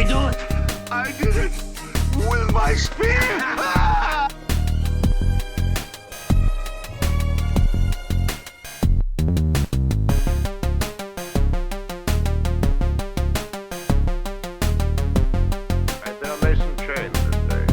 me do it? I did it with my spear. They're nice and trained this day.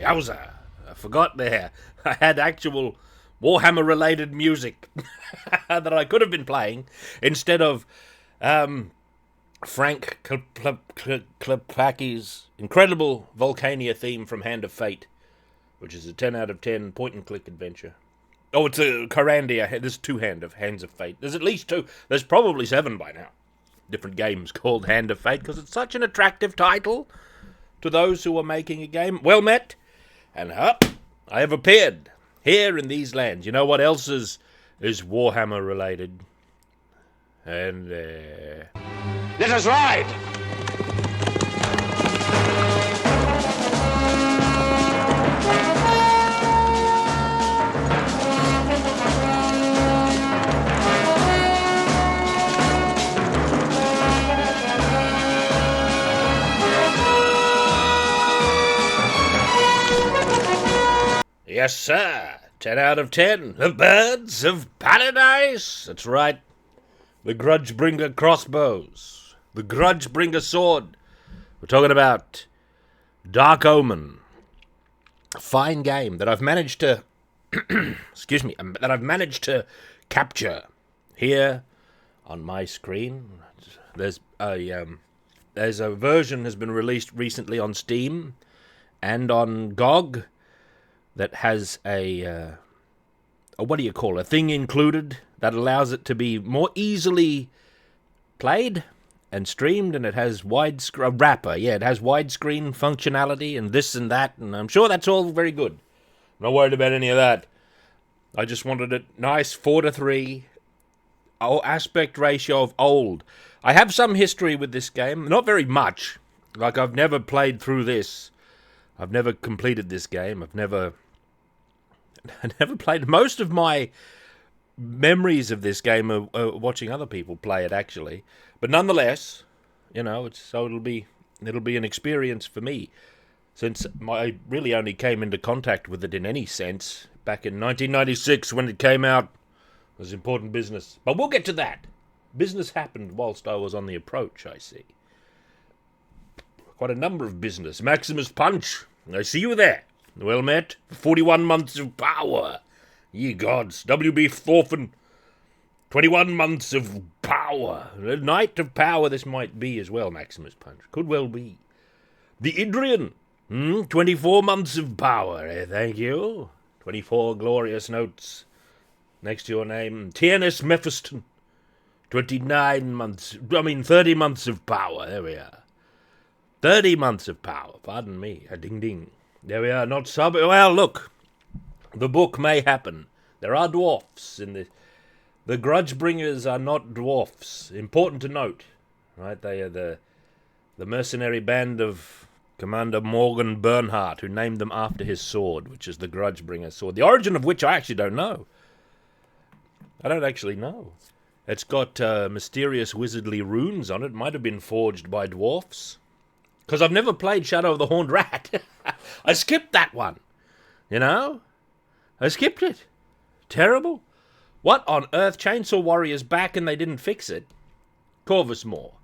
Yowza. I forgot there. I had actual Warhammer-related music that I could have been playing instead of Frank Klepacki's incredible Volcania theme from Hand of Fate, which is a 10 out of 10 point-and-click adventure. Oh, it's a Carandia. There's 2 Hands of Fate. There's at least 2. There's probably 7 by now. Different games called Hand of Fate, because it's such an attractive title to those who are making a game. Well met, and up, I have appeared here in these lands. You know what else is Warhammer related? And Let us ride! yes, sir. 10 out of 10. The Birds of Paradise. That's right. The Grudgebringer crossbows. The Grudgebringer sword. We're talking about Dark Omen. A fine game that I've managed to that I've managed to capture here on my screen. There's a version has been released recently on Steam and on GOG that has a what do you call it? A thing included that allows it to be more easily played and streamed, and it has a wrapper. Yeah, it has widescreen functionality and this and that, and I'm sure that's all very good. I'm not worried about any of that. I just wanted a nice 4:3 aspect ratio of old. I have some history with this game, not very much. Like, I've never played through this. I've never completed this game. I never played. Most of my memories of this game are watching other people play it, actually. But nonetheless, you know, it'll be an experience for me, since I really only came into contact with it in any sense back in 1996 when it came out. It was important business. But we'll get to that. Business happened whilst I was on the approach, I see. Quite a number of business. Maximus Punch. I see you there. Well met. 41 months of power. Ye gods. W.B. Thorfinn. 21 months of power. A night of power this might be as well, Maximus Punch. Could well be. The Idrian. 24 months of power. Thank you. 24 glorious notes next to your name. T.N.S. Mephiston. 30 months of power. There we are. 30 months of power. Pardon me. A ding ding. There we are. Not sub. Well, look. The book may happen. There are dwarfs in this. The Grudgebringers are not dwarfs. Important to note. Right? They are the mercenary band of Commander Morgan Bernhardt, who named them after his sword, which is the Grudgebringer sword. The origin of which I actually don't know. I don't actually know. It's got mysterious wizardly runes on it. Might have been forged by dwarfs. Because I've never played Shadow of the Horned Rat. I skipped that one. You know? I skipped it. Terrible. What on earth? Chainsaw Warrior's back and they didn't fix it. Corvus Moore.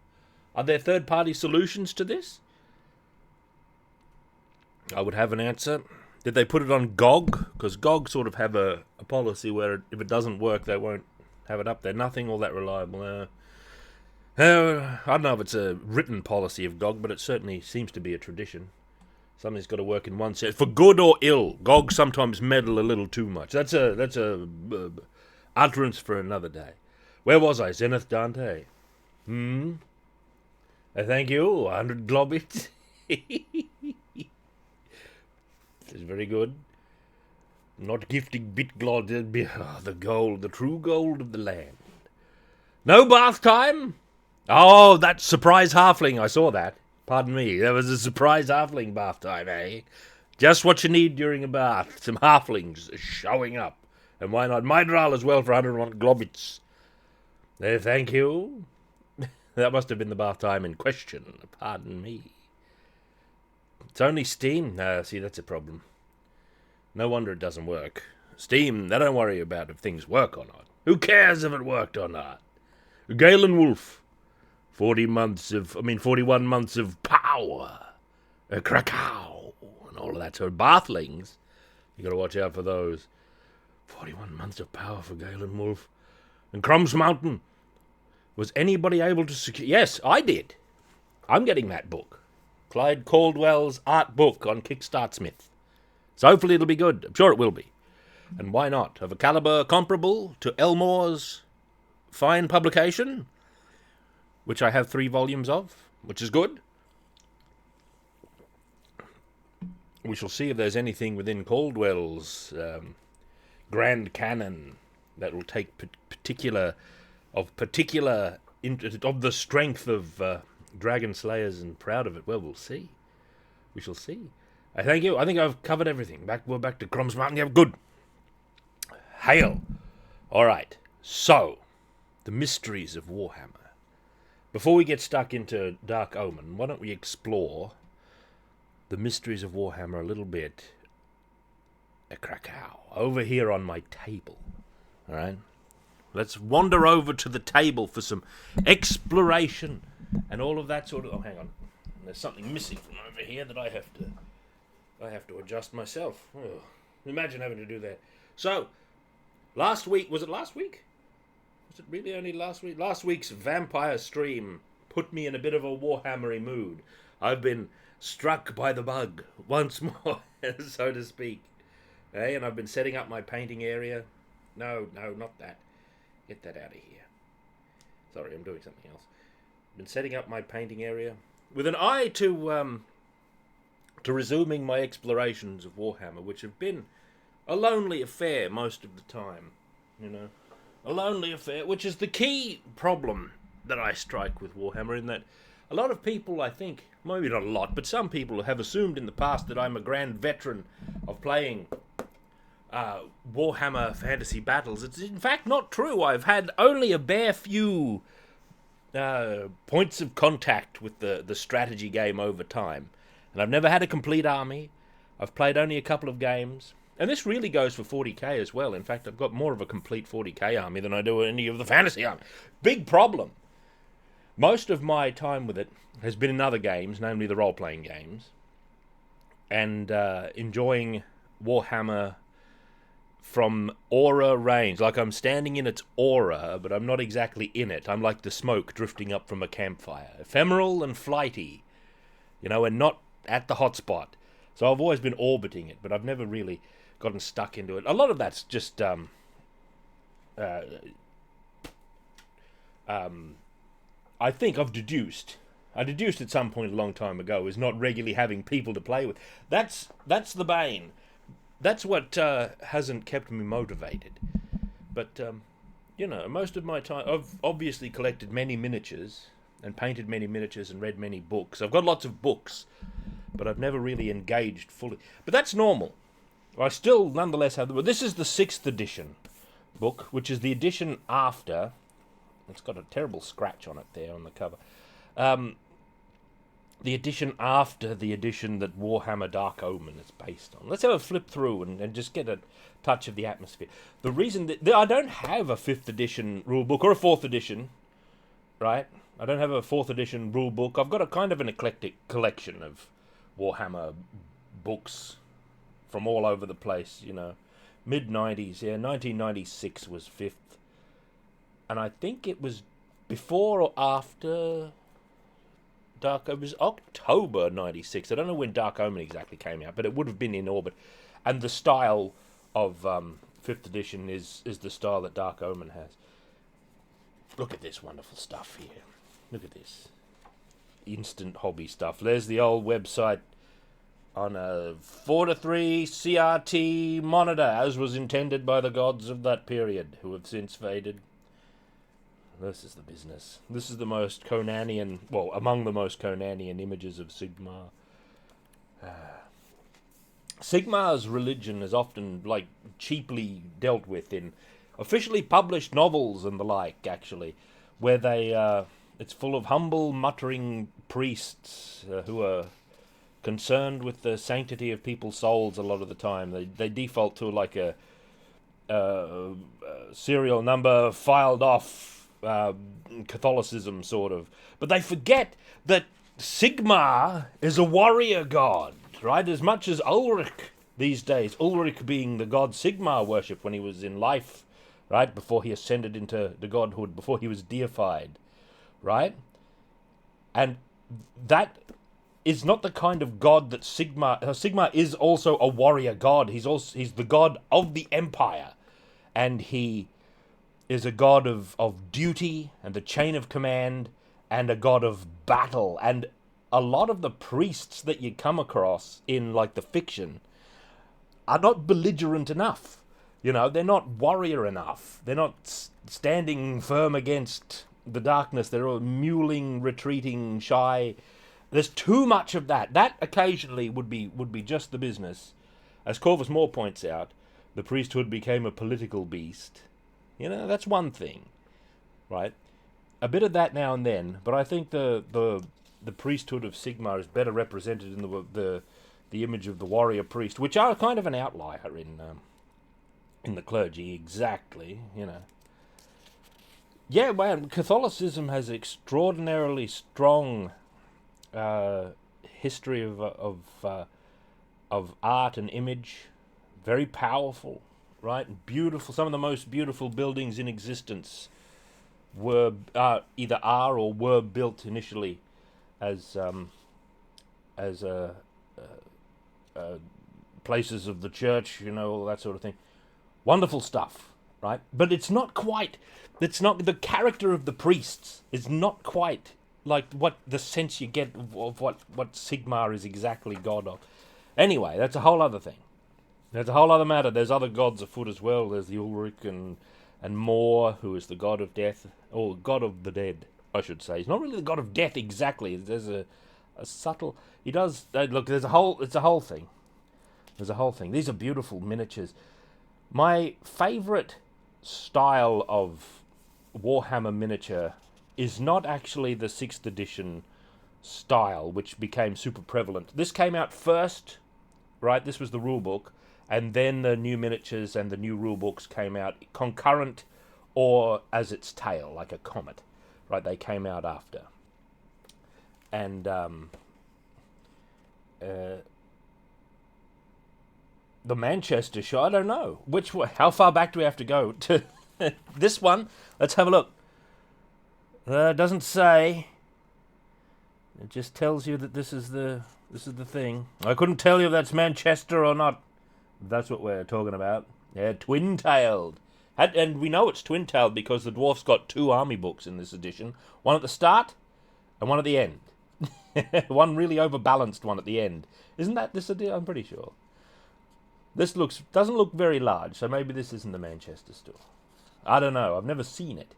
Are there third-party solutions to this? I would have an answer. Did they put it on GOG? Because GOG sort of have a policy where if it doesn't work, they won't have it up there. Nothing all that reliable. I don't know if it's a written policy of GOG, but it certainly seems to be a tradition. Something's got to work in one set. For good or ill, GOG sometimes meddle a little too much. That's a utterance for another day. Where was I? Zenith Dante. Thank you. 100 globits. This is very good. Not gifting bit gold. The gold, the true gold of the land. No bath time? Oh, that surprise halfling. I saw that. Pardon me. There was a surprise halfling bath time, eh? Just what you need during a bath. Some halflings showing up. And why not Mydral as well for 101 globits? Thank you. That must have been the bath time in question. Pardon me. It's only Steam. See, that's a problem. No wonder it doesn't work. Steam, they don't worry about if things work or not. Who cares if it worked or not? Galen Wolf. 41 months of power. Krakow. and all of that. So Bathlings, you got to watch out for those. 41 months of power for Galen Wolf. And Crumbs Mountain. Was anybody able to secure... Yes, I did. I'm getting that book. Clyde Caldwell's art book on Kickstart Smith. So hopefully it'll be good. I'm sure it will be. And why not? Of a caliber comparable to Elmore's fine publication, which I have 3 volumes of, which is good. We shall see if there's anything within Caldwell's grand canon that will take of the strength of Dragon Slayers and proud of it. Well, we'll see. We shall see. I thank you. I think I've covered everything. We're back to Crumbs Mountain. Yeah, good. Hail. All right. So, the mysteries of Warhammer. Before we get stuck into Dark Omen, why don't we explore the mysteries of Warhammer a little bit at Krakow, over here on my table. All right? Let's wander over to the table for some exploration and all of that sort of... Oh, hang on. There's something missing from over here that I have to adjust myself. Oh, imagine having to do that. So, last week... Was it last week? Was it really only last week? Last week's vampire stream put me in a bit of a Warhammery mood. I've been struck by the bug once more, so to speak. Hey, and I've been setting up my painting area. No, not that. Get that out of here. Sorry, I'm doing something else. Been setting up my painting area with an eye to resuming my explorations of Warhammer, which have been a lonely affair most of the time. You know, a lonely affair, which is the key problem that I strike with Warhammer, in that a lot of people, I think, maybe not a lot, but some people have assumed in the past that I'm a grand veteran of playing Warhammer Fantasy Battles. It's in fact not true. I've had only a bare few points of contact with the strategy game over time. And I've never had a complete army. I've played only a couple of games. And this really goes for 40k as well. In fact, I've got more of a complete 40k army than I do any of the fantasy army. Big problem. Most of my time with it has been in other games, namely the role-playing games, and enjoying Warhammer from aura range. Like, I'm standing in its aura, but I'm not exactly in it. I'm like the smoke drifting up from a campfire. Ephemeral and flighty, you know, and not at the hotspot. So I've always been orbiting it, but I've never really gotten stuck into it. A lot of that's just I think I deduced at some point a long time ago, is not regularly having people to play with. That's the bane. That's what hasn't kept me motivated. But, you know, most of my time, I've obviously collected many miniatures and painted many miniatures and read many books. I've got lots of books, but I've never really engaged fully. But that's normal. I still, nonetheless, have the... This is the 6th edition book, which is the edition after... It's got a terrible scratch on it there on the cover. The edition after the edition that Warhammer Dark Omen is based on. Let's have a flip through and just get a touch of the atmosphere. The reason that I don't have a 5th edition rulebook or a 4th edition, right? I don't have a 4th edition rulebook. I've got a kind of an eclectic collection of Warhammer books from all over the place, you know. Mid-90s, yeah, 1996 was 5th. And I think it was before or after it was October 96. I don't know when Dark Omen exactly came out, but it would have been in orbit. And the style of 5th edition is the style that Dark Omen has. Look at this wonderful stuff here. Look at this. Instant hobby stuff. There's the old website on a 4:3 CRT monitor, as was intended by the gods of that period, who have since faded. This is the business. This is the most Conanian, well, among the most Conanian images of Sigmar. Sigmar's religion is often, like, cheaply dealt with in officially published novels and the like, actually, where they, it's full of humble, muttering priests who are concerned with the sanctity of people's souls a lot of the time. They default to, like, a serial number filed off Catholicism, sort of. But they forget that Sigmar is a warrior god. right? As much as Ulrich these days, Ulrich being the god Sigmar worship when he was in life, right? Before he ascended into the godhood, before he was deified, right? And that is not the kind of god that Sigmar... Sigmar is also a warrior god. He's the god of the empire. And he is a god of duty and the chain of command and a god of battle. And a lot of the priests that you come across in, like, the fiction are not belligerent enough. You know, they're not warrior enough. They're not standing firm against the darkness. They're all mewling, retreating, shy. There's too much of that. That occasionally would be just the business. As Corvus Moore points out, the priesthood became a political beast. You know, that's one thing, right? A bit of that now and then, but I think the priesthood of Sigmar is better represented in the image of the warrior priest, which are kind of an outlier in the clergy, exactly, you know. Yeah, man, Catholicism has extraordinarily strong history of art and image, very powerful, right? And beautiful. Some of the most beautiful buildings in existence were either are or were built initially as places of the church, you know, all that sort of thing. Wonderful stuff, right? But it's not the character of the priests is not quite like what the sense you get of what Sigmar is exactly god of. Anyway, that's a whole other thing. That's a whole other matter. There's other gods afoot as well. There's the Ulrich and Mor, who is the god of death, or god of the dead, I should say. He's not really the god of death exactly. There's a subtle... He does... look, it's a whole thing. There's a whole thing. These are beautiful miniatures. My favourite style of Warhammer miniature is not actually the 6th edition style, which became super prevalent. This came out first, right? This was the rulebook, and then the new miniatures and the new rulebooks came out concurrent or as its tail, like a comet, right? They came out after. And the Manchester show, I don't know. Which way, how far back do we have to go to this one? Let's have a look. It doesn't say. It just tells you that this is the thing. I couldn't tell you if that's Manchester or not. That's what we're talking about. Yeah, twin-tailed. And we know it's twin-tailed because the dwarf's got 2 army books in this edition. One at the start and one at the end. One really overbalanced one at the end. Isn't that this edition? I'm pretty sure. This doesn't look very large, so maybe this isn't the Manchester store. I don't know. I've never seen it.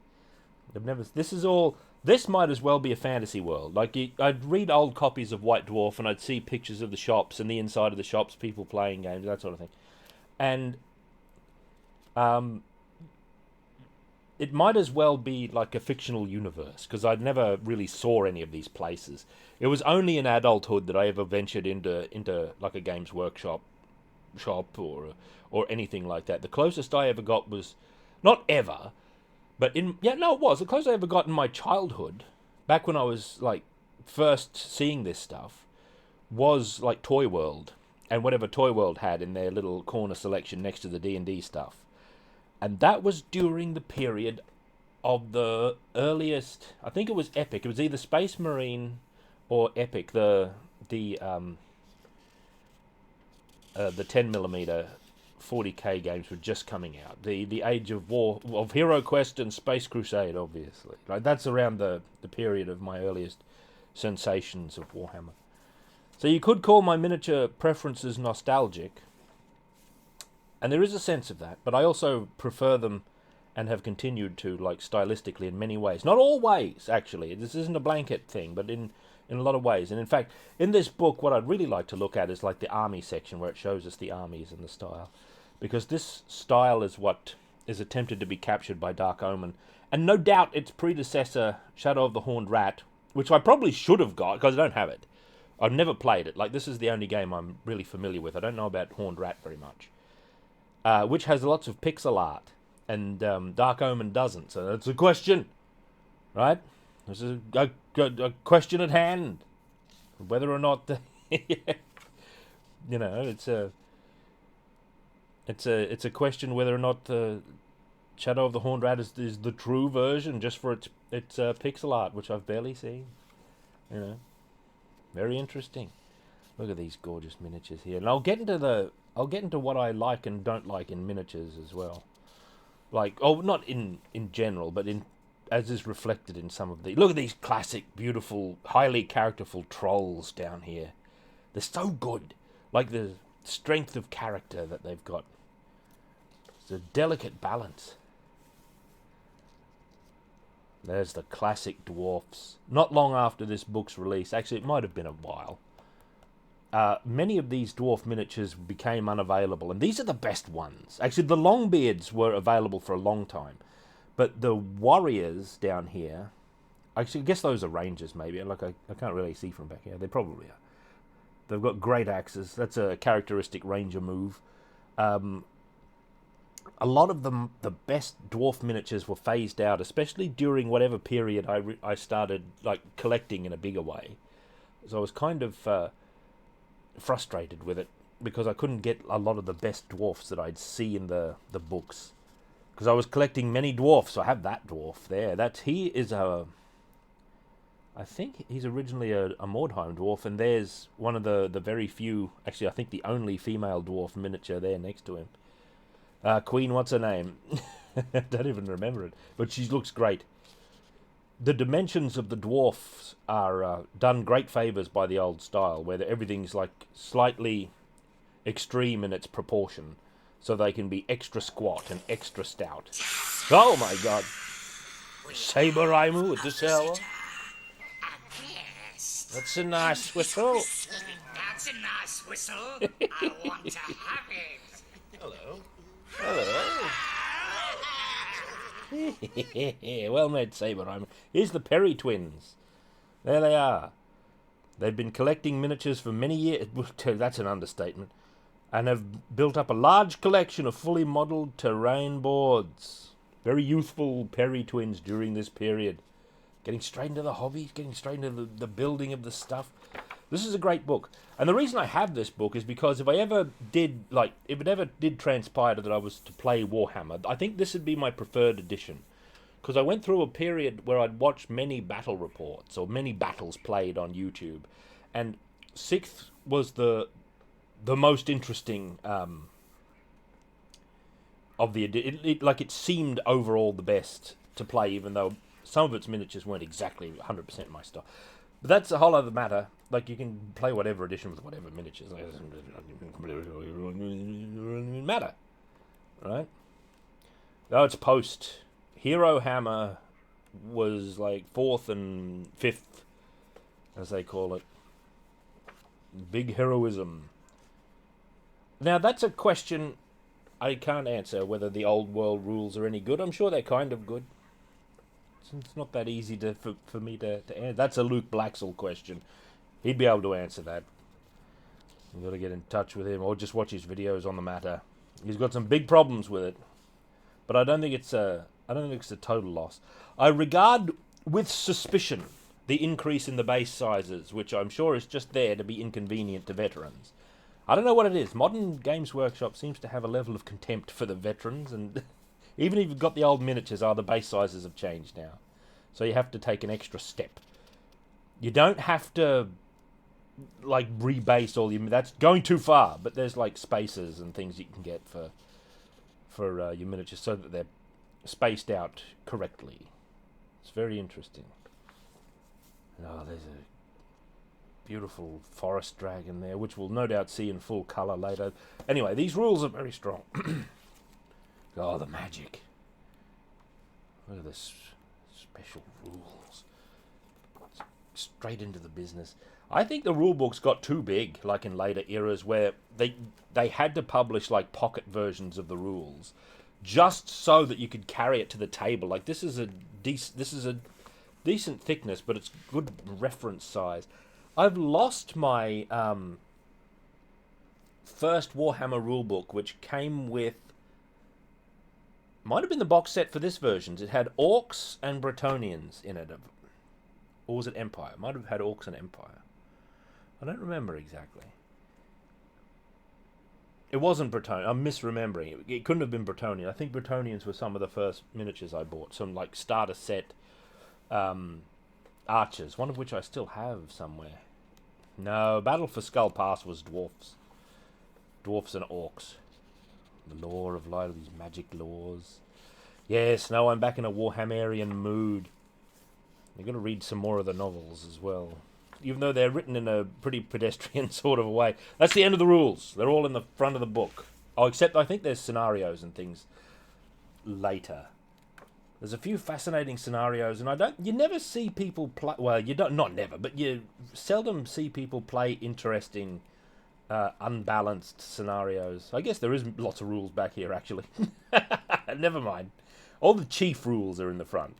This might as well be a fantasy world. Like, I'd read old copies of White Dwarf and I'd see pictures of the shops and the inside of the shops, people playing games, that sort of thing. And it might as well be like a fictional universe, because I'd never really saw any of these places. It was only in adulthood that I ever ventured into like a Games Workshop shop or anything like that. The closest I ever got was, not ever, but it was. The closest I ever got in my childhood, back when I was like first seeing this stuff, was like Toy World and whatever Toy World had in their little corner selection next to the D&D stuff. And that was during the period of the earliest, I think it was Epic. It was either Space Marine or Epic, the 10mm 40k games were just coming out. The age of war, of Hero Quest and Space Crusade, obviously. Right, that's around the period of my earliest sensations of Warhammer. So you could call my miniature preferences nostalgic, and there is a sense of that, but I also prefer them and have continued to, like, stylistically in many ways. Not all ways, actually. This isn't a blanket thing, but in a lot of ways. And in fact, in this book, what I'd really like to look at is like the army section, where it shows us the armies and the style. Because this style is what is attempted to be captured by Dark Omen. And no doubt its predecessor, Shadow of the Horned Rat, which I probably should have got, because I don't have it. I've never played it. Like, this is the only game I'm really familiar with. I don't know about Horned Rat very much. Which has lots of pixel art. And Dark Omen doesn't. So that's a question, right? This is a question at hand. Whether or not... You know, it's a question whether or not the Shadow of the Horned Rat is the true version, just for its pixel art, which I've barely seen. You know, very interesting. Look at these gorgeous miniatures here, and I'll get into what I like and don't like in miniatures as well. Like, oh, not in general, but in as is reflected in some of the. Look at these classic, beautiful, highly characterful trolls down here. They're so good. Like the strength of character that they've got. It's a delicate balance. There's the classic dwarfs. Not long after this book's release, actually it might have been a while, many of these dwarf miniatures became unavailable, and these are the best ones. Actually, the Longbeards were available for a long time, but the warriors down here, actually, I guess those are rangers maybe. Like I can't really see from back here. They probably are. They've got great axes. That's a characteristic ranger move. A lot of them, the best dwarf miniatures were phased out, especially during whatever period I started like collecting in a bigger way. So I was kind of frustrated with it because I couldn't get a lot of the best dwarfs that I'd see in the books. Because I was collecting many dwarfs. I have that dwarf there. I think he's originally a Mordheim dwarf, and there's one of the very few, actually I think the only female dwarf miniature there next to him. Queen, what's her name? I don't even remember it, but she looks great. The dimensions of the dwarfs are done great favours by the old style, where everything's like slightly extreme in its proportion, so they can be extra squat and extra stout. Oh my god! Saber Raimu with the sailor. That's a nice whistle. That's a nice whistle. I want to have it. Hello. Well made, Saber. Here's the Perry twins. There they are. They've been collecting miniatures for many years. That's an understatement. And have built up a large collection of fully modelled terrain boards. Very youthful Perry twins during this period. Getting straight into the hobby, getting straight into the building of the stuff. This is a great book. And the reason I have this book is because if it ever did transpire that I was to play Warhammer, I think this would be my preferred edition. Because I went through a period where I'd watched many battle reports, or many battles played on YouTube. And 6th was the most interesting of the edition. It seemed overall the best to play, even though some of its miniatures weren't exactly 100% my style. But that's a whole other matter. Like, you can play whatever edition with whatever miniatures. It doesn't matter. Right? Though it's post. Hero Hammer was like 4th and 5th, as they call it. Big heroism. Now, that's a question I can't answer, whether the old world rules are any good. I'm sure they're kind of good. It's not that easy for me to answer. That's a Luke Blaxall question. He'd be able to answer that. You've got to get in touch with him, or just watch his videos on the matter. He's got some big problems with it, but I don't think it's a total loss. I regard with suspicion the increase in the base sizes, which I'm sure is just there to be inconvenient to veterans. I don't know what it is. Modern Games Workshop seems to have a level of contempt for the veterans, and even if you've got the old miniatures, the base sizes have changed now. So you have to take an extra step. You don't have to like rebase all your. That's going too far. But there's like spaces and things you can get for your miniatures so that they're spaced out correctly. It's very interesting. Oh, there's a beautiful forest dragon there, which we'll no doubt see in full colour later. Anyway, these rules are very strong. Oh, the magic. Look at this special rules. Straight into the business. I think the rulebooks got too big, like in later eras, where they had to publish like pocket versions of the rules, just so that you could carry it to the table. Like this is a decent thickness, but it's good reference size. I've lost my first Warhammer rulebook, which came with. Might have been the box set for this version. It had Orcs and Bretonnians in it. Or was it Empire? It might have had Orcs and Empire. I don't remember exactly. It wasn't Breton. I'm misremembering. It couldn't have been Bretonian. I think Bretonians were some of the first miniatures I bought. Some like starter set archers, one of which I still have somewhere. No, Battle for Skull Pass was dwarfs. Dwarfs and orcs. The lore of light, these magic laws. Yes, no, I'm back in a Warhammerian mood. You're going to read some more of the novels as well. Even though they're written in a pretty pedestrian sort of a way. That's the end of the rules. They're all in the front of the book. Oh, except I think there's scenarios and things later. There's a few fascinating scenarios, and you never see people play, well, you don't, not never, but you seldom see people play interesting, unbalanced scenarios. I guess there is lots of rules back here, actually. Never mind. All the chief rules are in the front.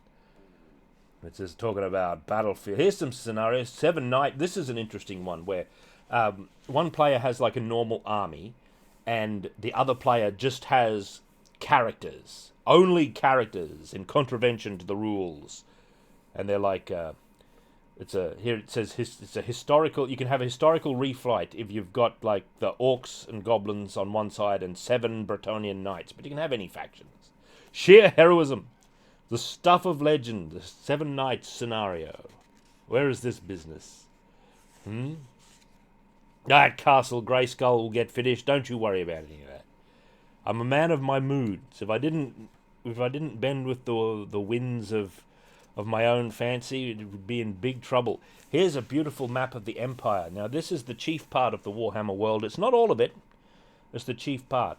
It's just talking about battlefield. Here's some scenarios. 7 Knight. This is an interesting one where one player has like a normal army, and the other player just has characters. Only characters in contravention to the rules. And they're like, here it says it's a historical, you can have a historical reflight if you've got like the orcs and goblins on one side and 7 Bretonian knights, but you can have any factions. Sheer heroism. The stuff of legend, the 7 Knights scenario. Where is this business? That Castle Greyskull will get finished. Don't you worry about any of that. I'm a man of my moods. If I didn't bend with the winds of my own fancy, it would be in big trouble. Here's a beautiful map of the Empire. Now, this is the chief part of the Warhammer world. It's not all of it. It's the chief part.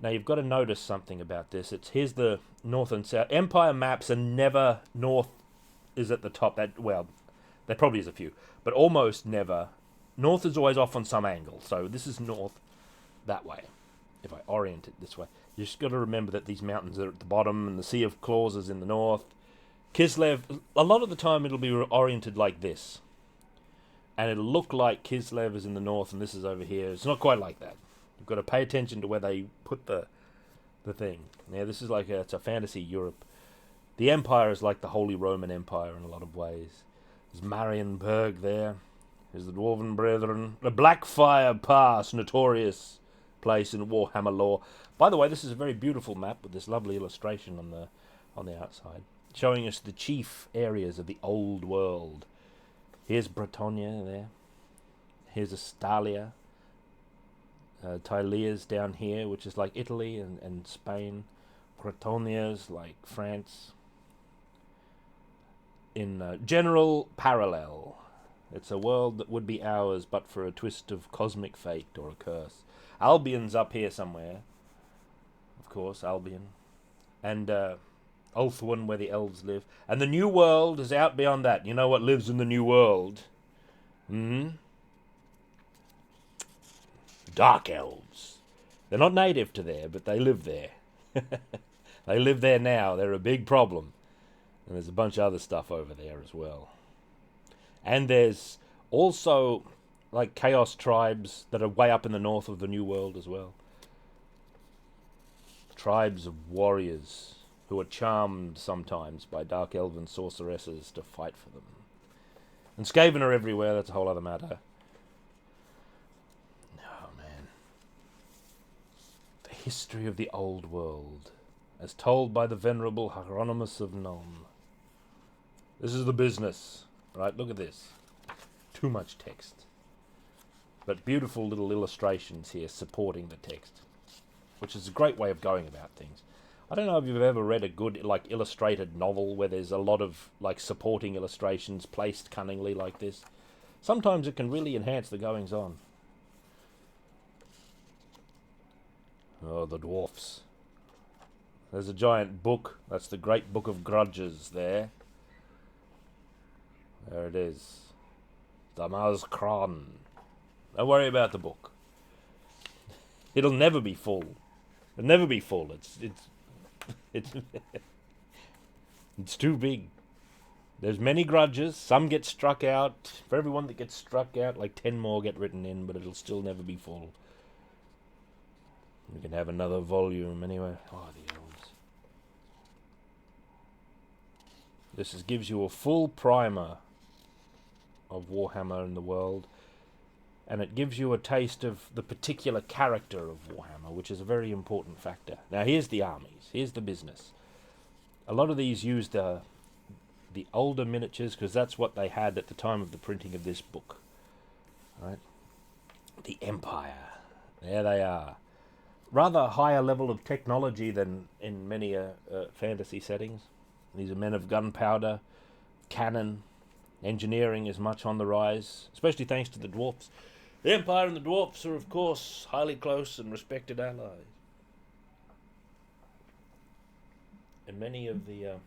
Now, you've got to notice something about this. Here's the north and south. Empire maps are never north is at the top. Well, there probably is a few, but almost never. North is always off on some angle. So this is north that way. If I orient it this way. You just got to remember that these mountains are at the bottom and the Sea of Claws is in the north. Kislev, a lot of the time it'll be oriented like this. And it'll look like Kislev is in the north and this is over here. It's not quite like that. You've got to pay attention to where they put the thing. Now, this is like it's a fantasy Europe. The Empire is like the Holy Roman Empire in a lot of ways. There's Marienburg there. There's the Dwarven Brethren. The Blackfire Pass, notorious place in Warhammer lore. By the way, this is a very beautiful map with this lovely illustration on the outside, showing us the chief areas of the old world. Here's Bretonia there. Here's Estalia. Tylea's down here, which is like Italy and Spain. Bretonia's like France. In general parallel. It's a world that would be ours, but for a twist of cosmic fate or a curse. Albion's up here somewhere. Of course, Albion. And Ulthuan, where the elves live. And the New World is out beyond that. You know what lives in the New World? Dark elves. They're not native to there, but they live there. They live there now. They're a big problem. And there's a bunch of other stuff over there as well. And there's also like chaos tribes that are way up in the north of the New World as well. Tribes of warriors who are charmed sometimes by dark elven sorceresses to fight for them. And Skaven are everywhere. That's a whole other matter. History of the Old World, as told by the Venerable Hieronymus of Nuln. This is the business, right? Look at this. Too much text. But beautiful little illustrations here supporting the text, which is a great way of going about things. I don't know if you've ever read a good, like, illustrated novel where there's a lot of, like, supporting illustrations placed cunningly like this. Sometimes it can really enhance the goings-on. Oh, the dwarfs. There's a giant book. That's the Great Book of Grudges there. There it is. Damaz Kran. Don't worry about the book. It'll never be full. It'll never be full. It's it's too big. There's many grudges. Some get struck out. For everyone that gets struck out, like 10 more get written in, but it'll still never be full. We can have another volume anyway. Oh, the elves. This gives you a full primer of Warhammer in the world. and it gives you a taste of the particular character of Warhammer, which is a very important factor. Now here's the armies, here's the business. A lot of these use the older miniatures because that's what they had at the time of the printing of this book. Right? The Empire. There they are. Rather higher level of technology than in many fantasy settings. These are men of gunpowder, cannon, engineering is much on the rise, especially thanks to the dwarfs. The Empire and the dwarfs are, of course, highly close and respected allies. And many of the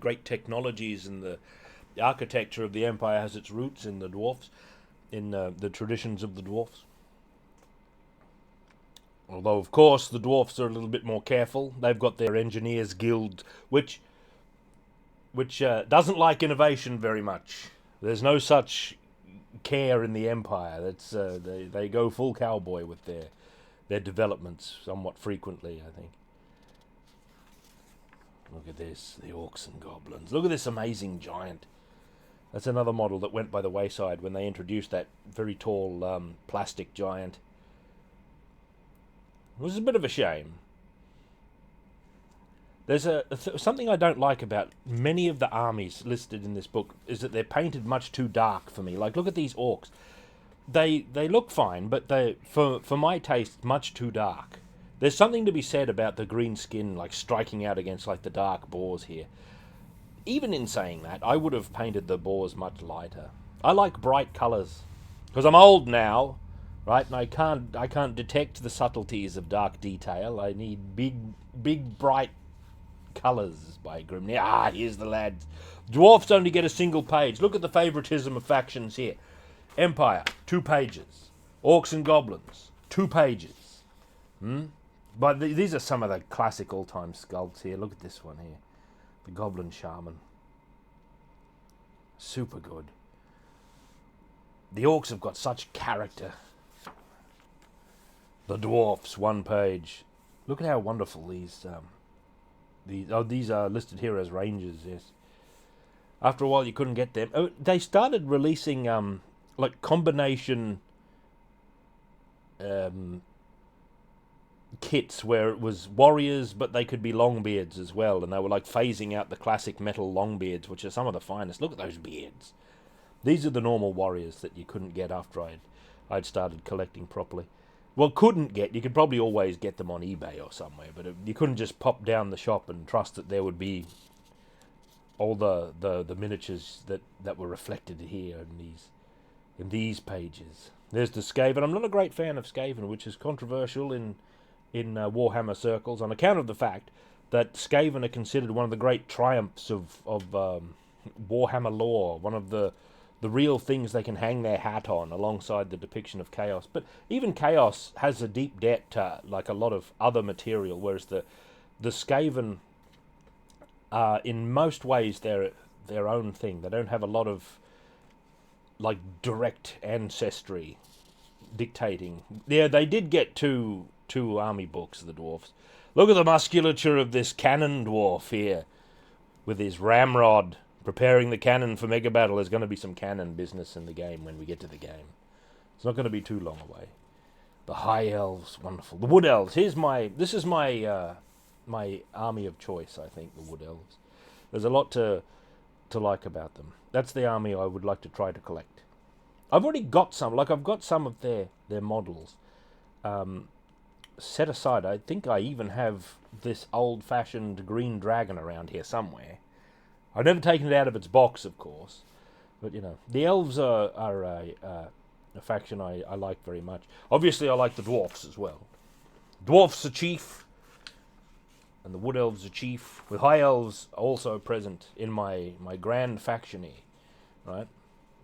great technologies and the architecture of the Empire has its roots in the dwarfs, in the traditions of the dwarfs. Although, of course, the dwarfs are a little bit more careful. They've got their engineers guild, which doesn't like innovation very much. There's no such care in the Empire. That's they go full cowboy with their developments somewhat frequently, I think. Look at this, the orcs and goblins. Look at this amazing giant. That's another model that went by the wayside when they introduced that very tall plastic giant. It was a bit of a shame. There's something I don't like about many of the armies listed in this book is that they're painted much too dark for me. Like, look at these orcs. They look fine, but they, for my taste, much too dark. There's something to be said about the green skin, like, striking out against, like, the dark boars here. Even in saying that, I would have painted the boars much lighter. I like bright colours. Because I'm old now, right, and I can't detect the subtleties of dark detail. I need big, bright colours by Grimnir. Ah, here's the lads. Dwarfs only get a single page. Look at the favouritism of factions here. Empire, 2 pages. Orcs and Goblins, 2 pages. But these are some of the classic all-time sculpts here. Look at this one here. The Goblin Shaman. Super good. The Orcs have got such character. The Dwarfs, 1 page. Look at how wonderful these are listed here as Rangers, yes. After a while you couldn't get them. Oh, they started releasing like combination kits where it was warriors but they could be longbeards as well, and they were like phasing out the classic metal longbeards, which are some of the finest. Look at those beards. These are the normal warriors that you couldn't get after I'd started collecting properly. Well, couldn't get. You could probably always get them on eBay or somewhere, but you couldn't just pop down the shop and trust that there would be all the miniatures that were reflected here in these pages. There's the Skaven. I'm not a great fan of Skaven, which is controversial in Warhammer circles on account of the fact that Skaven are considered one of the great triumphs of Warhammer lore, one of the real things they can hang their hat on alongside the depiction of chaos. But even chaos has a deep debt to like a lot of other material, whereas the Skaven are in most ways their own thing. They don't have a lot of like direct ancestry dictating. Yeah, they did get two army books, the dwarfs. Look at the musculature of this cannon dwarf here with his ramrod. Preparing the cannon for mega battle. There's going to be some cannon business in the game when we get to the game. It's not going to be too long away. The high elves, wonderful. The wood elves. This is my army of choice. I think the wood elves. There's a lot to like about them. That's the army I would like to try to collect. I've already got some. Like I've got some of their models set aside. I think I even have this old-fashioned green dragon around here somewhere. I've never taken it out of its box, of course, but you know, the elves are a faction I like very much. Obviously, I like the dwarfs as well. Dwarfs are chief, and the wood elves are chief, with high elves also present in my grand faction here, right?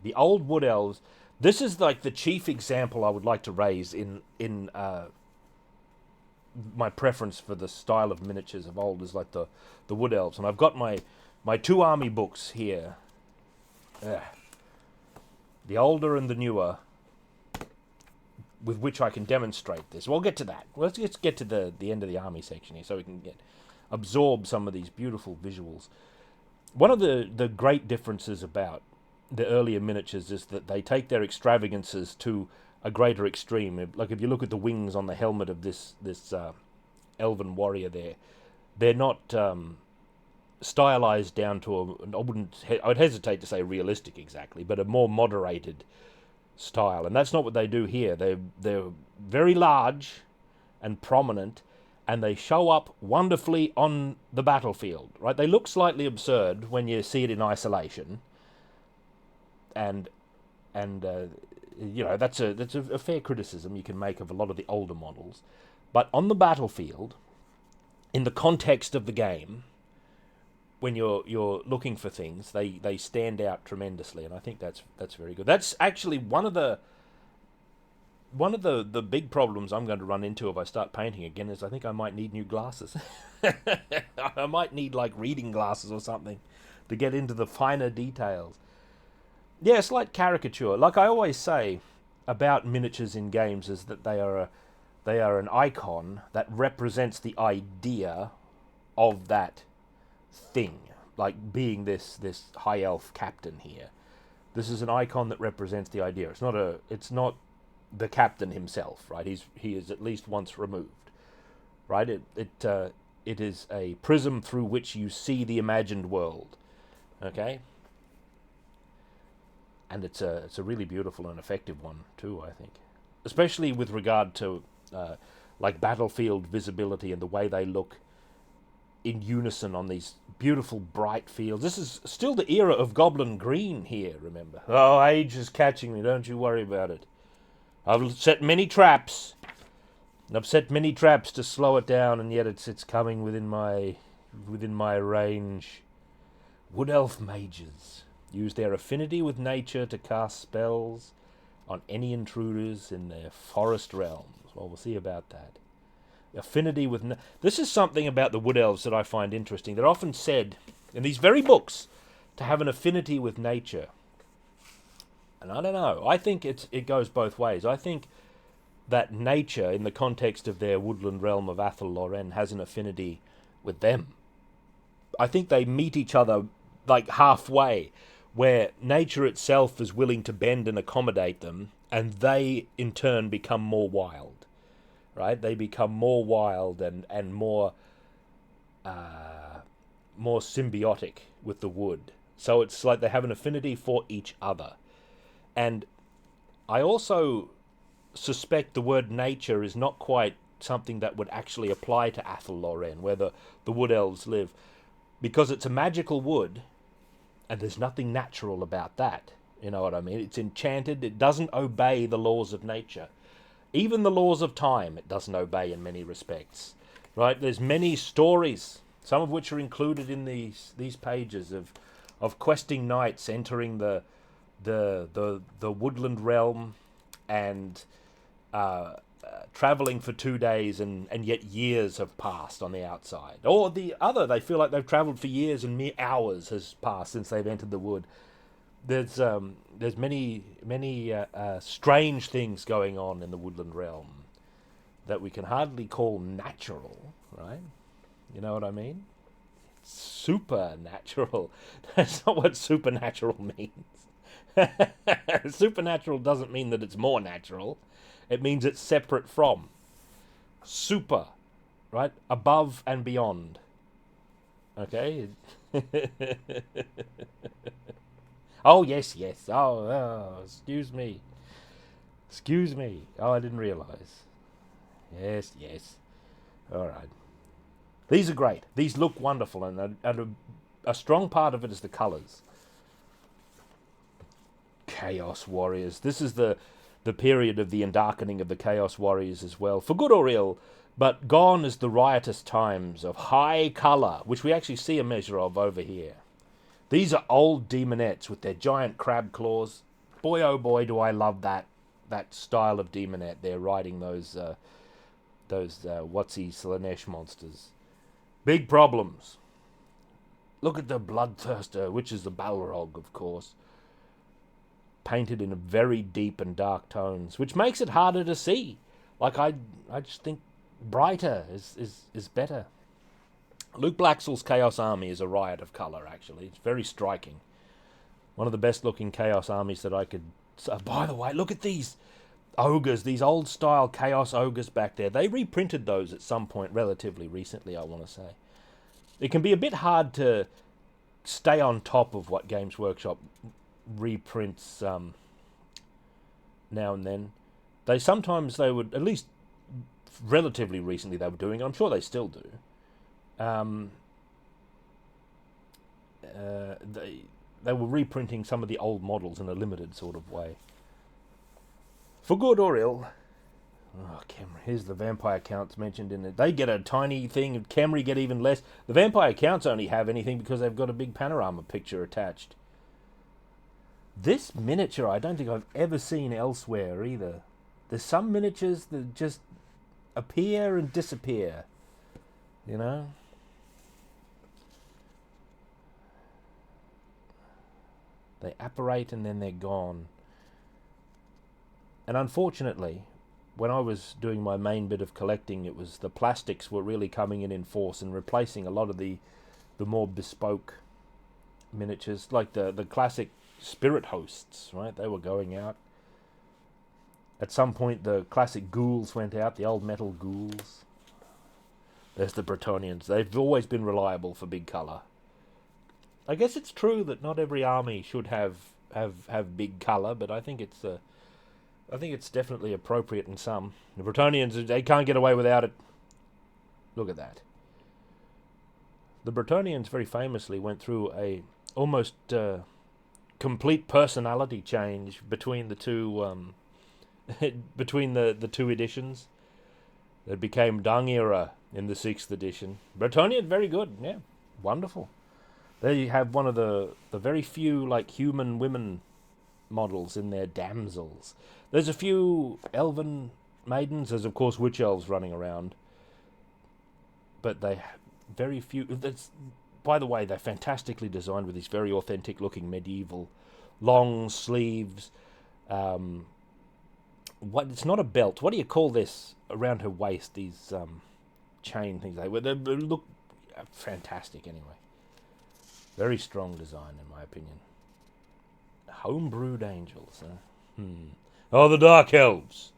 The old wood elves. This is like the chief example I would like to raise in my preference for the style of miniatures of old is like the wood elves, and I've got my 2 army books here. The older and the newer, with which I can demonstrate this. We'll get to that. Let's get to the end of the army section here so we can absorb some of these beautiful visuals. One of the great differences about the earlier miniatures is that they take their extravagances to a greater extreme. Like if you look at the wings on the helmet of this elven warrior there, they're not stylized down to I'd hesitate to say realistic exactly, but a more moderated style. And that's not what they do here. They're very large and prominent, and they show up wonderfully on the battlefield, right? They look slightly absurd when you see it in isolation, and that's a fair criticism you can make of a lot of the older models. But on the battlefield, in the context of the game, when you're looking for things, they stand out tremendously, and I think that's very good. That's actually one of the big problems I'm going to run into if I start painting again is I think I might need new glasses. I might need like reading glasses or something to get into the finer details. Yeah, slight caricature. Like I always say about miniatures in games is that they are an icon that represents the idea of that thing. Like being this high elf captain here. This is an icon that represents the idea. It's not the captain himself, right? He is at least once removed, right? It is a prism through which you see the imagined world, okay? And it's a really beautiful and effective one too, I think, especially with regard to like battlefield visibility and the way they look in unison on these beautiful bright fields. This is still the era of goblin green here, remember? Oh, age is catching me, don't you worry about it. I've set many traps. I've set many traps to slow it down, and yet it's coming within my range. Wood elf mages use their affinity with nature to cast spells on any intruders in their forest realms. Well, we'll see about that. Affinity with... This is something about the wood elves that I find interesting. They're often said, in these very books, to have an affinity with nature. And I don't know. I think it goes both ways. I think that nature, in the context of their woodland realm of Athel Loren, has an affinity with them. I think they meet each other like halfway, where nature itself is willing to bend and accommodate them, and they, in turn, become more wild. Right? They become more wild and more symbiotic with the wood. So it's like they have an affinity for each other. And I also suspect the word nature is not quite something that would actually apply to Athel Loren, where the wood elves live, because it's a magical wood, and there's nothing natural about that. You know what I mean? It's enchanted. It doesn't obey the laws of nature. Even the laws of time it doesn't obey in many respects. Right? There's many stories, some of which are included in these pages of questing knights entering the woodland realm and traveling for 2 days and yet years have passed on the outside. Or the other, they feel like they've traveled for years and mere hours has passed since they've entered the wood. There's many strange things going on in the woodland realm that we can hardly call natural, right? You know what I mean? Supernatural. That's not what supernatural means. Supernatural doesn't mean that it's more natural. It means it's separate from. Super, right? Above and beyond. Okay? Oh, yes. Oh, excuse me. Oh, I didn't realize. Yes. All right. These are great. These look wonderful, and a strong part of it is the colors. Chaos Warriors. This is the period of the endarkening of the Chaos Warriors as well, for good or ill, but gone is the riotous times of high color, which we actually see a measure of over here. These are old demonettes with their giant crab claws. Boy, oh boy, do I love that style of demonette. They're riding those Watsy Slanesh monsters. Big problems. Look at the Bloodthirster, which is the Balrog, of course. Painted in very deep and dark tones, which makes it harder to see. Like, I just think brighter is better. Luke Blaxall's Chaos Army is a riot of colour, actually. It's very striking. One of the best looking Chaos armies that I could... by the way, look at these ogres, these old style Chaos ogres back there. They reprinted those at some point relatively recently, I want to say. It can be a bit hard to stay on top of what Games Workshop reprints now and then. They would, at least relatively recently they were doing, I'm sure they still do. They were reprinting some of the old models in a limited sort of way. For good or ill. Oh, Khemri. Here's the vampire counts mentioned in it. They get a tiny thing, and Khemri get even less. The vampire counts only have anything because they've got a big panorama picture attached. This miniature I don't think I've ever seen elsewhere either. There's some miniatures that just appear and disappear. You know? They apparate and then they're gone. And unfortunately, when I was doing my main bit of collecting, it was the plastics were really coming in force and replacing a lot of the more bespoke miniatures, like the classic spirit hosts, right? They were going out. At some point, the classic ghouls went out, the old metal ghouls. There's the Bretonnians. They've always been reliable for big colour. I guess it's true that not every army should have big colour, but I think it's definitely appropriate in some. The Bretonnians, they can't get away without it. Look at that. The Bretonnians very famously went through a almost complete personality change between the two between the two editions. It became Dung Era in the 6th edition. Bretonnian, very good, yeah, wonderful. They have one of the very few like human women models in their damsels. There's a few elven maidens. There's of course witch elves running around, but they very few. By the way, they're fantastically designed with these very authentic looking medieval long sleeves. It's not a belt. What do you call this around her waist? These chain things. They look fantastic anyway. Very strong design in my opinion. Homebrewed angels. Oh, the Dark Elves.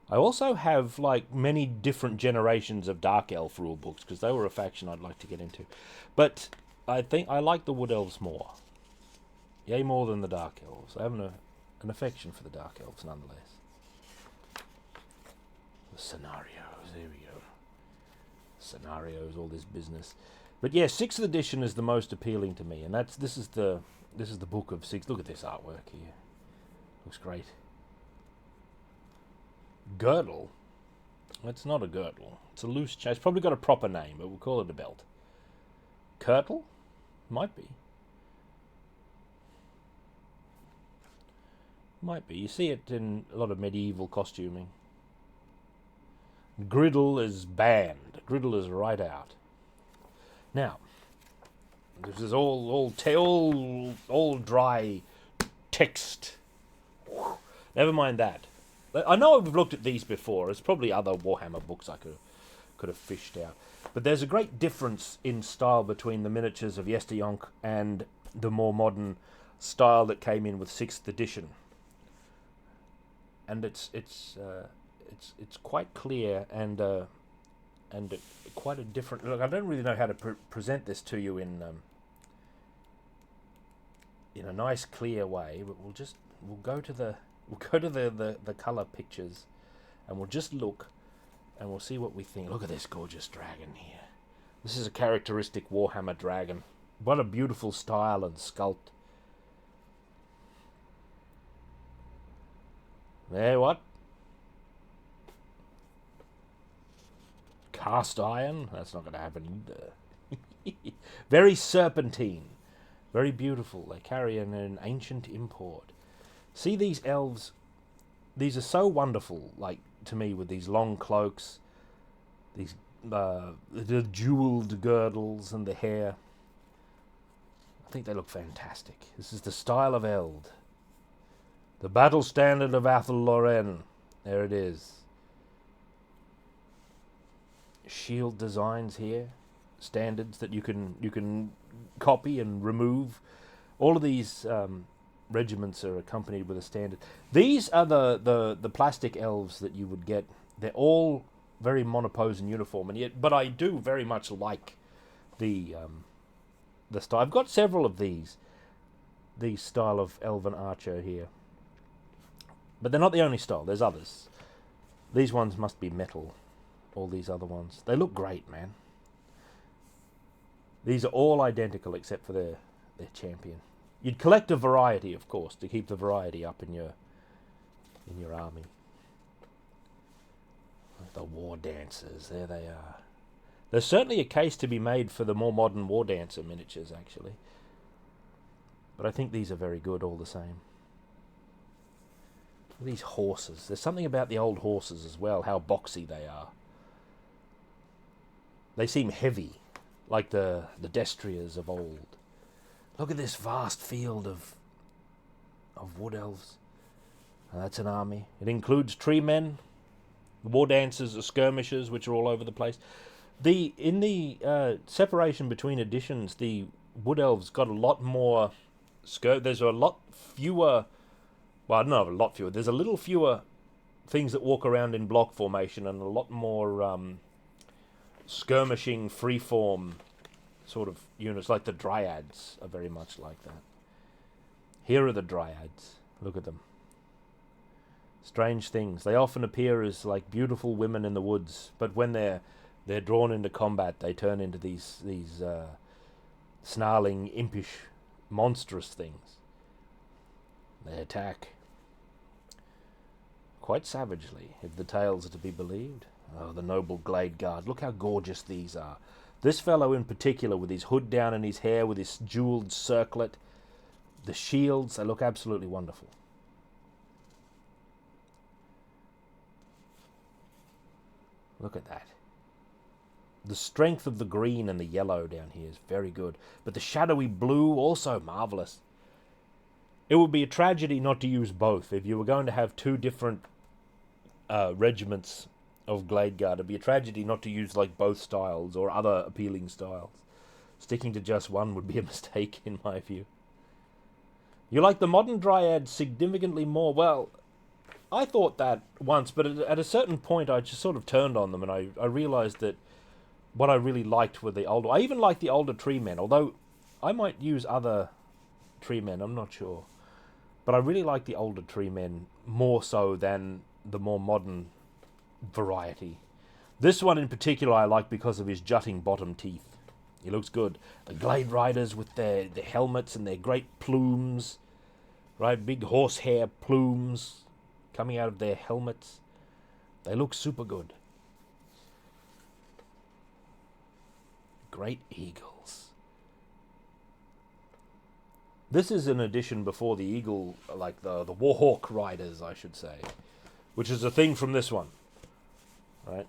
I also have like many different generations of Dark Elf rule books because they were a faction I'd like to get into. But I think I like the Wood Elves more. Yay, more than the Dark Elves. I have an affection for the Dark Elves nonetheless. The scenarios, there we go. Scenarios, all this business. But yeah, 6th edition is the most appealing to me, and this is the book of 6. Look at this artwork here. Looks great. Girdle. It's not a girdle. It's a loose chain. It's probably got a proper name, but we'll call it a belt. Kirtle? Might be. Might be. You see it in a lot of medieval costuming. Griddle is banned. Griddle is right out. Now, this is all dry text. Never mind that. I know I've looked at these before. There's probably other Warhammer books I could have fished out. But there's a great difference in style between the miniatures of Yesterdonk and the more modern style that came in with 6th edition. And it's quite clear and quite a different look. I don't really know how to present this to you in a nice clear way, but we'll go to the color pictures and we'll just look and we'll see what we think. Look at this gorgeous dragon here. This is a characteristic Warhammer dragon. What a beautiful style and sculpt. There, what? Cast iron? That's not going to happen either. Very serpentine. Very beautiful. They carry an ancient import. See these elves? These are so wonderful, like, to me, with these long cloaks, these the jeweled girdles and the hair. I think they look fantastic. This is the style of Eld. The battle standard of Athel Loren. There it is. Shield designs here. Standards that you can copy and remove All of these regiments are accompanied with a standard. These are the plastic elves that you would get. They're all very monopose and uniform, and yet, but I do very much like the style. I've got several of these style of elven archer here, but they're not the only style. There's others. These ones must be metal. All these other ones, they look great, man. These are all identical except for their champion. You'd collect a variety, of course, to keep the variety up in your army. The war dancers, there they are. There's certainly a case to be made for the more modern war dancer miniatures, actually. But I think these are very good all the same. These horses. There's something about the old horses as well, how boxy they are. They seem heavy, like the destriers of old. Look at this vast field of wood elves. And that's an army. It includes tree men, the war dancers, the skirmishers, which are all over the place. In the separation between editions, the wood elves got a lot more there's a lot fewer. Well, I don't know, a lot fewer. There's a little fewer things that walk around in block formation, and a lot more skirmishing, freeform sort of units, like the dryads are very much like that. Here are the dryads. Look at them. Strange things. They often appear as like beautiful women in the woods, but when they're drawn into combat, they turn into these snarling, impish, monstrous things. They attack quite savagely, if the tales are to be believed. Oh, the noble Glade Guard. Look how gorgeous these are. This fellow in particular, with his hood down and his hair, with his jeweled circlet, the shields, they look absolutely wonderful. Look at that. The strength of the green and the yellow down here is very good, but the shadowy blue, also marvellous. It would be a tragedy not to use both. If you were going to have two different regiments of Glade Guard, it'd be a tragedy not to use like both styles or other appealing styles. Sticking to just one would be a mistake in my view. You like the modern Dryad significantly more? Well, I thought that once, but at a certain point I just sort of turned on them, and I realised that what I really liked were the older. I even like the older tree men, although I might use other tree men, I'm not sure. But I really like the older tree men more so than the more modern variety. This one in particular I like because of his jutting bottom teeth. He looks good. The Glade Riders with their helmets and their great plumes, right? Big horsehair plumes coming out of their helmets. They look super good. Great eagles. This is an edition before the eagle, like the Warhawk Riders, I should say, which is a thing from this one, right?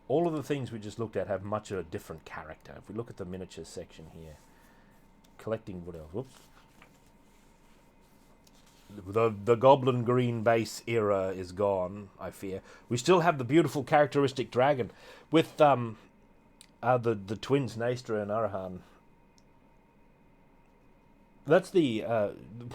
All of the things we just looked at have much of a different character. If we look at the miniatures section here, collecting wood elves. Whoops. The goblin green base era is gone, I fear. We still have the beautiful characteristic dragon with the twins Naestra and Arahan. That's the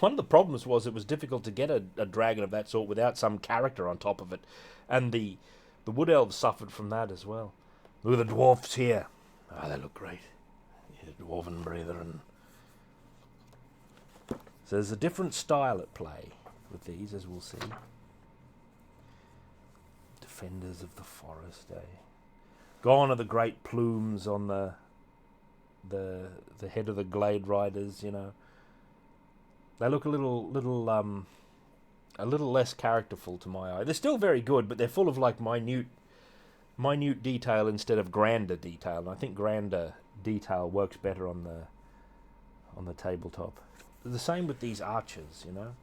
one of the problems was it was difficult to get a dragon of that sort without some character on top of it, and the wood elves suffered from that as well. Look at the dwarfs here. Ah, they look great. Yeah, dwarven brethren. So there's a different style at play with these, as we'll see. Defenders of the forest, eh? Gone are the great plumes on the head of the Glade Riders, you know. They look a little less characterful to my eye. They're still very good, but they're full of like minute detail instead of grander detail. And I think grander detail works better on the tabletop. The same with these archers, you know.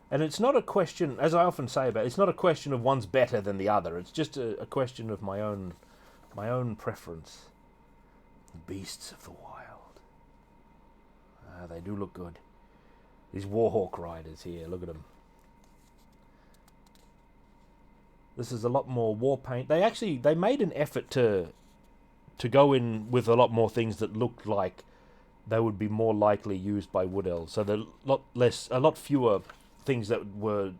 And it's not a question, as I often say about it, it's not a question of one's better than the other. It's just a question of my own preference. Beasts of the wild. Ah, they do look good. These Warhawk Riders here, look at them. This is a lot more war paint. They made an effort to to go in with a lot more things that looked like they would be more likely used by wood elves. So there a lot fewer things that were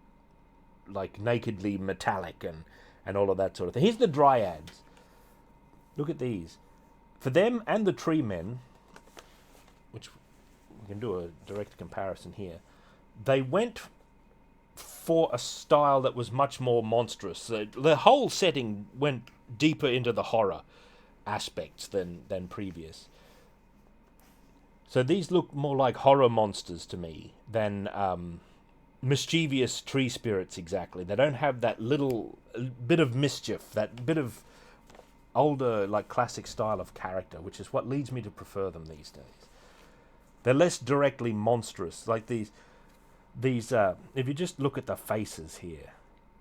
like nakedly metallic and all of that sort of thing. Here's the dryads. Look at these. For them and the tree men, which we can do a direct comparison here, they went for a style that was much more monstrous. The whole setting went deeper into the horror aspects than previous. So these look more like horror monsters to me than mischievous tree spirits exactly. They don't have that little bit of mischief, that bit of older, like classic style of character, which is what leads me to prefer them these days. They're less directly monstrous. Like these if you just look at the faces here,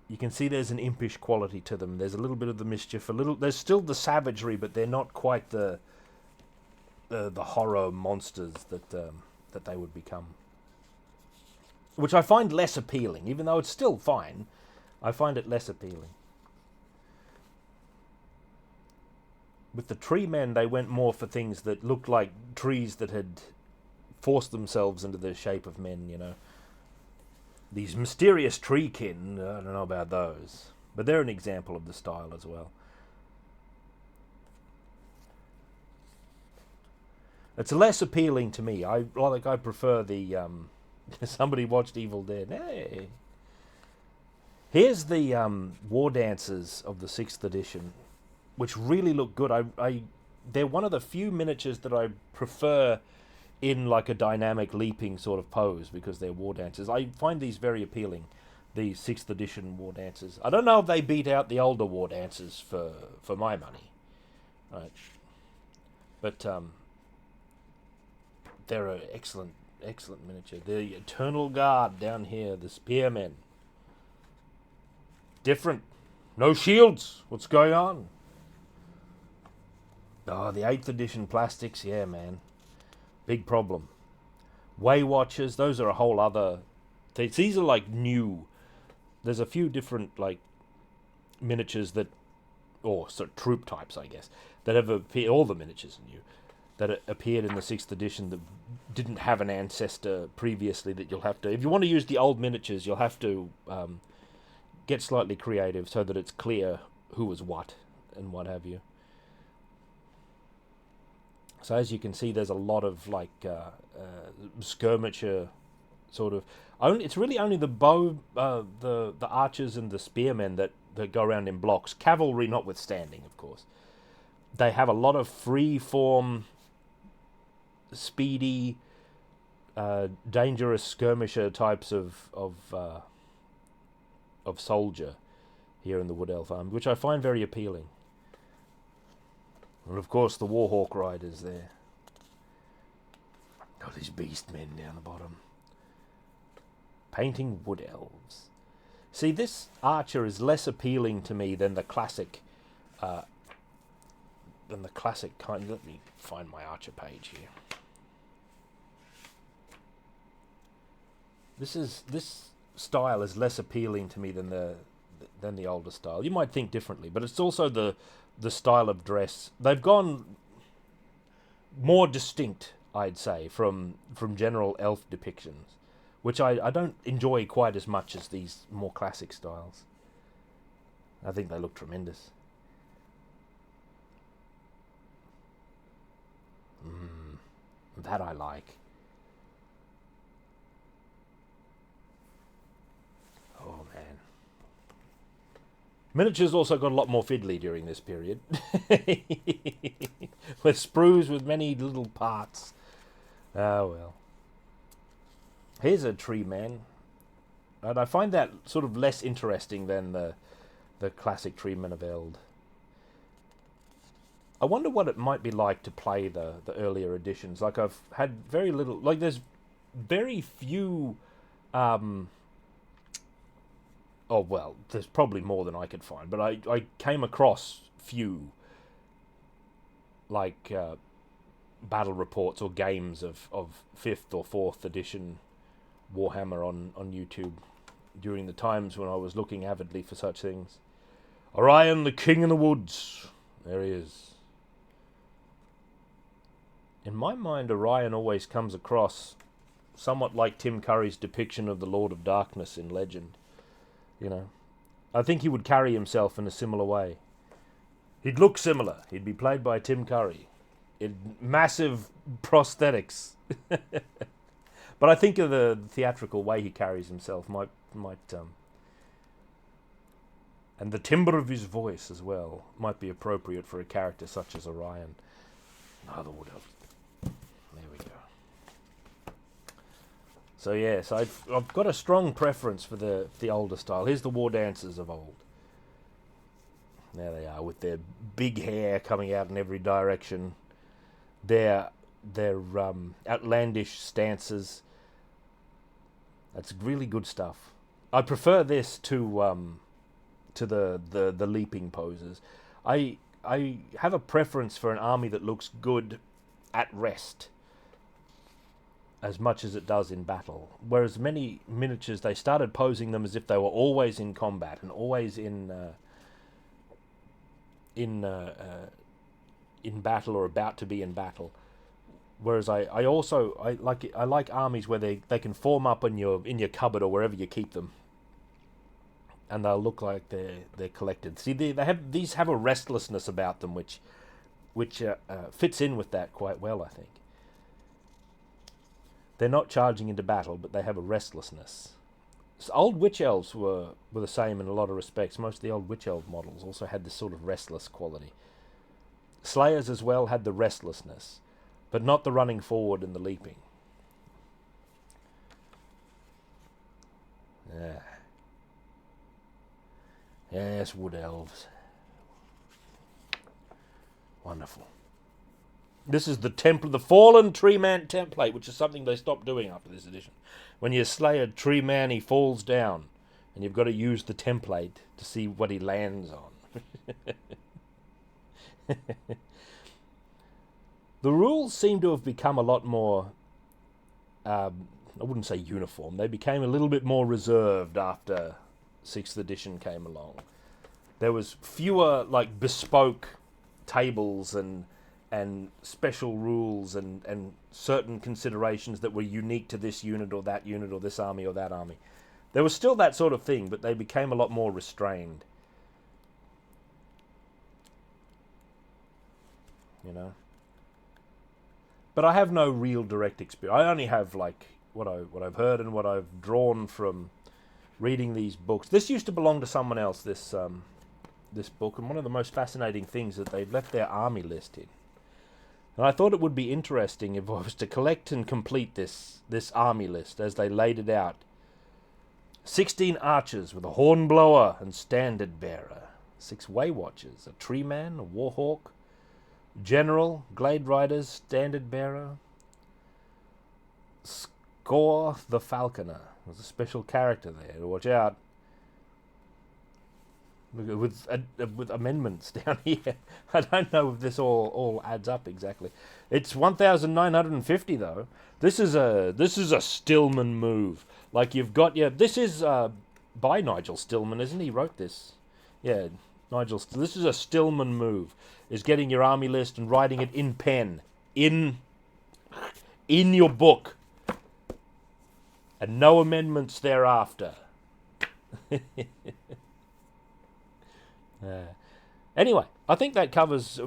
you can see there's an impish quality to them. There's a little bit of the mischief, there's still the savagery, but they're not quite the horror monsters that they would become. Which I find less appealing, even though it's still fine. I find it less appealing. With the tree men, they went more for things that looked like trees that had forced themselves into the shape of men, you know. These mysterious treekin, I don't know about those. But they're an example of the style as well. It's less appealing to me. I prefer the... somebody watched Evil Dead. Hey! Here's the War Dancers of the 6th edition, which really look good. They're one of the few miniatures that I prefer in like a dynamic leaping sort of pose, because they're War Dancers. I find these very appealing, the 6th edition War Dancers. I don't know if they beat out the older War Dancers for my money. Right. But they're an excellent miniature. The Eternal Guard down here, the Spearmen. Different. No shields. What's going on? Oh, the 8th edition plastics. Yeah, man. Big problem. Way Watchers. Those are a whole other... These are like new. There's a few different like miniatures that... Or sort of troop types, I guess. That have appeared... All the miniatures are new. That appeared in the 6th edition that didn't have an ancestor previously, that you'll have to... If you want to use the old miniatures, you'll have to get slightly creative so that it's clear who was what and what have you. So as you can see, there's a lot of like skirmisher sort of... It's really only the bow, the archers and the spearmen that go around in blocks. Cavalry notwithstanding, of course. They have a lot of free-form, speedy, dangerous skirmisher types of soldier here in the Wood Elf Army, which I find very appealing. And of course the Warhawk riders there. Oh, these beast men down the bottom. Painting Wood Elves. See, this archer is less appealing to me than the classic kind. Let me find my archer page here. This style is less appealing to me than the older style. You might think differently, but it's also the style of dress. They've gone more distinct, I'd say, from general elf depictions, which I don't enjoy quite as much as these more classic styles. I think they look tremendous. That I like. Oh, man. Miniatures also got a lot more fiddly during this period. With sprues with many little parts. Oh, well. Here's a tree man. And I find that sort of less interesting than the classic tree men of Eld. I wonder what it might be like to play the earlier editions. Like, I've had very little... Like, there's very few... Oh, well, there's probably more than I could find. But I came across few, like, battle reports or games of 5th or 4th edition Warhammer on YouTube during the times when I was looking avidly for such things. Orion, the King in the Woods. There he is. In my mind, Orion always comes across somewhat like Tim Curry's depiction of the Lord of Darkness in Legend. You know, I think he would carry himself in a similar way. He'd look similar. He'd be played by Tim Curry. Massive prosthetics. But I think of the theatrical way he carries himself might and the timbre of his voice as well might be appropriate for a character such as Orion. Another wood elf. There we go. So yes, I've got a strong preference for the older style. Here's the war dancers of old. There they are, with their big hair coming out in every direction. Their outlandish stances. That's really good stuff. I prefer this to the leaping poses. I have a preference for an army that looks good at rest as much as it does in battle. Whereas many miniatures, they started posing them as if they were always in combat and always in battle or about to be in battle. Whereas I like armies where they can form up in your cupboard or wherever you keep them, and they'll look like they're collected. See, these have a restlessness about them which fits in with that quite well, I think. They're not charging into battle, but they have a restlessness. So old witch elves were the same in a lot of respects. Most of the old witch elf models also had this sort of restless quality. Slayers as well had the restlessness, but not the running forward and the leaping. Yeah. Yes, wood elves. Wonderful. This is the fallen tree man template, which is something they stopped doing after this edition. When you slay a tree man, he falls down, and you've got to use the template to see what he lands on. The rules seem to have become a lot more, I wouldn't say uniform, they became a little bit more reserved after 6th edition came along. There was fewer like bespoke tables and special rules and certain considerations that were unique to this unit or that unit or this army or that army. There was still that sort of thing, but they became a lot more restrained. You know? But I have no real direct experience. I only have like what I've heard and what I've drawn from reading these books. This used to belong to someone else, this book, and one of the most fascinating things that they've left their army list in. And I thought it would be interesting if I was to collect and complete this army list as they laid it out. 16 archers with a hornblower and standard bearer. 6 way watchers, a tree man, a warhawk, general, glade riders, standard bearer. Score the falconer. There's a special character there to watch out. With amendments down here. I don't know if this all adds up exactly. It's 1,950 though. This is a Stillman move. Like you've got this is by Nigel Stillman, isn't he? Wrote this. Yeah, Nigel. This is a Stillman move. Is getting your army list and writing it in pen in your book, and no amendments thereafter. Anyway, I think that covers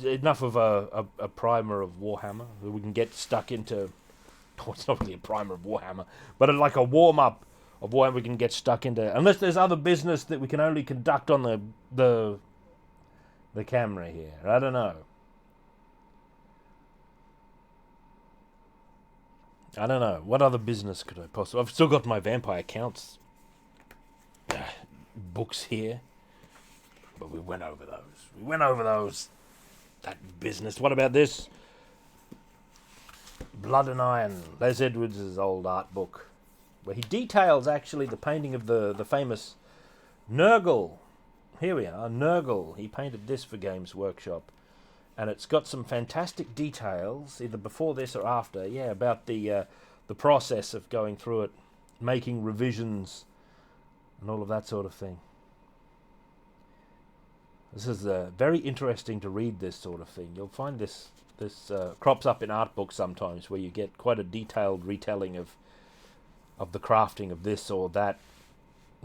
enough of a primer of Warhammer. We can get stuck into... Oh, it's not really a primer of Warhammer, but like a warm-up of Warhammer we can get stuck into. Unless there's other business that we can only conduct on the camera here. I don't know. What other business could I possibly... I've still got my Vampire Counts books here. But we went over those. That business. What about this? Blood and Iron. Les Edwards' old art book. Where he details, actually, the painting of the famous Nurgle. Here we are, Nurgle. He painted this for Games Workshop. And it's got some fantastic details, either before this or after, about the process of going through it, making revisions, and all of that sort of thing. This is very interesting to read this sort of thing. You'll find this This crops up in art books sometimes, where you get quite a detailed retelling of the crafting of this or that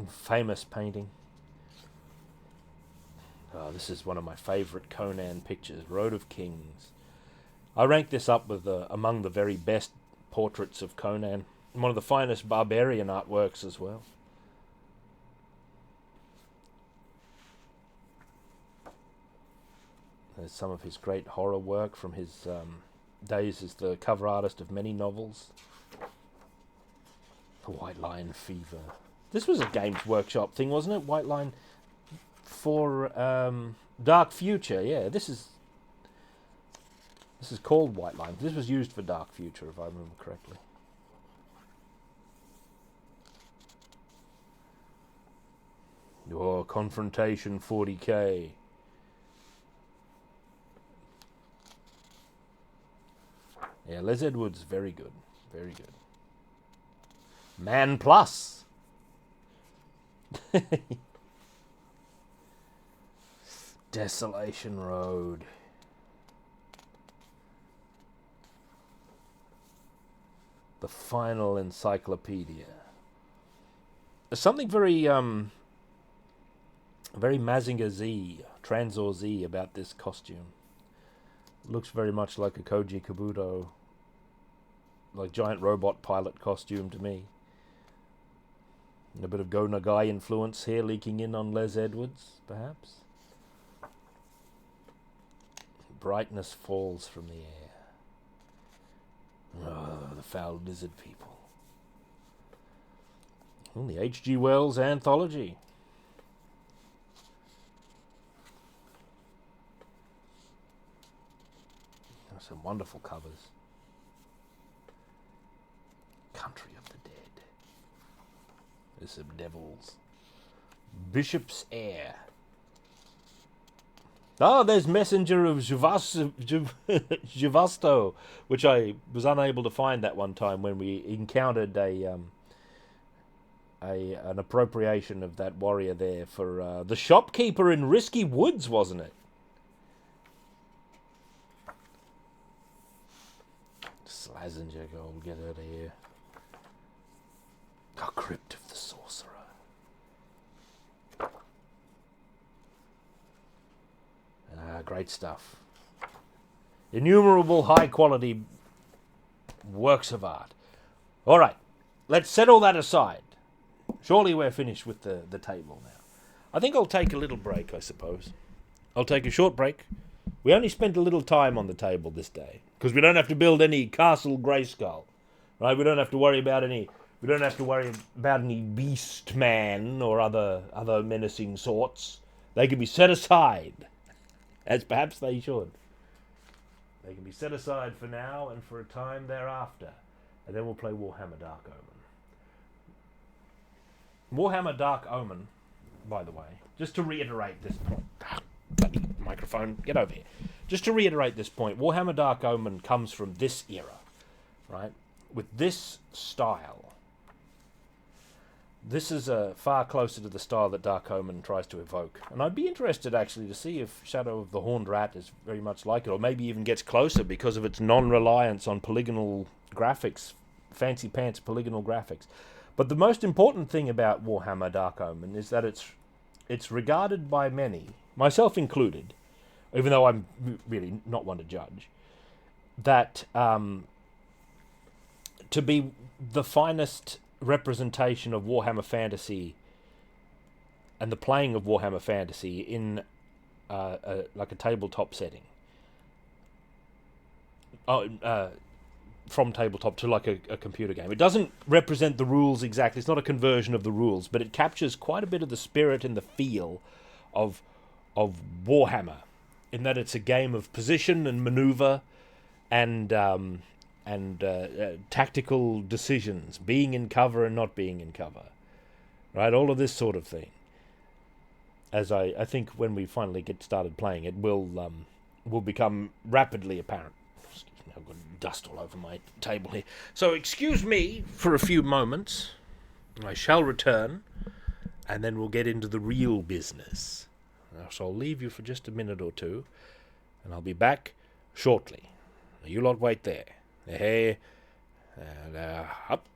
famous painting. Oh, this is one of my favourite Conan pictures, Road of Kings. I rank this up with among the very best portraits of Conan. One of the finest barbarian artworks as well. There's some of his great horror work from his days as the cover artist of many novels. The White Lion Fever. This was a Games Workshop thing, wasn't it? White Lion for Dark Future. Yeah, this is called White Lion. This was used for Dark Future, if I remember correctly. Your Confrontation 40k. Yeah, Les Edwards, very good. Very good. Man Plus. Desolation Road. The Final Encyclopedia. There's something very Mazinger Z, Transor Z about this costume. Looks very much like a Koji Kabuto, like giant robot pilot costume to me. And a bit of Go Nagai influence here leaking in on Les Edwards, perhaps. Brightness falls from the air. Oh, the foul lizard people. Oh, the H.G. Wells anthology. Some wonderful covers. Country of the Dead. There's some devils. Bishop's Heir. Oh, there's Messenger of Juvasto, which I was unable to find that one time when we encountered an appropriation of that warrior there for the shopkeeper in Risky Woods, wasn't it? Slazenger Gold, get out of here. A Crypt of the Sorcerer. Great stuff. Innumerable high quality works of art. Alright, let's set all that aside. Surely we're finished with the table now. I think I'll take a little break, I suppose. I'll take a short break. We only spent a little time on the table this day, because we don't have to build any Castle Grayskull, right? We don't have to worry about any beast man or other menacing sorts. They can be set aside, as perhaps they should. They can be set aside for now and for a time thereafter, and then we'll play Warhammer Dark Omen. Warhammer Dark Omen, by the way, just to reiterate this point. Bloody microphone, get over here. Just to reiterate this point, Warhammer Dark Omen comes from this era, right? With this style. This is far closer to the style that Dark Omen tries to evoke. And I'd be interested, actually, to see if Shadow of the Horned Rat is very much like it, or maybe even gets closer because of its non-reliance on polygonal graphics, fancy pants polygonal graphics. But the most important thing about Warhammer Dark Omen is that it's regarded by many, myself included, even though I'm really not one to judge, that to be the finest representation of Warhammer Fantasy and the playing of Warhammer Fantasy in like a tabletop setting. From tabletop to like a computer game. It doesn't represent the rules exactly. It's not a conversion of the rules, but it captures quite a bit of the spirit and the feel of Warhammer, in that it's a game of position and maneuver and tactical decisions, being in cover and not being in cover, right? All of this sort of thing. As I think when we finally get started playing, it will become rapidly apparent. Excuse me, I've got dust all over my table here. So excuse me for a few moments. I shall return, and then we'll get into the real business. So I'll leave you for just a minute or two, and I'll be back shortly. You lot wait there. Hey, and up.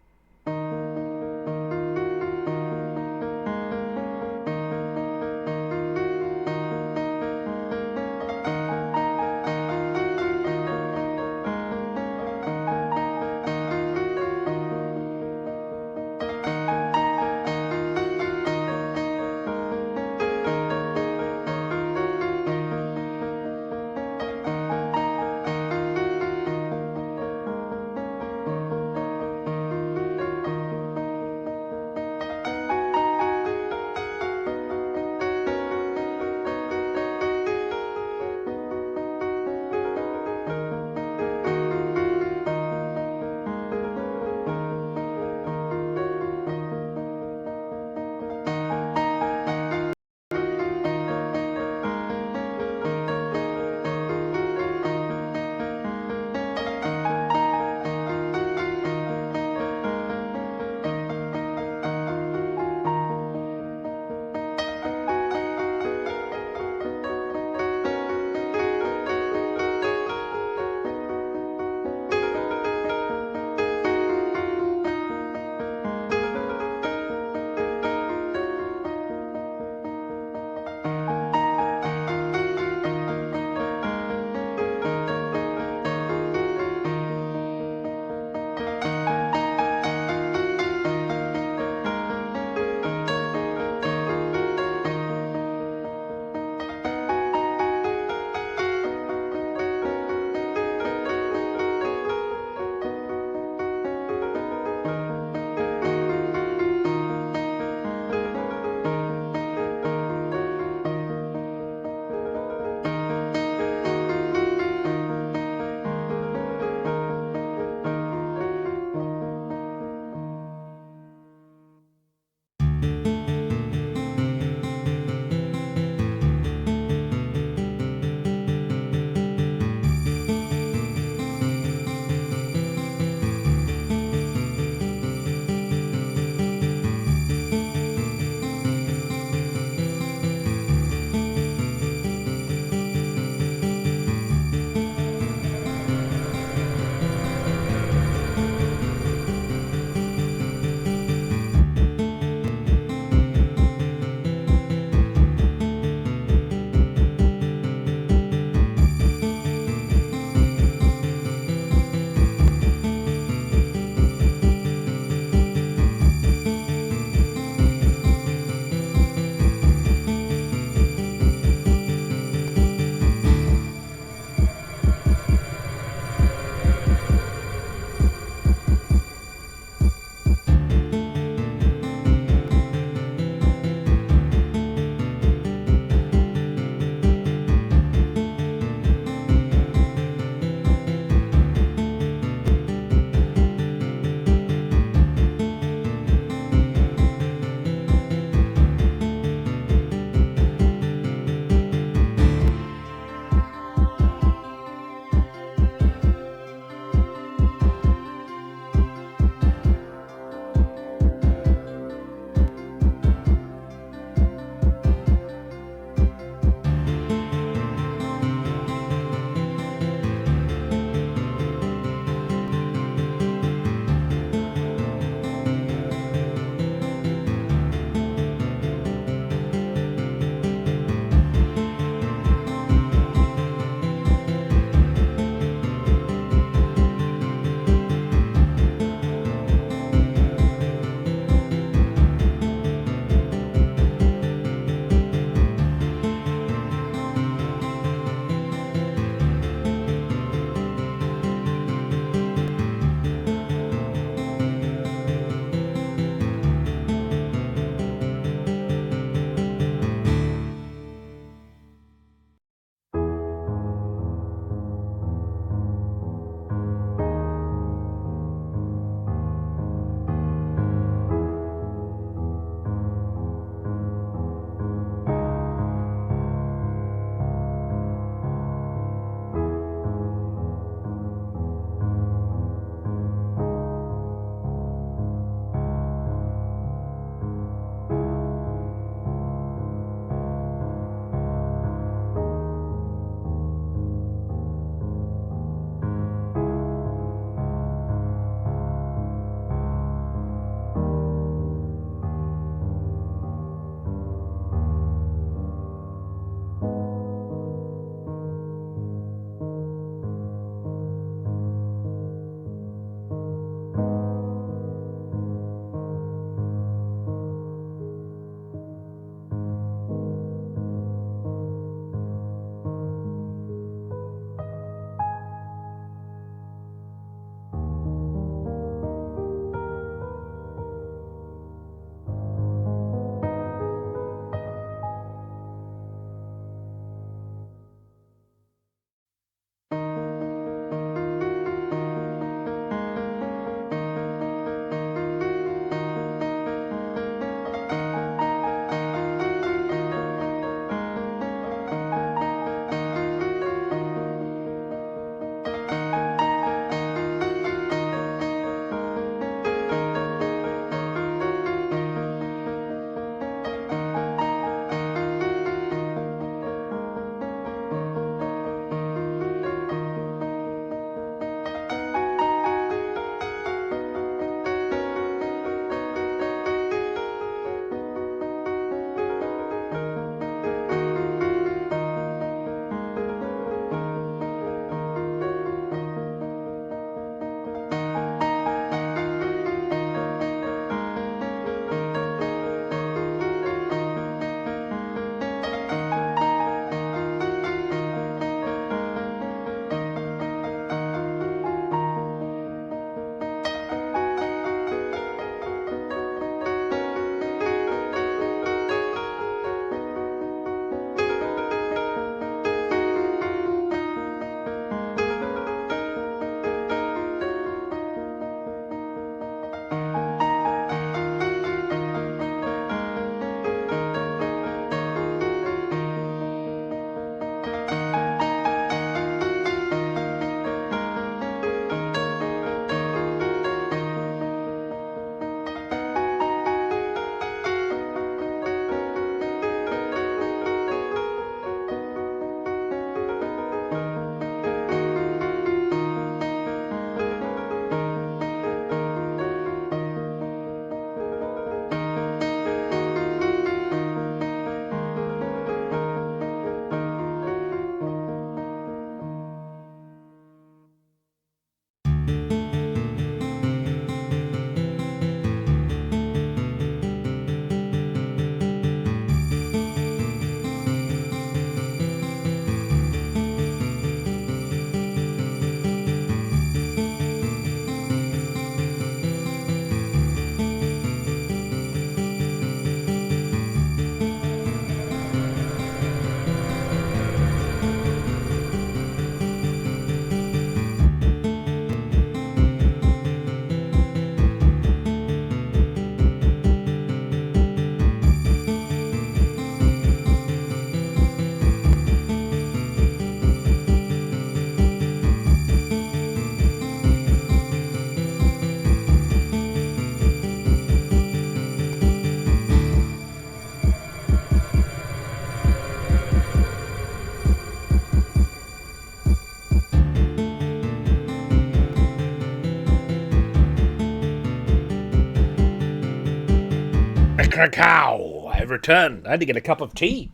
Cacao! I've returned. I had to get a cup of tea.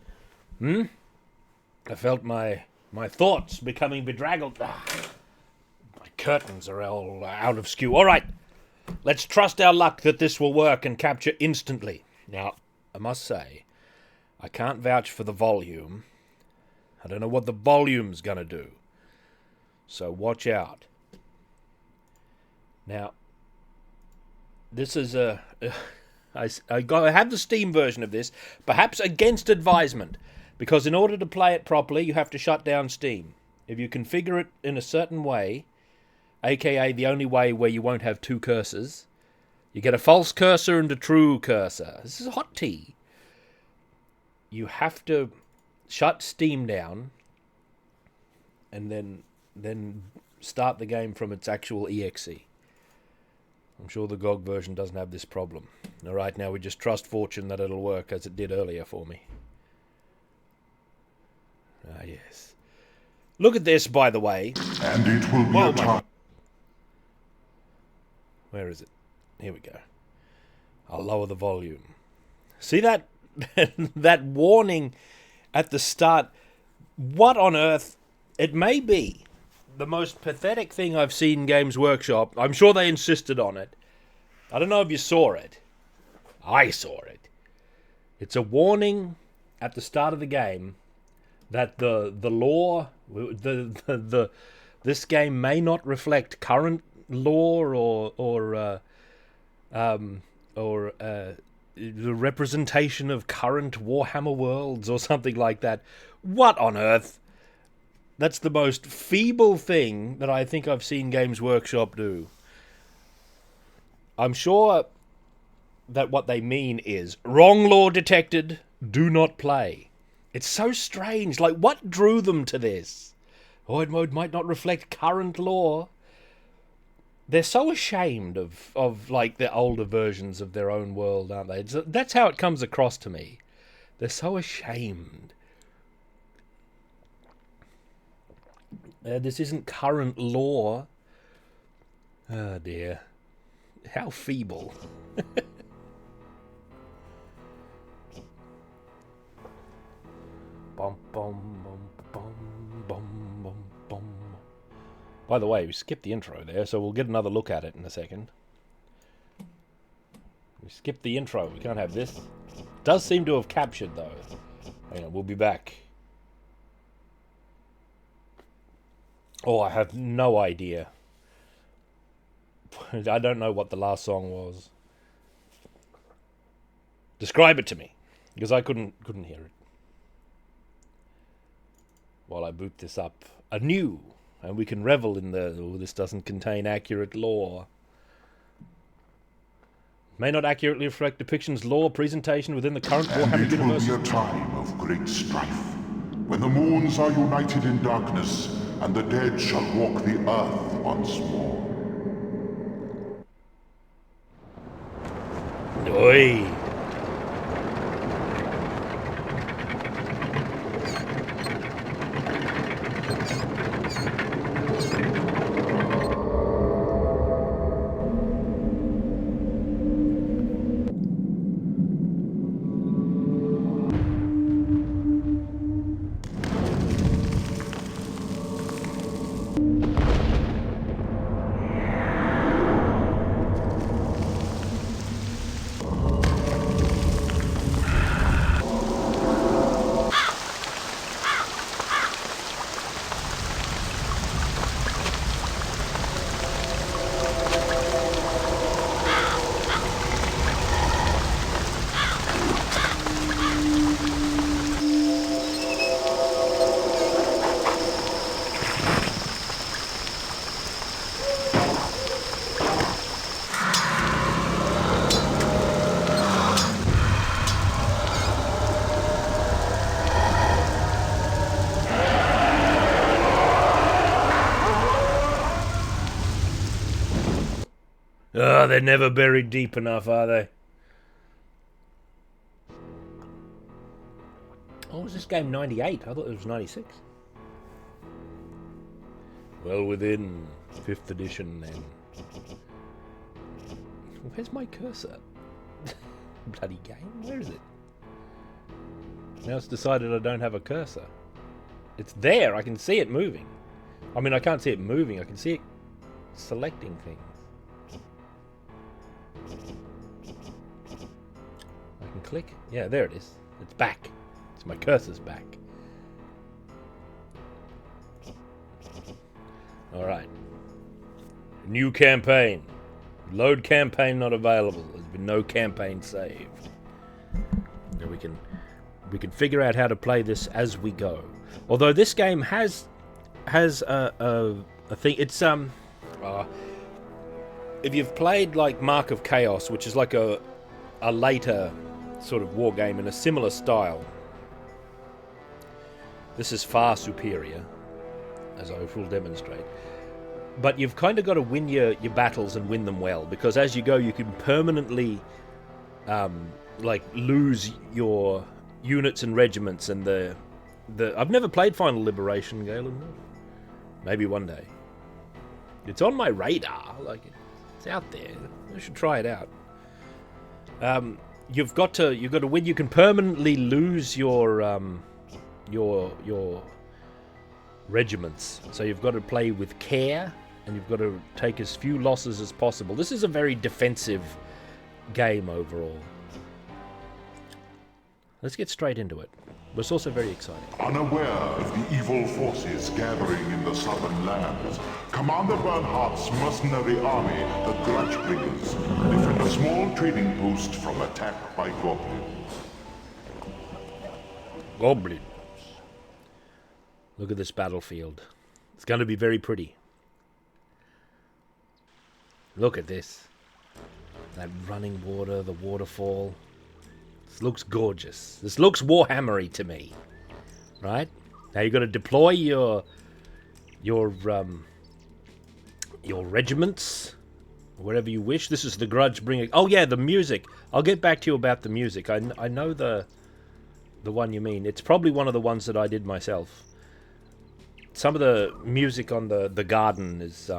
I felt my thoughts becoming bedraggled. My curtains are all out of skew. All right, let's trust our luck that this will work and capture instantly. Now, I must say, I can't vouch for the volume. I don't know what the volume's going to do. So watch out. Now, this is I have the Steam version of this, perhaps against advisement, because in order to play it properly, you have to shut down Steam. If you configure it in a certain way, aka the only way where you won't have two cursors, you get a false cursor and a true cursor. This is hot tea. You have to shut Steam down and then start the game from its actual exe. I'm sure the GOG version doesn't have this problem. All right, now we just trust fortune that it'll work as it did earlier for me. Ah, yes. Look at this, by the way. And it will be a time. Where is it? Here we go. I'll lower the volume. See that that warning at the start? What on earth? It may be the most pathetic thing I've seen in Games Workshop. I'm sure they insisted on it. I don't know if you saw it. I saw it. It's a warning at the start of the game that the lore, this game may not reflect current lore or the representation of current Warhammer worlds or something like that. What on earth? That's the most feeble thing that I think I've seen Games Workshop do. I'm sure that what they mean is, wrong lore detected, do not play. It's so strange. Like, what drew them to this? Void mode might not reflect current lore. They're so ashamed of like, the older versions of their own world, aren't they? That's how it comes across to me. They're so ashamed. This isn't current lore. Oh dear. How feeble. Bum, bum, bum, bum, bum, bum, bum. By the way, we skipped the intro there, so we'll get another look at it in a second. We skipped the intro. We can't have this. It does seem to have captured, though. Hang on, we'll be back. Oh, I have no idea. I don't know what the last song was. Describe it to me, because I couldn't hear it. While I boot this up anew, and we can revel in the, oh, this doesn't contain accurate lore. May not accurately reflect depictions, lore, presentation within the current Warhammer universe. And it will be a time of great strife, when the moons are united in darkness, and the dead shall walk the earth once more. Oi! Oh, they're never buried deep enough, are they? Oh, was this game 98? I thought it was 96. Well within 5th edition, then. Where's my cursor? Bloody game. Where is it? Now it's decided I don't have a cursor. It's there. I can see it moving. I mean, I can't see it moving. I can see it selecting things. I can click. Yeah, there it is. It's back. It's my cursor's back. Alright. New campaign. Load campaign not available. There's been no campaign saved. And we can figure out how to play this as we go. Although this game has a thing. It's if you've played like Mark of Chaos, which is like a later sort of war game in a similar style, this is far superior, as I will demonstrate. But you've kind of got to win your battles and win them well, because as you go you can permanently like lose your units and regiments, and the I've never played Final Liberation, Galen. Maybe one day. It's on my radar, like it's out there. I should try it out. You've got to win. You can permanently lose your regiments, so you've got to play with care, and you've got to take as few losses as possible. This is a very defensive game overall. Let's get straight into it. But it's also very exciting. Unaware of the evil forces gathering in the southern lands, Commander Bernhardt's mercenary army, the Grudgebringers, defend a small trading post from attack by goblins. Goblins. Look at this battlefield. It's going to be very pretty. Look at this. That running water, the waterfall. This looks gorgeous. This looks Warhammery to me. Right? Now you've got to deploy your regiments wherever you wish. This is the Grudgebringer. Oh yeah, the music. I'll get back to you about the music. I know the one you mean. It's probably one of the ones that I did myself. Some of the music on the garden is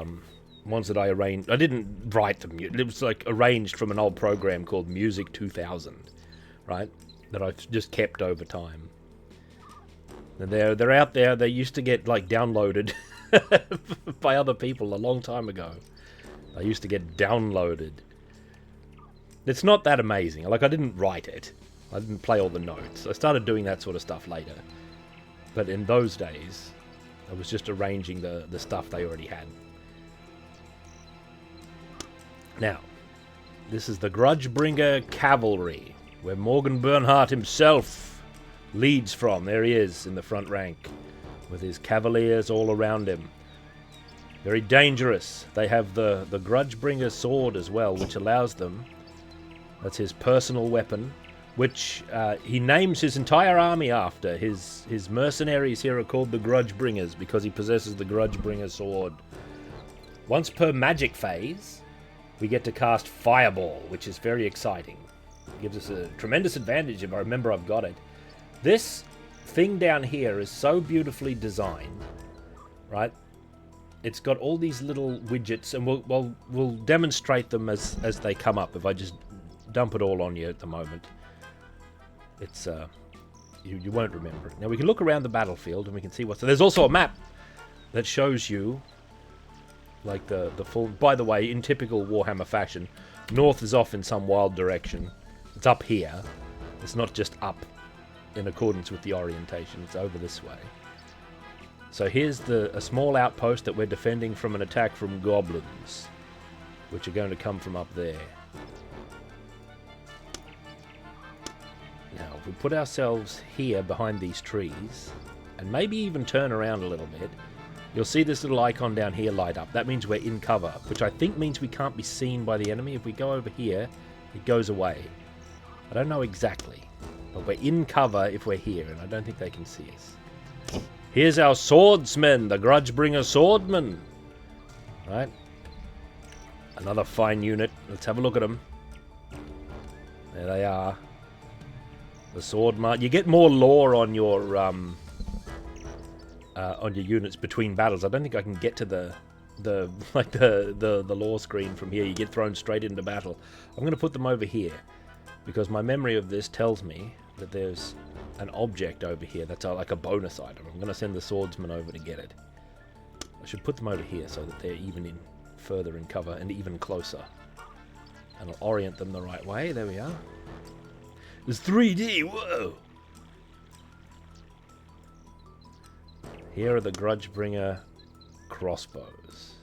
ones that I arranged. I didn't write them. It was like arranged from an old program called Music 2000, right? That I've just kept over time. And they're out there. They used to get like downloaded by other people a long time ago. I used to get downloaded. It's not that amazing. Like, I didn't write it. I didn't play all the notes. I started doing that sort of stuff later. But in those days, I was just arranging the stuff they already had. Now, this is the Grudgebringer Cavalry, where Morgan Bernhardt himself leads from. There he is in the front rank, with his cavaliers all around him. Very dangerous. They have the Grudgebringer sword as well, which allows them... That's his personal weapon, which he names his entire army after. His mercenaries here are called the Grudgebringers because he possesses the Grudgebringer sword. Once per magic phase, we get to cast Fireball, which is very exciting. It gives us a tremendous advantage if I remember I've got it. This thing down here is so beautifully designed, right? It's got all these little widgets, and we'll demonstrate them as they come up. If I just dump it all on you at the moment, it's you won't remember it. Now we can look around the battlefield and we can see what's... There's also a map that shows you like the full... By the way, in typical Warhammer fashion, north is off in some wild direction. It's up here. It's not just up in accordance with the orientation. It's over this way. So here's a small outpost that we're defending from an attack from goblins, which are going to come from up there. Now, if we put ourselves here behind these trees, and maybe even turn around a little bit, you'll see this little icon down here light up. That means we're in cover, which I think means we can't be seen by the enemy. If we go over here, it goes away. I don't know exactly, but we're in cover if we're here, and I don't think they can see us. Here's our swordsmen, the Grudgebringer swordmen. Right? Another fine unit. Let's have a look at them. There they are. The sword mark. You get more lore on your units between battles. I don't think I can get to the lore screen from here. You get thrown straight into battle. I'm going to put them over here. Because my memory of this tells me that there's an object over here that's like a bonus item. I'm going to send the swordsman over to get it. I should put them over here so that they're even in further in cover and even closer. And I'll orient them the right way. There we are. There's 3D. Whoa! Here are the Grudgebringer crossbows.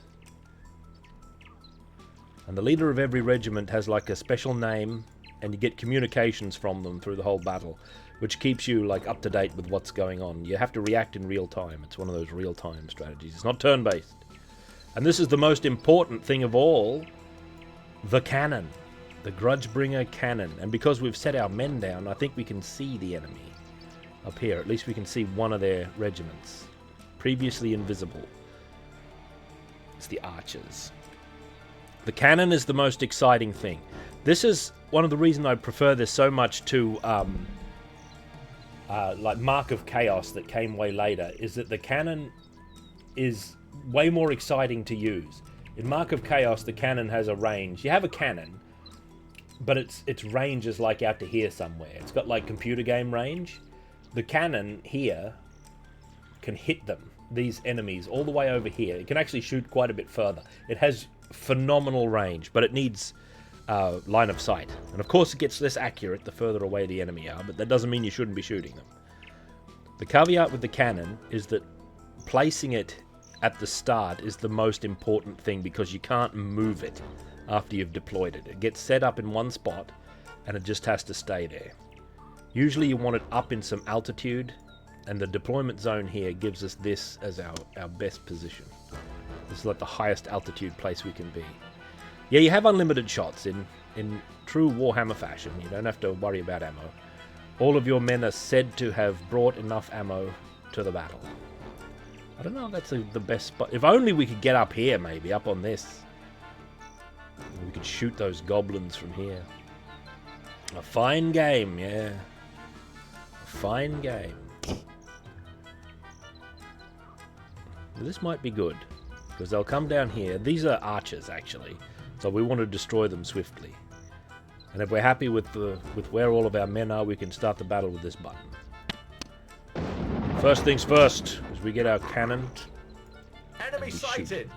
And the leader of every regiment has like a special name, and you get communications from them through the whole battle, which keeps you like up to date with what's going on. You have to react in real time. It's one of those real-time strategies. It's not turn-based. And this is the most important thing of all, the cannon. The Grudgebringer cannon. And because we've set our men down, I think we can see the enemy up here. At least we can see one of their regiments. Previously invisible. It's the archers. The cannon is the most exciting thing. This is one of the reasons I prefer this so much to like Mark of Chaos that came way later, is that the cannon is way more exciting to use. In Mark of Chaos, the cannon has a range. You have a cannon, but its range is like out to here somewhere. It's got like computer game range. The cannon here can hit them, these enemies, all the way over here. It can actually shoot quite a bit further. It has phenomenal range, but it needs line of sight. And of course it gets less accurate the further away the enemy are, but that doesn't mean you shouldn't be shooting them. The caveat with the cannon is that placing it at the start is the most important thing, because you can't move it after you've deployed it. It gets set up in one spot and it just has to stay there. Usually you want it up in some altitude, and the deployment zone here gives us this as our best position. This is like the highest altitude place we can be. Yeah, you have unlimited shots in true Warhammer fashion. You don't have to worry about ammo. All of your men are said to have brought enough ammo to the battle. I don't know if that's the best spot. If only we could get up here, maybe, up on this. We could shoot those goblins from here. A fine game, yeah. A fine game. This might be good, because they'll come down here. These are archers, actually, so we want to destroy them swiftly. And if we're happy with where all of our men are, we can start the battle with this button. First things first, is we get our cannon. Enemy sighted!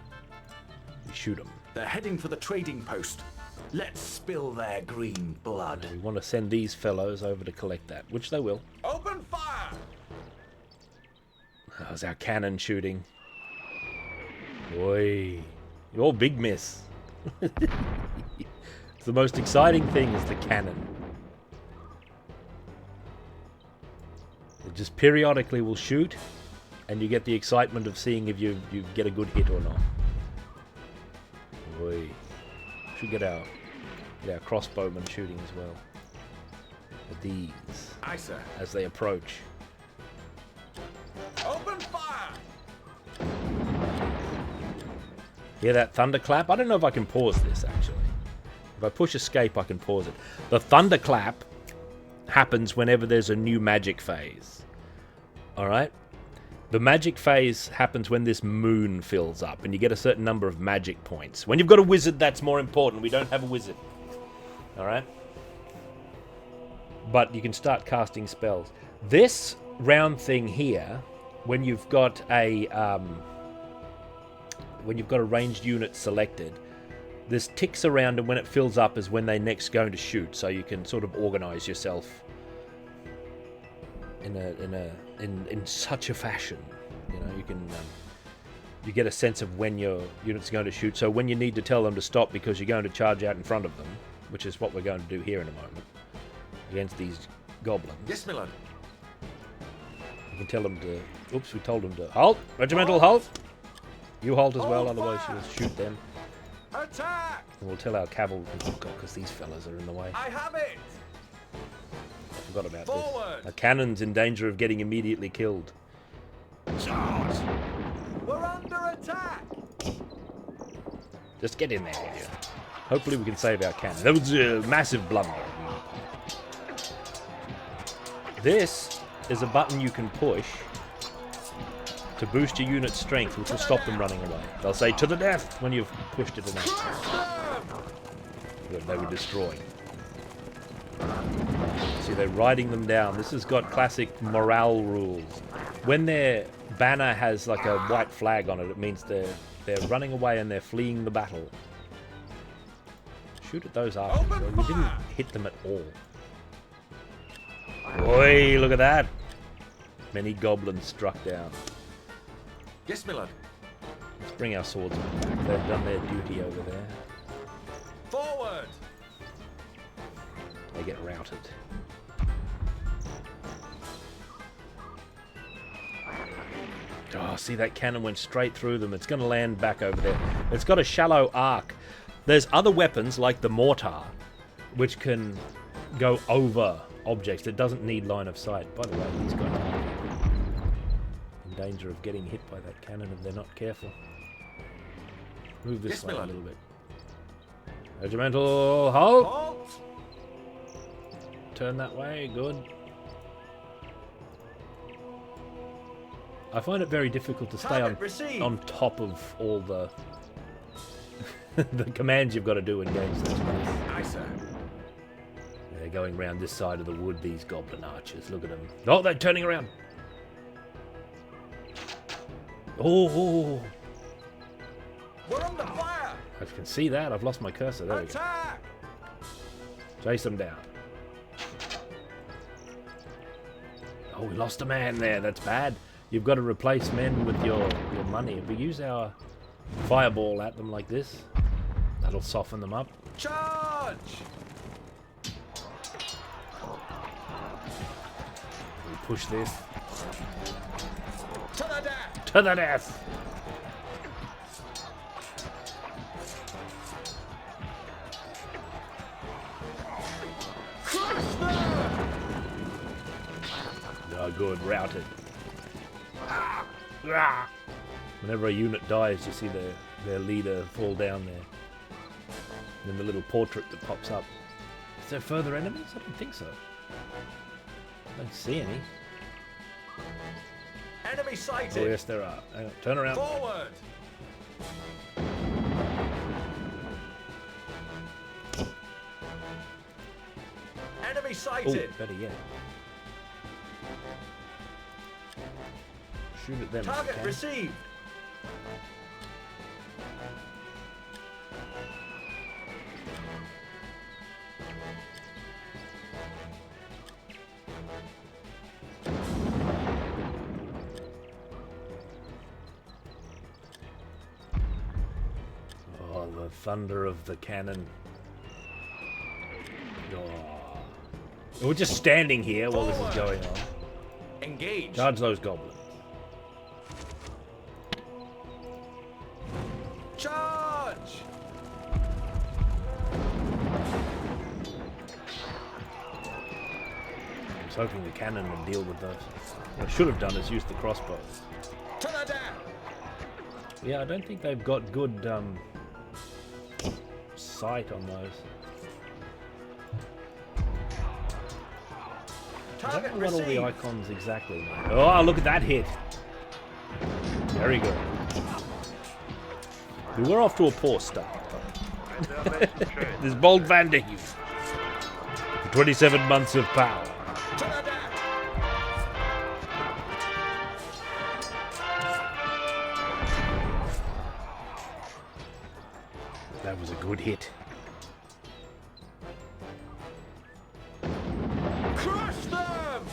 We shoot them. They're heading for the trading post. Let's spill their green blood. We want to send these fellows over to collect that, which they will. Open fire! How's our cannon shooting? Boy, you're big miss. The most exciting thing is the cannon. It just periodically will shoot, and you get the excitement of seeing if you get a good hit or not. Boy, should get our crossbowmen shooting as well. With these, Aye, sir. as they approach. Open fire! Hear that thunderclap? I don't know if I can pause this, actually. If I push escape, I can pause it. The thunderclap happens whenever there's a new magic phase. Alright? The magic phase happens when this moon fills up, and you get a certain number of magic points. When you've got a wizard, that's more important. We don't have a wizard. Alright? But you can start casting spells. This round thing here, when you've got a ranged unit selected, this ticks around, and when it fills up is when they're next going to shoot. So you can sort of organize yourself in such a fashion. You know, you can you get a sense of when your unit's going to shoot. So when you need to tell them to stop because you're going to charge out in front of them, which is what we're going to do here in a moment against these goblins. Yes, my lord. You can tell them to... Oops, we told them to... Halt! Regimental halt! You halt as well, otherwise you'll shoot them. Attack! And we'll tell our cavalry... Oh god, because these fellas are in the way. I have it! I forgot about Forward! this. Our cannon's in danger of getting immediately killed. Charge! We're under attack! Just get in there, will you? Hopefully we can save our cannon. That was a massive blunder. This is a button you can push to boost your unit's strength, which will stop them running away. They'll say, "To the death," when you've pushed it enough. They were destroyed. See, they're riding them down. This has got classic morale rules. When their banner has like a white flag on it, it means they're running away and they're fleeing the battle. Shoot at those archers. Well, you didn't hit them at all. Oi, look at that. Many goblins struck down. Yes, my lord. Let's bring our swordsmen back. They've done their duty over there. Forward! They get routed. Oh, see, that cannon went straight through them. It's going to land back over there. It's got a shallow arc. There's other weapons like the mortar, which can go over objects. It doesn't need line of sight. By the way, these guys might be in danger of getting hit by that cannon if they're not careful. Move this way a little bit. Regimental, halt! Halt! Turn that way, good. I find it very difficult to stay on top of all the the commands you've got to do in games such as this. Aye, sir. They're going round this side of the wood, these goblin archers. Look at them. Oh, they're turning around. Oh. We're under fire! I can see that. I've lost my cursor. There we go. Attack! Chase them down. Oh, we lost a man there. That's bad. You've got to replace men with your money. If we use our fireball at them like this, that'll soften them up. Charge! We push this. To the death! To the death! Crush them! Oh, good. Routed. Whenever a unit dies, you see their leader fall down there. And then the little portrait that pops up. Is there further enemies? I don't think so. I don't see any. Enemy sighted! Oh, yes, there are. Hang on. Turn around. Forward! Enemy Oh, sighted! better yet. Shoot at them. if you Target can. received! Oh, the thunder of the cannon. Oh. We're just standing here while this is going on. Engage! Charge those goblins. Charge! I was hoping the cannon would deal with those. What I should have done is use the crossbow. To the death! Yeah, I don't think they've got good sight on those. I Target don't know what all the received! icons exactly mean. Oh, look at that hit. Very good. We were off to a poor start. There's Bold Vanderhue. For 27 months of power. To the death! That was a good hit. Crush them!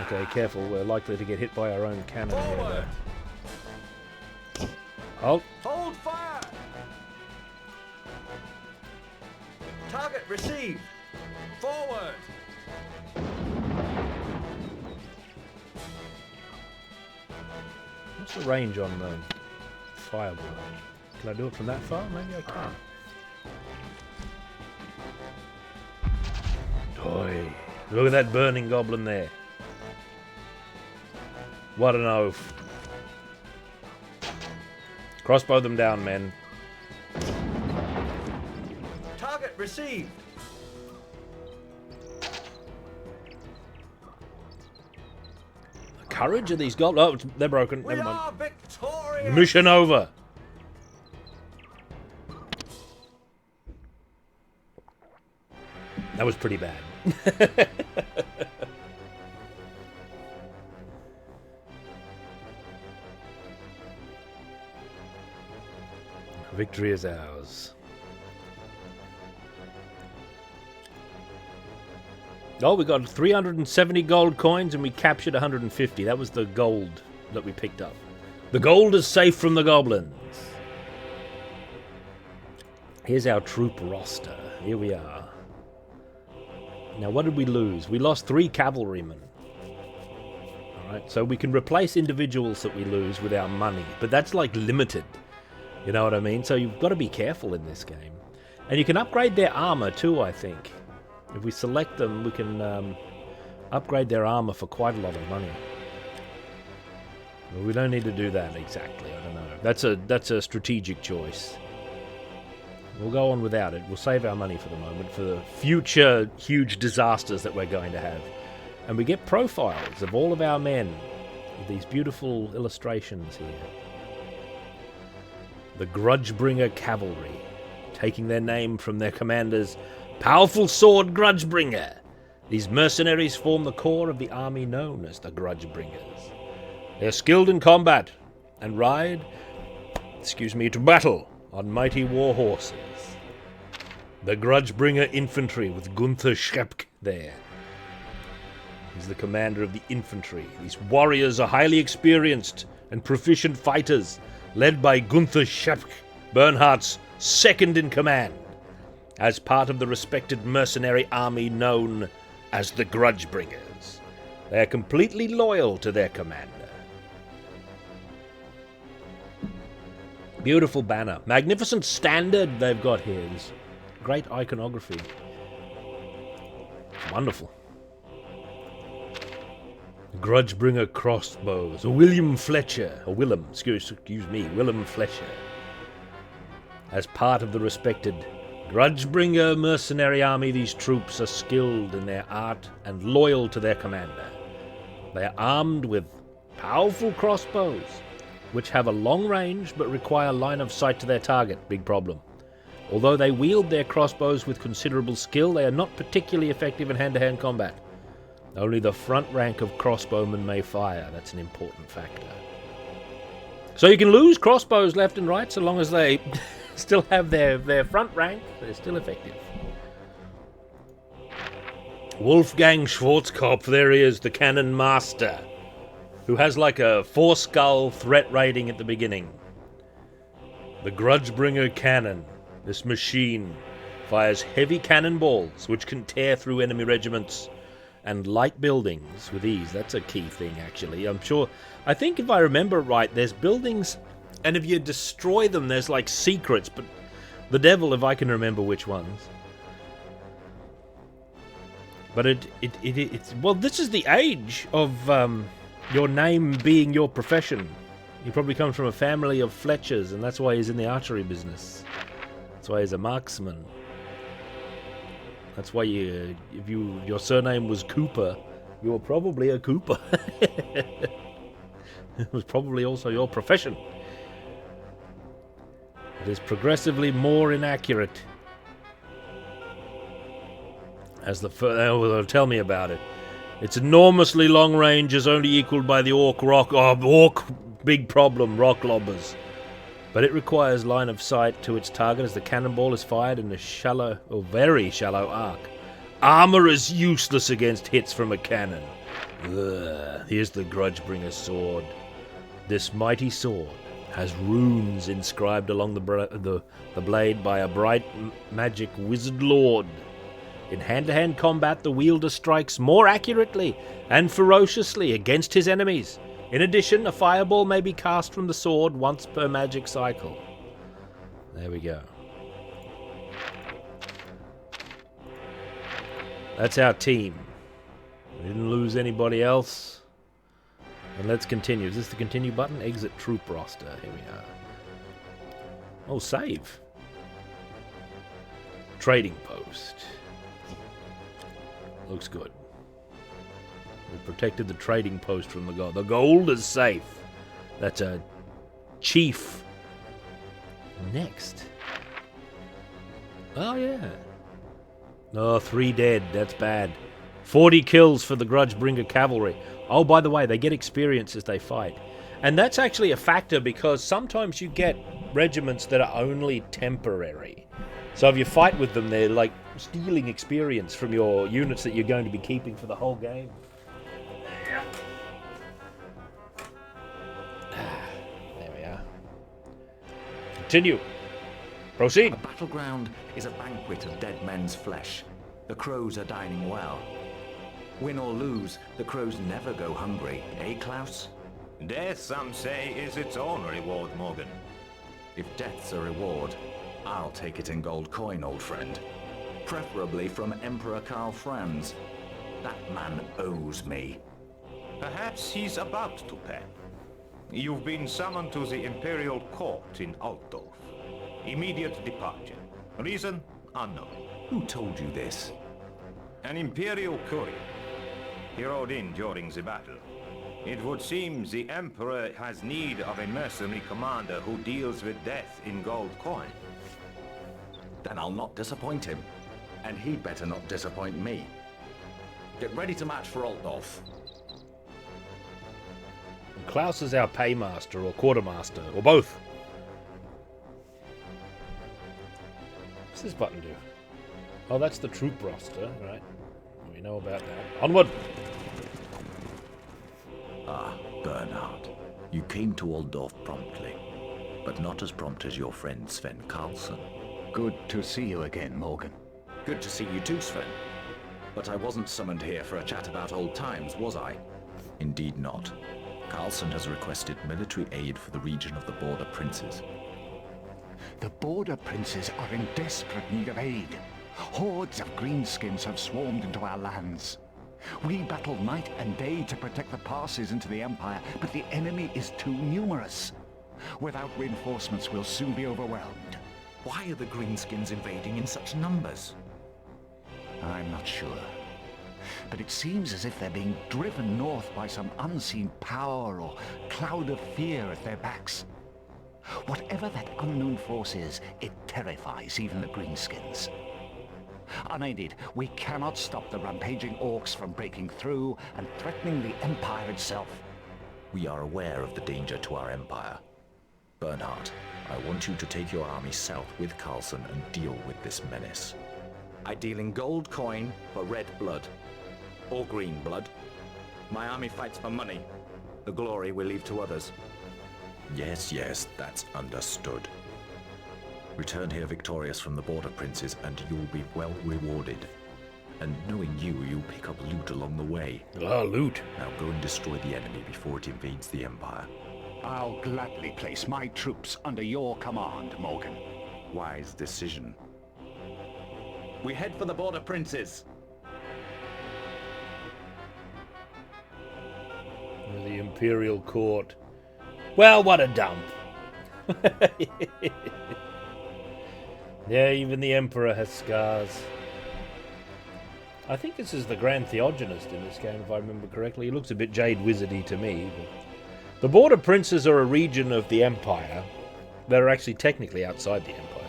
Okay, careful. We're likely to get hit by our own cannon here, Forward! though. Halt. Hold fire! Target received! Forward! What's the range on the fireball? Can I do it from that far? Maybe I can. Oi. Look at that burning goblin there. What an oath. Crossbow them down, men. Target received! The courage of these goblins. Oh, they're broken. We Never are mind. victorious! Mission over. That was pretty bad. Victory is ours. Oh, we got 370 gold coins and we captured 150. That was the gold that we picked up. The gold is safe from the goblins. Here's our troop roster. Here we are. Now, what did we lose? We lost 3 cavalrymen. Alright, so we can replace individuals that we lose with our money, but that's like limited. You know what I mean? So you've got to be careful in this game. And you can upgrade their armor too, I think. If we select them, we can upgrade their armor for quite a lot of money. Well, we don't need to do that exactly, I don't know. That's a strategic choice. We'll go on without it. We'll save our money for the moment for the future huge disasters that we're going to have. And we get profiles of all of our men with these beautiful illustrations here. The Grudgebringer Cavalry, taking their name from their commander's powerful sword Grudgebringer. These mercenaries form the core of the army known as the Grudgebringers. They are skilled in combat and ride, to battle on mighty war horses. The Grudgebringer Infantry with Gunther Schreppk there. He's the commander of the infantry. These warriors are highly experienced and proficient fighters, led by Gunther Schreppk, Bernhardt's second in command, as part of the respected mercenary army known as the Grudgebringers. They are completely loyal to their commander. Beautiful banner. Magnificent standard they've got here. This great iconography. It's wonderful. Grudgebringer crossbows. Willem Fletcher. Willem Fletcher. As part of the respected Grudgebringer mercenary army, these troops are skilled in their art and loyal to their commander. They are armed with powerful crossbows, which have a long range but require line of sight to their target. Big problem. Although they wield their crossbows with considerable skill, they are not particularly effective in hand-to-hand combat. Only the front rank of crossbowmen may fire. That's an important factor. So you can lose crossbows left and right so long as they still have their front rank. They're still effective. Wolfgang Schwarzkopf, there he is, the cannon master, who has like a 4-skull threat rating at the beginning. The Grudgebringer cannon. This machine fires heavy cannonballs which can tear through enemy regiments and light buildings with ease. That's a key thing, actually. I think if I remember right, there's buildings, and if you destroy them, there's like secrets, but the devil, if I can remember which ones. But it's well, this is the age of your name being your profession. He probably comes from a family of Fletchers, and that's why he's in the archery business. That's why he's a marksman. That's why if your surname was Cooper, you were probably a Cooper. It was probably also your profession. It is progressively more inaccurate. As tell me about it. Its enormously long range is only equaled by the orc big problem, rock lobbers. But it requires line of sight to its target as the cannonball is fired in a shallow or very shallow arc. Armor is useless against hits from a cannon. Here's the Grudgebringer sword. This mighty sword has runes inscribed along the blade by a bright magic wizard lord. In hand-to-hand combat, the wielder strikes more accurately and ferociously against his enemies. In addition, a fireball may be cast from the sword once per magic cycle. There we go. That's our team. We didn't lose anybody else. And let's continue. Is this the continue button? Exit troop roster. Here we are. Oh, save. Trading post. Looks good. We protected the trading post from the gold. The gold is safe. That's a chief. Next. Oh, yeah. Oh, 3 dead. That's bad. 40 kills for the Grudgebringer cavalry. Oh, by the way, they get experience as they fight. And that's actually a factor because sometimes you get regiments that are only temporary. So if you fight with them, they're like stealing experience from your units that you're going to be keeping for the whole game. There we are. Continue. Proceed. A battleground is a banquet of dead men's flesh. The crows are dining well. Win or lose, the crows never go hungry, eh, Klaus? Death, some say, is its own reward, Morgan. If death's a reward, I'll take it in gold coin, old friend. Preferably from Emperor Karl Franz. That man owes me. Perhaps he's about to pay. You've been summoned to the Imperial Court in Altdorf. Immediate departure. Reason unknown. Who told you this? An Imperial courier. He rode in during the battle. It would seem the Emperor has need of a mercenary commander who deals with death in gold coin. Then I'll not disappoint him. And he'd better not disappoint me. Get ready to march for Altdorf. Klaus is our paymaster or quartermaster, or both. What's this button do? Oh, that's the troop roster, right? We know about that. Onward! Ah, Bernhard. You came to Altdorf promptly, but not as prompt as your friend Sven Karlsson. Good to see you again, Morgan. Good to see you too, Sven. But I wasn't summoned here for a chat about old times, was I? Indeed not. Karlsson has requested military aid for the region of the Border Princes. The Border Princes are in desperate need of aid. Hordes of greenskins have swarmed into our lands. We battle night and day to protect the passes into the Empire, but the enemy is too numerous. Without reinforcements, we'll soon be overwhelmed. Why are the greenskins invading in such numbers? I'm not sure. But it seems as if they're being driven north by some unseen power or cloud of fear at their backs. Whatever that unknown force is, it terrifies even the greenskins. Unaided, we cannot stop the rampaging orcs from breaking through and threatening the Empire itself. We are aware of the danger to our Empire. Bernhard, I want you to take your army south with Karlsson and deal with this menace. I deal in gold coin for red blood. Or green blood. My army fights for money. The glory we leave to others. Yes, that's understood. Return here victorious from the Border Princes and you'll be well rewarded. And knowing you'll pick up loot along the way. Oh, loot. Now go and destroy the enemy before it invades the Empire. I'll gladly place my troops under your command, Morgan. Wise decision. We head for the Border Princes. The Imperial Court. Well, what a dump. Yeah, even the Emperor has scars. I think this is the Grand Theogenist in this game, if I remember correctly. He looks a bit Jade Wizardy to me. But the Border Princes are a region of the Empire that are actually technically outside the Empire.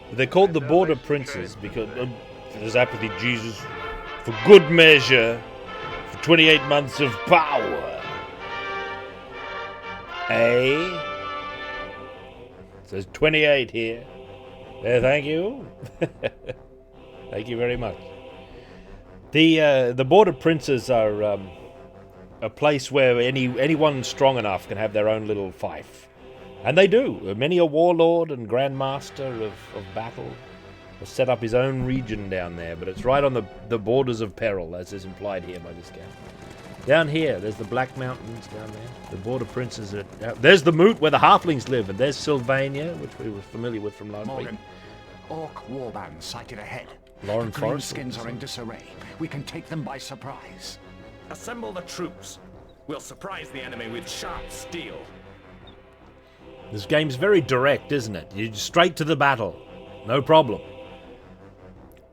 But they're called the Border Princes because for this apathy, Jesus, for good measure, for 28 months of power. It says 28 here. There, thank you. Thank you very much. The Border Princes are a place where anyone strong enough can have their own little fief. And they do. Many a warlord and grandmaster of battle has set up his own region down there, but it's right on the borders of peril, as is implied here by this game. Down here, there's the Black Mountains down there. The Border Princes are... There's the Moot, where the Halflings live, and there's Sylvania, which we were familiar with from last week. Morgan, orc warband sighted ahead. Lauren The Forrest. greenskins are in disarray. We can take them by surprise. Assemble the troops. We'll surprise the enemy with sharp steel. This game's very direct, isn't it? You're straight to the battle. No problem.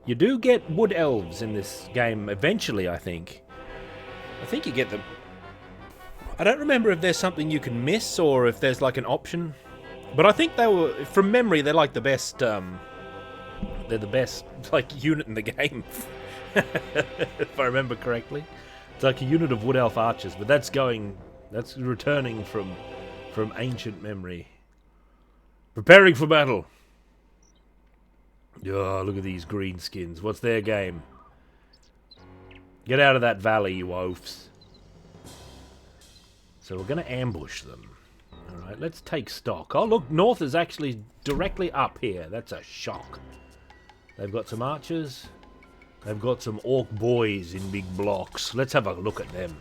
You do get wood elves in this game eventually, I think. I think you get them. I don't remember if there's something you can miss or if there's like an option. But I think they were, from memory, they're like the best, they're the best, like, unit in the game. If I remember correctly. It's like a unit of Wood Elf archers, but that's returning from ancient memory. Preparing for battle. Oh, look at these green skins. What's their game? Get out of that valley, you oafs. So we're going to ambush them. Alright, let's take stock. Oh, look, north is actually directly up here. That's a shock. They've got some archers. They've got some orc boys in big blocks. Let's have a look at them.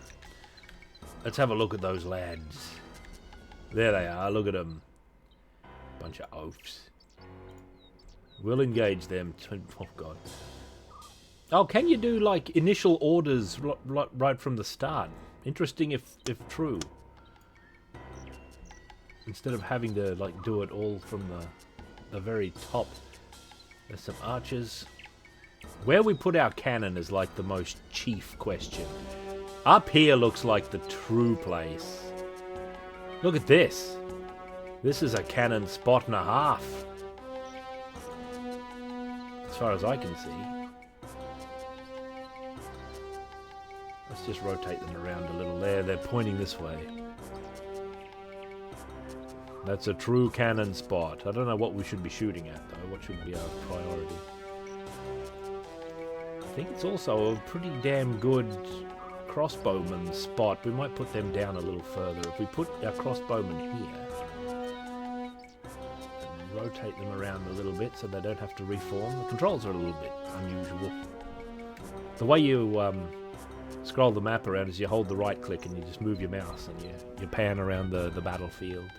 Let's have a look at those lads. There they are. Look at them. Bunch of oafs. We'll engage them. Oh, God. Oh, can you do, like, initial orders right from the start? Interesting if true. Instead of having to, like, do it all from the very top. There's some archers. Where we put our cannon is, like, the most chief question. Up here looks like the true place. Look at this. This is a cannon spot and a half. As far as I can see. Let's just rotate them around a little there. They're pointing this way. That's a true cannon spot. I don't know what we should be shooting at, though. What should be our priority? I think it's also a pretty damn good crossbowman spot. We might put them down a little further. If we put our crossbowmen here, and rotate them around a little bit so they don't have to reform. The controls are a little bit unusual. The way you scroll the map around is you hold the right click and you just move your mouse and you pan around the battlefield.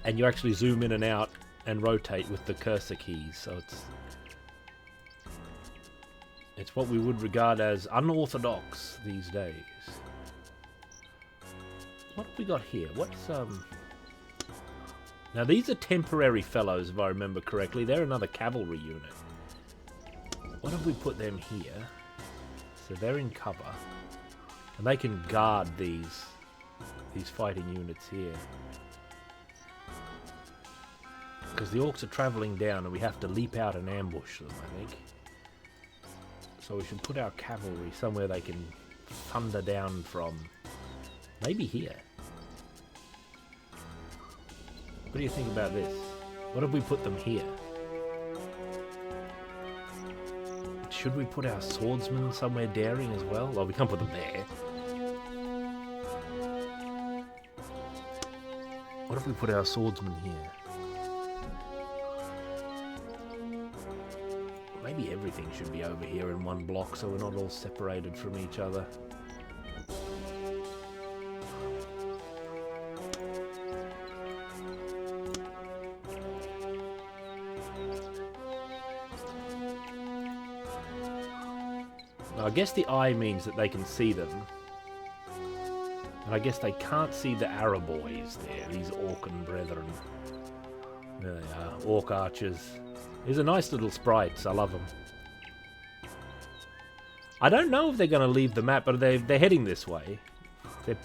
And you actually zoom in and out and rotate with the cursor keys, so it's what we would regard as unorthodox these days. What have we got here? What's Now these are temporary fellows, if I remember correctly. They're another cavalry unit. What have we put them here? So they're in cover, and they can guard these fighting units here. Because the orcs are travelling down and we have to leap out and ambush them, I think. So we should put our cavalry somewhere they can thunder down from. Maybe here. What do you think about this? What if we put them here? Should we put our swordsmen somewhere daring as well? Well, we can't put them there. What if we put our swordsmen here? Maybe everything should be over here in one block so we're not all separated from each other. Now, I guess the eye means that they can see them. And I guess they can't see the Araboys there, these Orcan brethren. There they are, Orc archers. These are nice little sprites, I love them. I don't know if they're going to leave the map, but they're heading this way.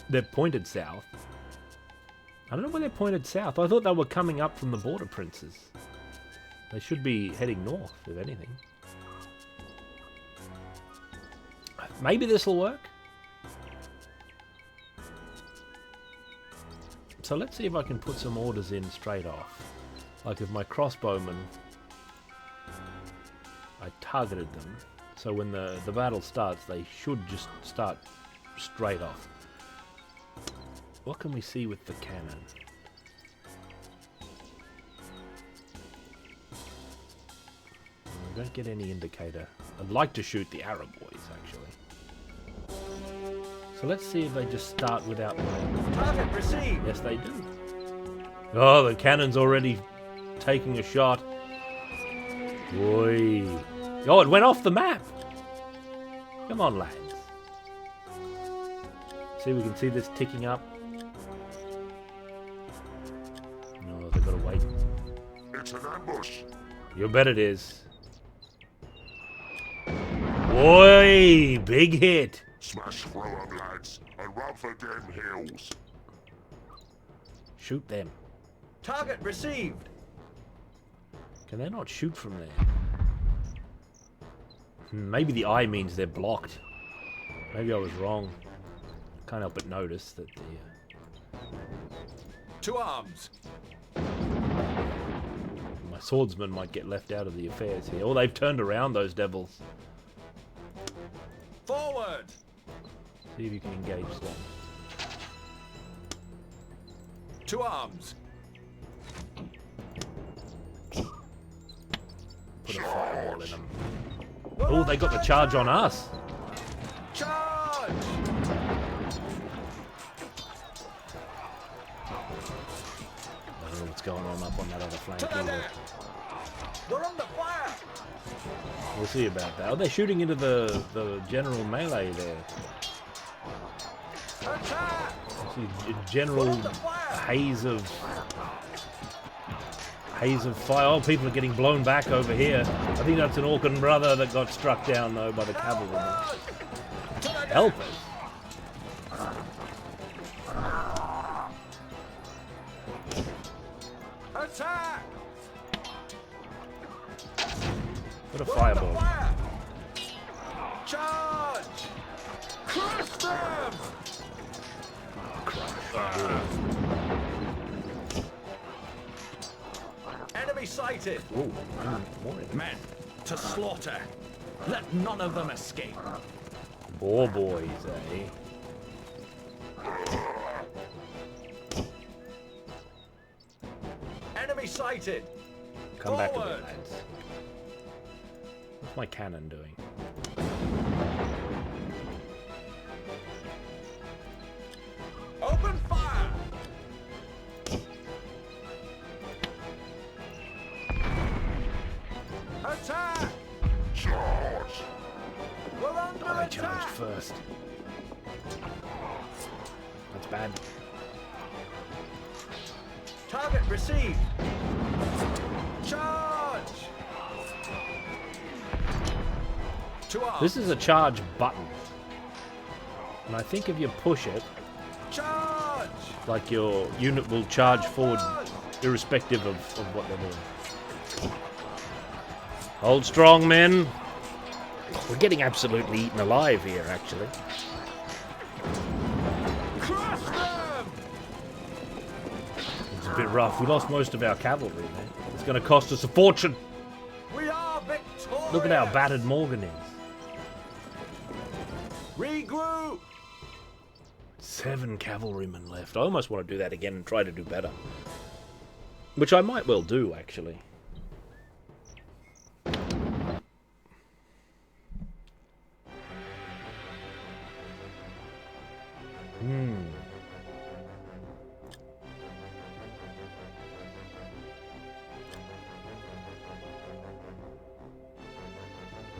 They're pointed south. I don't know why they're pointed south. I thought they were coming up from the Border Princes. They should be heading north, if anything. Maybe this will work. So let's see if I can put some orders in straight off. Like with my crossbowmen, I targeted them. So when the battle starts, they should just start straight off. What can we see with the cannon? We don't get any indicator. I'd like to shoot the Araboys, actually. So let's see if they just start without Target received. Yes, they do. Oh, the cannon's already taking a shot. Oi. Oh, it went off the map. Come on, lads. See, we can see this ticking up. Oh, they've got to wait. It's an ambush. You bet it is. Oi, big hit. Smash through 'em, lads, and run for them hills. Shoot them. Target received. Can they not shoot from there? Maybe the eye means they're blocked. Maybe I was wrong. Can't help but notice that the... To arms. my swordsman might get left out of the affairs here. Oh, they've turned around, those devils. Forward. See if you can engage them. To arms. Put a fireball in them. Oh, they got the charge on us. Charge! I don't know what's going on up on that other flank either. They're under fire! We'll see about that. Oh, they're shooting into the general melee there. Attack! See a general haze of fire. Oh, people are getting blown back over here. I think that's an Orcan brother that got struck down though by the cavalry. Help us. Attack! Put a fireball. Charge! Crush them! Enemy sighted! Ooh, more Men, to slaughter! Let none of them escape! boar boys, eh? Enemy sighted! Come back a bit, Forward. lads. What's my cannon doing? Open fire! Attack! Charge! We're under I charged attack! first. That's bad. Target received! Charge! To arms! This is a charge button. And I think if you push it, Charge! like your unit will charge forward Charge! irrespective of what they're doing. Hold strong, men. We're getting absolutely eaten alive here, actually. Crush them! It's a bit rough. We lost most of our cavalry, man. It's going to cost us a fortune. We are victorious! Look at how battered Morgan is. Regroup! 7 cavalrymen left. I almost want to do that again and try to do better. Which I might well do, actually.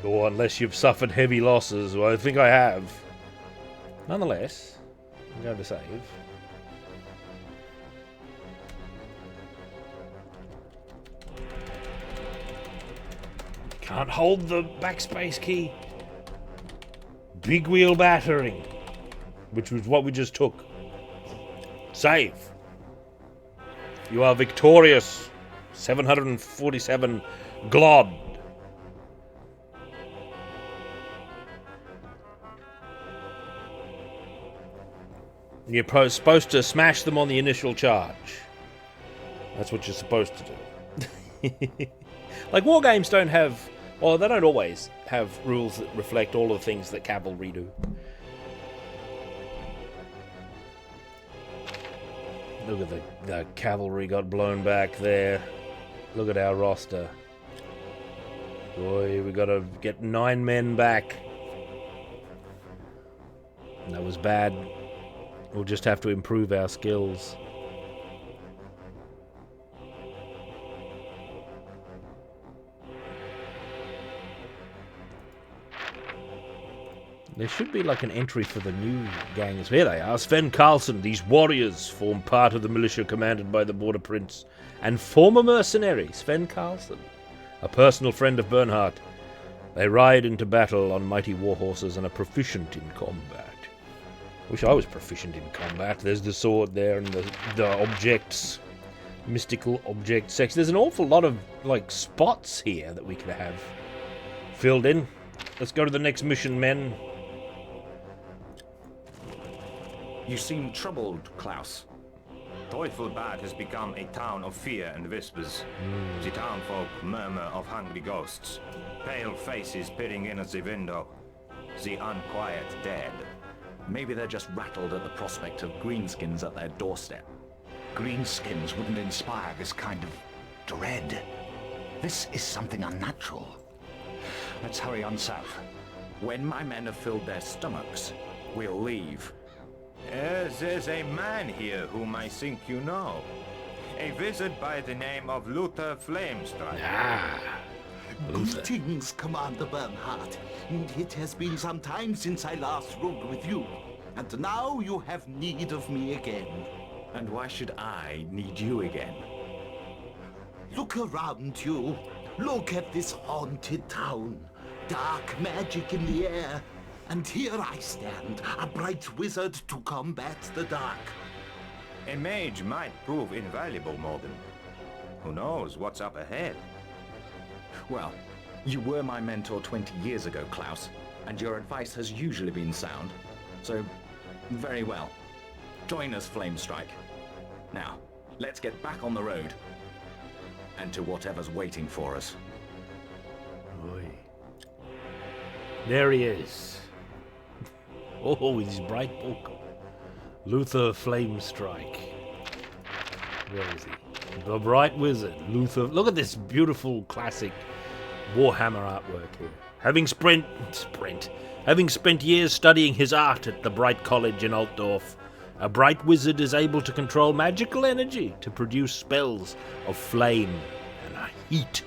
Or unless you've suffered heavy losses, well, I think I have. Nonetheless, I'm going to save. Can't hold the backspace key. Big wheel battering, which was what we just took. Save. You are victorious. 747 Glod. You're supposed to smash them on the initial charge. That's what you're supposed to do. Like, war games don't have... Well, they don't always have rules that reflect all of the things that cavalry do. Look at the cavalry got blown back there. Look at our roster. Boy, we got to get 9 men back. That was bad. We'll just have to improve our skills. There should be like an entry for the new gangs. Here they are. Sven Karlsson. These warriors form part of the militia commanded by the Border Prince and former mercenary Sven Karlsson, a personal friend of Bernhard. They ride into battle on mighty warhorses and are proficient in combat. Wish I was proficient in combat. There's the sword there and the objects, mystical object section. There's an awful lot of like spots here that we could have filled in. Let's go to the next mission, men. You seem troubled, Klaus. Teufelsbad has become a town of fear and whispers. The townfolk murmur of hungry ghosts, pale faces peering in at the window, the unquiet dead. Maybe they're just rattled at the prospect of greenskins at their doorstep. Greenskins wouldn't inspire this kind of dread. This is something unnatural. Let's hurry on south. When my men have filled their stomachs, we'll leave. There's a man here whom I think you know. A wizard by the name of Luther Flamestrike. Greetings, Commander Bernhard. It has been some time since I last rode with you, and now you have need of me again. And why should I need you again? Look around you. Look at this haunted town. Dark magic in the air. And here I stand, a bright wizard to combat the dark. A mage might prove invaluable, Morgan. Who knows what's up ahead? Well, you were my mentor 20 years ago, Klaus, and your advice has usually been sound. So, very well. Join us, Flamestrike. Now, let's get back on the road. And to whatever's waiting for us. Oi. There he is. Oh, with his bright book. Luther Flamestrike. Where is he? The Bright Wizard. Luther. Look at this beautiful classic Warhammer artwork here. Having spent years studying his art at the Bright College in Altdorf, a Bright Wizard is able to control magical energy to produce spells of flame and heat.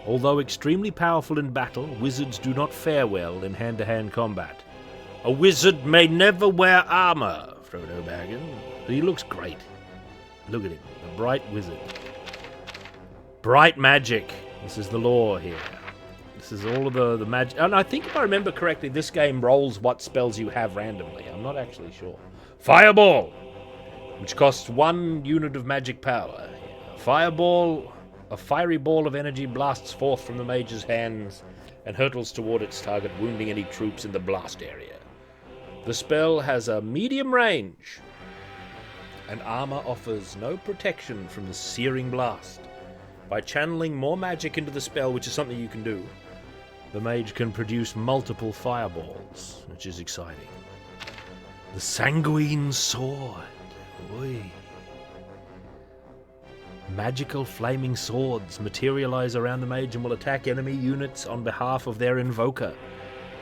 Although extremely powerful in battle, wizards do not fare well in hand-to-hand combat. A wizard may never wear armor, Frodo Baggins. He looks great. Look at him, the Bright Wizard. Bright magic. This is the lore here. This is all of the magic. And I think if I remember correctly, this game rolls what spells you have randomly. I'm not actually sure. Fireball, which costs 1 unit of magic power. Fireball. A fiery ball of energy blasts forth from the mage's hands and hurtles toward its target, wounding any troops in the blast area. The spell has a medium range, and armor offers no protection from the searing blast. By channeling more magic into the spell, which is something you can do, the mage can produce multiple fireballs, which is exciting. The Sanguine Sword. Oi. Magical flaming swords materialize around the mage and will attack enemy units on behalf of their invoker.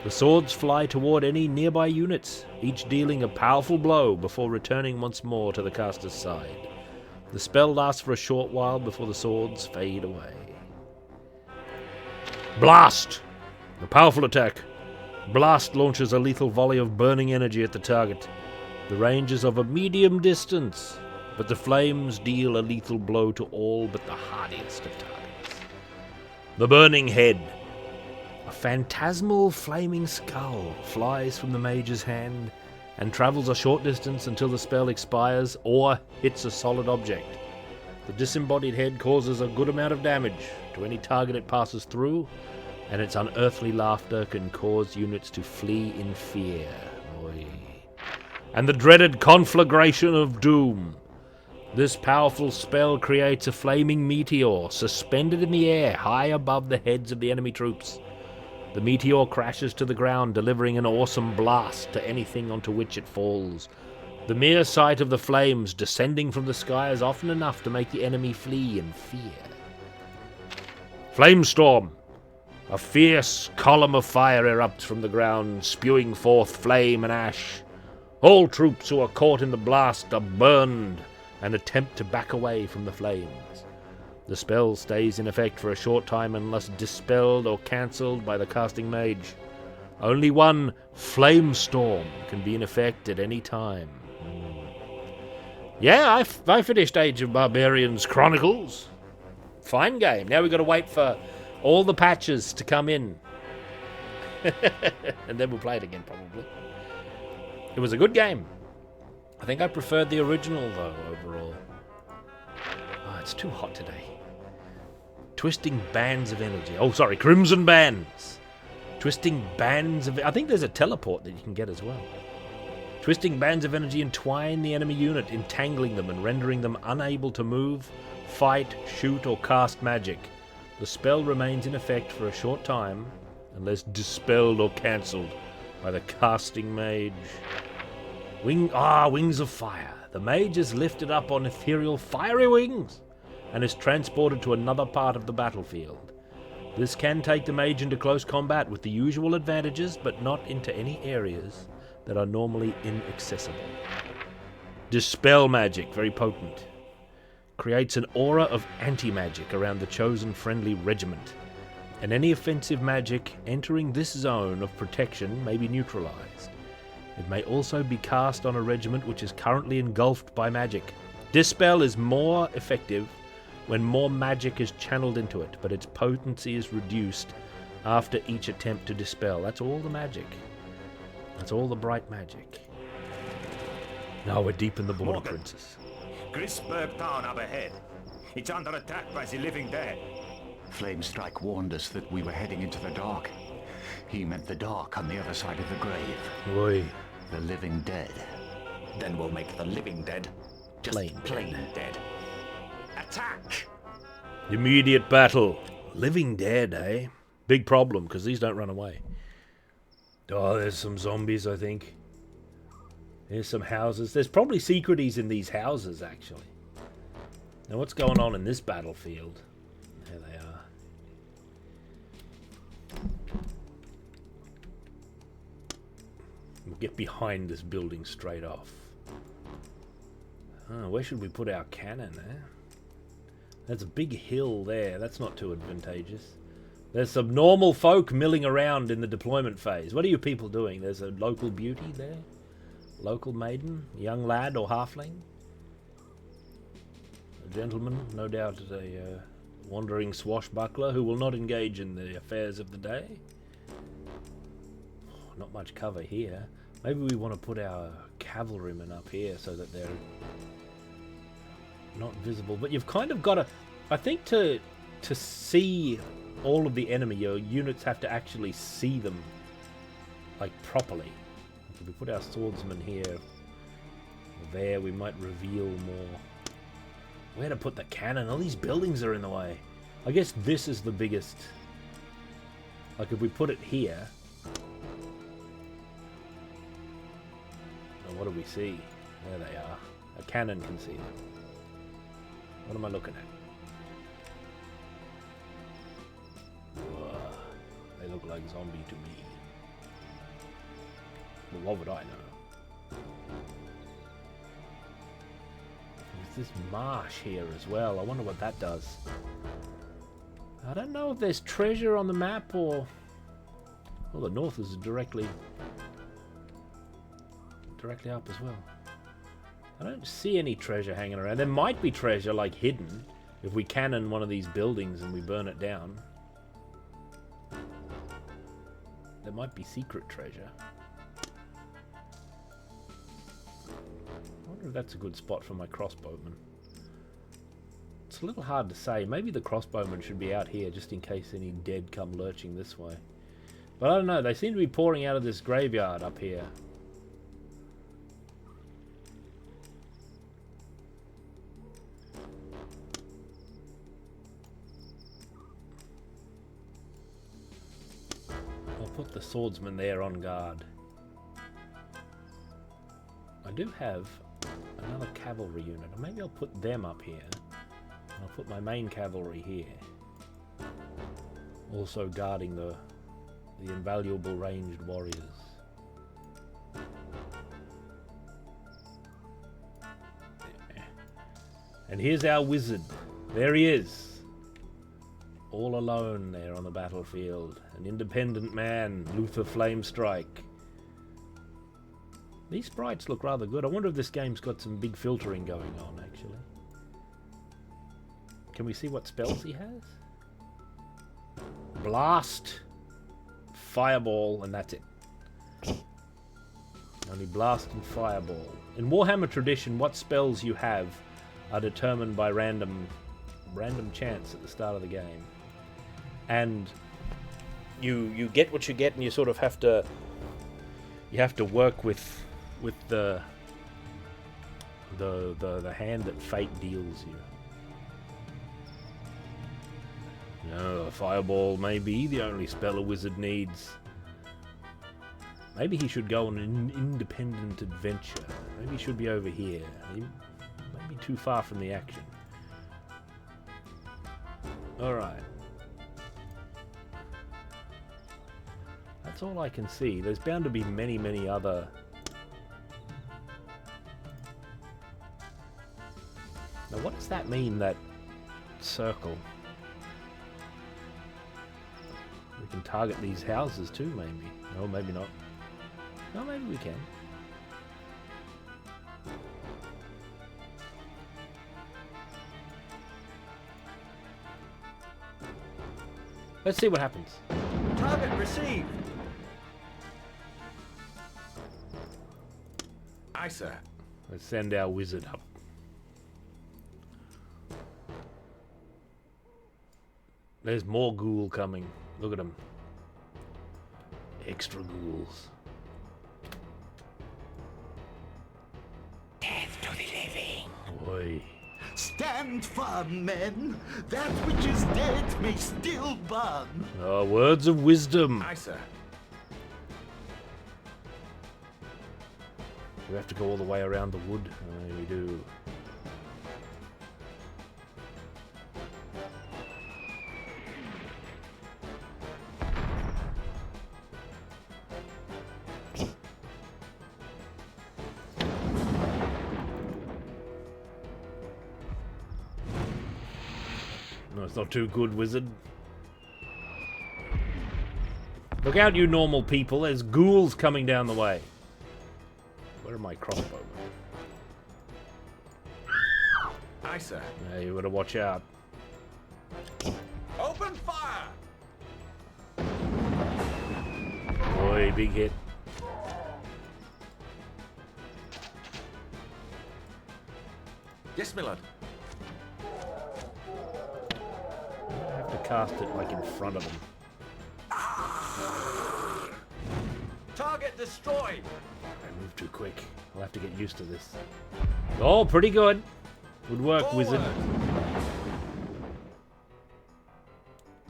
The swords fly toward any nearby units, each dealing a powerful blow before returning once more to the caster's side. The spell lasts for a short while before the swords fade away. Blast! A powerful attack. Blast launches a lethal volley of burning energy at the target. The range is of a medium distance, but the flames deal a lethal blow to all but the hardiest of targets. The Burning Head. A phantasmal flaming skull flies from the mage's hand and travels a short distance until the spell expires or hits a solid object. The disembodied head causes a good amount of damage to any target it passes through, and its unearthly laughter can cause units to flee in fear. Oy. And the dreaded Conflagration of Doom. This powerful spell creates a flaming meteor suspended in the air high above the heads of the enemy troops. The meteor crashes to the ground, delivering an awesome blast to anything onto which it falls. The mere sight of the flames descending from the sky is often enough to make the enemy flee in fear. Flamestorm. A fierce column of fire erupts from the ground, spewing forth flame and ash. All troops who are caught in the blast are burned and attempt to back away from the flames. The spell stays in effect for a short time unless dispelled or cancelled by the casting mage. Only one Flamestorm can be in effect at any time. Yeah, I finished Age of Barbarians Chronicles. Fine game. Now we've got to wait for all the patches to come in. And then we'll play it again, probably. It was a good game. I think I preferred the original, though, overall. Oh, it's too hot today. Twisting bands of energy. Oh, sorry, crimson bands. Twisting bands of... I think there's a teleport that you can get as well. Twisting bands of energy entwine the enemy unit, entangling them and rendering them unable to move, fight, shoot, or cast magic. The spell remains in effect for a short time, unless dispelled or cancelled by the casting mage. Wings of fire. The mage is lifted up on ethereal fiery wings and is transported to another part of the battlefield. This can take the mage into close combat with the usual advantages, but not into any areas that are normally inaccessible. Dispel magic, very potent. Creates an aura of anti-magic around the chosen friendly regiment, and any offensive magic entering this zone of protection may be neutralized. It may also be cast on a regiment which is currently engulfed by magic. Dispel is more effective when more magic is channeled into it, but its potency is reduced after each attempt to dispel. That's all the magic. That's all the bright magic. Now we're deep in the Border Morgan. Princess. Grisberg town up ahead. It's under attack by the living dead. Flamestrike warned us that we were heading into the dark. He meant the dark on the other side of the grave. Oi. The living dead. Then we'll make the living dead just plain dead. Attack! Immediate battle. Living dead, eh? Big problem, because these don't run away. Oh, there's some zombies, I think. There's some houses. There's probably secreties in these houses, actually. Now, what's going on in this battlefield? There they are. We'll get behind this building straight off. Oh, where should we put our cannon, eh? There's a big hill there. That's not too advantageous. There's some normal folk milling around in the deployment phase. What are you people doing? There's a local beauty there. Local maiden, young lad or halfling. A gentleman, no doubt a wandering swashbuckler who will not engage in the affairs of the day. Oh, not much cover here. Maybe we want to put our cavalrymen up here so that they're not visible. But you've kind of got to... I think to see all of the enemy, your units have to actually see them, like, properly. If we put our swordsman here, there, we might reveal more. Where to put the cannon? All these buildings are in the way. I guess this is the biggest. Like, if we put it here... Oh, what do we see? There they are. A cannon can see them. What am I looking at? Whoa, they look like zombie to me. But what would I know? There's this marsh here as well. I wonder what that does. I don't know if there's treasure on the map or... Well, the north is directly up as well. I don't see any treasure hanging around. There might be treasure, like, hidden, if we cannon one of these buildings and we burn it down. There might be secret treasure. I wonder if that's a good spot for my crossbowman. It's a little hard to say. Maybe the crossbowman should be out here just in case any dead come lurching this way. But I don't know. They seem to be pouring out of this graveyard up here. Put the swordsman there on guard. I do have another cavalry unit. Maybe I'll put them up here. I'll put my main cavalry here. Also guarding the invaluable ranged warriors. Yeah. And here's our wizard. There he is. All alone there on the battlefield. An independent man, Luther Flamestrike. These sprites look rather good. I wonder if this game's got some big filtering going on, actually. Can we see what spells he has? blast, fireball, and that's it. Only blast and fireball. In Warhammer tradition, what spells you have are determined by random chance at the start of the game. And you get what you get, and you sort of have to work with the hand that fate deals you. A fireball may be the only spell a wizard needs. Maybe he should go on an independent adventure. Maybe he should be over here. He might be too far from the action. Alright. That's all I can see. There's bound to be many, many other... Now what does that mean, that circle? We can target these houses too, maybe. No, maybe not. No, maybe we can. Let's see what happens. Target received. Aye, sir. Let's send our wizard up. There's more ghoul coming. Look at them. Extra ghouls. Death to the living. Oi. Stand firm, men. That which is dead may still burn. Oh, words of wisdom. Aye, sir. We have to go all the way around the wood. Aye, we do. No, it's not too good, wizard. Look out, you normal people. There's ghouls coming down the way. Where are my crossbowmen? Aye, sir. Yeah, you gotta watch out. Open fire! Boy, big hit. Yes, my lord. I have to cast it like in front of them. Target destroyed. I moved too quick. I'll have to get used to this. Oh, pretty good. Good work, wizard.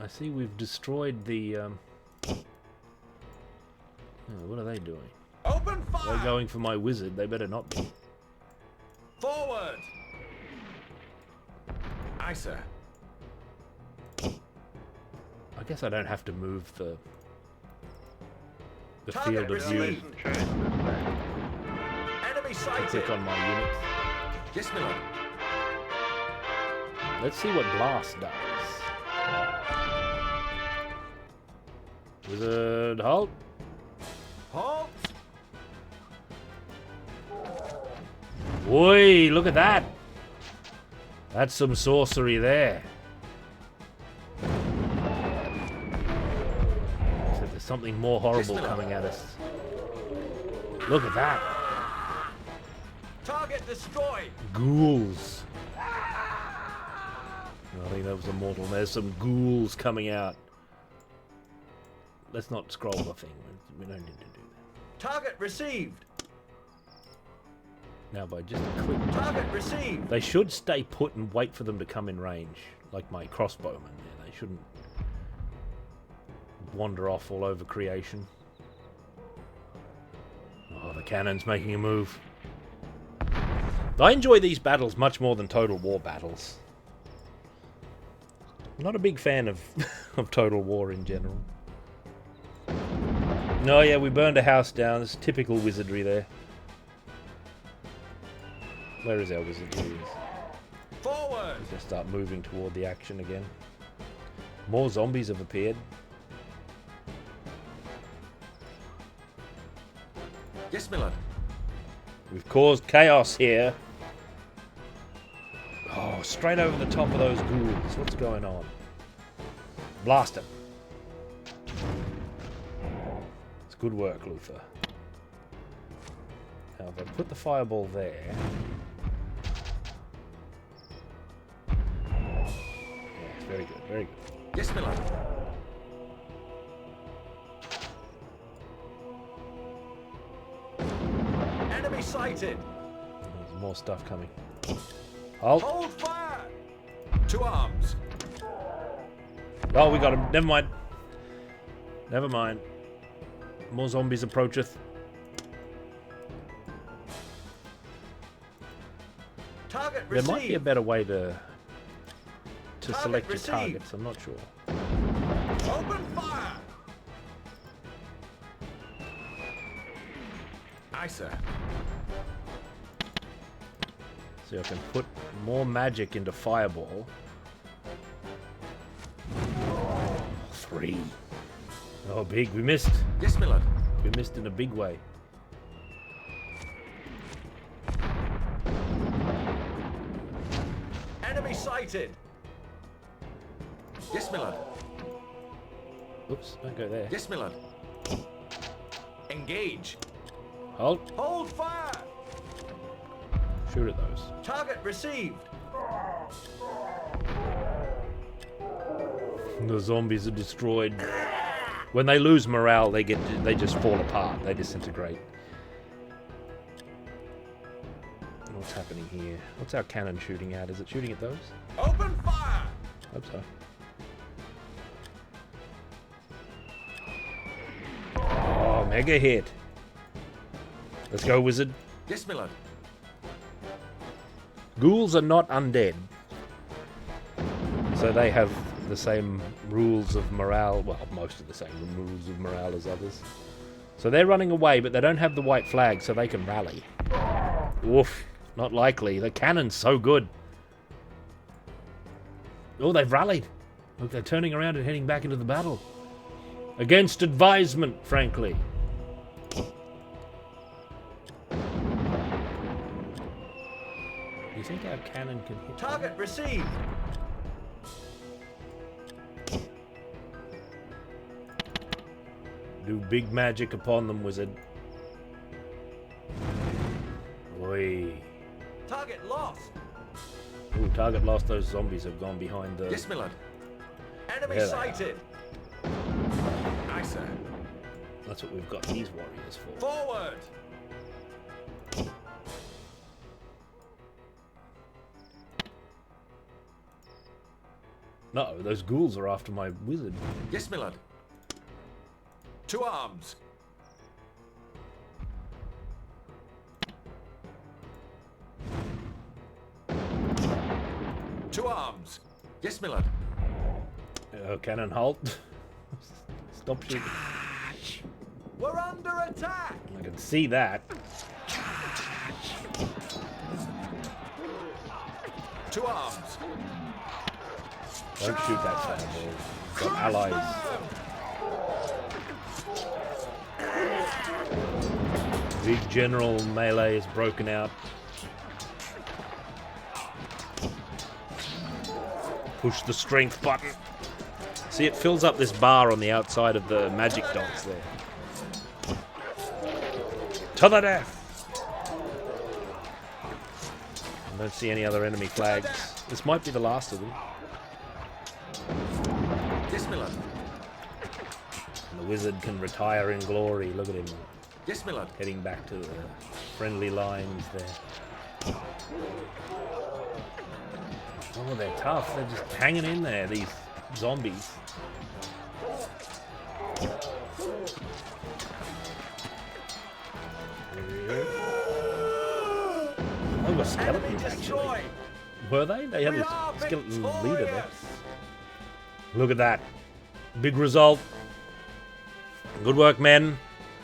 I see we've destroyed the... Oh, what are they doing? Open fire! They're going for my wizard. They better not be. Forward! Aye, sir. I guess I don't have to move the Target field of view. received. Enemy To sighted. click on my units. Yes, my lord. Let's see what blast does. Wizard, halt. Halt! Oi, look at that. That's some sorcery there. Except there's something more horrible coming at us. Look at that. Target destroyed. Ghouls. I think that was immortal. There's some ghouls coming out. Let's not scroll the thing. We don't need to do that. Target received. Now by just a click. Target received. They should stay put and wait for them to come in range. Like my crossbowmen. Yeah, they shouldn't wander off all over creation. Oh, the cannon's making a move. I enjoy these battles much more than Total War battles. I'm not a big fan of, of Total War in general. No, yeah, we burned a house down. There's typical wizardry there. Where is our wizard? Here he is. Forward! He's gonna start moving toward the action again. More zombies have appeared. Yes, my lord. We've caused chaos here. Oh, straight over the top of those ghouls. What's going on? Blast him. Good work, Luther. Now, if I put the fireball there... Yes, very good, very good. Yes, my lord. Enemy sighted. There's more stuff coming. Halt! Hold fire. To arms. Oh, we got him. Never mind. Never mind. More zombies approacheth. Target There received. might be a better way to select your received. targets. I'm not sure. Open fire. Aye, sir. See, I can put more magic into fireball. 3. Oh, big. We missed. Yes, my lord. We missed in a big way. Enemy sighted. Yes, my lord. Oops, don't go there. Yes, my lord. Engage. Halt. Hold fire. Shoot at those. Target received. The zombies are destroyed. When they lose morale, they just fall apart. They disintegrate. What's happening here? What's our cannon shooting at? Is it shooting at those? Open fire. Hope so. Oh, mega hit. Let's go, wizard. Yes, my lord. Ghouls are not undead. So they have the same rules of morale. Well, most of the same rules of morale as others. So they're running away, but they don't have the white flag, so they can rally. Woof. Not likely. The cannon's so good. Oh, they've rallied. Look, they're turning around and heading back into the battle. Against advisement, frankly. You think our cannon can hit Target received. Do big magic upon them, wizard. Oi. Target lost. Ooh, target lost. Those zombies have gone behind the... Yes, my lord. Enemy There they sighted. Aye, sir. That's what we've got these warriors for. Forward. No, those ghouls are after my wizard. Yes, my lord. To arms. To arms. Yes, my lord. Cannon, halt. Stop shooting. We're under attack. I can see that. To arms. Don't shoot that fireball. Got allies. Big general melee is broken out. Push the strength button. See, it fills up this bar on the outside of the magic dots there. To the death! I don't see any other enemy flags. This might be the last of them. Yes, my lord. And the wizard can retire in glory. Look at him. Yes, my lord. Heading back to the friendly lines there. Oh, they're tough. They're just hanging in there, these zombies. Oh, a skeleton actually. Were they? They had a skeleton leader there. Look at that. Big result. Good work, men.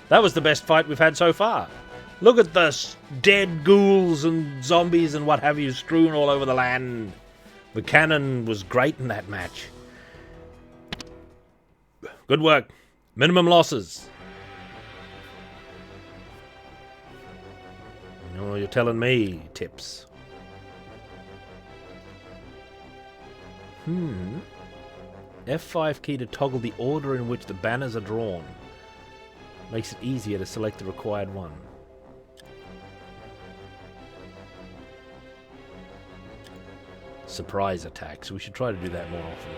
That was the best fight we've had so far. Look at the dead ghouls and zombies and what have you strewn all over the land. The cannon was great in that match. Good work. Minimum losses. Oh, you're telling me, Tips. F5 key to toggle the order in which the banners are drawn. Makes it easier to select the required one. Surprise attacks. We should try to do that more often.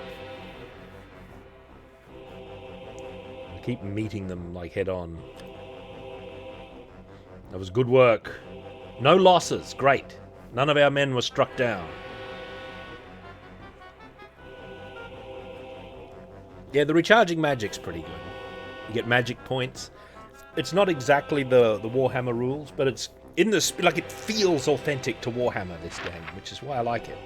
Keep meeting them like head on. That was good work. No losses. Great. None of our men were struck down. Yeah, the recharging magic's pretty good. You get magic points. It's not exactly the Warhammer rules, but it's in the like it feels authentic to Warhammer, this game, which is why I like it.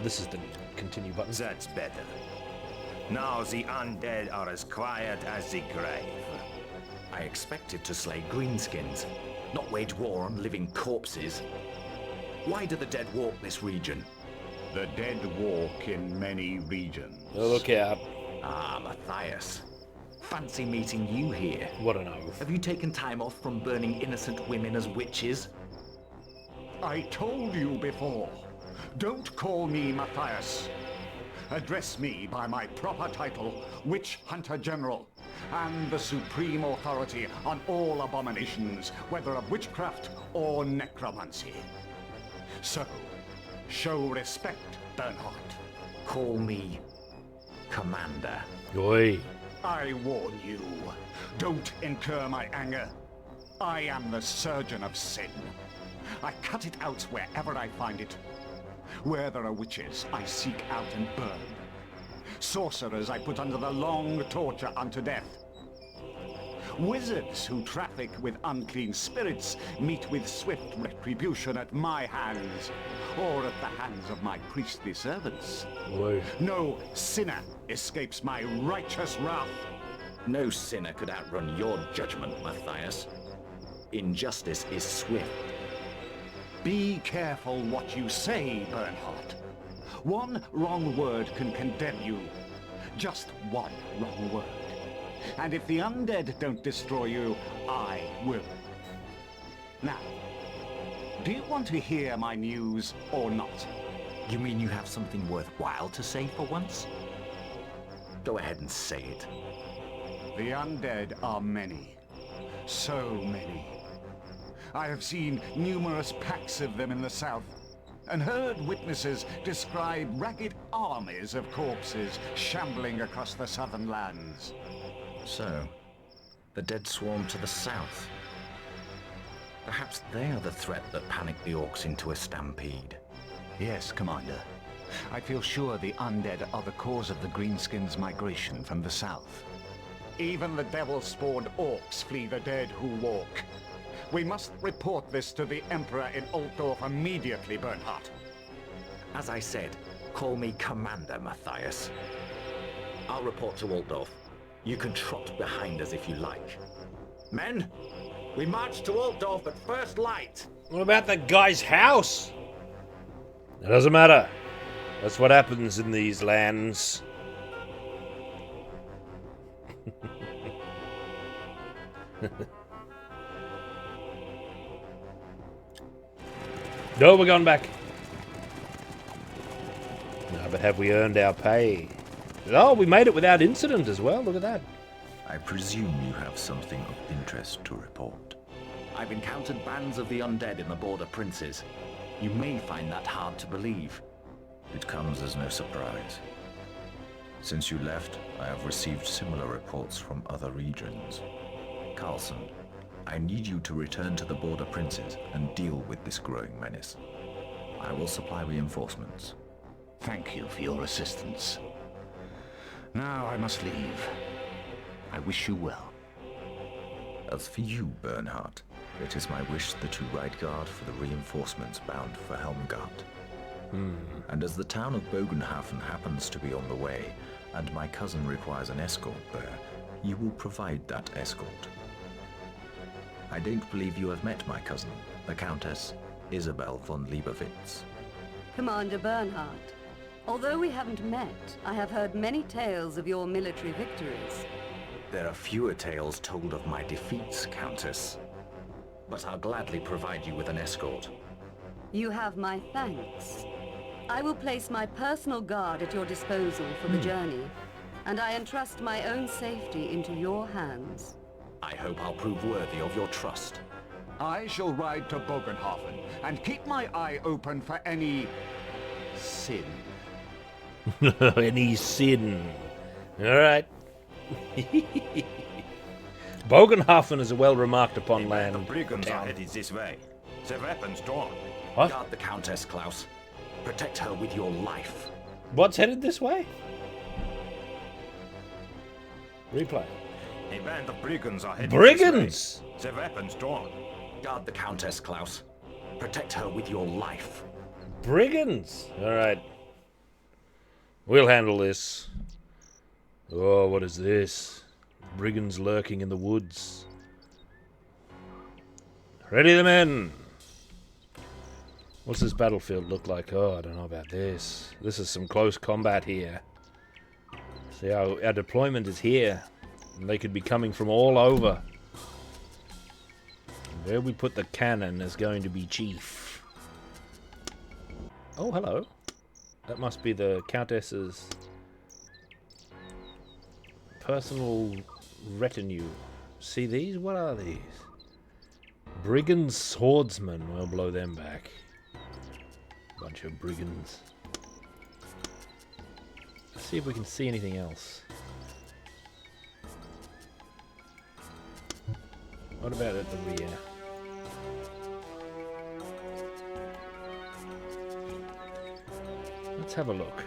This is the continue button. That's better. Now the undead are as quiet as the grave. I expected to slay greenskins, not wage war on living corpses. Why do the dead walk this region? The dead walk in many regions. Oh, look out. Ah, Matthias. Fancy meeting you here. What an oath. Have you taken time off from burning innocent women as witches? I told you before. Don't call me Matthias. Address me by my proper title, Witch Hunter General, and the supreme authority on all abominations, whether of witchcraft or necromancy. So, show respect, Bernhardt. Call me Commander. Oi. I warn you, don't incur my anger. I am the surgeon of sin. I cut it out wherever I find it. Where there are witches, I seek out and burn. Sorcerers I put under the long torture unto death. Wizards who traffic with unclean spirits meet with swift retribution at my hands, or at the hands of my priestly servants. Oi. No sinner escapes my righteous wrath. No sinner could outrun your judgment, Matthias. Injustice is swift. Be careful what you say, Bernhardt. One wrong word can condemn you. Just one wrong word. And if the undead don't destroy you, I will. Now, do you want to hear my news or not? You mean you have something worthwhile to say for once? Go ahead and say it. The undead are many. So many. I have seen numerous packs of them in the south, and heard witnesses describe ragged armies of corpses shambling across the southern lands. So, the dead swarm to the south. Perhaps they are the threat that panicked the orcs into a stampede. Yes, Commander. I feel sure the undead are the cause of the greenskins' migration from the south. Even the devil-spawned orcs flee the dead who walk. We must report this to the Emperor in Altdorf immediately, Bernhardt. As I said, call me Commander, Matthias. I'll report to Altdorf. You can trot behind us if you like. Men, we march to Altdorf at first light. What about that guy's house? It doesn't matter. That's what happens in these lands. No, we're going back. No, but have we earned our pay? Oh, we made it without incident as well. Look at that. I presume you have something of interest to report. I've encountered bands of the undead in the Border Princes. You may find that hard to believe. It comes as no surprise. Since you left, I have received similar reports from other regions. Carlson, I need you to return to the Border Princes and deal with this growing menace. I will supply reinforcements. Thank you for your assistance. Now I must leave. I wish you well. As for you, Bernhardt, it is my wish that you ride guard for the reinforcements bound for Helmgart. And as the town of Bogenhoffen happens to be on the way, and my cousin requires an escort there, you will provide that escort. I don't believe you have met my cousin, the Countess Isabel von Liebowitz. Commander Bernhardt, although we haven't met, I have heard many tales of your military victories. There are fewer tales told of my defeats, Countess. But I'll gladly provide you with an escort. You have my thanks. I will place my personal guard at your disposal for the journey, and I entrust my own safety into your hands. I hope I'll prove worthy of your trust. I shall ride to Bogenhoffen and keep my eye open for any sin. Any sin. Alright. Bogenhoffen is a well-remarked upon land. The brigands are town. headed this way. The weapons drawn. What? Guard the Countess, Klaus. Protect her with your life. What's headed this way? Replay. A band of brigands are headed Brigands! this way. The weapons drawn. Guard the Countess, Klaus. Protect her with your life. Brigands! Alright. We'll handle this. Oh, what is this? Brigands lurking in the woods. Ready the men! What's this battlefield look like? Oh, I don't know about this. This is some close combat here. See, our deployment is here. And they could be coming from all over. Where we put the cannon is going to be chief. Oh, hello. That must be the Countess's personal retinue. See these? What are these? Brigand swordsmen. We'll blow them back. Bunch of brigands. Let's see if we can see anything else. What about at the rear? Let's have a look.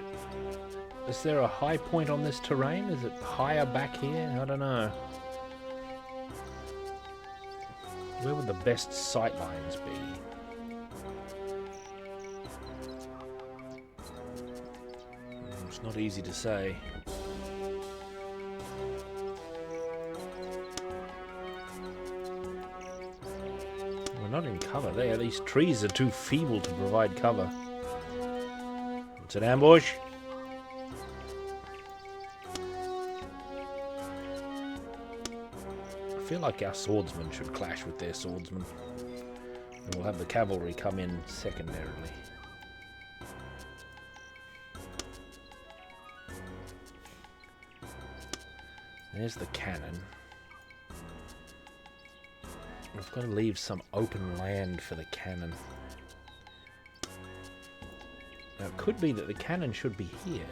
Is there a high point on this terrain? Is it higher back here? I don't know. Where would the best sight lines be? It's not easy to say. We're not in cover there. These trees are too feeble to provide cover. It's an ambush. I feel like our swordsmen should clash with their swordsmen. And we'll have the cavalry come in secondarily. There's the cannon. We've got to leave some open land for the cannon. Now it could be that the cannon should be here.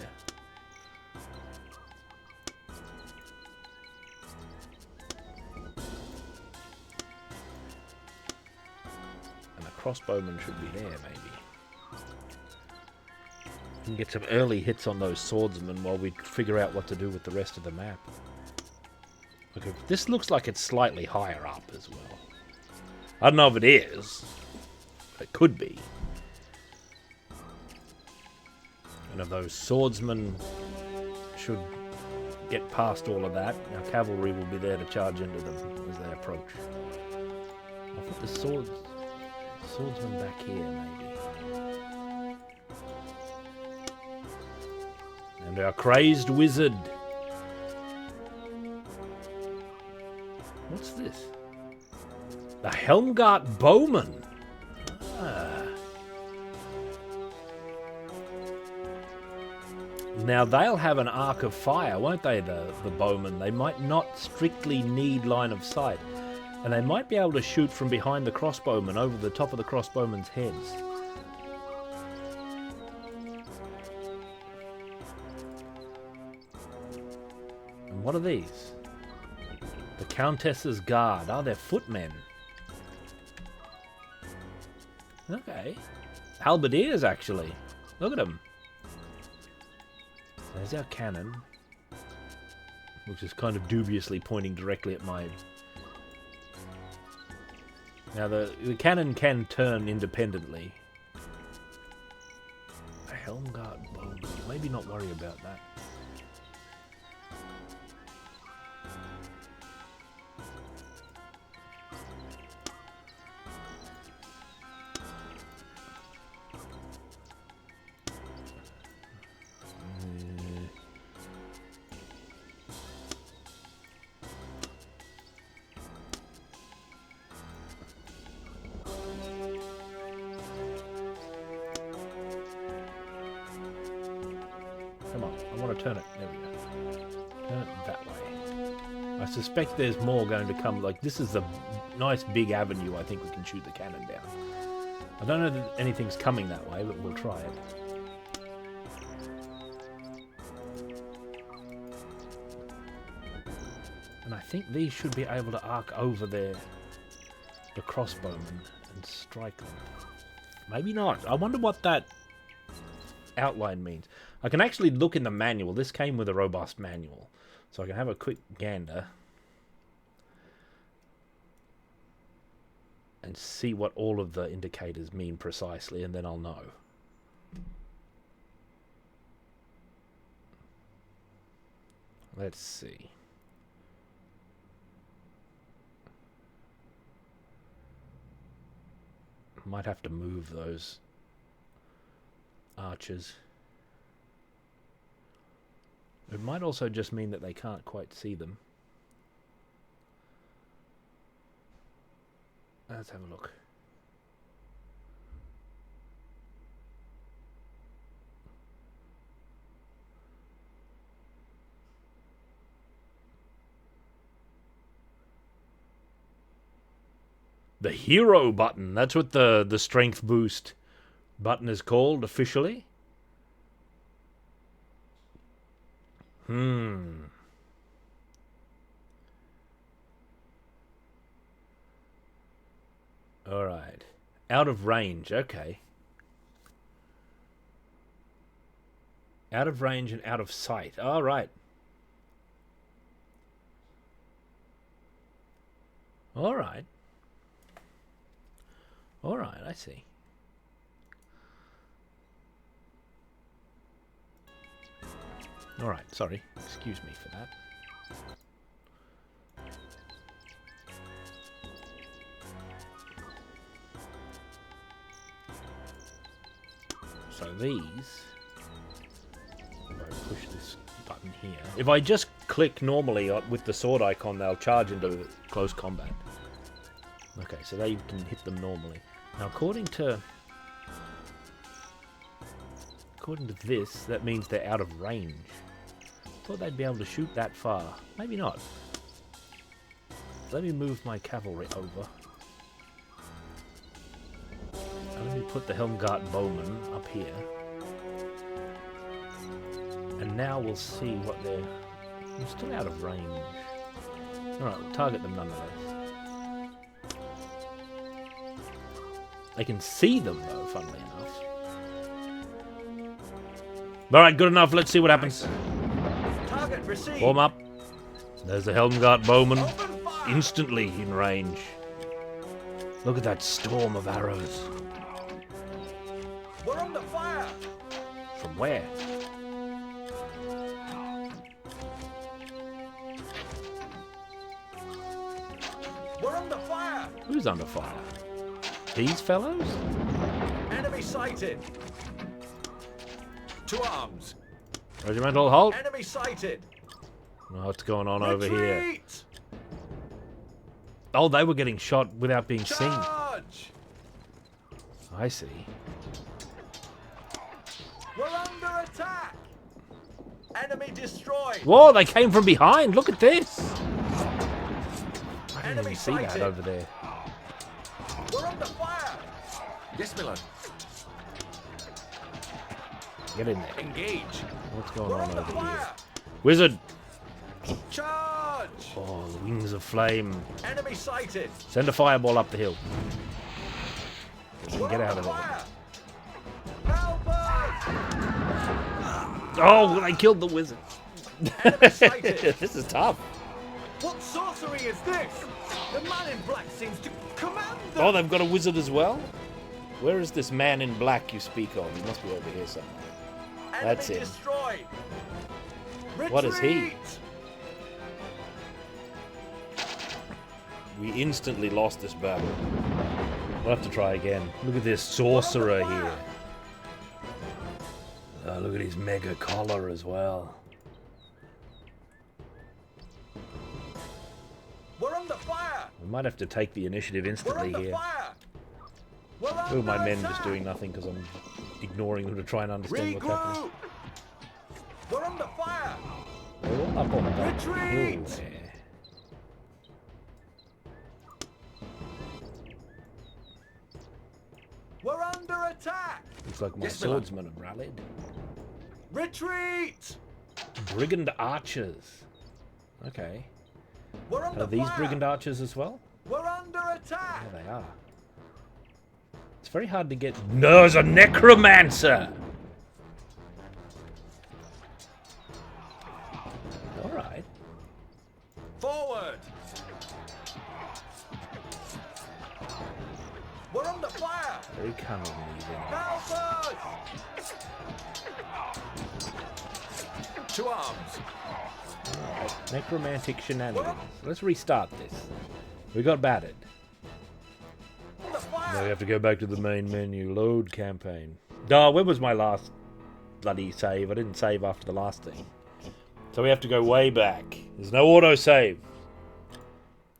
And the crossbowman should be there, maybe. We can get some early hits on those swordsmen while we figure out what to do with the rest of the map. Okay, this looks like it's slightly higher up as well. I don't know if it is. It could be. And if those swordsmen should get past all of that, our cavalry will be there to charge into them as they approach. I'll put the swordsman back here, maybe. And our crazed wizard. What's this? The Helmgart Bowman. Ah. Now they'll have an arc of fire, won't they, the bowmen? They might not strictly need line of sight. And they might be able to shoot from behind the crossbowmen over the top of the crossbowmen's heads. And what are these? The Countess's Guard. Oh, they're footmen. Okay. Halberdiers, actually. Look at them. There's our cannon. Which is kind of dubiously pointing directly at my... Now, the cannon can turn independently. A Helmgart Bowman. Maybe not worry about that. Come on, I want to turn it. There we go. That way. I suspect there's more going to come. Like, this is a nice big avenue I think we can shoot the cannon down. I don't know that anything's coming that way, but we'll try it. And I think these should be able to arc over the crossbowmen and strike them. Maybe not. I wonder what that outline means. I can actually look in the manual. This came with a robust manual. So I can have a quick gander and see what all of the indicators mean precisely, and then I'll know. Let's see. Might have to move those archers. It might also just mean that they can't quite see them. Let's have a look. The hero button. That's what the strength boost button is called officially. Alright. Out of range. Okay. Out of range and out of sight. Alright. Alright. Alright, I see. Alright, sorry. Excuse me for that. So these, if I push this button here, if I just click normally with the sword icon, they'll charge into close combat. Okay, so they can hit them normally. Now, according to this, that means they're out of range. Thought they'd be able to shoot that far. Maybe not. Let me move my cavalry over. And let me put the Helmgart bowmen up here. And now we'll see what they're... I'm still out of range. Alright, we'll target them nonetheless. I can see them, though, funnily enough. Alright, good enough. Let's see what happens. Target received. Warm up. There's the Helmgart bowman. Instantly in range. Look at that storm of arrows. We're under fire. From where? We're under fire. Who's under fire? These fellows? Enemy sighted. To arms. Regimental halt. Enemy sighted. What's going on over here? Retreat! Oh, they were getting shot without being seen. Charge! I see. We're under attack. Enemy destroyed. Whoa, they came from behind. Look at this. I didn't Enemy even see that sighted. over there. We're under fire. Yes, Miller. Get in there. Engage. What's going We're on under over fire. here? Wizard. Charge! Oh, the wings of flame. Enemy sighted. Send a fireball up the hill. We're Get out under of there. fire. Help us! Oh, they killed the wizard. Enemy sighted. This is tough. What sorcery is this? The man in black seems to command them. Oh, they've got a wizard as well? Where is this man in black you speak of? He must be over here somewhere. That's Enemy him. destroyed. What is he? Retreat! We instantly lost this battle. We'll have to try again. Look at this sorcerer here. Look at his mega collar as well. We're under fire. We might have to take the initiative We're instantly under here. fire. We're Who are my under men attack. just doing nothing because I'm ignoring them to try and understand what's happening? Regroup. We're under fire. They're all up on the Retreat! hill there. We're under attack! Looks like my Yes, Miller. swordsmen have rallied. Retreat! Brigand archers. Okay. We're under Are these fire! brigand archers as well? We're under attack! There they are. It's very hard to get. No, there's a necromancer! Alright. Forward! We're under fire! Very cunningly then. Help us! To arms! Necromantic shenanigans. Let's restart this. We got battered. Under fire! Now we have to go back to the main menu. Load campaign. Duh, when was my last bloody save? I didn't save after the last thing. So we have to go way back. There's no auto-save.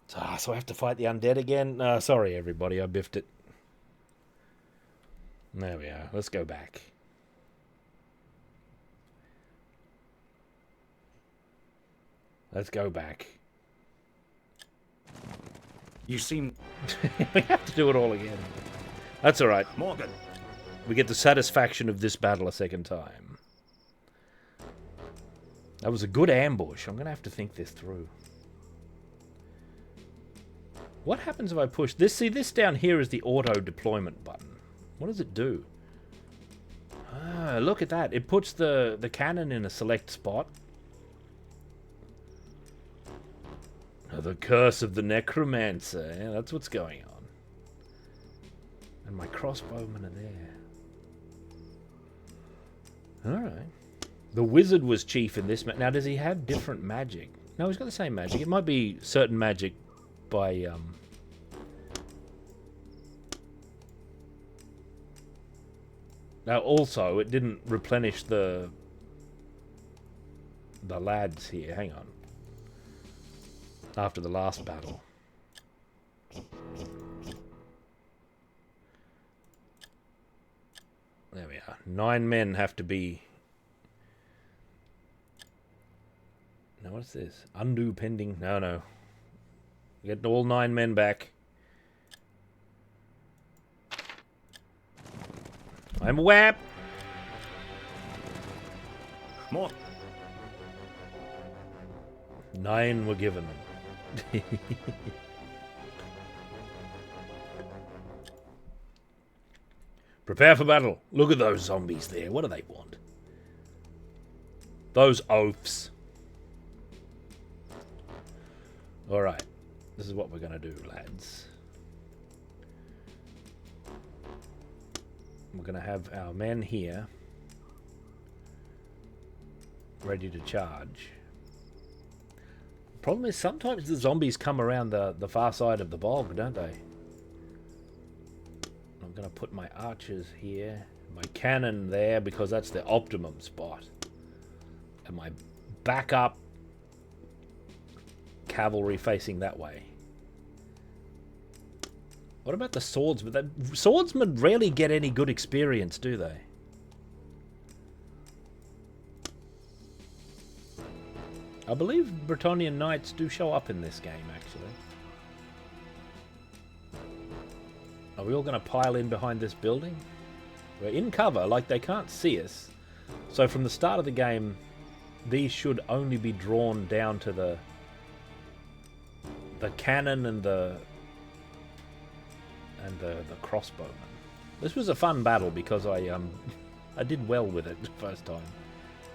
So I have to fight the undead again? Sorry, everybody. I biffed it. There we are. Let's go back. Let's go back. You seem... We have to do it all again. That's alright. Morgan! We get the satisfaction of this battle a second time. That was a good ambush. I'm going to have to think this through. What happens if I push this? See, this down here is the auto deployment button. What does it do? Ah, look at that. It puts the cannon in a select spot. Oh, the curse of the necromancer. Yeah, that's what's going on. And my crossbowmen are there. Alright. The wizard was chief in this. Now, does he have different magic? No, he's got the same magic. It might be certain magic by... Now, also, it didn't replenish the lads here. Hang on. After the last battle. There we are. 9 men have to be... Now, what's this? Undo pending... No. Get all 9 men back. I'm aware. More! 9 were given them. Prepare for battle. Look at those zombies there. What do they want? Those oafs. Alright. This is what we're going to do, lads. We're going to have our men here. Ready to charge. Problem is, sometimes the zombies come around the far side of the bog, don't they? I'm going to put my archers here. My cannon there, because that's the optimum spot. And my backup cavalry facing that way. What about the swordsmen? Swordsmen rarely get any good experience, do they? I believe Bretonnian knights do show up in this game, actually. Are we all going to pile in behind this building? We're in cover, like they can't see us. So from the start of the game, these should only be drawn down to the cannon and the crossbowman. This was a fun battle because I did well with it the first time.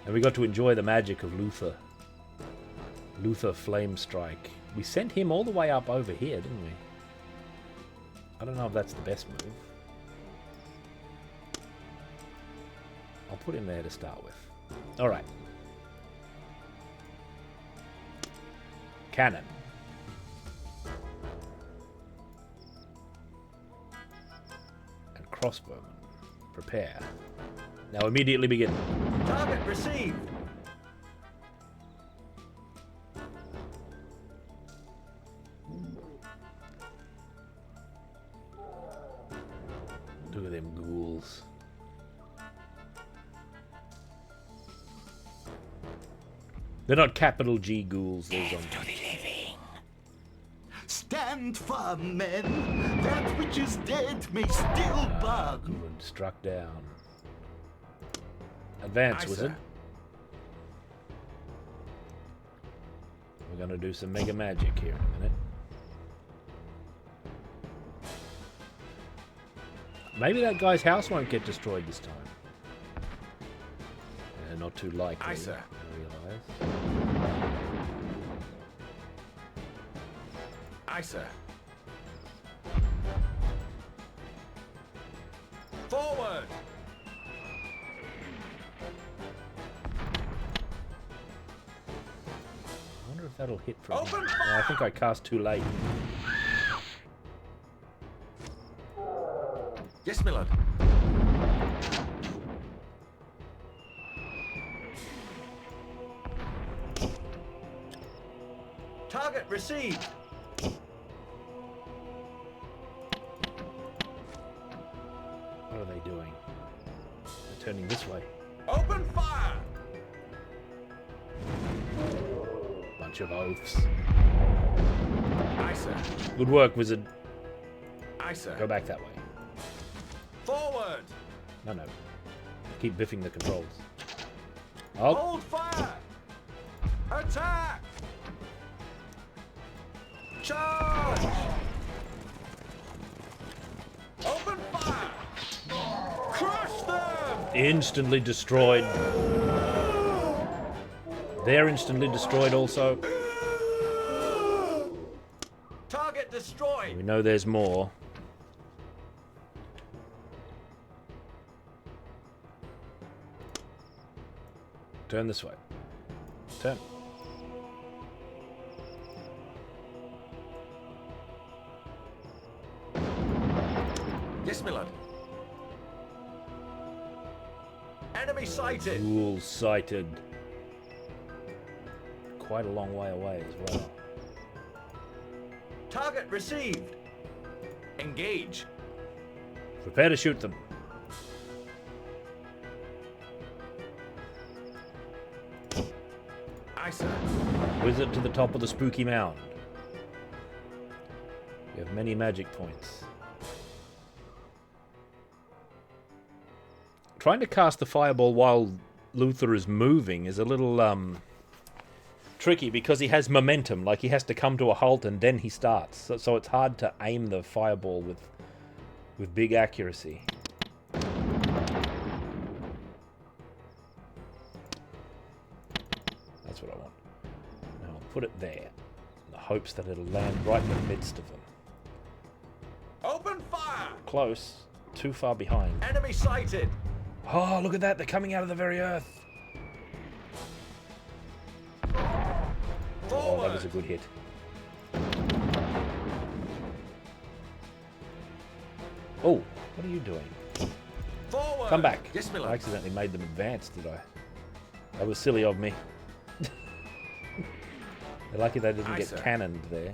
And we got to enjoy the magic of Luther. Luther Flamestrike. We sent him all the way up over here, didn't we? I don't know if that's the best move. I'll put him there to start with. Alright. Cannon. And crossbowman. Prepare. Now immediately begin. Target received! Look at them ghouls. They're not capital G ghouls, they're zombies. Stand firm, men. That which is dead may still burn. Good, struck down. Advance, Aye, wizard. sir. We're gonna do some mega magic here in a minute. Maybe that guy's house won't get destroyed this time. Not too likely. Aye, sir. I realise. Aye, sir. Forward! I wonder if that'll hit from Open here. fire! No, I think I cast too late. Yes, my lord. Target received. What are they doing? They're turning this way. Open fire! Bunch of oaths. Aye, sir. Good work, wizard. Aye, sir. Go back that way. Forward! No. Keep biffing the controls. Oh, Hold fire! Attack! Charge! Open fire! Crush them! instantly destroyed. They're instantly destroyed also. Target destroyed! We know there's more. Turn this way. Turn. Yes, my lord. Enemy sighted! Ghoul sighted. Quite a long way away as well. Target received! Engage! Prepare to shoot them. Aye, sir. Wizard to the top of the spooky mound. You have many magic points. Trying to cast the fireball while Luther is moving is a little tricky because he has momentum. Like he has to come to a halt and then he starts. So it's hard to aim the fireball with big accuracy. That's what I want. Now I'll put it there in the hopes that it'll land right in the midst of them. Open fire! Close. Too far behind. Enemy sighted! Oh, look at that. They're coming out of the very earth. Oh, that was a good hit. Oh, what are you doing? Forward! Come back. Yes, my I lord. accidentally made them advance, did I? That was silly of me. They're lucky they didn't Aye, get sir. cannoned there.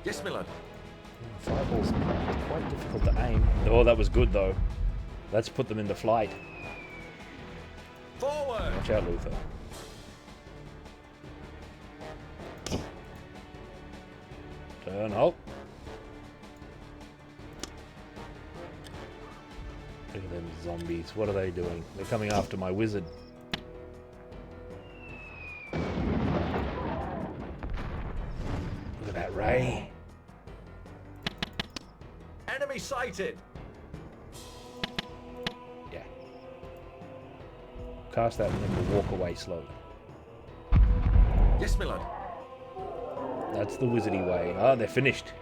Yes, my lord. Fireball's quite difficult to aim. Oh, that was good, though. Let's put them into flight. Forward! Watch out, Luther. Turn, halt. Look at them zombies. What are they doing? They're coming after my wizard. Look at that ray. Enemy sighted! Yeah. Cast that and then we'll walk away slowly. Yes, my lord. That's the wizardy way. Oh, they're finished.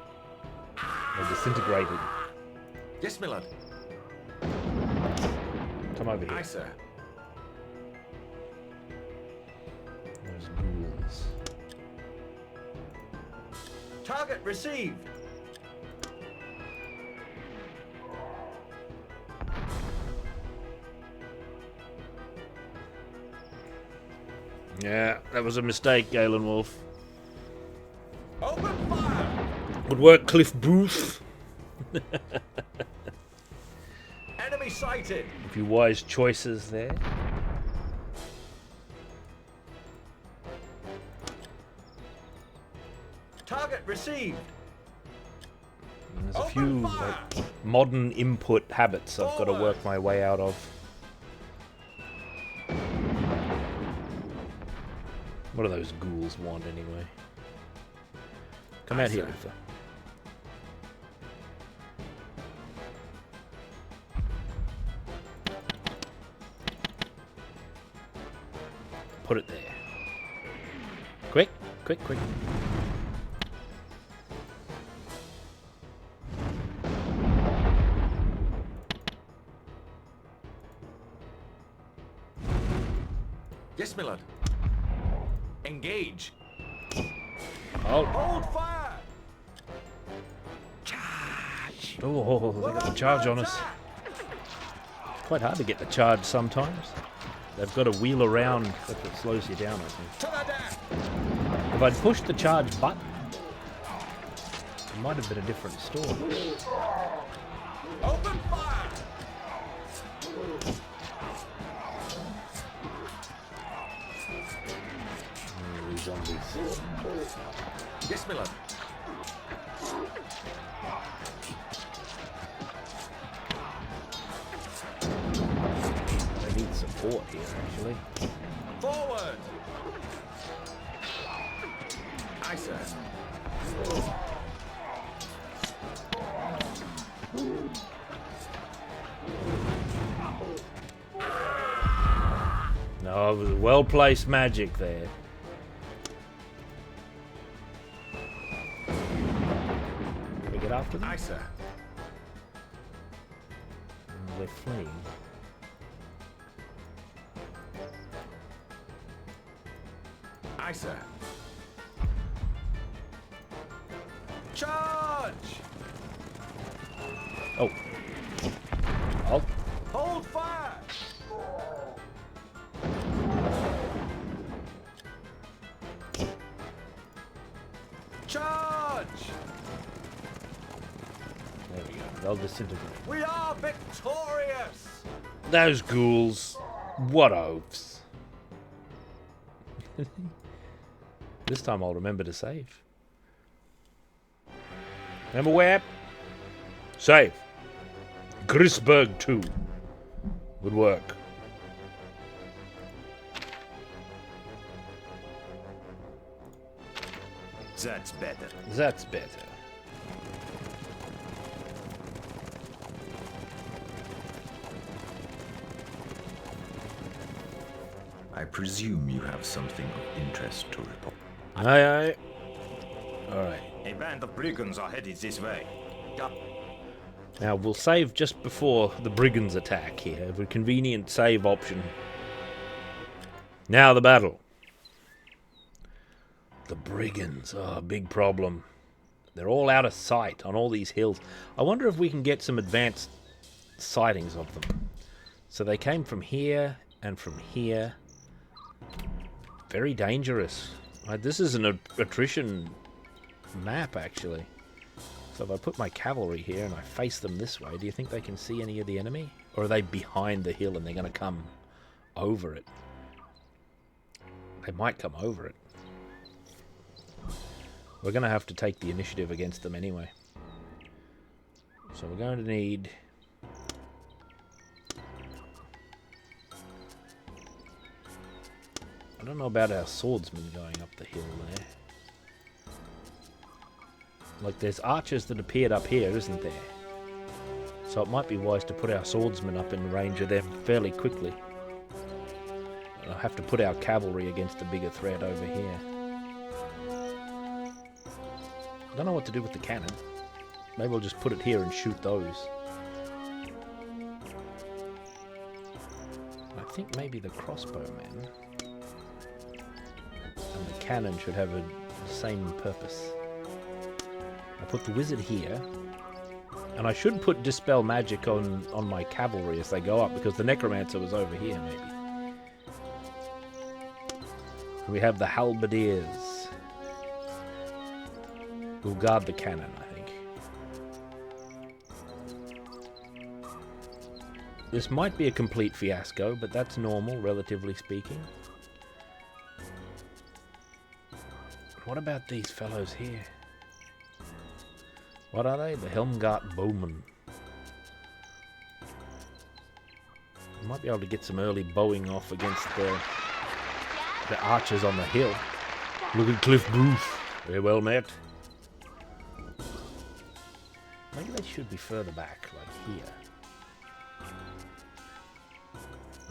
They're disintegrated. Yes, my lord. Come over here. Aye, sir. Those ghouls. Target received! Yeah, that was a mistake, Galen Wolf. Open fire! Good work, Cliff Booth. sighted. A few wise choices there. Target received. And there's a few like, modern input habits I've got to work my way out of. What do those ghouls want anyway? Come out here, Luther. Put it there. Quick, quick, quick. Yes, my lord. Engage. Oh. Hold fire. Charge! Oh, they got the charge on us. It's quite hard to get the charge sometimes. They've got to wheel around. That's what slows you down, I think. To the death. If I'd pushed the charge button, it might have been a different story. Open fire. These zombies. Yes, my lord. They need support here, actually. Forward. Aye, sir. No, it was well-placed magic there. Can we get after them? Aye, sir. They're fleeing. Aye, sir. Charge! Oh. Oh. Hold fire! Charge! There we go. They'll disintegrate. We are victorious! Those ghouls. What oafs. This time I'll remember to save. Remember where? Save. Grisberg 2. Would work. That's better. That's better. I presume you have something of interest to report. Aye, aye. Alright. A band of brigands are headed this way. Now we'll save just before the brigands attack here. A convenient save option. Now the battle. The brigands. Oh, big problem. They're all out of sight on all these hills. I wonder if we can get some advanced sightings of them. So they came from here and from here. Very dangerous. This is an attrition map, actually. So if I put my cavalry here and I face them this way, do you think they can see any of the enemy? Or are they behind the hill and they're going to come over it? They might come over it. We're going to have to take the initiative against them anyway. So we're going to need... I don't know about our swordsmen going up the hill there. Like, there's archers that appeared up here, isn't there? So it might be wise to put our swordsmen up in range of them fairly quickly. I'll have to put our cavalry against the bigger threat over here. I don't know what to do with the cannon. Maybe I'll just put it here and shoot those. I think maybe the crossbowmen and the cannon should have the same purpose. I put the wizard here, and I should put dispel magic on my cavalry as they go up, because the necromancer was over here maybe. We have the halberdiers who'll guard the cannon, I think. This might be a complete fiasco, but that's normal, relatively speaking. What about these fellows here? What are they? The Helmgart Bowmen. Might be able to get some early bowing off against the archers on the hill. Look at Cliff Bruce. Very well met. Maybe they should be further back, like here.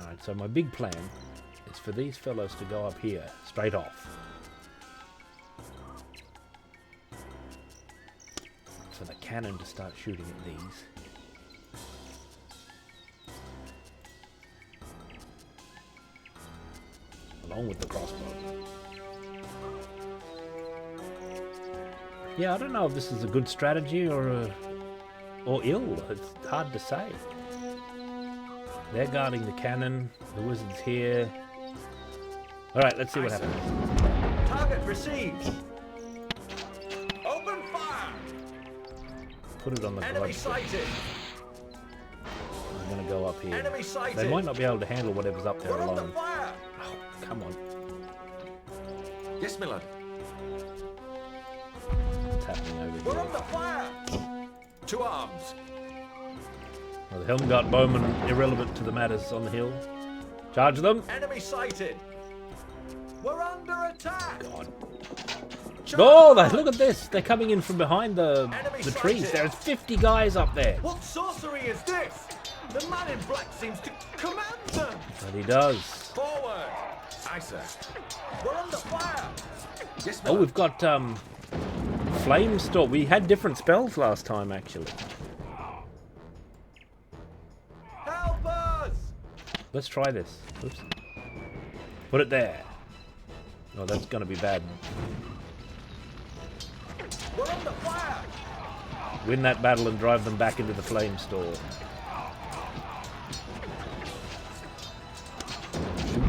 Alright, so my big plan is for these fellows to go up here, straight off. For the cannon to start shooting at these. Along with the crossbow. Yeah, I don't know if this is a good strategy or ill. It's hard to say. They're guarding the cannon. The wizard's here. All right, let's see what happens. Target received. Open fire. Put it on the Enemy grudge. sighted. I'm gonna go up here. Enemy sighted. They might not be able to handle whatever's up there We're under alone. fire. Oh, come on. Yes, my lord. What's happening over We're here? under fire. To arms. Well, the Helmgart Bowmen irrelevant to the matters on the hill. Charge them. Enemy sighted. We're under attack. God. Oh, look at this. They're coming in from behind the trees. sighted. There's 50 guys up there. What sorcery is this? The man in black seems to command them. But he does. Forward. Aye, sir. We're under fire. Yes, my Oh, lord. we've got flame storm. We had different spells last time, actually. Help us. Let's try this. Oops. Put it there. Oh, that's going to be bad. We're under fire. Win that battle and drive them back into the flame storm.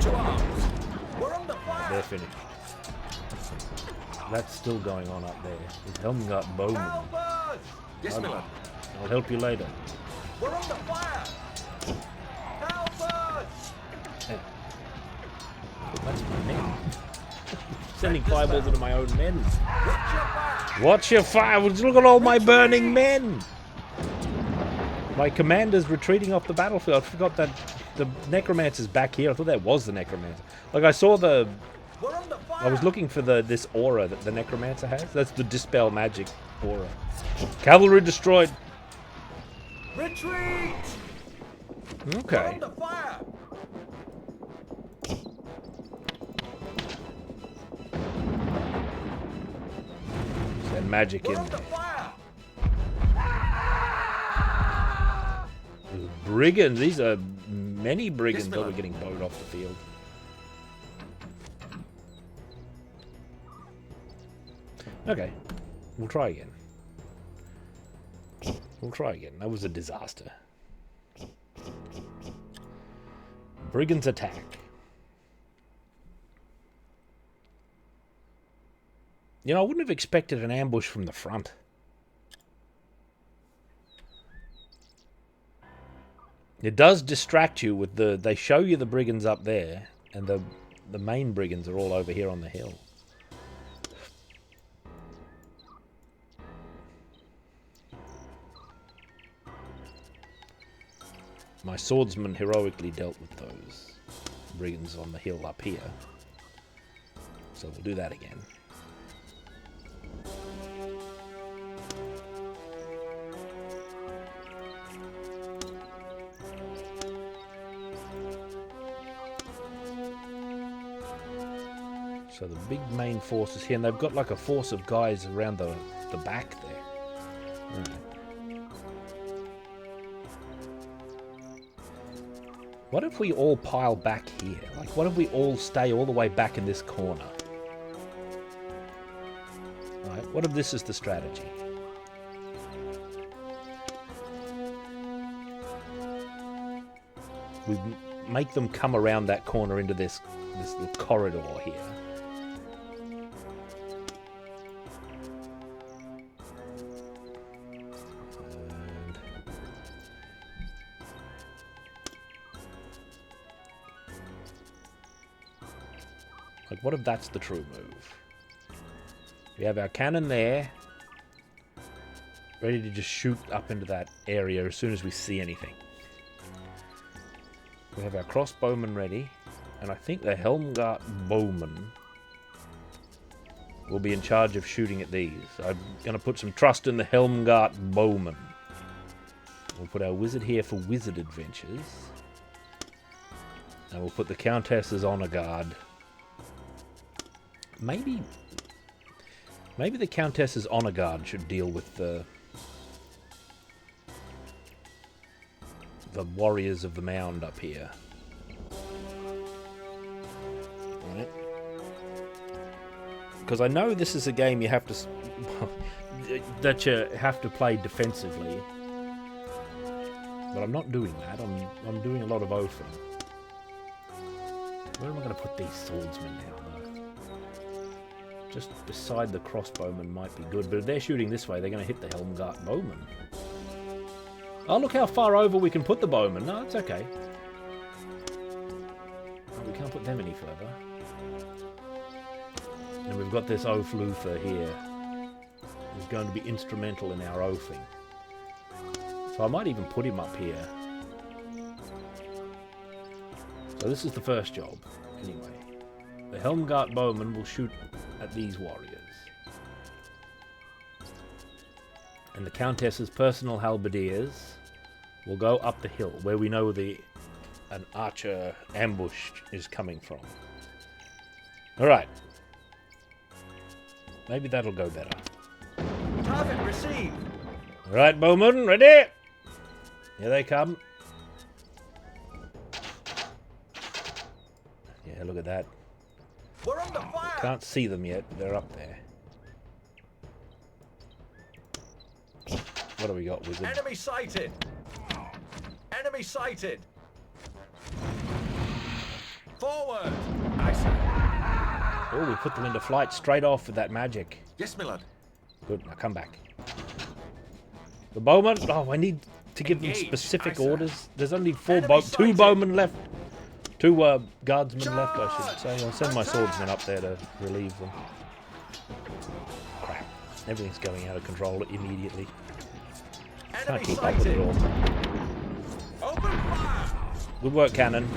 To arms. We're under fire. They're finished. That's still going on up there. It's Helmgart Bowmen. Help us. Yes, my lord. I'll help you later. We're under fire. Help us. Hey. That's my men. Sending fireballs into my own men. Watch your back. Watch your fire! Look at all my burning men! My commander's retreating off the battlefield. I forgot that the necromancer's back here. I thought that was the necromancer. Like, I saw the... We're under fire. I was looking for this aura that the necromancer has. That's the dispel magic aura. Cavalry destroyed. Retreat. We're Okay. under fire. Send magic We're in under there. fire. Brigands. These are many brigands Yes, that were Miller. getting bowed off the field. Okay. We'll try again. We'll try again. That was a disaster. Brigands attack. You know, I wouldn't have expected an ambush from the front. It does distract you with the... They show you the brigands up there, and the main brigands are all over here on the hill. My swordsman heroically dealt with those brigands on the hill up here. So we'll do that again. So the big main force is here, and they've got like a force of guys around the back there. Alright. What if we all pile back here? Like, what if we all stay all the way back in this corner? Right, what if this is the strategy? We make them come around that corner into this little corridor here. Like, what if that's the true move? We have our cannon there, ready to just shoot up into that area as soon as we see anything. We have our crossbowmen ready, and I think the Helmgart bowman will be in charge of shooting at these. I'm going to put some trust in the Helmgart bowman. We'll put our wizard here for wizard adventures. And we'll put the Countess's honor guard. Maybe the Countess's honor guard should deal with the warriors of the mound up here. Right? Because I know this is a game you have to that you have to play defensively. But I'm not doing that. I'm doing a lot of oathing. Where am I going to put these swordsmen now, though? Just beside the crossbowmen might be good, but if they're shooting this way, they're going to hit the Helmgart bowman. Oh, look how far over we can put the bowman. No, it's okay. Oh, we can't put them any further. And we've got this oath Luther here, who's going to be instrumental in our oathing. So I might even put him up here. So this is the first job, anyway. The Helmgart bowman will shoot at these warriors. And the Countess's personal halberdiers will go up the hill, where we know an archer ambush is coming from. Alright. Maybe that'll go better. Target received. Alright, bowman, ready? Here they come. Yeah, look at that. We're under fire. Can't see them yet. They're up there. What do we got, wizard? Enemy sighted. Enemy sighted. Forward. Aye, sir. Oh, we put them into flight straight off with that magic. Yes, my lord. Good, now come back. The bowman. Oh, I need to give them Engage. specific Aye, sir. orders. There's only two sighted. bowmen left. Two guardsmen left, I should say. I'll send my swordsmen up there to relieve them. Crap. Everything's going out of control immediately. Can't Enemy keep up with it sighted. all. Open fire. Good work, cannon.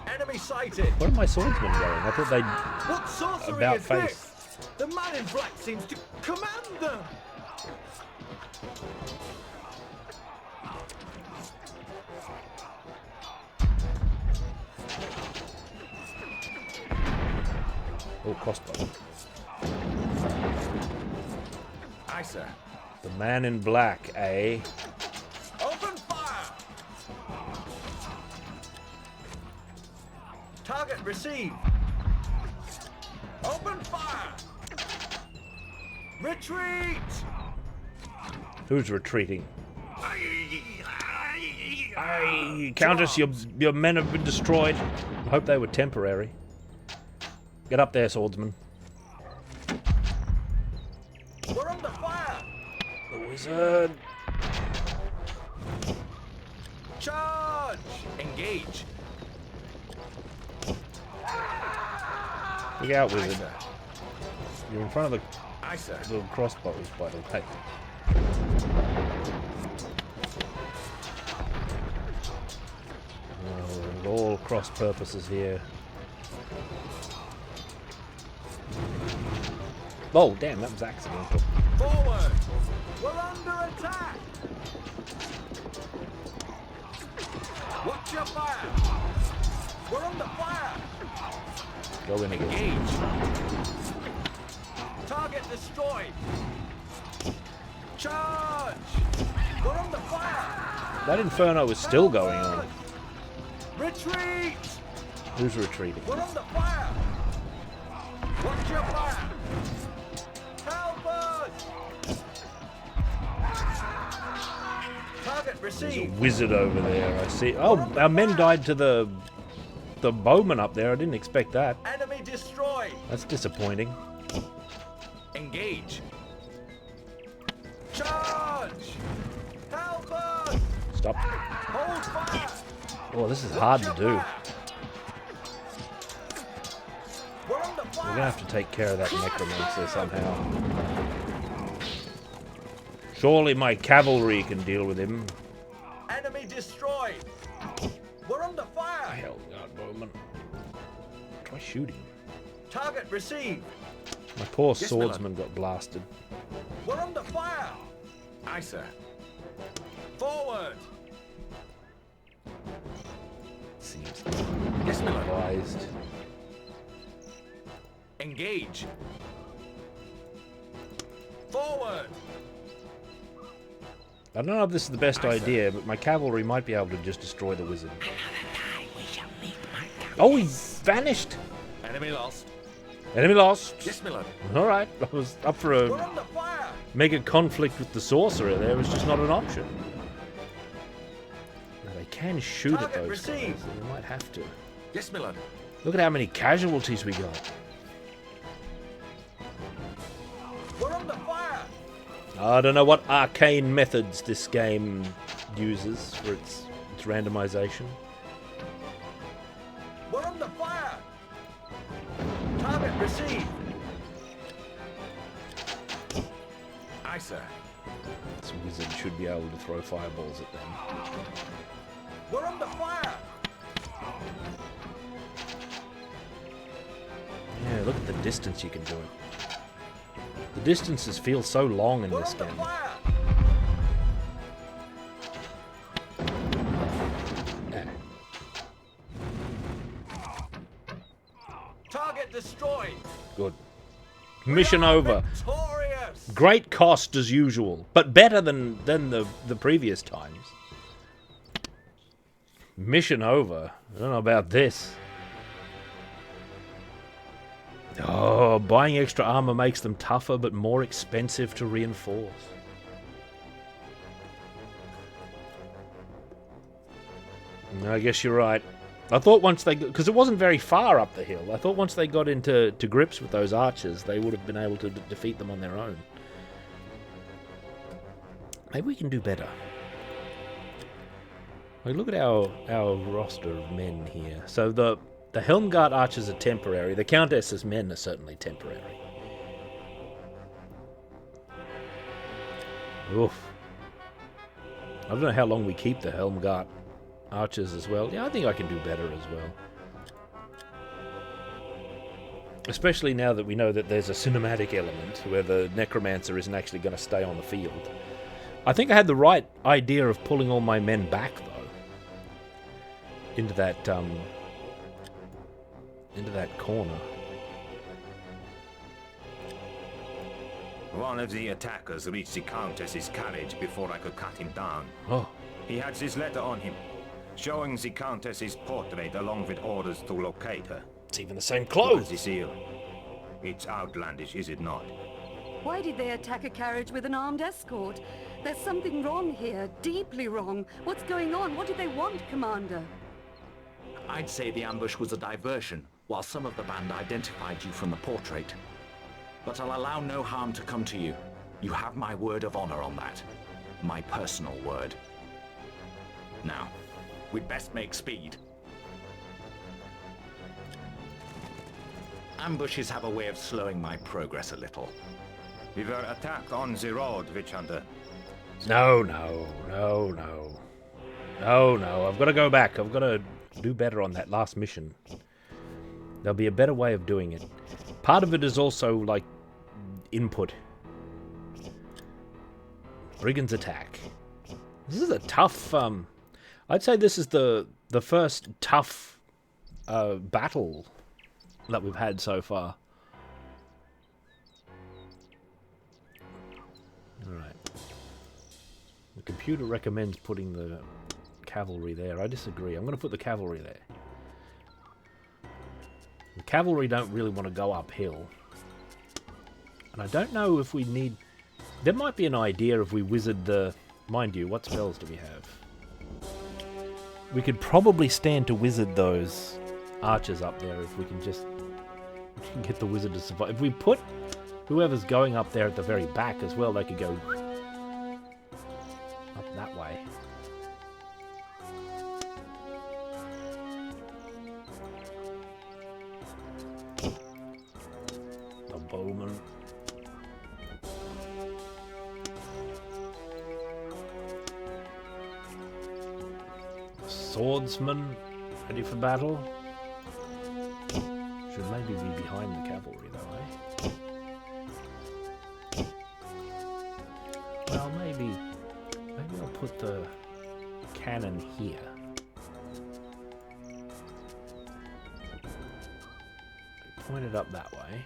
Enemy sighted. Where are my swordsmen going? I thought they'd What sorcery about is face. this? The man in black seems to command them. Oh, crossbow. Aye, sir. The man in black, eh? Open fire. Target received. Open fire. Retreat. Who's retreating? Aye, Countess, your men have been destroyed. I hope they were temporary. Get up there, swordsman. We're under fire. The wizard. Charge. Engage. Look out, Aye, wizard. sir. You're in front of Aye, sir. the little crossbows, by the way. Oh, all cross purposes here. Oh, damn, that was accidental. Forward. We're under attack. Watch your fire. We're under fire. Go in again. Engage. Target destroyed. Charge. We're under fire. That inferno is still going on. Retreat. Who's retreating? We're under fire. Watch your fire. Help us. Target There's a received. wizard over there, I see. Oh, our men died to the bowman up there. I didn't expect that. Enemy destroyed. That's disappointing. Engage. Charge. Help us. Stop. Hold fire. Oh, this is hard to do. We're under We're gonna have to take care of that necromancer somehow. Surely my cavalry can deal with him. Enemy destroyed! We're under fire! Hell, God, Bowman. Try shooting. Target received! My poor Yes, swordsman got blasted. We're under fire! Aye, sir. Forward! Seems Yes, Miller. advised. Engage! Forward! I don't know if this is the best idea, but my cavalry might be able to just destroy the wizard. Oh, he vanished! Enemy lost. Enemy lost. Yes, Miller. Alright, I was up for We're a under fire! mega conflict with the sorcerer. There was just not an option. Now, they can shoot at Target those guys, received. so they might have to. Yes, Miller. Look at how many casualties we got. We're under fire! I don't know what arcane methods this game uses for its randomization. We're under fire! Target received! Aye, sir. This wizard should be able to throw fireballs at them. We're under fire! Yeah, look at the distance you can do it. The distances feel so long in We're this under game. fire! Yeah. Target destroyed! Good. Mission over. Victorious! Great cost as usual, but better than the previous times. Mission over. I don't know about this. Oh, buying extra armor makes them tougher but more expensive to reinforce. No, I guess you're right. I thought once they... Because it wasn't very far up the hill. I thought once they got into grips with those archers, they would have been able to defeat them on their own. Maybe we can do better. Like, look at our roster of men here. So the Helmgart archers are temporary. The Countess's men are certainly temporary. Oof. I don't know how long we keep the Helmgart archers as well. Yeah, I think I can do better as well. Especially now that we know that there's a cinematic element where the necromancer isn't actually going to stay on the field. I think I had the right idea of pulling all my men back, though. Into that corner. One of the attackers reached the Countess's carriage before I could cut him down. Oh. He had this letter on him, showing the Countess's portrait along with orders to locate her. It's even the same What clothes. is the seal? It's outlandish, is it not? Why did they attack a carriage with an armed escort? There's something wrong here, deeply wrong. What's going on? What do they want, Commander? I'd say the ambush was a diversion, while some of the band identified you from the portrait. But I'll allow no harm to come to you. You have my word of honor on that. My personal word. Now, we'd best make speed. Ambushes have a way of slowing my progress a little. We were attacked on the road, Witch Hunter. No. I've got to go back. I've got to do better on that last mission. There'll be a better way of doing it. Part of it is also, like, input. Brigand's attack. This is a tough, I'd say this is the first tough battle that we've had so far. Alright. The computer recommends putting the cavalry there. I disagree. I'm going to put the cavalry there. The cavalry don't really want to go uphill. And I don't know if we need... There might be an idea if we wizard the... Mind you, what spells do we have? We could probably stand to wizard those archers up there if we can just get the wizard to survive. If we put whoever's going up there at the very back as well, they could go up that way. Bowman. Swordsman, ready for battle. Should maybe be behind the cavalry though, eh? Well, maybe I'll put the cannon here. Point it up that way.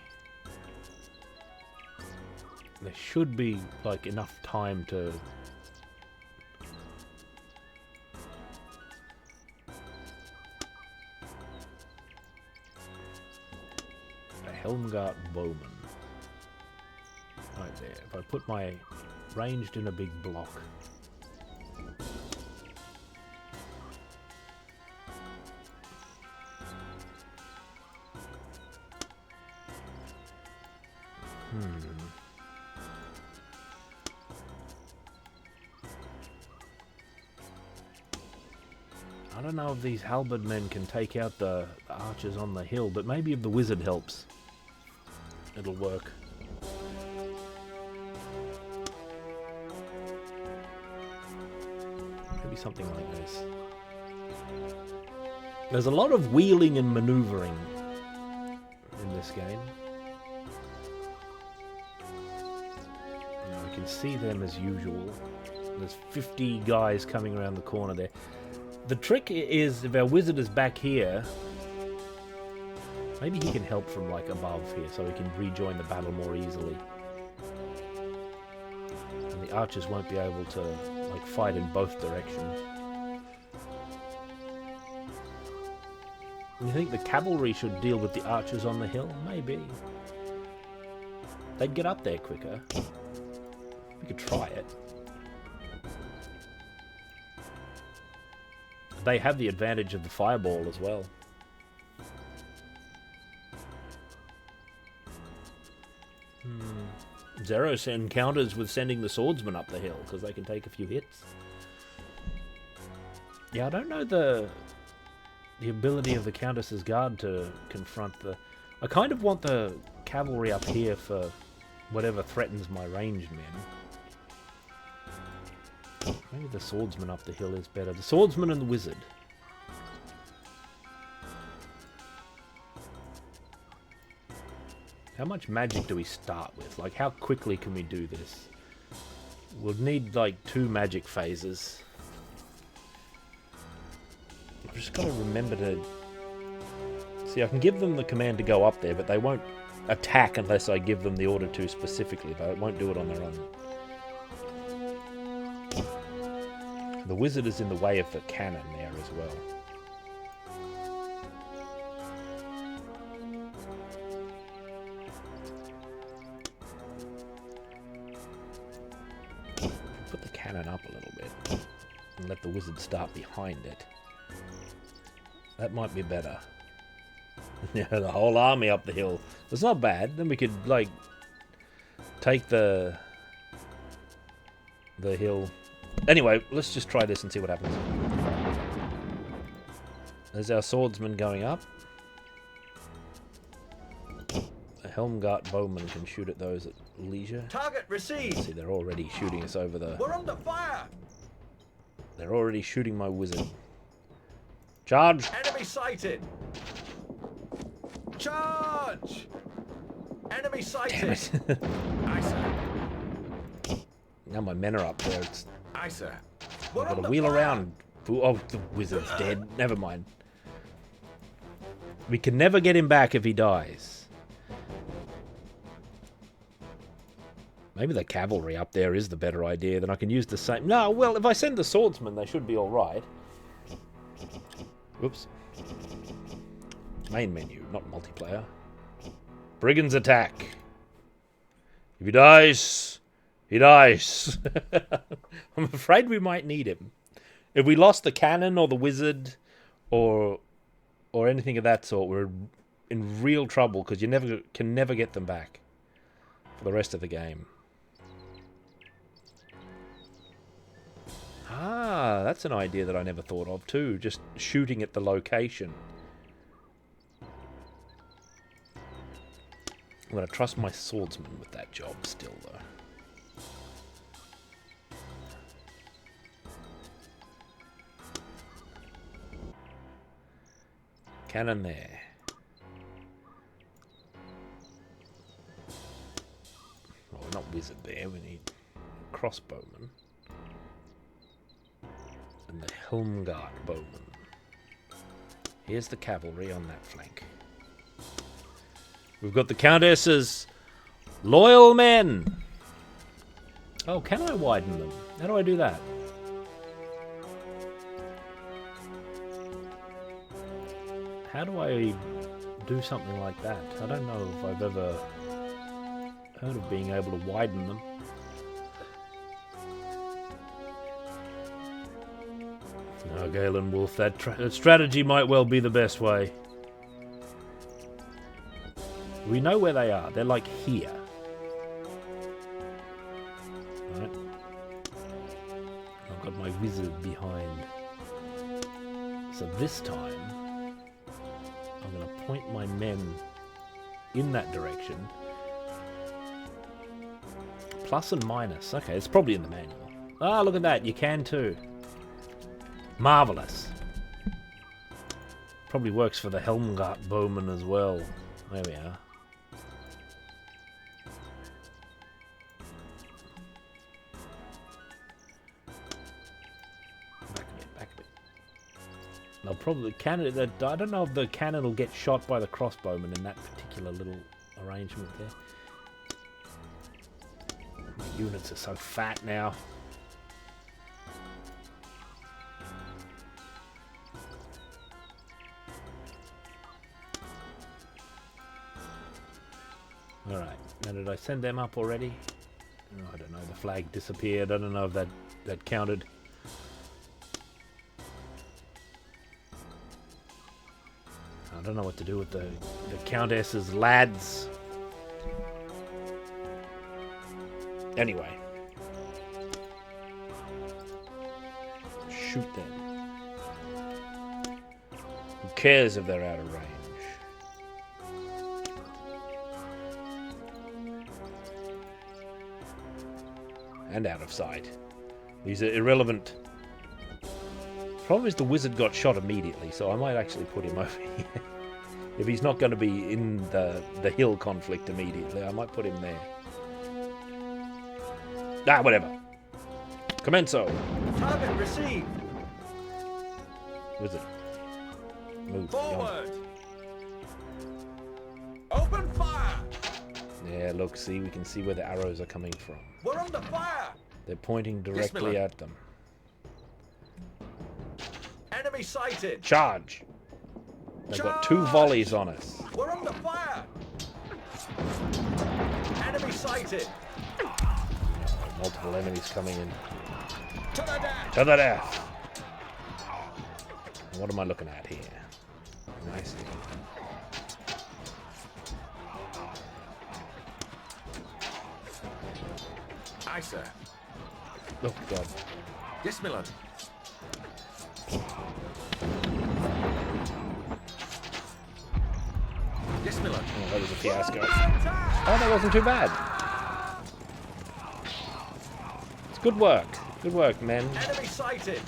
There should be like enough time to Helmgart Bowman. Right there. If I put my ranged in a big block. I don't know if these halberd men can take out the archers on the hill, but maybe if the wizard helps, it'll work. Maybe something like this. There's a lot of wheeling and maneuvering in this game. Now, I can see them as usual. There's 50 guys coming around the corner there. The trick is, if our wizard is back here, maybe he can help from like above here so he can rejoin the battle more easily. And the archers won't be able to like fight in both directions. You think the cavalry should deal with the archers on the hill? Maybe. They'd get up there quicker. We could try it. They have the advantage of the fireball as well. Zeros encounters with sending the swordsman up the hill because they can take a few hits. Yeah, I don't know the ability of the Countess's Guard to confront the... I kind of want the cavalry up here for whatever threatens my ranged men. Maybe the swordsman up the hill is better. The swordsman and the wizard. How much magic do we start with? Like, how quickly can we do this? We'll need, like, 2 magic phases. I've just got to remember to... See, I can give them the command to go up there, but they won't attack unless I give them the order to specifically. They won't do it on their own. The wizard is in the way of the cannon there as well. Put the cannon up a little bit and let the wizard start behind it. That might be better. Yeah, the whole army up the hill. It's not bad. Then we could, like, take the hill. Anyway, let's just try this and see what happens. There's our swordsman going up. A Helmgart bowman can shoot at those at leisure. Target received. See, they're already shooting us over the... We're under fire. They're already shooting my wizard. Charge! Enemy sighted. Charge! Enemy sighted. Damn it. Aye, sir. Now my men are up there. It's... Aye, sir. I've got to wheel around. Oh, the wizard's dead. Never mind. We can never get him back if he dies. Maybe the cavalry up there is the better idea. Then I can use the same... No, well, if I send the swordsman, they should be alright. Oops. Main menu, not multiplayer. Brigand's attack. If he dies... He dies. I'm afraid we might need him. If we lost the cannon or the wizard or anything of that sort, we're in real trouble because you can never get them back for the rest of the game. Ah, that's an idea that I never thought of too. Just shooting at the location. I'm going to trust my swordsman with that job still, though. Cannon there. Well, we're not wizard there. We need crossbowman. And the Helmgart bowman. Here's the cavalry on that flank. We've got the Countess's loyal men. Oh, can I widen them? How do I do that? How do I do something like that? I don't know if I've ever heard of being able to widen them. No, Galen Wolf, that strategy might well be the best way. We know where they are. They're like here. Right? I've got my wizard behind. So this time, I'm going to point my men in that direction. Plus and minus. Okay, it's probably in the manual. Ah, look at that. You can too. Marvellous. Probably works for the Helmgart bowman as well. There we are. Back a bit, back a bit. They'll probably cannon. I don't know if the cannon will get shot by the crossbowman in that particular little arrangement there. My units are so fat now. Alright, now did I send them up already? Oh, I don't know, the flag disappeared. I don't know if that counted. I don't know what to do with the Countess's lads. Anyway. Shoot them. Who cares if they're out of range? And out of sight. These are irrelevant. Problem is the wizard got shot immediately, so I might actually put him over here. If he's not going to be in the hill conflict immediately, I might put him there. Ah, whatever. Commenso. Target received. Wizard. Move. Forward. Open fire. Yeah, look, see, we can see where the arrows are coming from. We're under fire. They're pointing directly at them. Enemy sighted. Charge! They've got 2 volleys on us. We're under fire. Enemy sighted. Multiple enemies coming in. To the death. To the death! What am I looking at here? Nice. Aye, sir. Oh, God. Yes, my lord. Yes, my lord. Oh, that was a fiasco. Oh, that wasn't too bad. It's good work. Good work, men. Enemy sighted.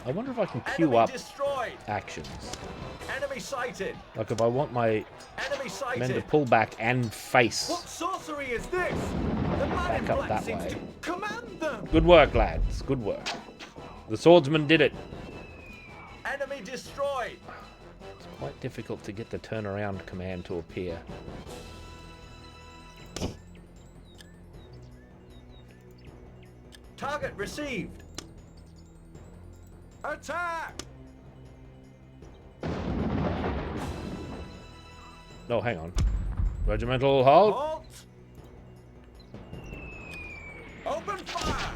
I wonder if I can queue Enemy up destroyed. actions. Enemy sighted. Like if I want my Enemy sighted. men to pull back and face. What sorcery is this? The man in Back up black that seems way. to command them. Good work, lads. Good work. The swordsman did it. Enemy destroyed. It's quite difficult to get the turnaround command to appear. Target received. Attack! No, hang on. Regimental halt. Halt! Open fire!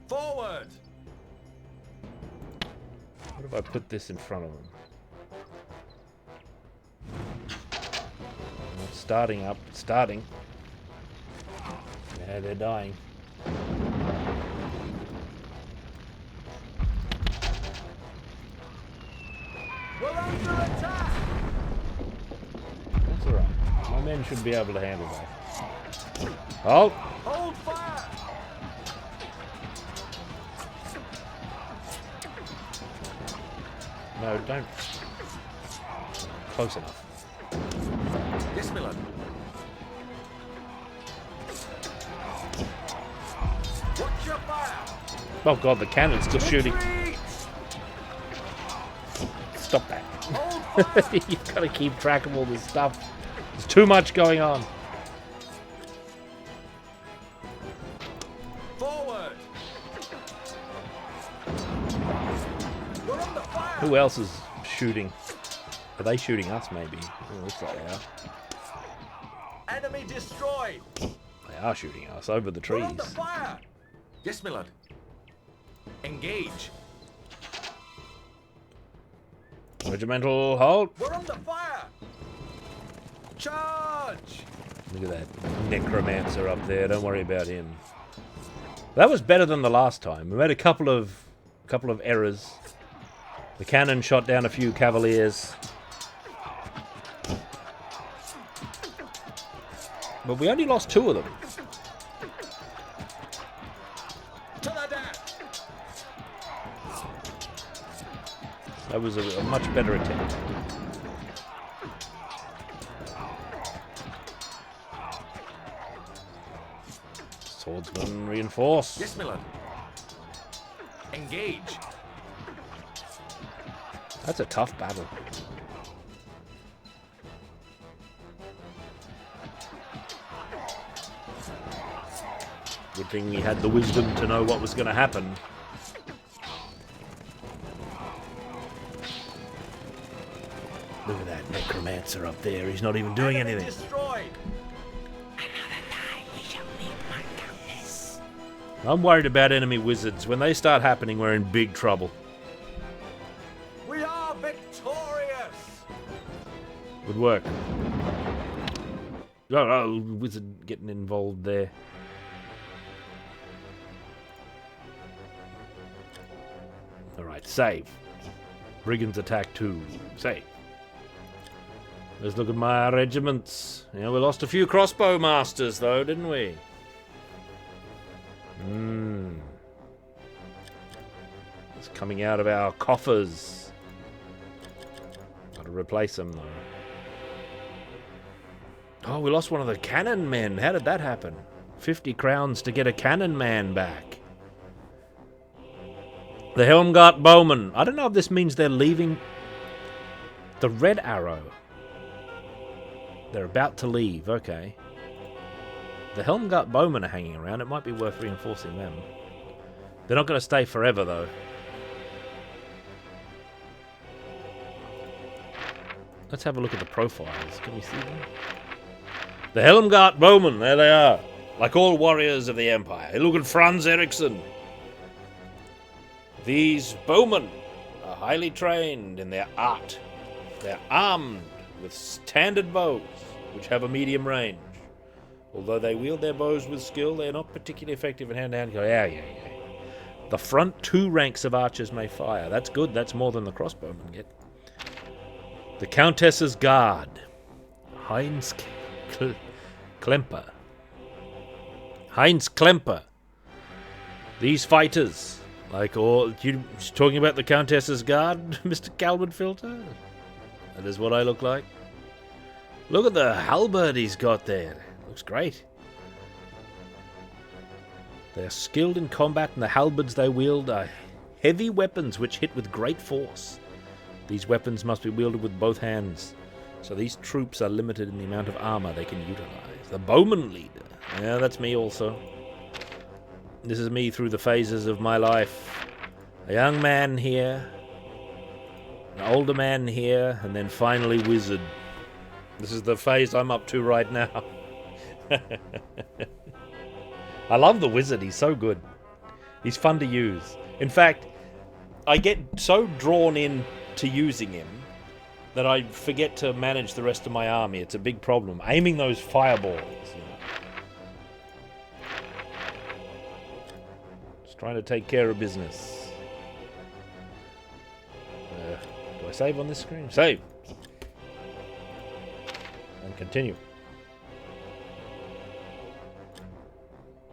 Forward! What if I put this in front of them? It's starting up. It's starting. Yeah, they're dying. We're under attack! It's alright. My men should be able to handle that. Oh! Hold fire! No, don't. Close enough. Yes, my lord. Watch your fire! Oh god, the cannon's still shooting. Retreat! Stop that. Hold fire! You've got to keep track of all this stuff. There's too much going on. Forward! We're under fire! Who else is shooting? Are they shooting us, maybe? Oh, looks like they are. Enemy destroyed! They are shooting us over the We're trees. under fire! Yes, my lord. Engage! Regimental, hold! We're under fire! Charge! Look at that necromancer up there. Don't worry about him. That was better than the last time. We made a couple of errors. The cannon shot down a few cavaliers. But we only lost 2 of them. To the death! That was a much better attempt. Swordsman reinforce. Yes, my lord. Engage! That's a tough battle. Good thing we had the wisdom to know what was going to happen. Look at that necromancer up there. He's not even doing Enemy anything. destroyed! I'm worried about enemy wizards. When they start happening, we're in big trouble. We are victorious! Good work. Oh, wizard getting involved there. Alright, save. Brigands attack 2. Save. Let's look at my regiments. Yeah, we lost a few crossbow masters though, didn't we? It's coming out of our coffers. Got to replace them though. Oh, we lost one of the cannon men. How did that happen? 50 crowns to get a cannon man back. The Helmgart Bowmen. I don't know if this means they're leaving the Red Arrow. They're about to leave, okay. The Helmgart Bowmen are hanging around. It might be worth reinforcing them. They're not going to stay forever, though. Let's have a look at the profiles. Can we see them? The Helmgart Bowmen, there they are. Like all warriors of the Empire. Look at Franz Eriksson. These bowmen are highly trained in their art. They're armed with standard bows, which have a medium range. Although they wield their bows with skill, they are not particularly effective in hand-to-hand. Yeah. The front 2 ranks of archers may fire. That's good. That's more than the crossbowmen get. The Countess's Guard. Heinz Klemper. Heinz Klemper. These fighters, like all... You talking about the Countess's Guard, Mr. Calvin Filter? That is what I look like. Look at the halberd he's got there. Looks great. They are skilled in combat, and the halberds they wield are heavy weapons which hit with great force. These weapons must be wielded with both hands, so these troops are limited in the amount of armor they can utilize. The bowman leader. Yeah, that's me also. This is me through the phases of my life. A young man here, an older man here, and then finally wizard. This is the phase I'm up to right now. I love the wizard. He's so good. He's fun to use. In fact, I get so drawn in to using him that I forget to manage the rest of my army. It's a big problem. Aiming those fireballs. Just trying to take care of business. Do I save on this screen? Save. And continue.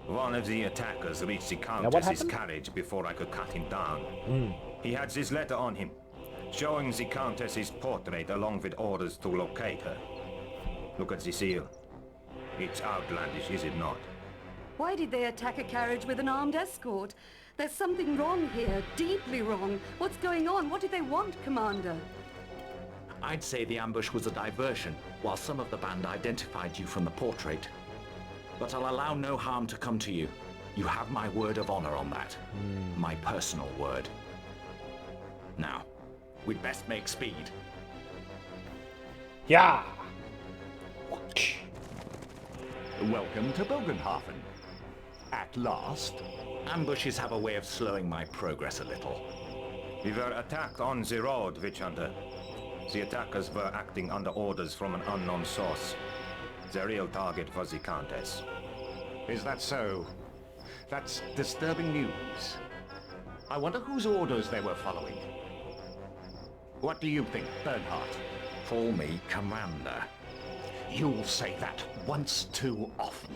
One of the attackers reached the what Countess's happened? carriage before I could cut him down. He had this letter on him, showing the Countess's portrait along with orders to locate her. Look at the seal. It's outlandish, is it not? Why did they attack a carriage with an armed escort? There's something wrong here, deeply wrong. What's going on? What did they want, Commander? I'd say the ambush was a diversion, while some of the band identified you from the portrait. But I'll allow no harm to come to you. You have my word of honor on that. My personal word. Now, we'd best make speed. Yeah. Welcome to Bogenhoffen. At last. Ambushes have a way of slowing my progress a little. We were attacked on the road, Witch Hunter. The attackers were acting under orders from an unknown source. The real target was the Countess. Is that so? That's disturbing news. I wonder whose orders they were following. What do you think, Bernhardt? Call me Commander. You'll say that once too often.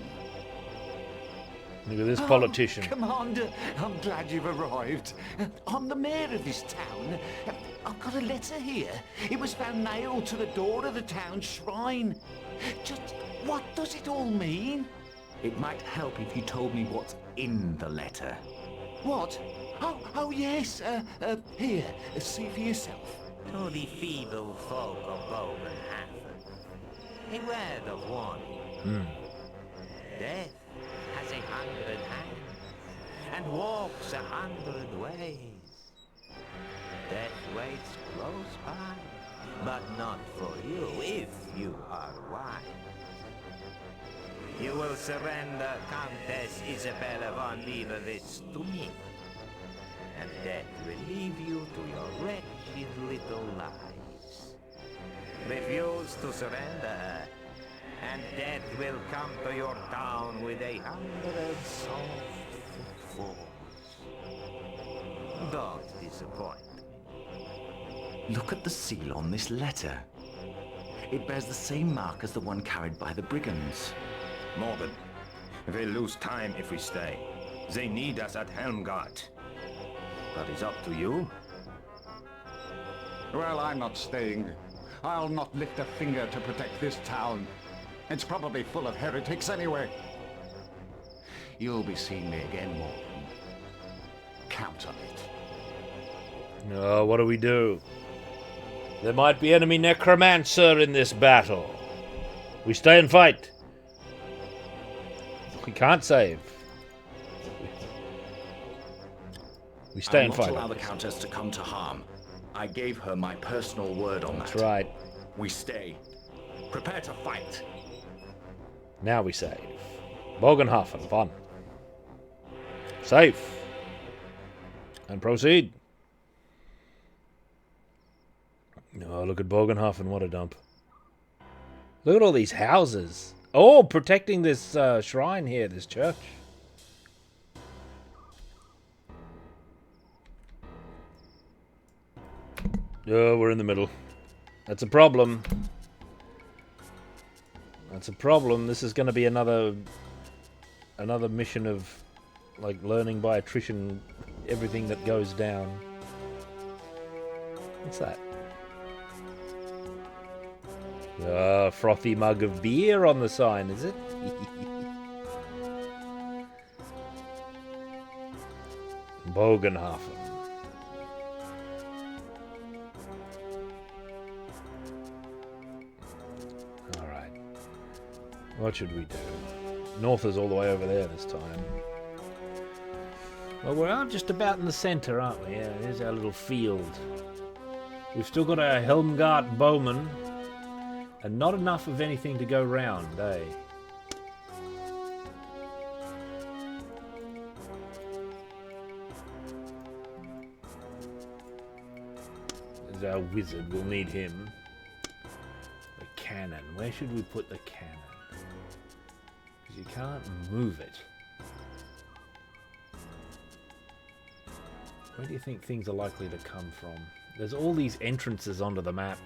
Look at this politician. Commander, I'm glad you've arrived. I'm the mayor of this town. I've got a letter here. It was found nailed to the door of the town shrine. Just what does it all mean? It might help if you told me what's in the letter. What? Oh yes. Here, see for yourself. To the feeble folk of Bogenhoffen, a word of warning. Death has 100 hands and walks 100 ways. Death waits close by, but not for you if you are wise. You will surrender Countess Isabella von Leibowitz to me, and death will leave you to your wretched little lives. Refuse to surrender her, and death will come to your town with 100 soft footfalls. Don't disappoint me. Look at the seal on this letter. It bears the same mark as the one carried by the brigands. Morgan, we'll lose time if we stay. They need us at Helmgart. But it's up to you. Well, I'm not staying. I'll not lift a finger to protect this town. It's probably full of heretics anyway. You'll be seeing me again, Morgan. Count on it. Oh, what do we do? There might be enemy necromancer in this battle. We stay and fight. We can't save. We stay and I'll not fight. allow the Countess to come to harm. I gave her my personal word on that. That's right. We stay. Prepare to fight. Now we save. Bogenhoffen, fun. Safe. And proceed. Oh, look at Bogenhoffen, what a dump. Look at all these houses. Oh, protecting this shrine here, this church. Oh, we're in the middle. That's a problem. That's a problem. This is going to be another mission of like learning by attrition everything that goes down. What's that? Frothy mug of beer on the sign, is it? Bogenhoffen. Alright. What should we do? North is all the way over there this time. Well, we're just about in the center, aren't we? Yeah, here's our little field. We've still got our Helmgart bowmen. And not enough of anything to go round, eh? There's our wizard, we'll need him. The cannon, where should we put the cannon? Because you can't move it. Where do you think things are likely to come from? There's all these entrances onto the map.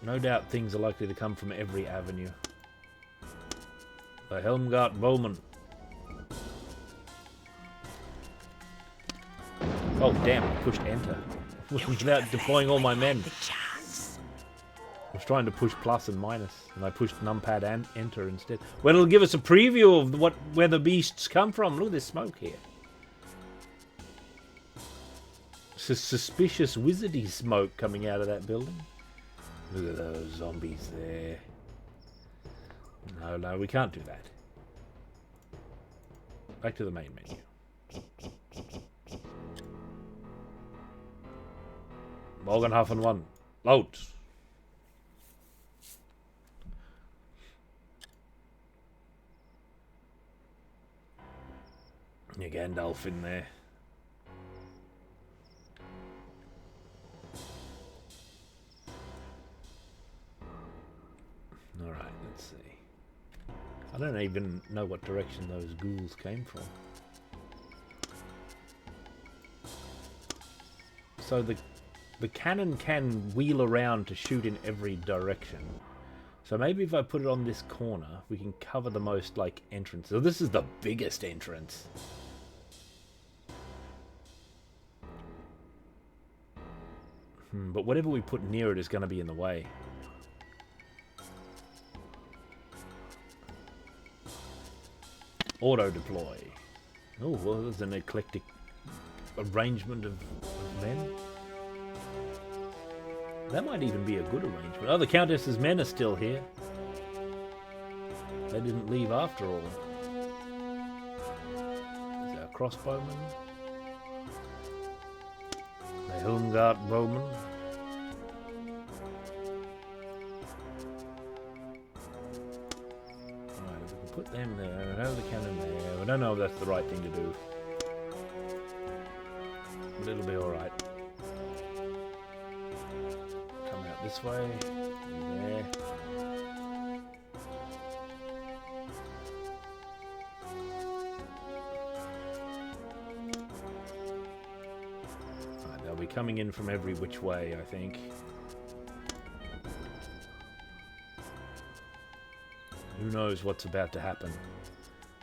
No doubt things are likely to come from every avenue. The Helmgart Bowman. Oh damn, I pushed enter. Without deploying all my men. I was trying to push plus and minus, and I pushed numpad and enter instead. Well, it'll give us a preview of where the beasts come from. Look at this smoke here. Suspicious wizardy smoke coming out of that building. Look at those zombies there. No, we can't do that. Back to the main menu. Bogenhoffen 1. Load. Yeah, Gandalf in there. Alright, let's see. I don't even know what direction those ghouls came from. So the cannon can wheel around to shoot in every direction. So maybe if I put it on this corner, we can cover the most, like, entrance. So this is the biggest entrance. But whatever we put near it is going to be in the way. Auto deploy. Oh, well, there's an eclectic arrangement of men. That might even be a good arrangement. Oh, the Countess's men are still here. They didn't leave after all. There's our crossbowmen. The Helmgart bowmen. Alright, we can put them there. I know the cannon there. I don't know if that's the right thing to do. But it'll be alright. Come out this way. There. They'll be coming in from every which way, I think. Who knows what's about to happen.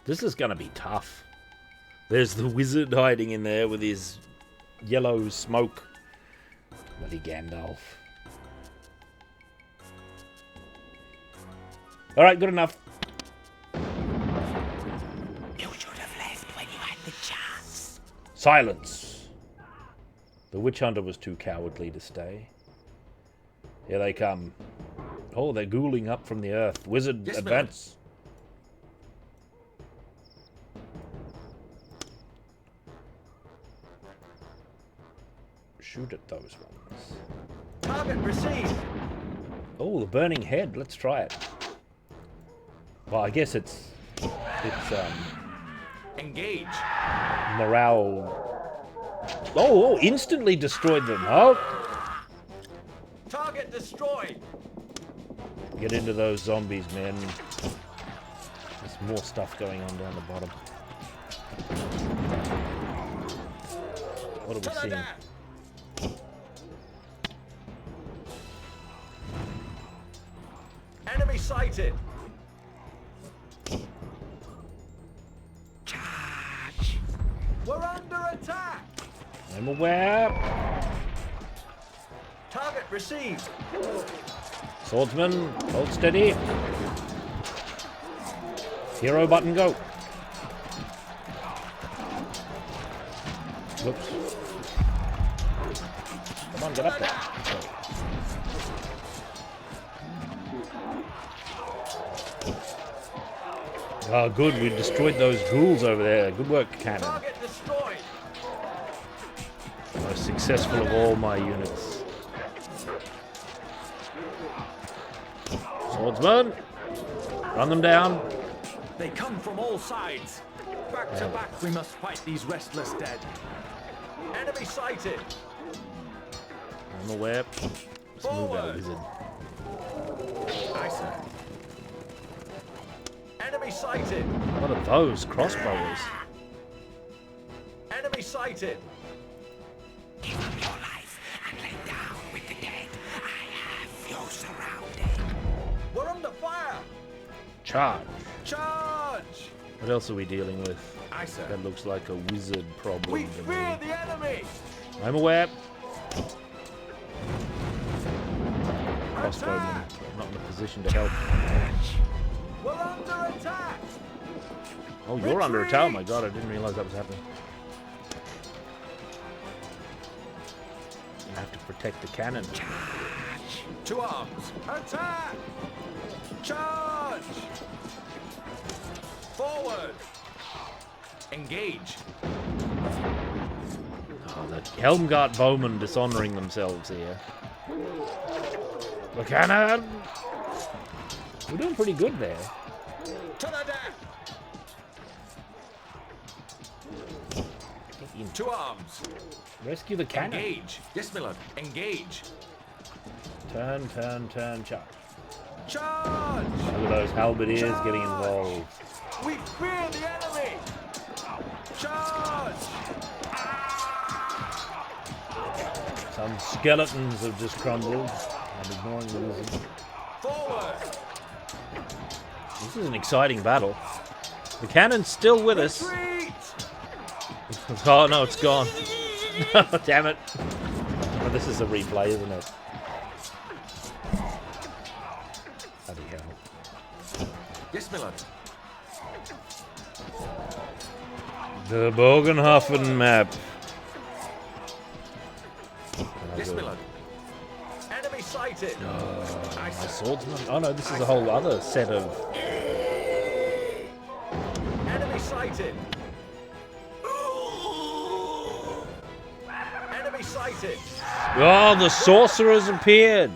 This is going to be tough. There's the wizard hiding in there with his yellow smoke. Bloody Gandalf. Alright, good enough. You should have left when you had the chance. Silence. The witch hunter was too cowardly to stay. Here they come. Oh, they're ghouling up from the earth. Wizard, Yes, advance. Shoot at those ones. Target received. Oh, the burning head. Let's try it. Well, I guess it's Engage. morale. Oh, instantly destroyed them. Oh, Target destroyed. get into those zombies, man. There's more stuff going on down the bottom. What are we seeing? Enemy sighted. Charge. We're under attack. I'm aware. Target received. Swordsman, hold steady. Hero button, go. Whoops. Come on, get up there. Oh, good. We destroyed those ghouls over there. Good work, cannon. Target destroyed. Most successful of all my units. Swordsman, run them down. They come from all sides. Back to back, we must fight these restless dead. Enemy sighted. I'm aware. Let's move that Forward. wizard. Aye, sir. Enemy sighted. What are those crossbows? Enemy sighted. Give up your life and lay down with the dead. I have your surrounded. We're under fire! Charge. Charge! What else are we dealing with? Aye, sir. That looks like a wizard problem. We to me. fear the enemy! I'm aware. Attack! Crossbowman, not in a position to help. We're under attack! Oh, you're under attack. Oh my god, I didn't realize that was happening. I have to protect the cannon. To arms! Attack! Charge! Forward! Engage! Oh, the Helmgart bowmen dishonoring themselves here. The cannon! We're doing pretty good there. To the death! To arms! Rescue the cannon. Engage! Yes, my lord. Engage! Turn, turn, turn, charge. Charge! Look at those halberdiers getting involved. We fear the enemy! Charge! Some skeletons have just crumbled. I'm ignoring the wizard. Forward! This is an exciting battle. The cannon's still with us. Retreat! Oh no, it's gone. Damn it. Oh, this is a replay, isn't it? Bloody hell. Yes, my lord. The Bogenhoffen map. Yes, my lord. Enemy sighted! My swordsman. Oh no, this is a whole other set of. Enemy sighted! Enemy sighted! Oh, the sorcerers appeared.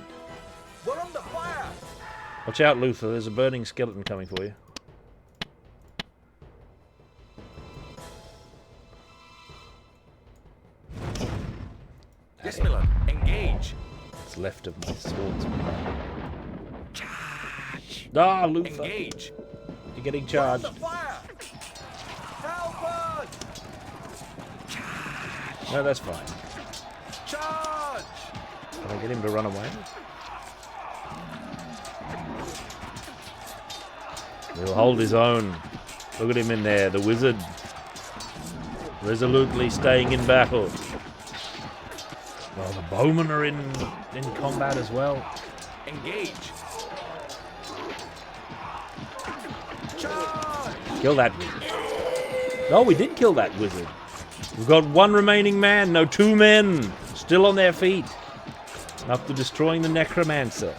We're under fire! Watch out, Luther. There's a burning skeleton coming for you. Yes, my lord. Engage! What's left of my swordsman. Ah, Luther. Engage! You're getting charged. Under fire! Help us! No, that's fine. Charge! Can I get him to run away? He'll hold his own. Look at him in there, the wizard. Resolutely staying in battle. Well, the bowmen are in combat as well. Engage! Charge! Kill that wizard. Oh, we did kill that wizard. We've got one remaining man. No, two men. Still on their feet. After destroying the necromancer.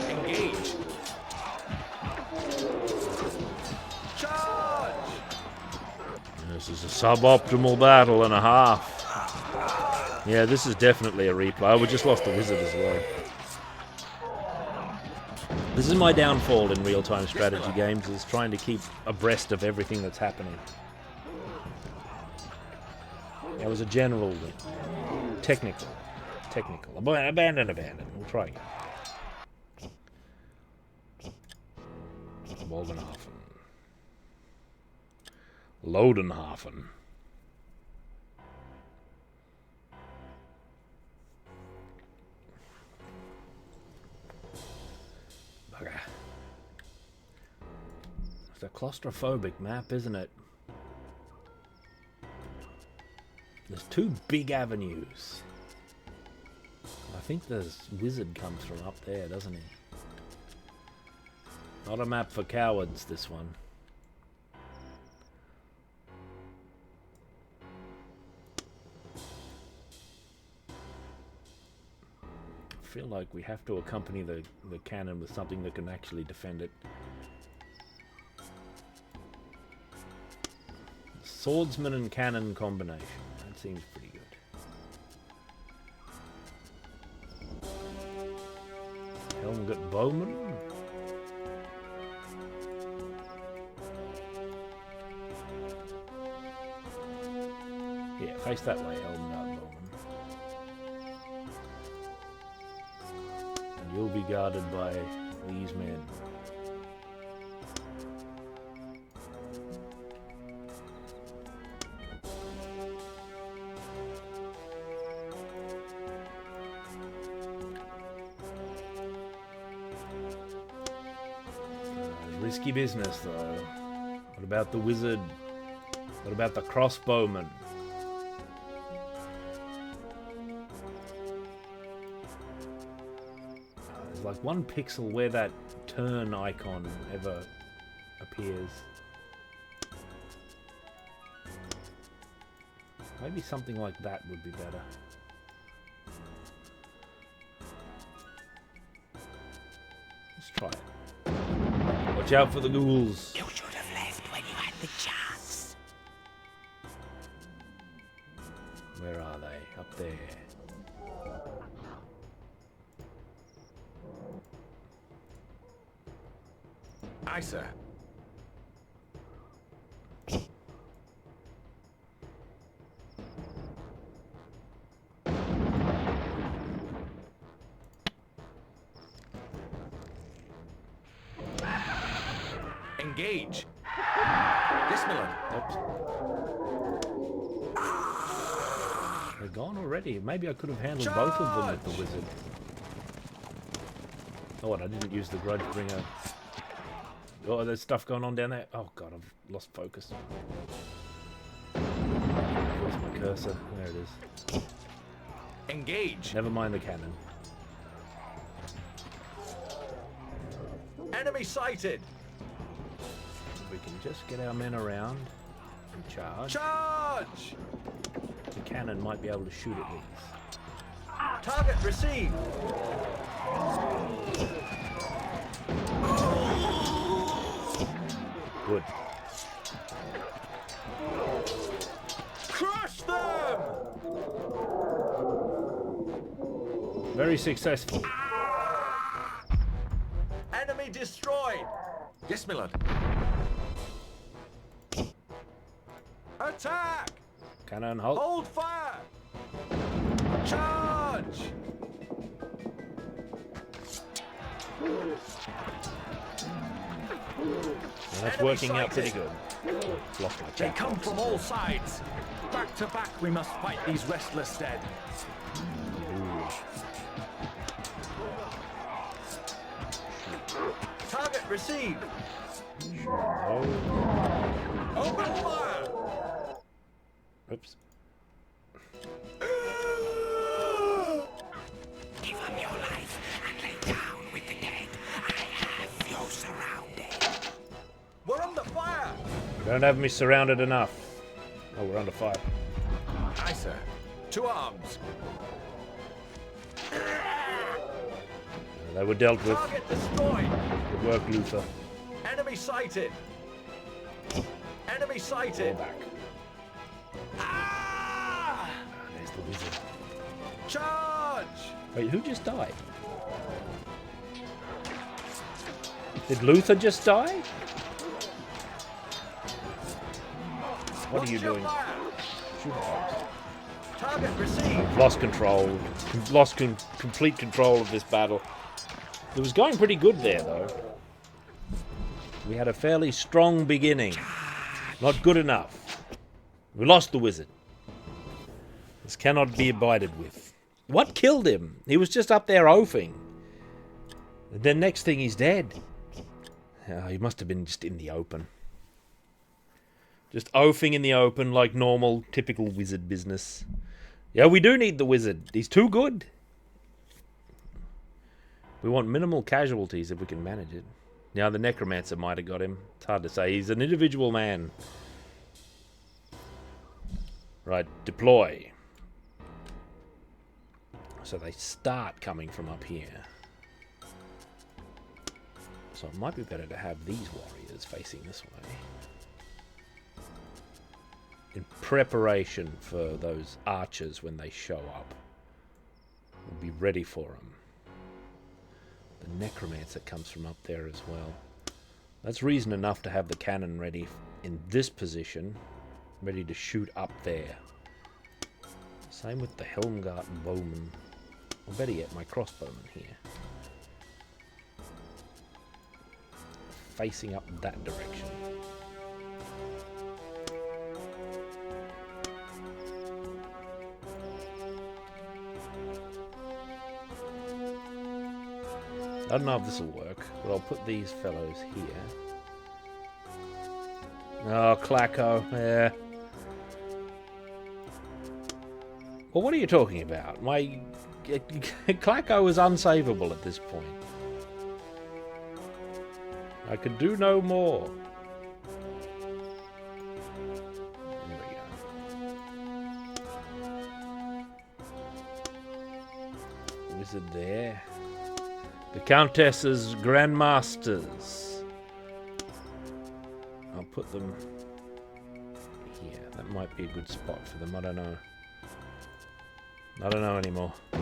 Engage! Charge! This is a suboptimal battle and a half. Yeah, this is definitely a replay. Oh, we just lost the wizard as well. This is my downfall in real-time strategy games, is trying to keep abreast of everything that's happening. That was a general win. Technical. Abandon. We'll try again. Bogenhoffen. Lodenhoffen. Bugger. It's a claustrophobic map, isn't it? There's two big avenues. I think the wizard comes from up there, doesn't he? Not a map for cowards, this one. I feel like we have to accompany the cannon with something that can actually defend it. Swordsman and cannon combination. That seems pretty good. Helmgart bowman. Yeah, face that way, Helmgart bowman. And you'll be guarded by these men. Risky business, though. What about the wizard? What about the crossbowman? There's like one pixel where that turn icon ever appears. Maybe something like that would be better. Let's try it. Watch out for the ghouls. You should have left when you had the chance. Where are they? Up there. Aye, sir. Engage. Yes, my lord. Oops. They're gone already. Maybe I could have handled both of them with the wizard. Oh, what? I didn't use the grudge bringer. Oh, there's stuff going on down there. Oh god, I've lost focus. Where's my cursor? There it is. Engage. Never mind the cannon. Enemy sighted. We can just get our men around and charge. Charge. The cannon might be able to shoot at these. Target received. Good. Crush them. Very successful. Enemy destroyed. Yes, my lord. Attack! Cannon, halt. Hold fire! Charge! Well, that's working out pretty good. Lost my They chat come box from as all well. sides. Back to back, we must fight these restless dead. Target received. Oh. Open fire! Oops. Give up your life and lay down with the dead. I have you surrounded. We're under fire! You don't have me surrounded enough. Oh, we're under fire. Aye, sir. To arms. They were dealt with. Target destroyed. Good work, Luther. Enemy sighted. Enemy Fall sighted. back. Ah! There's the wizard. Charge! Wait, who just died? Did Luther just die? What are you doing? Shoot arms. Target received. Lost control. Lost complete control of this battle. It was going pretty good there, though. We had a fairly strong beginning. Not good enough. We lost the wizard. This cannot be abided with. What killed him? He was just up there oafing. The next thing, he's dead. He must have been just in the open. Just oafing in the open like normal, typical wizard business. Yeah, we do need the wizard. He's too good. We want minimal casualties if we can manage it. Now, the necromancer might have got him. It's hard to say. He's an individual man. Right, deploy. So they start coming from up here. So it might be better to have these warriors facing this way. In preparation for those archers when they show up. We'll be ready for them. The necromancer comes from up there as well. That's reason enough to have the cannon ready in this position, ready to shoot up there. Same with the Helmgarten bowman, or better yet, my crossbowman here. Facing up that direction. I don't know if this will work, but I'll put these fellows here. Oh, Clacko, yeah. Well, what are you talking about? My Clacko is unsavable at this point. I could do no more. There we go. Wizard there. The Countess's Grandmasters. I'll put them here. That might be a good spot for them. I don't know. I don't know anymore. You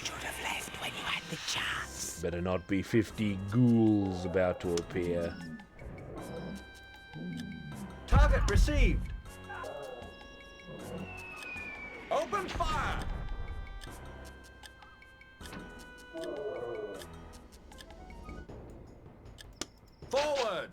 should have left when you had the chance. Better not be 50 ghouls about to appear. Target received. Open fire. Forward.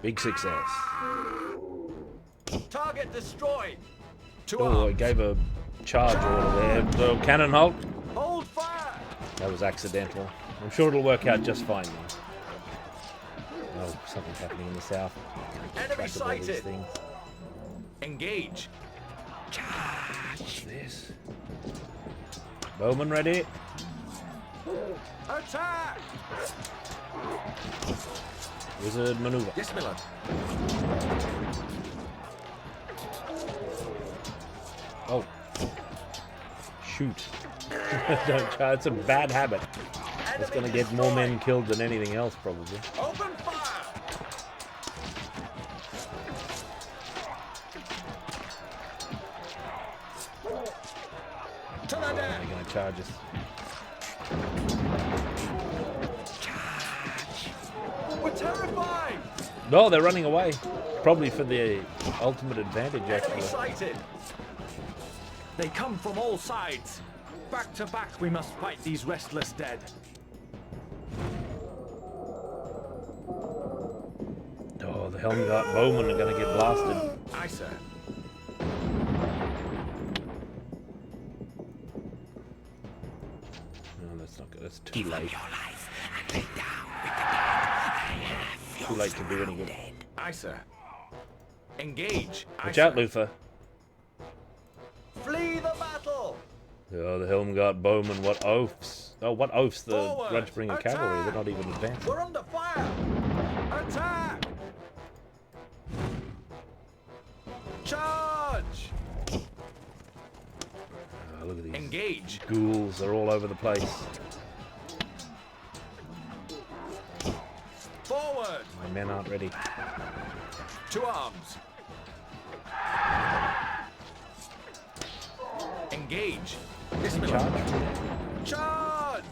Big success. Target destroyed. Oh, I gave a charge order there. So cannon halt. Hold fire. That was accidental. I'm sure it'll work out just fine though. Oh, something's happening in the south. Enemy Track of all these sighted. things. Engage. What's this? Bowman ready. Attack. Wizard maneuver. Yes, Miller. Oh. Shoot. Don't try. It's a bad habit. It's going to get more men killed than anything else, probably. Open fire. To the They're death. going to charge us. We're terrified. No, they're running away. Probably for the ultimate advantage, Enemy actually. sighted. They come from all sides. Back to back, we must fight these restless dead. Oh, the Helmgart Bowmen are going to get blasted. Aye, sir. No, that's not good. That's too late. Your life and lay down with the dead. I have Too late to do any good. Aye, sir. Engage. Aye, Watch out, sir. Luther. Flee the battle. Oh, the Helmgart Bowmen, what oafs. Oh, what oafs the Forward. Grudgebringer Cavalry. They're Attack. not even advancing. We're under fire. Attack. Charge. Oh, look at these Engage. ghouls. They're all over the place. Forward. My men aren't ready. To arms. Engage. Yes, Miller. Charge from there? Charge.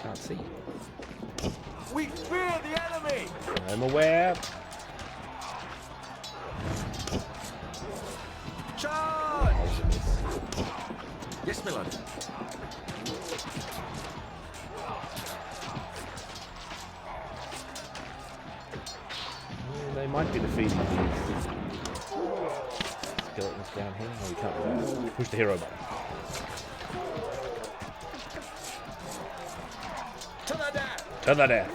Can't see. We fear the enemy. I'm aware. Charge. Yes, Miller. They might be defeating these skeletons down here. No, we can't do that. Push the hero button. To the death. To the death.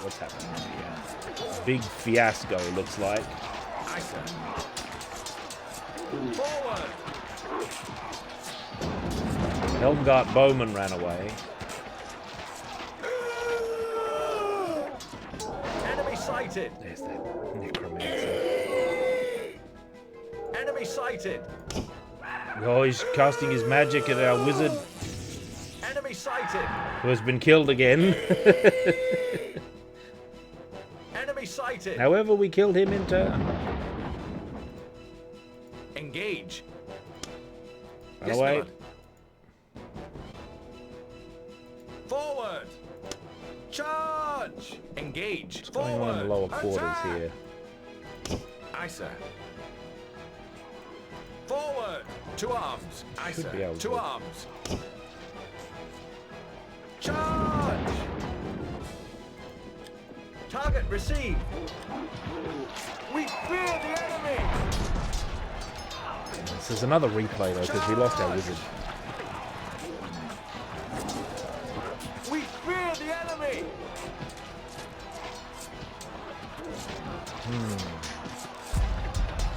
What's happening here? Big fiasco, looks like. Aye, sir. Forward. Helmgart Bowman ran away. Enemy sighted. There's that necromancer. Enemy sighted. Oh, he's casting his magic at our wizard, Enemy sighted. who has been killed again. Enemy sighted. However, we killed him in turn. Engage. Run Yes, away. Lord. Forward. Charge. Engage. What's going Forward. on in the lower quarters Attack. here? Aye, sir. Forward. To arms. Aye, Should sir. be able To to. arms. Charge! Target received. We fear the enemy. This is another replay though, because we lost our wizard. We fear the enemy.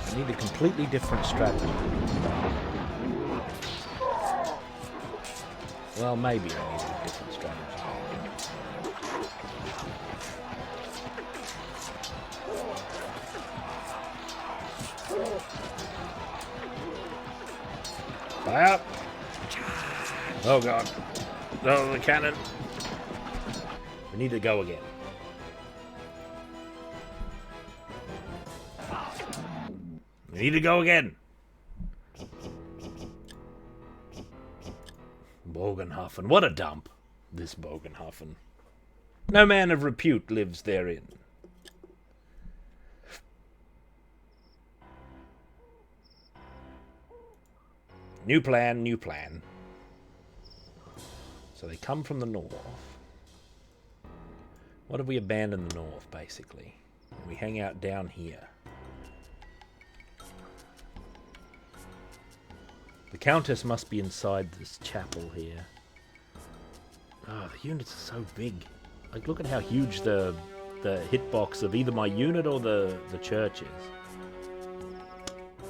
I need a completely different strategy. Well, maybe I need a different strategy. Fire! Oh god. Oh, the cannon. We need to go again. We need to go again. Bogenhoffen. What a dump, this Bogenhoffen. No man of repute lives therein. New plan, new plan. So they come from the north. What if we abandon the north, basically? And we hang out down here. The Countess must be inside this chapel here. Oh, the units are so big. Like, look at how huge the hitbox of either my unit or the church is.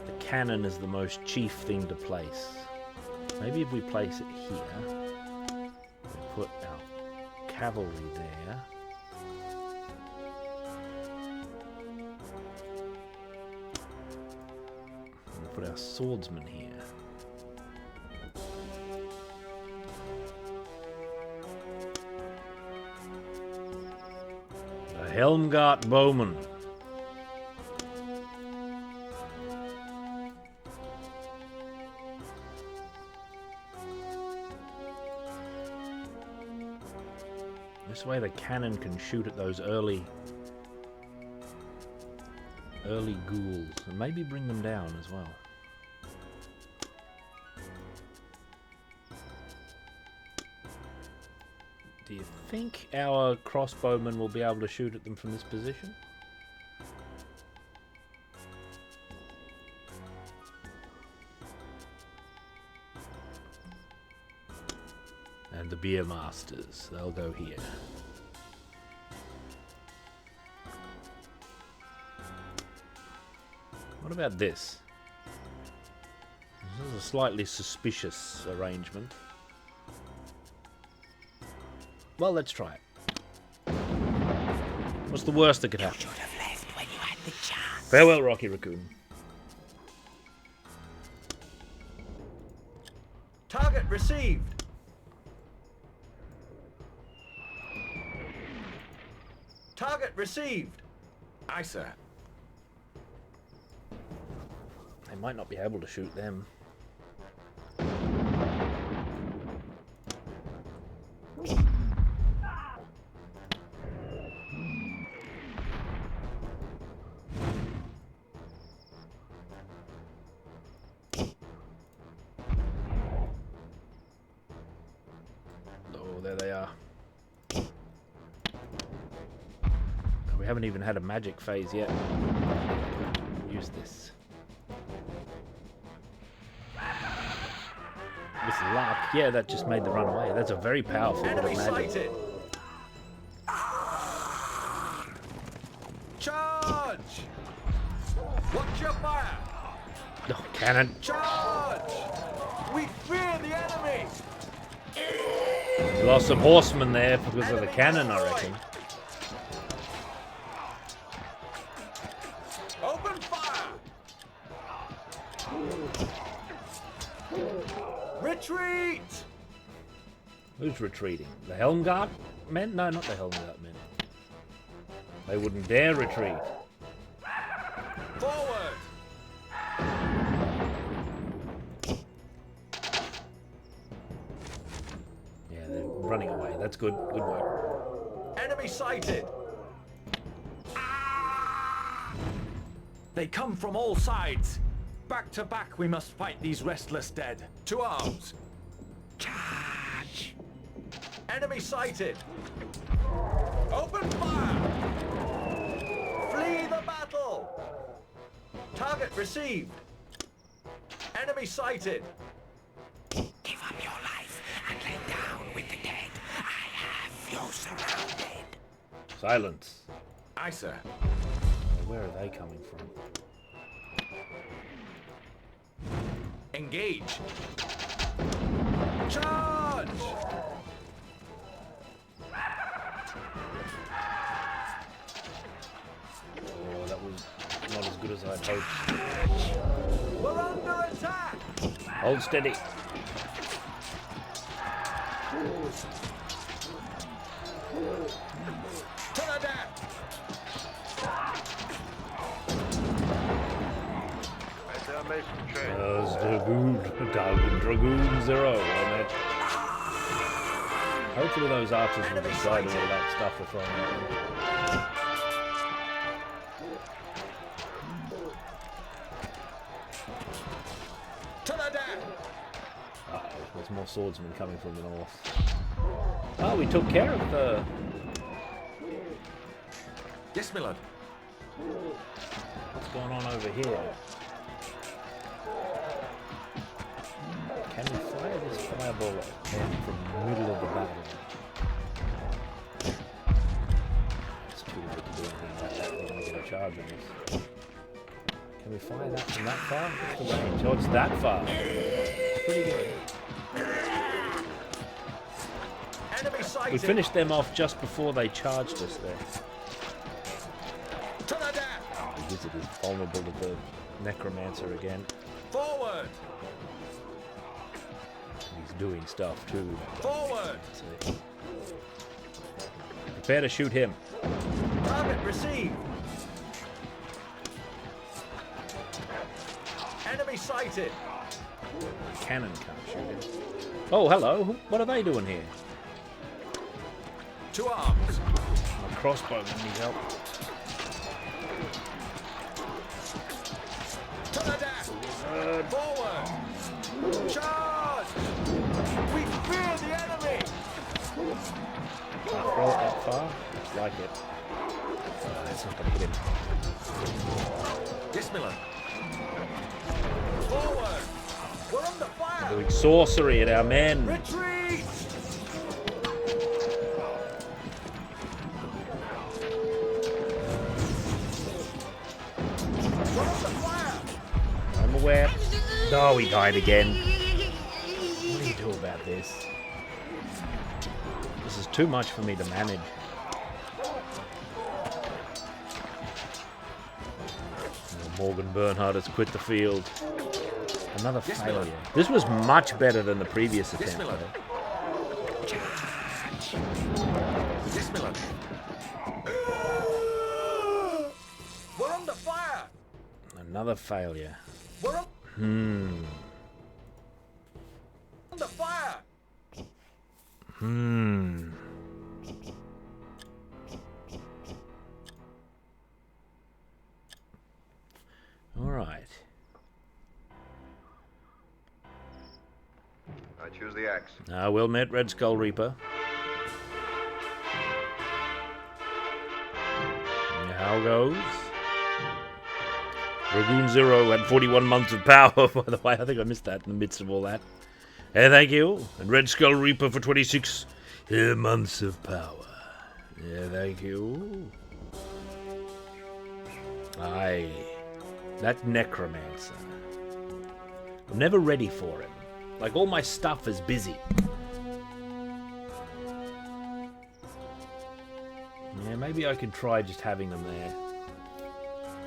The cannon is the most chief thing to place. Maybe if we place it here, we put our cavalry there. And put our swordsmen here. The Helmgart Bowman. This way the cannon can shoot at those early ghouls and maybe bring them down as well. Do you think our crossbowmen will be able to shoot at them from this position? And the beer masters, they'll go here. What about this? This is a slightly suspicious arrangement. Well, let's try it. What's the worst that could happen? You should have left when you had the chance. Farewell, Rocky Raccoon. Target received. Target received. Aye, sir. They might not be able to shoot them. Oh, there they are. We haven't even had a magic phase yet. Use this. With luck, yeah, that just made the run away. That's a very powerful bit of Enemy magic. sighted. Charge! Watch your fire! Oh, cannon. Charge! We fear the enemy! We lost some horsemen there because of the cannon, I reckon. Open fire! Retreat! Who's retreating? The Helmgart men? No, not the Helmgart men. They wouldn't dare retreat. Forward! Yeah, they're running away. That's good. Good work. Enemy sighted! They come from all sides. Back to back we must fight these restless dead. To arms! Charge! Enemy sighted! Open fire! Flee the battle! Target received! Enemy sighted! Give up your life and lay down with the dead. I have you surrounded. Silence. Aye, sir. Where are they coming from? Engage! Charge! Oh, that was not as good as I'd hoped. We're under attack! Hold steady. To the death! Formation change. Dragoon 0 on it. Hopefully those archers will decide all that stuff we're throwing at them. To the death! Uh-oh, there's more swordsmen coming from the north. Oh, we took care of the... Yes, my lord. What's going on over here? Can we fire this fireball at them from the middle of the battle? It's too late to do anything about that. We're going to get a charge on this. Can we fire that from that far? What's the range? Oh, it's that far. It's pretty good. Enemy sighted! We finished them off just before they charged us there. To the death! The wizard is vulnerable to the necromancer again. Forward! He's doing stuff too. Forward! Prepare to shoot him. Target received! Enemy sighted! Cannon can't shoot him. Oh, hello. What are they doing here? To arms! My crossbowman needs help. To the death! Forward! Charge! We fear the enemy! Can't throw it that far. Looks like it. Oh, that's not going to hit him. Yes, Miller. Forward! We're under fire! Doing sorcery at our men. Retreat! We're under fire! I'm aware. Oh, he died again. What do you do about this? This is too much for me to manage. Morgan Bernhard has quit the field. Another failure. This was much better than the previous attempt. Miller. Yes, Miller. We're under fire! Another failure. We're under fire! All right. I choose the axe. Well met, Red Skull Reaper. How goes? Dragoon 0 had 41 months of power, by the way. I think I missed that in the midst of all that. Thank you. And Red Skull Reaper for 26 months of power. Thank you. Aye. That necromancer. I'm never ready for him. Like, all my stuff is busy. Yeah, maybe I could try just having them there.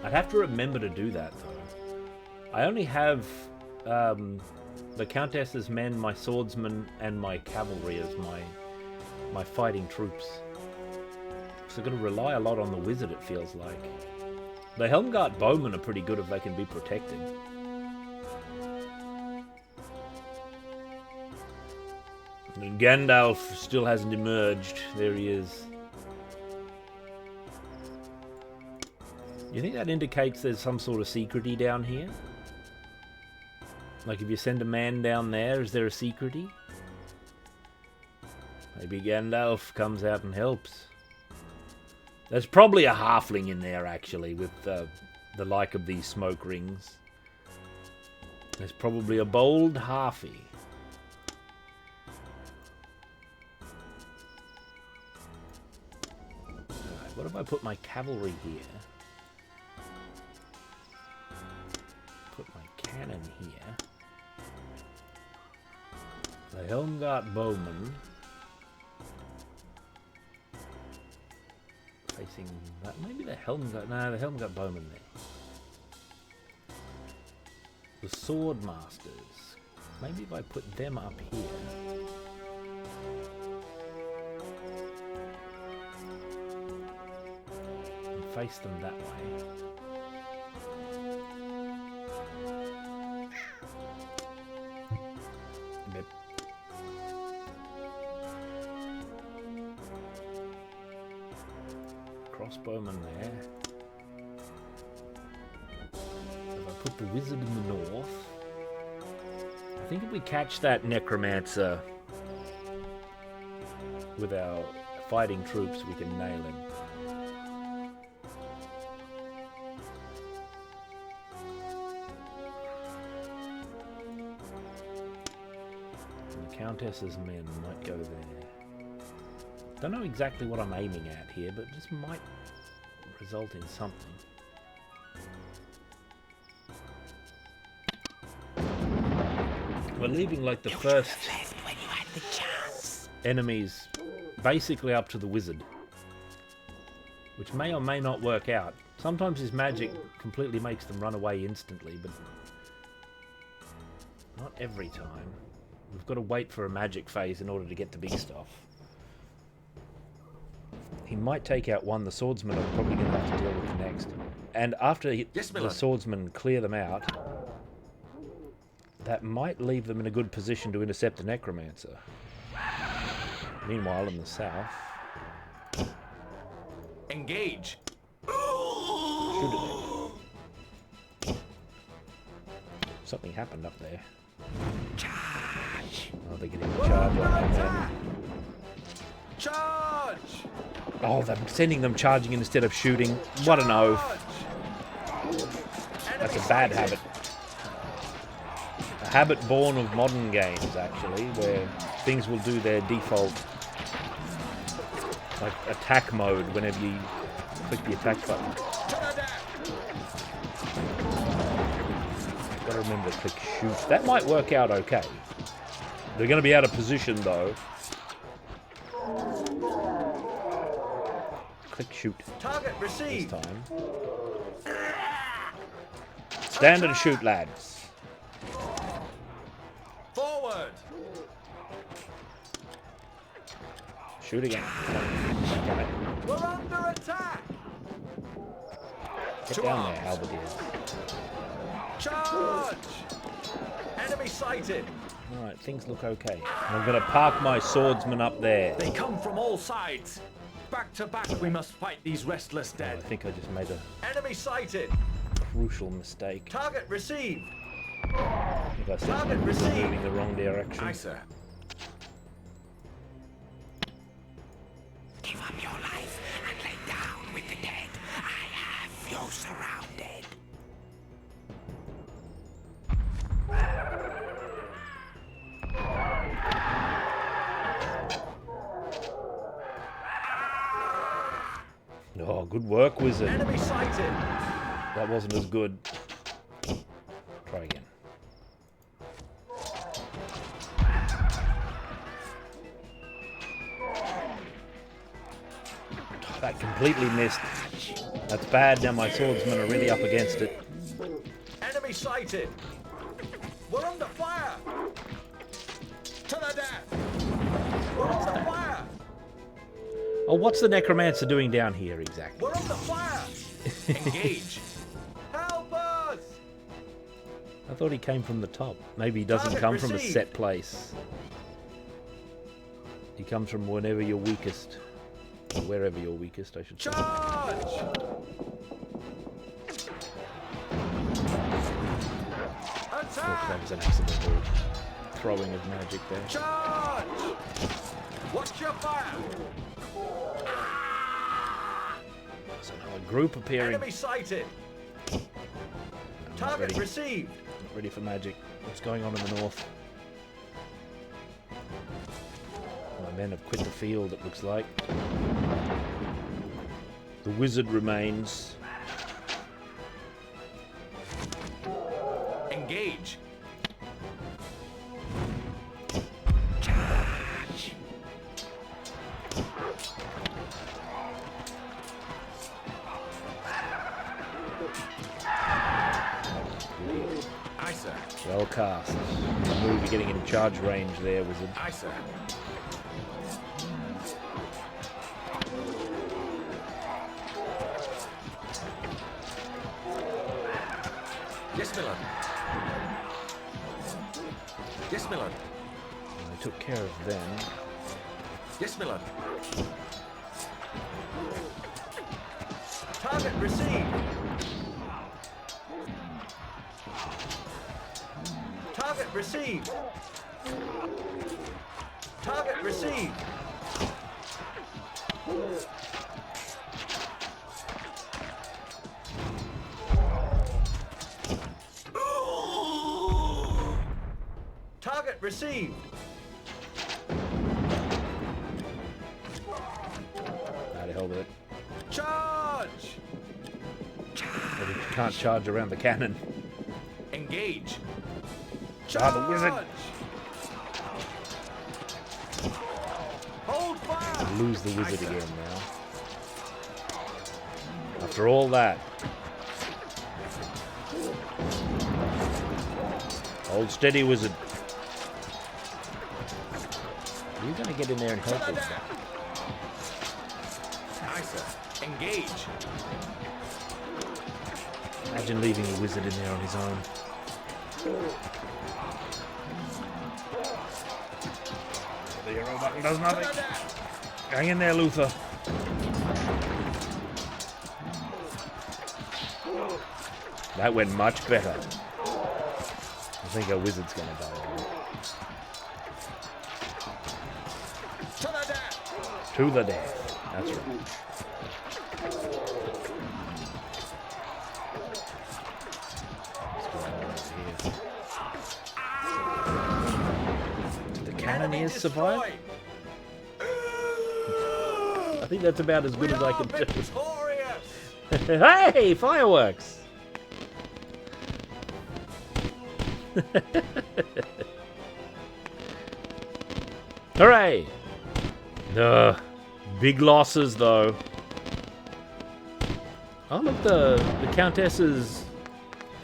I'd have to remember to do that, though. I only have the Countess's men, my swordsmen, and my cavalry as my fighting troops. So I've got to rely a lot on the wizard, it feels like. The Helmgart bowmen are pretty good if they can be protected. And Gandalf still hasn't emerged. There he is. You think that indicates there's some sort of secrety down here? Like if you send a man down there, is there a secrety? Maybe Gandalf comes out and helps. There's probably a halfling in there, actually, with the like of these smoke rings. There's probably a bold halfie. Right, what if I put my cavalry here? Put my cannon here. The Helmgart bowman. Facing that. Maybe the Helmgart. No, the Helmgart bowman there. The sword masters. Maybe if I put them up here. And face them that way. Bip. Crossbowman there. If I put the wizard in the north, I think if we catch that necromancer with our fighting troops, we can nail him. And the Countess's men might go there. Don't know exactly what I'm aiming at here, but this might result in something. We're leaving like the first enemies basically up to the wizard, which may or may not work out. Sometimes his magic completely makes them run away instantly, but not every time. We've got to wait for a magic phase in order to get the big stuff. He might take out one. The swordsmen are probably going to have to deal with the next. And after the swordsmen clear them out, that might leave them in a good position to intercept the necromancer. Meanwhile, in the south... Engage! Shoot it. Something happened up there. Charge! Oh, they're getting a charge on that man. Charge! Oh, they're sending them charging in instead of shooting. What an oath. That's a bad habit. A habit born of modern games, actually, where things will do their default, like, attack mode whenever you click the attack button. You've got to remember to click shoot. That might work out okay. They're going to be out of position, though. Click shoot. Target received. This time. Stand and shoot, lads. Forward. Shoot again. Damn it. We're under attack. Get down there, halberdiers. Charge. Enemy sighted. Alright, things look okay. I'm going to park my swordsman up there. They come from all sides. Back to back, we must fight these restless dead. I think I just made a Enemy sighted. crucial mistake. Target received. I think I said we were moving the wrong direction. Aye, sir. Give up your life and lay down with the dead. I have you surrounded. Oh, good work, wizard. Enemy sighted. That wasn't as good. Try again. Oh, that completely missed. That's bad. Now my swordsmen are really up against it. Enemy sighted. We're under fire. To the death. We're under fire. Oh, what's the necromancer doing down here exactly? We're under fire. Engage. Help us. I thought he came from the top. Maybe he doesn't come from a set place. He comes from whenever you're weakest. Or wherever you're weakest, I should say. Charge. That was an accidental throwing of magic there. Charge. Watch your fire! There's another group appearing. Enemy sighted! Target ready. received! Not ready for magic. What's going on in the north? My men have quit the field, it looks like. The wizard remains. Engage! Aye, sir. Well cast. Move, you're getting in charge range there, wizard. Aye, sir. Yes, Miller. Yes, Miller. I took care of them. Yes, Miller. Target received. Target received. Target received. Target received. How the hell with it? Charge! But you can't charge around the cannon. Engage. Ah, the wizard. Hold fire! Lose the wizard again now. After all that. Hold steady, wizard. Are you going to get in there and help us? Aye, sir. Engage. Imagine leaving a wizard in there on his own. The arrow button does nothing. Hang in there, Luther. That went much better. I think our wizard's gonna die. To the death. That's right. Did the cannoneers survive? I think that's about as good as I can do. Hey, fireworks! Hooray! Big losses though. Oh look, the Countess's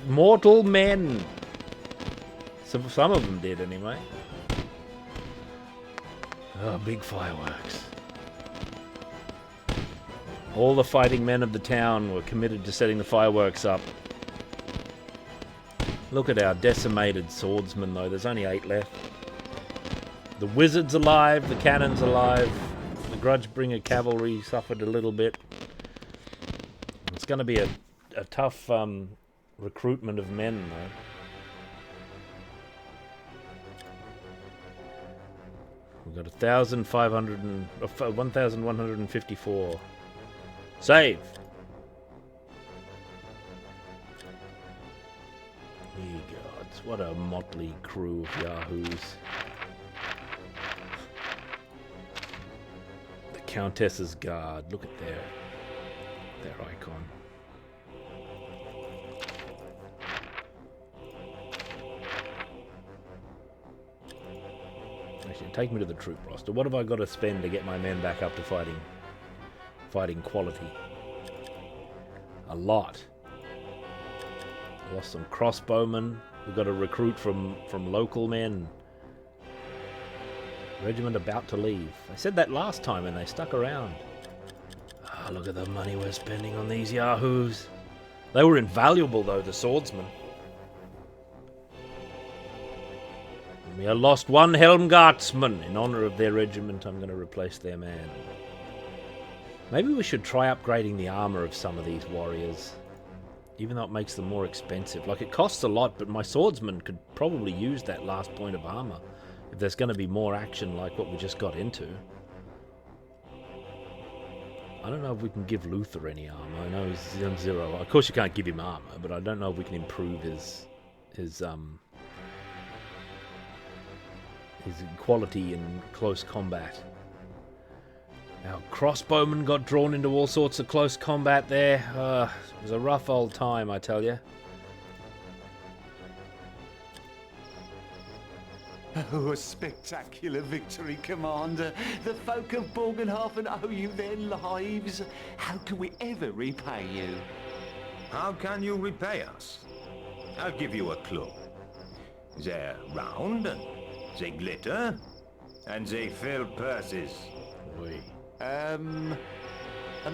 mortal men. Some of them did anyway. Oh, big fireworks. All the fighting men of the town were committed to setting the fireworks up. Look at our decimated swordsmen though, there's only 8 left. The wizard's alive, the cannon's alive, the grudge-bringer cavalry suffered a little bit. It's going to be a tough recruitment of men though. We've got 1,154. Save! Ye gods, what a motley crew of yahoos. The Countess's Guard, look at their icon. Actually, take me to the troop roster. What have I got to spend to get my men back up to fighting quality? A lot. Lost some crossbowmen. We've got to recruit from local men. Regiment about to leave. I said that last time and they stuck around. Ah, look at the money we're spending on these yahoos. They were invaluable though, the swordsmen. We have lost 1 Helmgartsman. In honor of their regiment, I'm going to replace their man. Maybe we should try upgrading the armor of some of these warriors. Even though it makes them more expensive. Like, it costs a lot, but my swordsman could probably use that last point of armor if there's going to be more action like what we just got into. I don't know if we can give Luther any armor. I know he's on 0. Of course you can't give him armor, but I don't know if we can improve his quality in close combat. Our crossbowman got drawn into all sorts of close combat there. It was a rough old time, I tell you. Oh, a spectacular victory, Commander. The folk of Bogenhoffen owe you their lives. How can we ever repay you? How can you repay us? I'll give you a clue. They're round, and they glitter, and they fill purses. Oi. I'm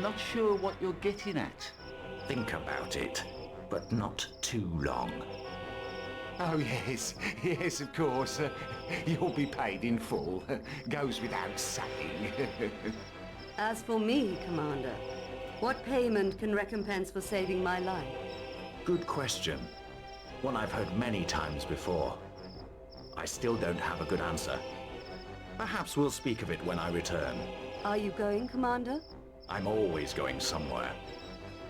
not sure what you're getting at. Think about it, but not too long. Oh, yes, of course. You'll be paid in full. Goes without saying. As for me, Commander, what payment can recompense for saving my life? Good question. One I've heard many times before. I still don't have a good answer. Perhaps we'll speak of it when I return. Are you going, Commander? I'm always going somewhere.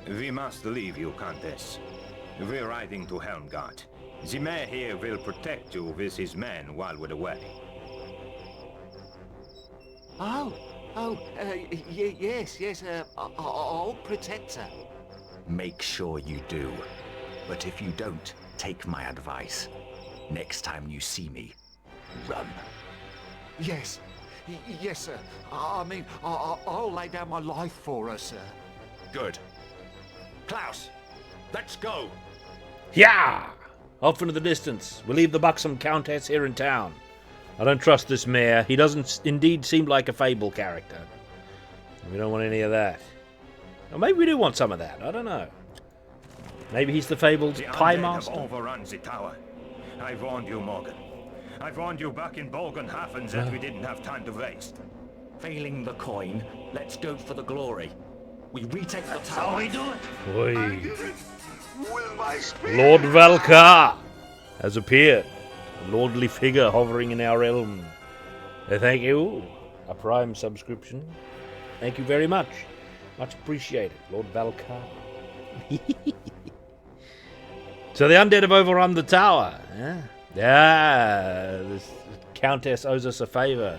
We must leave you, Countess. We're riding to Helmgard. The mayor here will protect you with his men while we're away. Yes, I'll protect her. Make sure you do. But if you don't, take my advice. Next time you see me, run. Yes, sir. I'll lay down my life for her, sir. Good. Klaus, let's go! Yeah! Off into the distance. We'll leave the buxom countess here in town. I don't trust this mayor. He doesn't indeed seem like a fable character. We don't want any of that. Or maybe we do want some of that. I don't know. Maybe he's the fabled pie master. The undead have overrun the tower. I warned you, Morgan. I warned you back in Bogenhoffen that we didn't have time to waste. Failing the coin, let's go for the glory. We retake the tower. That's how we do it. Oi. With my spear. Lord Valkar has appeared. A lordly figure hovering in our realm. Thank you. A Prime subscription. Thank you very much. Much appreciated, Lord Valkar. So the undead have overrun the tower. This countess owes us a favor.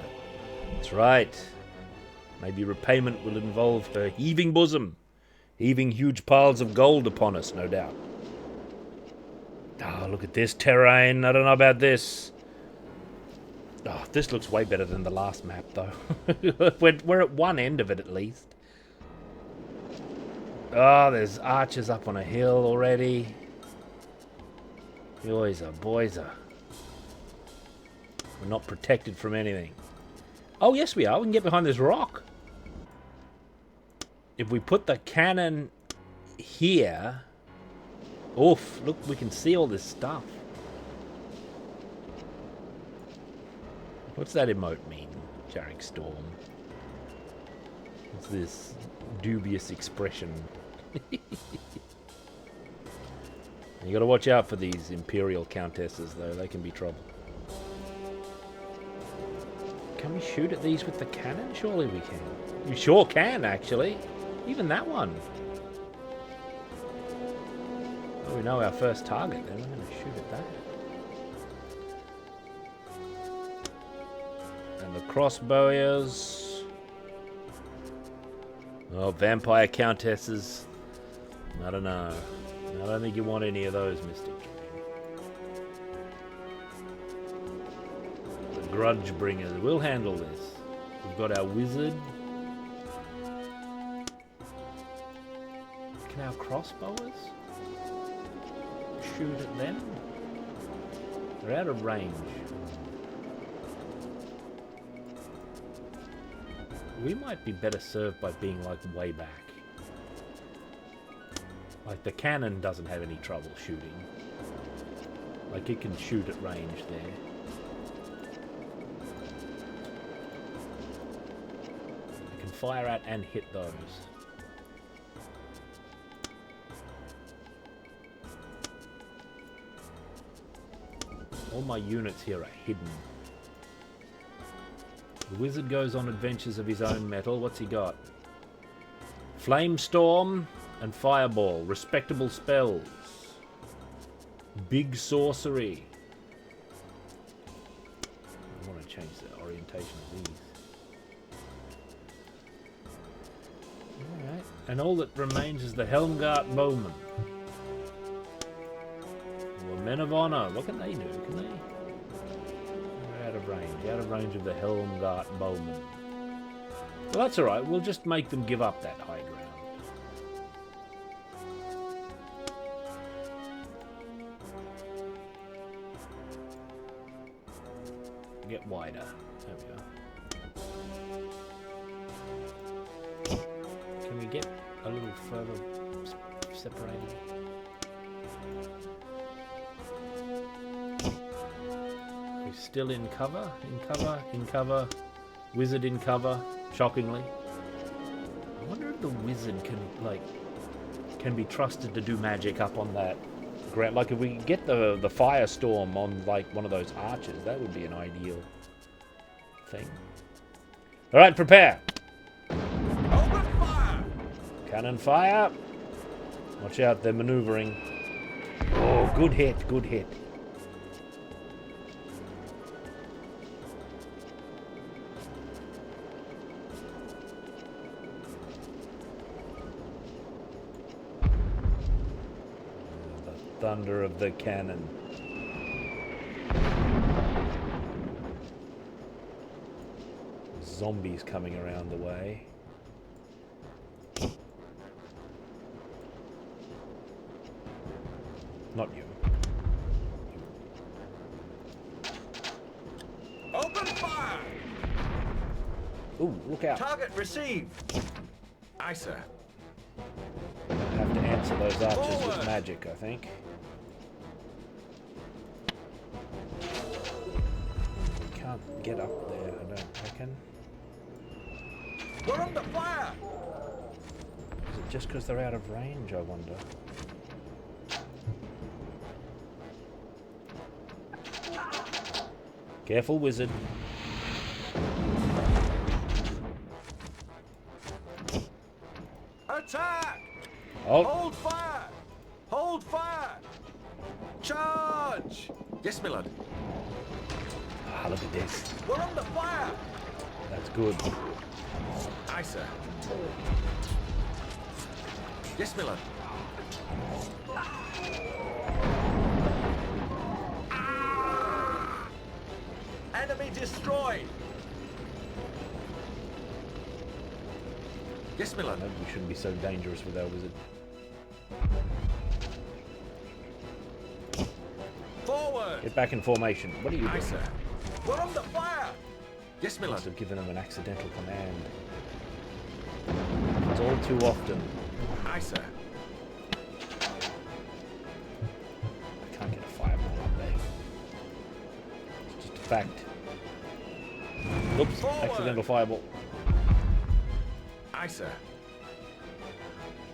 That's right. Maybe repayment will involve her heaving bosom. Heaving huge piles of gold upon us, no doubt. Oh, look at this terrain. I don't know about this. Oh, this looks way better than the last map, though. We're at one end of it, at least. Oh, there's archers up on a hill already. Boyser. We're not protected from anything. Oh, yes, we are. We can get behind this rock. If we put the cannon here... Oof, look, we can see all this stuff. What's that emote mean, Jarek Storm? What's this dubious expression? You gotta watch out for these Imperial Countesses, though. They can be trouble. Can we shoot at these with the cannon? Surely we can. We sure can, actually. Even that one. Well, we know our first target, then. We're going to shoot at that. And the crossbowers. Oh, vampire countesses. I don't know. I don't think you want any of those, Mystic. The grudge bringers. We'll handle this. We've got our wizard. Can our crossbowers shoot at them? They're out of range. We might be better served by being like way back. Like the cannon doesn't have any trouble shooting. Like it can shoot at range there. It can fire at and hit those. All my units here are hidden. The wizard goes on adventures of his own metal. What's he got? Flame Storm and Fireball. Respectable spells. Big Sorcery. I want to change the orientation of these. Alright. And all that remains is the Helmgart Bowmen. Well, Men of Honor. What can they do? Can they? They're out of range. Out of range of the Helmgart Bowmen. Well, that's alright. We'll just make them give up that high ground. Get wider. There we go. Can we get a little further separated? We're still in cover, in cover. Wizard in cover, shockingly. I wonder if the wizard can be trusted to do magic up on that ground. Like if we could get the firestorm on like one of those arches, that would be an ideal thing. All right, prepare. Open fire! Cannon fire. Watch out, they're maneuvering. Oh, good hit, good hit. Thunder of the cannon. Zombies coming around the way. Not you. Open fire! Ooh, look out. Target received. Aye, sir. Have to answer those archers Forward. with magic, I think. We can't get up there, I don't reckon. We're under fire! Is it just because they're out of range, I wonder? Careful, wizard. Attack! Oh, Hold fire! Hold fire! Charge! Yes, my lord. ah, look at this. We're under fire! That's good. Aye, sir. Yes, my lord. Enemy destroyed! Yes, my lord. Maybe we shouldn't be so dangerous with our wizard. Forward! Get back in formation. What are you Aye, doing? sir. We're under fire! Yes, my lord. Must have given him an accidental command. It's all too often. Aye, sir. I can't get a fireball up there. It's just a fact. Oops, Forward. accidental fireball. Aye, sir.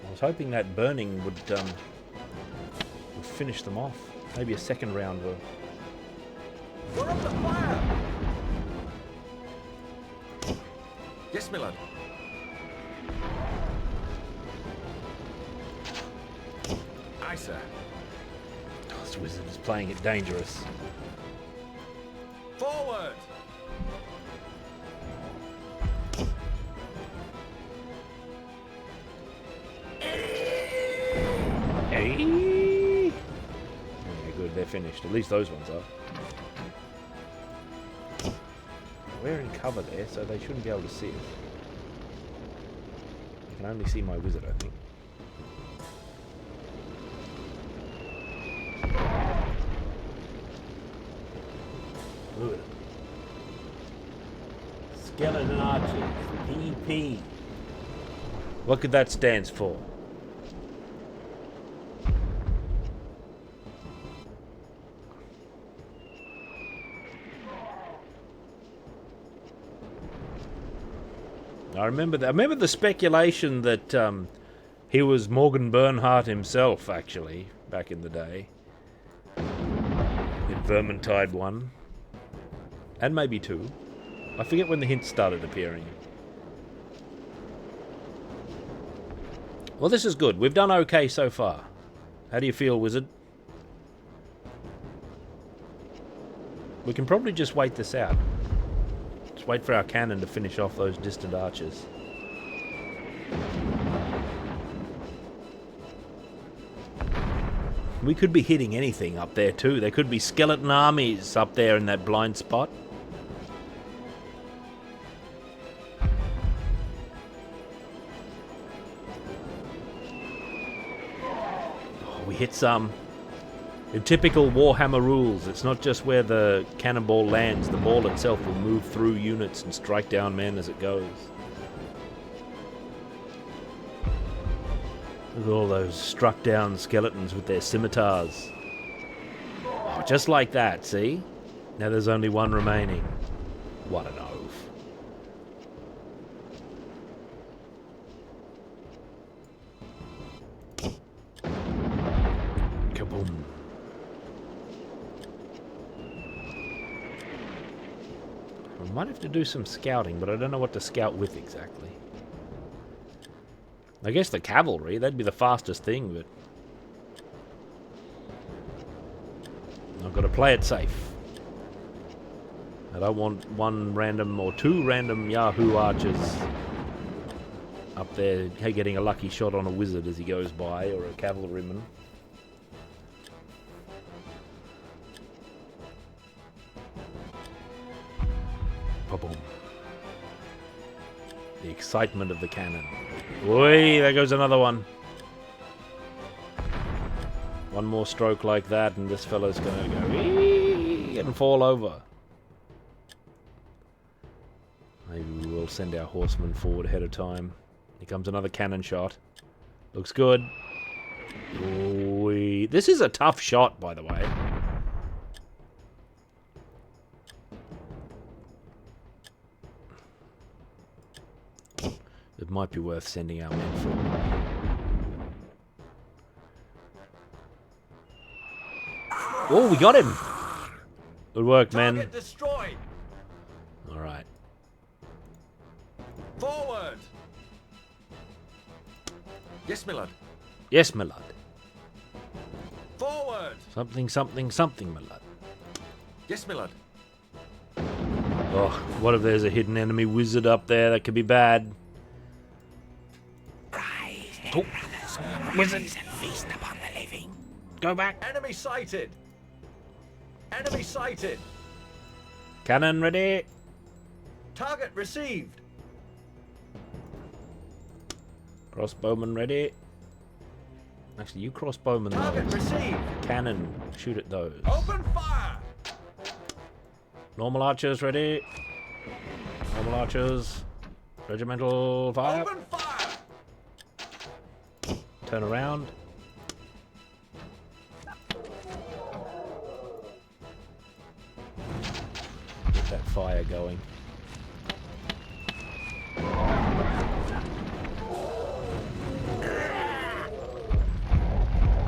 I was hoping that burning would finish them off. Maybe a second round will. We're under fire! Yes, my lord. Aye, sir. Oh, this wizard is playing it dangerous. Forward! Hey! Yeah, good, they're finished. At least those ones are. We're in cover there, so they shouldn't be able to see us. You can only see my wizard, I think. Look at it. Skeleton Archers, PP. What could that stand for? I remember that. I remember the speculation that he was Morgan Bernhardt himself, actually, back in the day. In Vermintide 1. And maybe 2. I forget when the hints started appearing. Well, this is good. We've done okay so far. How do you feel, wizard? We can probably just wait this out. Just wait for our cannon to finish off those distant archers. We could be hitting anything up there too. There could be skeleton armies up there in that blind spot. Oh, we hit some. In typical Warhammer rules, it's not just where the cannonball lands. The ball itself will move through units and strike down men as it goes. Look at all those struck down skeletons with their scimitars. Oh, just like that, see? Now there's only one remaining. What an oaf. Kaboom. I might have to do some scouting, but I don't know what to scout with exactly. I guess the cavalry, that'd be the fastest thing, but I've got to play it safe. I don't want one random or two random Yahoo archers up there getting a lucky shot on a wizard as he goes by, or a cavalryman. Boom. The excitement of the cannon. Oi, there goes another one. One more stroke like that and this fella's gonna go eee and fall over. Maybe we will send our horsemen forward ahead of time. Here comes another cannon shot. Looks good. Oi. This is a tough shot, by the way. It might be worth sending our men forward. Oh, we got him! Good work, men. Target destroyed. All right. Forward. Yes, my lord. Yes, my lord. Forward. Something, something, something, my lord. Yes, my lord. Oh, what if there's a hidden enemy wizard up there? That could be bad. Oh, wizard. Feast upon the living. Go back. Enemy sighted. Enemy sighted. Cannon ready. Target received. Crossbowman ready. Actually, you crossbowman Target those. received. Cannon, shoot at those. Open fire. Normal archers ready. Normal archers. Regimental fire. Open fire. Turn around. Get that fire going.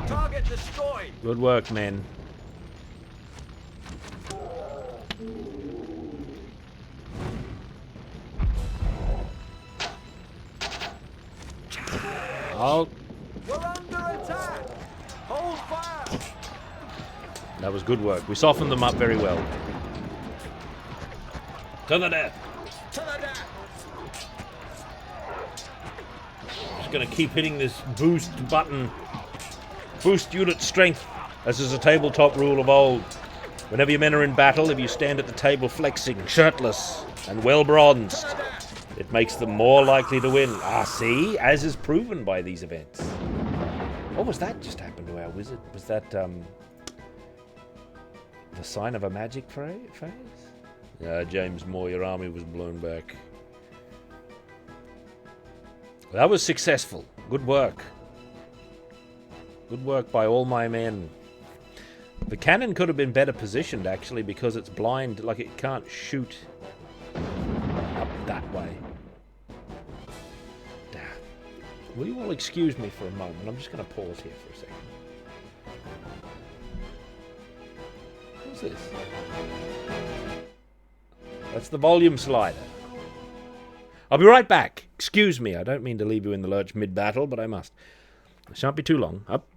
Target destroyed. Good work, men. Halt. We're under attack. Hold fire. That was good work. We softened them up very well. To the death. To the death. Just gonna keep hitting this boost button. Boost unit strength. This is a tabletop rule of old. Whenever your men are in battle, if you stand at the table flexing, shirtless, and well bronzed, it makes them more likely to win. Ah, see? As is proven by these events. What was that just happened to our wizard? Was that, the sign of a magic phase? James Moore, your army was blown back. That was successful. Good work. Good work by all my men. The cannon could have been better positioned, actually, because it's blind. Like, it can't shoot up that way. Damn. Will you all excuse me for a moment? I'm just going to pause here for a second. What's this? That's the volume slider. I'll be right back. Excuse me, I don't mean to leave you in the lurch mid-battle, but I must. I shan't be too long. Up.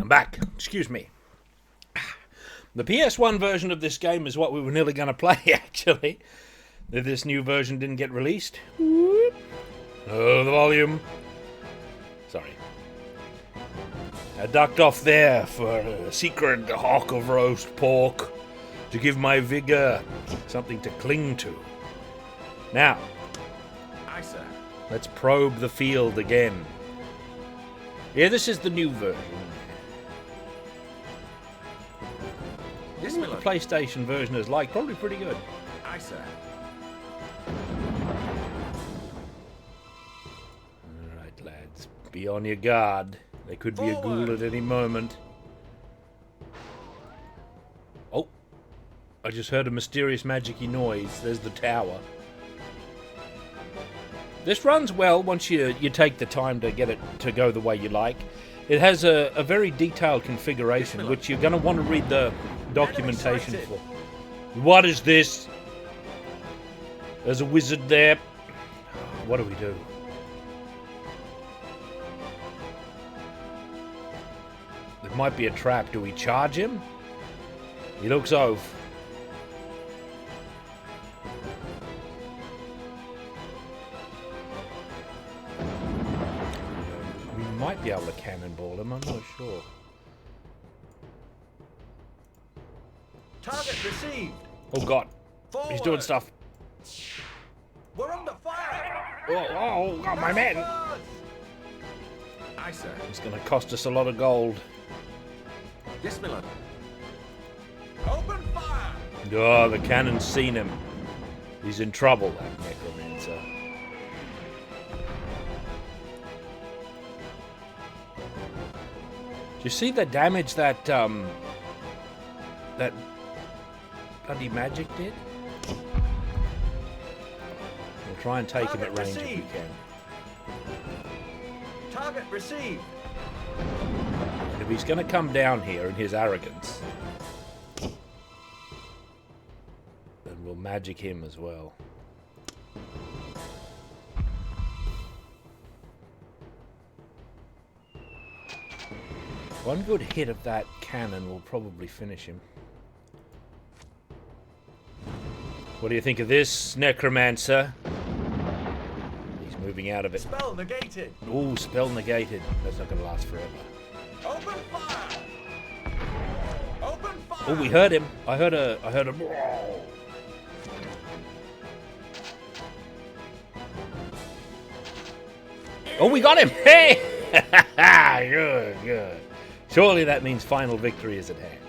back. Excuse me. The PS1 version of this game is what we were nearly going to play, actually. If this new version didn't get released. Oh, the volume. Sorry. I ducked off there for a secret hawk of roast pork to give my vigor something to cling to. Now, Aye, sir. let's probe the field again. Yeah, this is the new version. Yes, The my lord. PlayStation version is like probably pretty good. Aye, sir. Alright, lads. Be on your guard. There could be a ghoul Forward. at any moment. Oh. I just heard a mysterious magic-y noise. There's the tower. This runs well once you take the time to get it to go the way you like. It has a very detailed configuration, which you're going to want to read the documentation Enemy sighted. for. What is this? There's a wizard there. What do we do? There might be a trap. Do we charge him? He looks off. We might be able to cannonball him, I'm not sure. Target received. Oh god, Forward. he's doing stuff. We're under fire. Oh, my man! Aye, sir. It's going to cost us a lot of gold. Yes, my lord. Open fire. Oh, the cannon's seen him. He's in trouble, that necromancer. Do you see the damage that that bloody magic did? We'll try and take him at range if we Received. can. Target received. And if he's going to come down here in his arrogance, then we'll magic him as well. One good hit of that cannon will probably finish him. What do you think of this, necromancer? He's moving out of it. Spell negated. Ooh, spell negated. That's not going to last forever. Open fire. Open fire. Oh, we heard him. I heard a. Oh, we got him! Hey! Good, good. Surely that means final victory is at hand.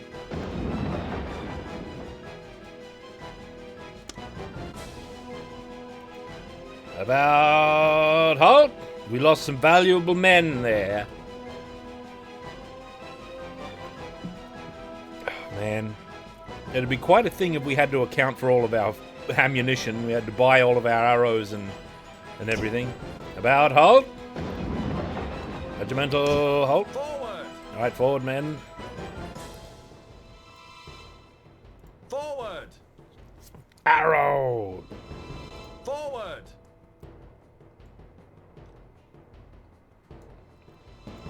About halt! We lost some valuable men there. Man, it'd be quite a thing if we had to account for all of our ammunition. We had to buy all of our arrows and everything. About halt! Regimental halt! Forward. Alright, forward, men. Forward. Arrow! Forward.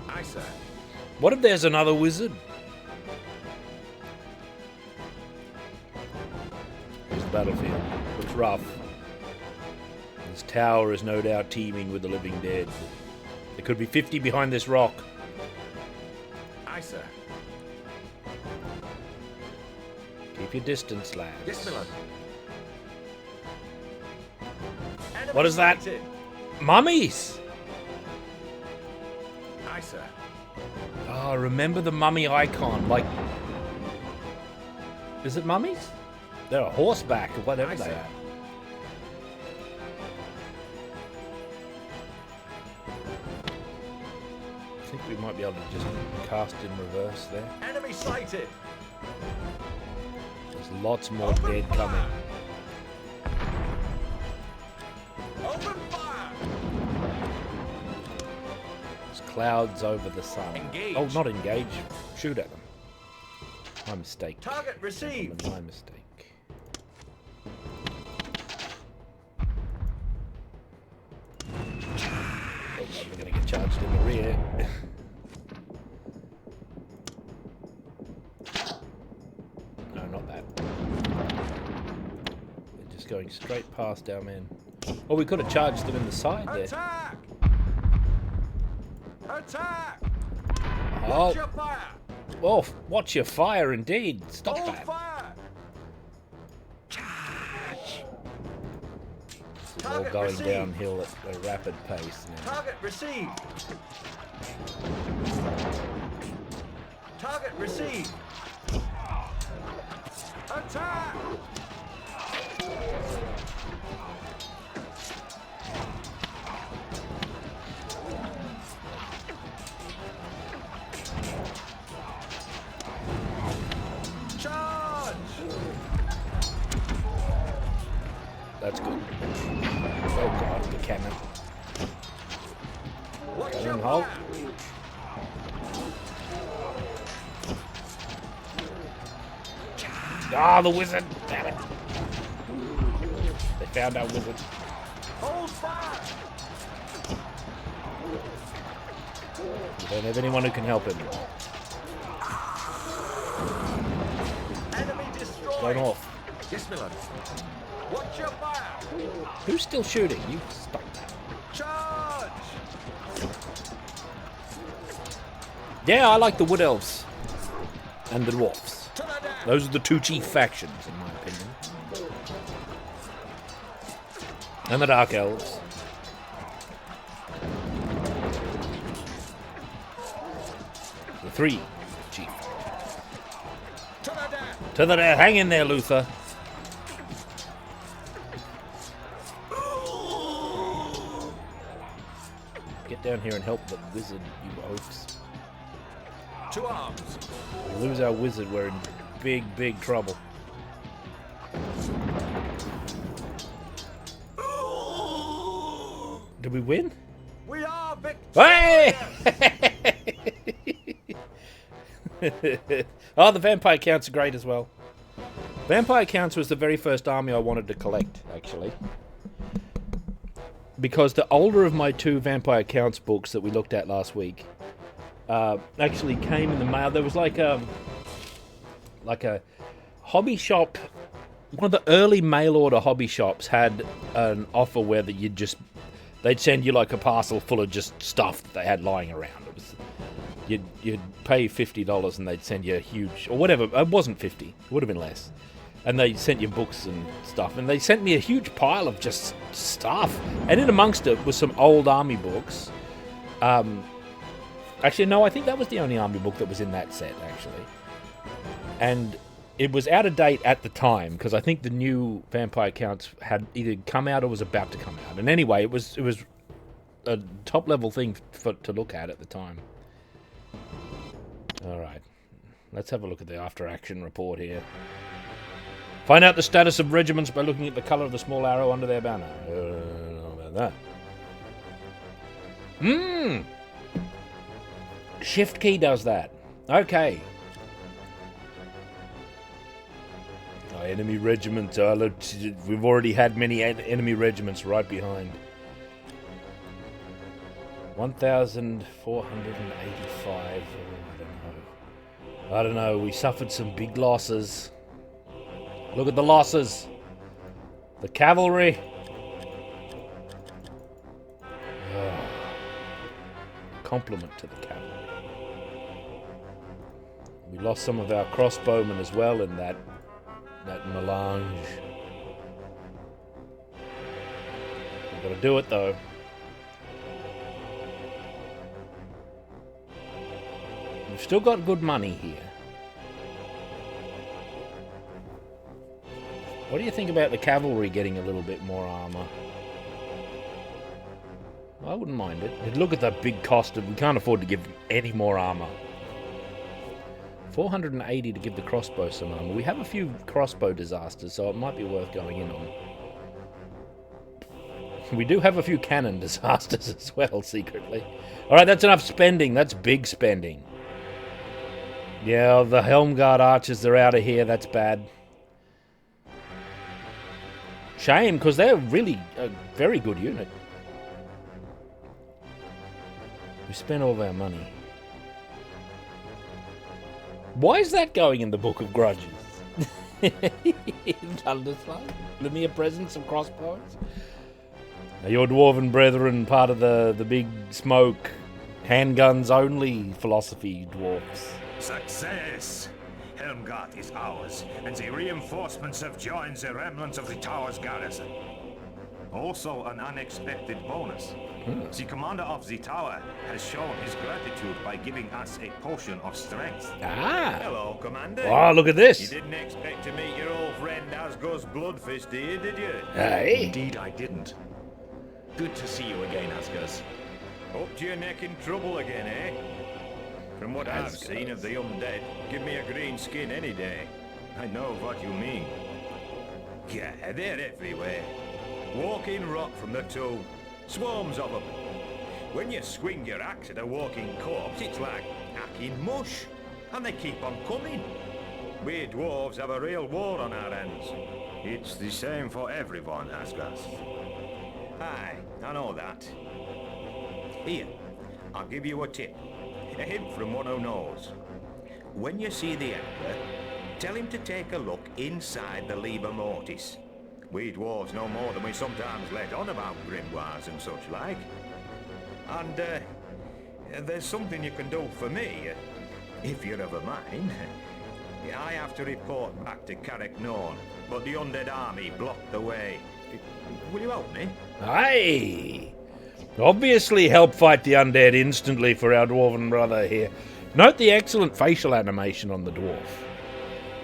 Aye, sir. What if there's another wizard? Here's the battlefield. Looks rough. This tower is no doubt teeming with the living dead. There could be 50 behind this rock. Aye, sir. Keep your distance, lads. Yes, my lord. Enemy What is that? sighted. Mummies! Aye, sir. Oh, remember the mummy icon, like... Is it mummies? They're a horseback or whatever Aye, they sir. are. I think we might be able to just cast in reverse there. Enemy sighted. There's lots more Open dead fire. coming. Open fire. There's clouds over the sun. Engage. Oh, not engage. Shoot at them. My mistake. Target received. My mistake. Oh, God, we're gonna get charged in the rear. going straight past our men. Oh, we could have charged them in the side there. Attack! Attack! Oh, Watch your fire! oh, watch your fire indeed. Stop Hold that. fire! It's all Target going received. downhill at a rapid pace now. Target received. Target received. Attack! Charge! That's good. Oh god, the cannon. Watch your Cannon halt. fire! Ah, the wizard! Damn it! They found our wizard. Hold fire! We don't have anyone who can help him. Enemy destroyed! Going off. Yes, Miller. Watch your fire! Who's still shooting? You stop that. Charge! Yeah, I like the Wood Elves. And the Dwarfs. To the death! Those are the two chief factions, in my opinion. And the Dark Elves. The three chief. To the death! To the death. Hang in there, Luther. Get down here and help the wizard, you oafs. To arms! We lose our wizard, we're in big, big trouble. Did we win? We are victorious! Hey! Oh, the Vampire Counts are great as well. Vampire Counts was the very first army I wanted to collect, actually. Because the older of my two Vampire Counts books that we looked at last week actually came in the mail. There was like a hobby shop. One of the early mail order hobby shops had an offer where that they'd send you like a parcel full of just stuff that they had lying around. It was you'd pay $50 and they'd send you a huge, or whatever. It wasn't 50. It would have been less. And they sent you books and stuff. And they sent me a huge pile of just stuff. And in amongst it was some old army books. Actually, no, I think that was the only army book that was in that set, actually. And it was out of date at the time, because I think the new Vampire Counts had either come out or was about to come out. And anyway, it was a top-level thing to look at the time. Alright. Let's have a look at the after-action report here. Find out the status of regiments by looking at the colour of the small arrow under their banner. I don't know about that. Shift key does that. Okay. Oh, enemy regiments. We've already had many enemy regiments right behind. 1,485. I don't know. We suffered some big losses. Look at the losses. The cavalry. Oh. Compliment to the cavalry. We lost some of our crossbowmen as well in that melange. We've got to do it though. We've still got good money here. What do you think about the cavalry getting a little bit more armor? I wouldn't mind it. Look at the big cost of... We can't afford to give any more armor. 480 to give the crossbow some armor. We have a few crossbow disasters, so it might be worth going in on. We do have a few cannon disasters as well, secretly. Alright, that's enough spending. That's big spending. Yeah, the Helmguard archers are out of here. That's bad. Shame, because they're really a very good unit. We spent all of our money. Why is that going in the Book of Grudges? Thunderslide? Lemire presents some crossbows? Are your dwarven brethren part of the big smoke, handguns only philosophy dwarfs? Success! Helmgart is ours, and the reinforcements have joined the remnants of the tower's garrison. Also an unexpected bonus. The commander of the tower has shown his gratitude by giving us a potion of strength. Ah! Hello, Commander. Oh, look at this! You didn't expect to meet your old friend Asgo's Bloodfist here, did you? Hey! Indeed I didn't. Good to see you again, Asgus. Up to your neck in trouble again, eh? From what I've Asgus. seen of the undead, give me a green skin any day. I know what you mean. Yeah, they're everywhere. Walking rot from the tomb. Swarms of them. When you swing your axe at a walking corpse, it's like hacking mush. And they keep on coming. We dwarves have a real war on our hands. It's the same for everyone, Asgas. Aye, I know that. Here, I'll give you a tip. A hint from one who knows. When you see the Emperor, tell him to take a look inside the Liber Mortis. We dwarves know more than we sometimes let on about grimoires and such like. And, there's something you can do for me, if you're of a mind. I have to report back to Carrick Norn, but the undead army blocked the way. Will you help me? Aye! Obviously help fight the undead instantly for our dwarven brother here. Note the excellent facial animation on the dwarf.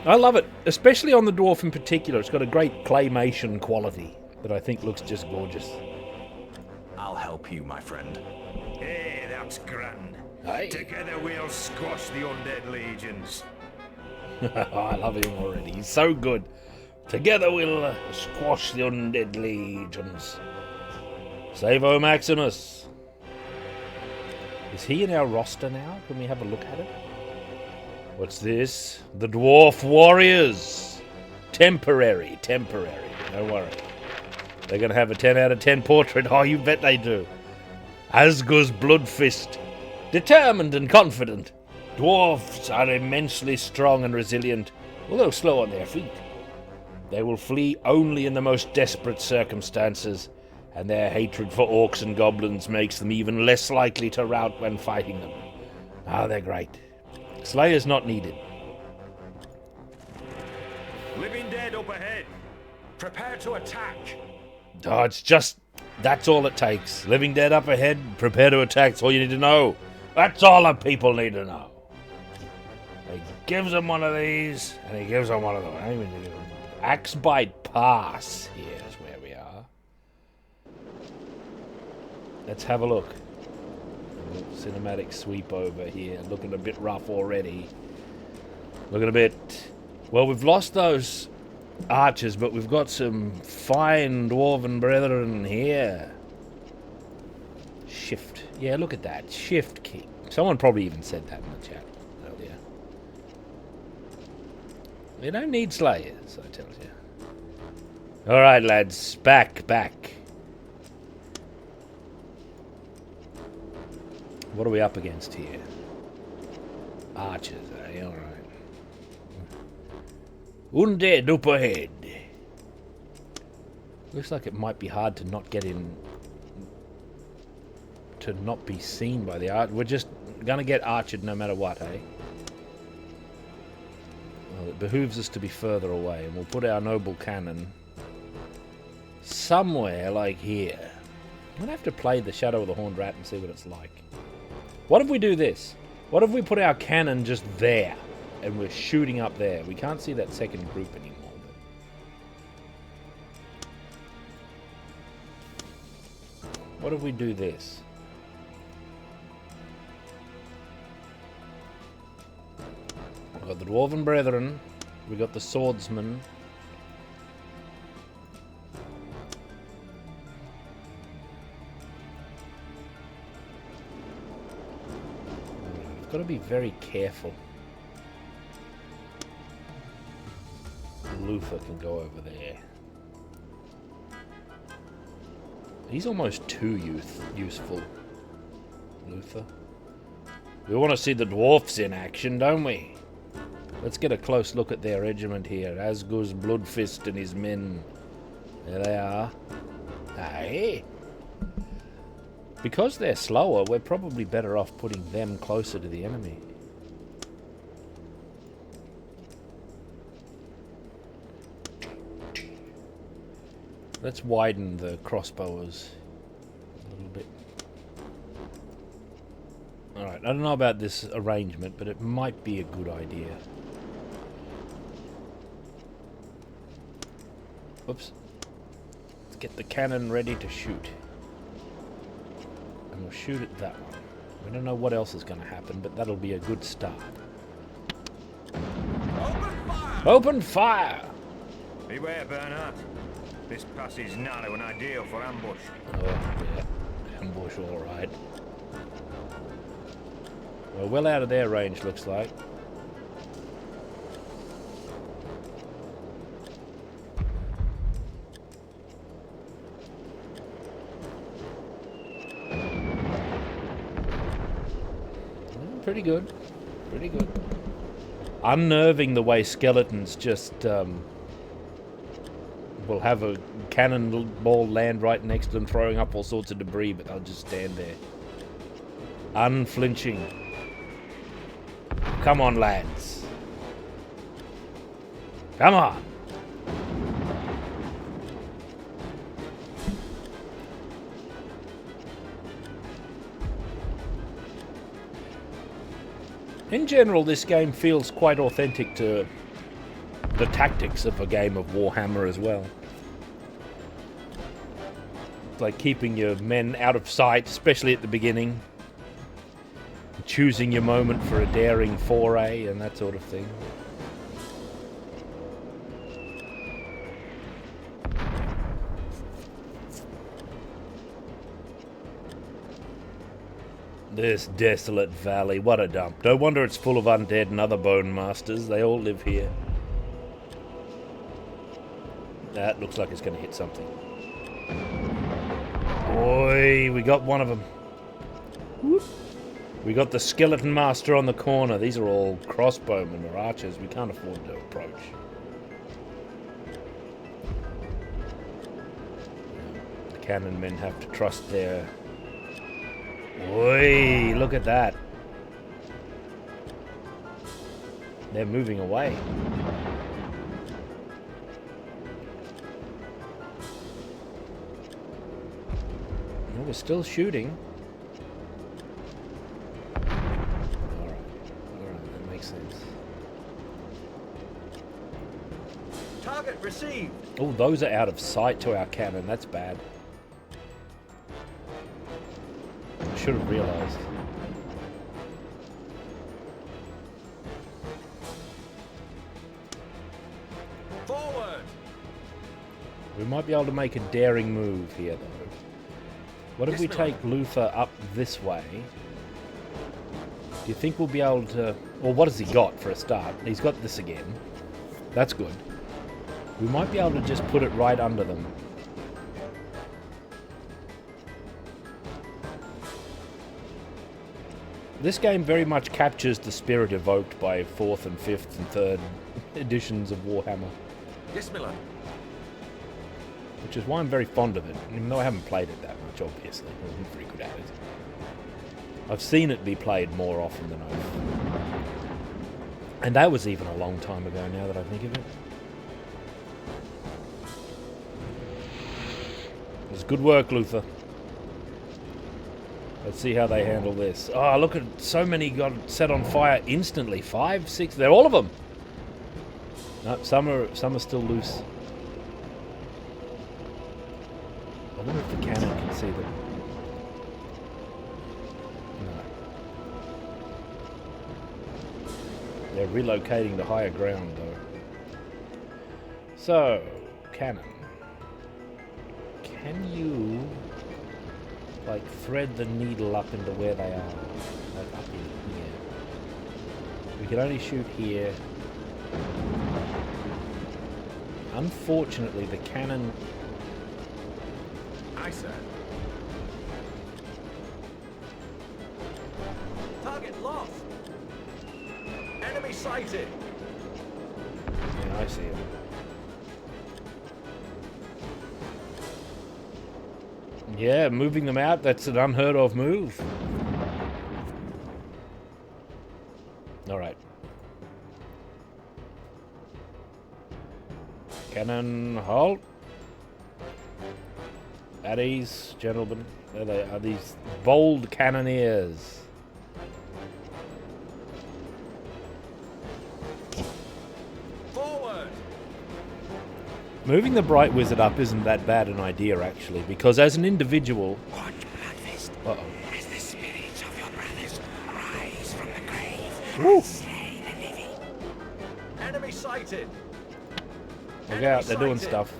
I love it, especially on the dwarf in particular. It's got a great claymation quality that I think looks just gorgeous. I'll help you, my friend. Hey, that's grand. Aye. Together we'll squash the undead legions. I love him already. He's so good. Together we'll squash the undead legions. Savo Maximus. Is he in our roster now? Can we have a look at it? What's this? The Dwarf Warriors. Temporary. Don't worry. They're going to have a 10 out of 10 portrait. Oh, you bet they do. Asgo's Bloodfist. Determined and confident. Dwarves are immensely strong and resilient, although slow on their feet. They will flee only in the most desperate circumstances, and their hatred for orcs and goblins makes them even less likely to rout when fighting them. Ah, they're great. Slayer's not needed. Living dead up ahead. Prepare to attack. Oh, it's just... that's all it takes. Living dead up ahead, prepare to attack. That's all you need to know. That's all the people need to know. He gives them one of these, and he gives them one of them. I don't even need to... Axe Bite Pass. Here's where we are. Let's have a look. Cinematic sweep over here. Looking a bit rough already. Looking a bit... well, we've lost those archers, but we've got some fine dwarven brethren here. Shift. Yeah, look at that. Shift key. Someone probably even said that in the chat earlier. We don't need slayers, I tell you. Alright, lads. Back. What are we up against here? Archers, eh? Alright. Undead up ahead. Looks like it might be hard to not get in... to not be seen by the archer. We're just gonna get archered no matter what, eh? Well, it behooves us to be further away, and we'll put our noble cannon somewhere like here. I'm gonna have to play the Shadow of the Horned Rat and see what it's like. What if we do this? What if we put our cannon just there, and we're shooting up there? We can't see that second group anymore. But what if we do this? We've got the Dwarven Brethren. We've got the Swordsmen. We've got to be very careful. Luther can go over there. He's almost too useful. Luther. We want to see the dwarfs in action, don't we? Let's get a close look at their regiment here. Asgur's Bloodfist and his men. There they are. Aye. Because they're slower, we're probably better off putting them closer to the enemy. Let's widen the crossbowers a little bit. Alright, I don't know about this arrangement, but it might be a good idea. Oops. Let's get the cannon ready to shoot. And we'll shoot at that one. We don't know what else is going to happen, but that'll be a good start. Open fire! Open fire! Beware, Bernard. This pass is narrow and ideal for ambush. Oh, yeah. Ambush, alright. We're well out of their range, looks like. Pretty good. Pretty good. Unnerving the way skeletons just will have a cannonball land right next to them, throwing up all sorts of debris, but they'll just stand there. Unflinching. Come on, lads. Come on. In general, this game feels quite authentic to the tactics of a game of Warhammer as well. It's like keeping your men out of sight, especially at the beginning. Choosing your moment for a daring foray and that sort of thing. This desolate valley, what a dump. No wonder it's full of undead and other bone masters. They all live here. That looks like it's going to hit something. Oi, we got one of them. Whoop. We got the skeleton master on the corner. These are all crossbowmen or archers. We can't afford to approach. The cannon men have to trust their... Oi, look at that. They're moving away. No, we're still shooting. Alright, that makes sense. Target received. Oh, those are out of sight to our cannon. That's bad. Should have realized. Forward. We might be able to make a daring move here, though. What if we take Luther up this way? Do you think we'll be able to... Well, what has he got for a start? He's got this again. That's good. We might be able to just put it right under them. This game very much captures the spirit evoked by 4th and 5th and 3rd editions of Warhammer. Yes, Miller. Which is why I'm very fond of it, even though I haven't played it that much, obviously. I'm not very good at it. I've seen it be played more often than I've... And that was even a long time ago now that I think of it. It was good work, Luther. Let's see how they handle this. Oh, look at so many got set on fire instantly. 5, 6, they're all of them. No, some are still loose. I wonder if the cannon can see them. No. They're relocating to higher ground though. So, cannon. Can you... like thread the needle up into where they are, like up in here. We can only shoot here. Unfortunately, the cannon... Aye, sir. Target lost. Enemy sighted. Yeah, I see him. Yeah, moving them out, that's an unheard of move. Alright. Cannon, halt. At ease, gentlemen. There they are, these bold cannoneers. Forward! Moving the Bright Wizard up isn't that bad an idea, actually, because as an individual... Watch Bloodfist Uh-oh. as the spirits of your brothers rise from the grave Woo. and slay the living. Enemy sighted! Look out, they're doing stuff.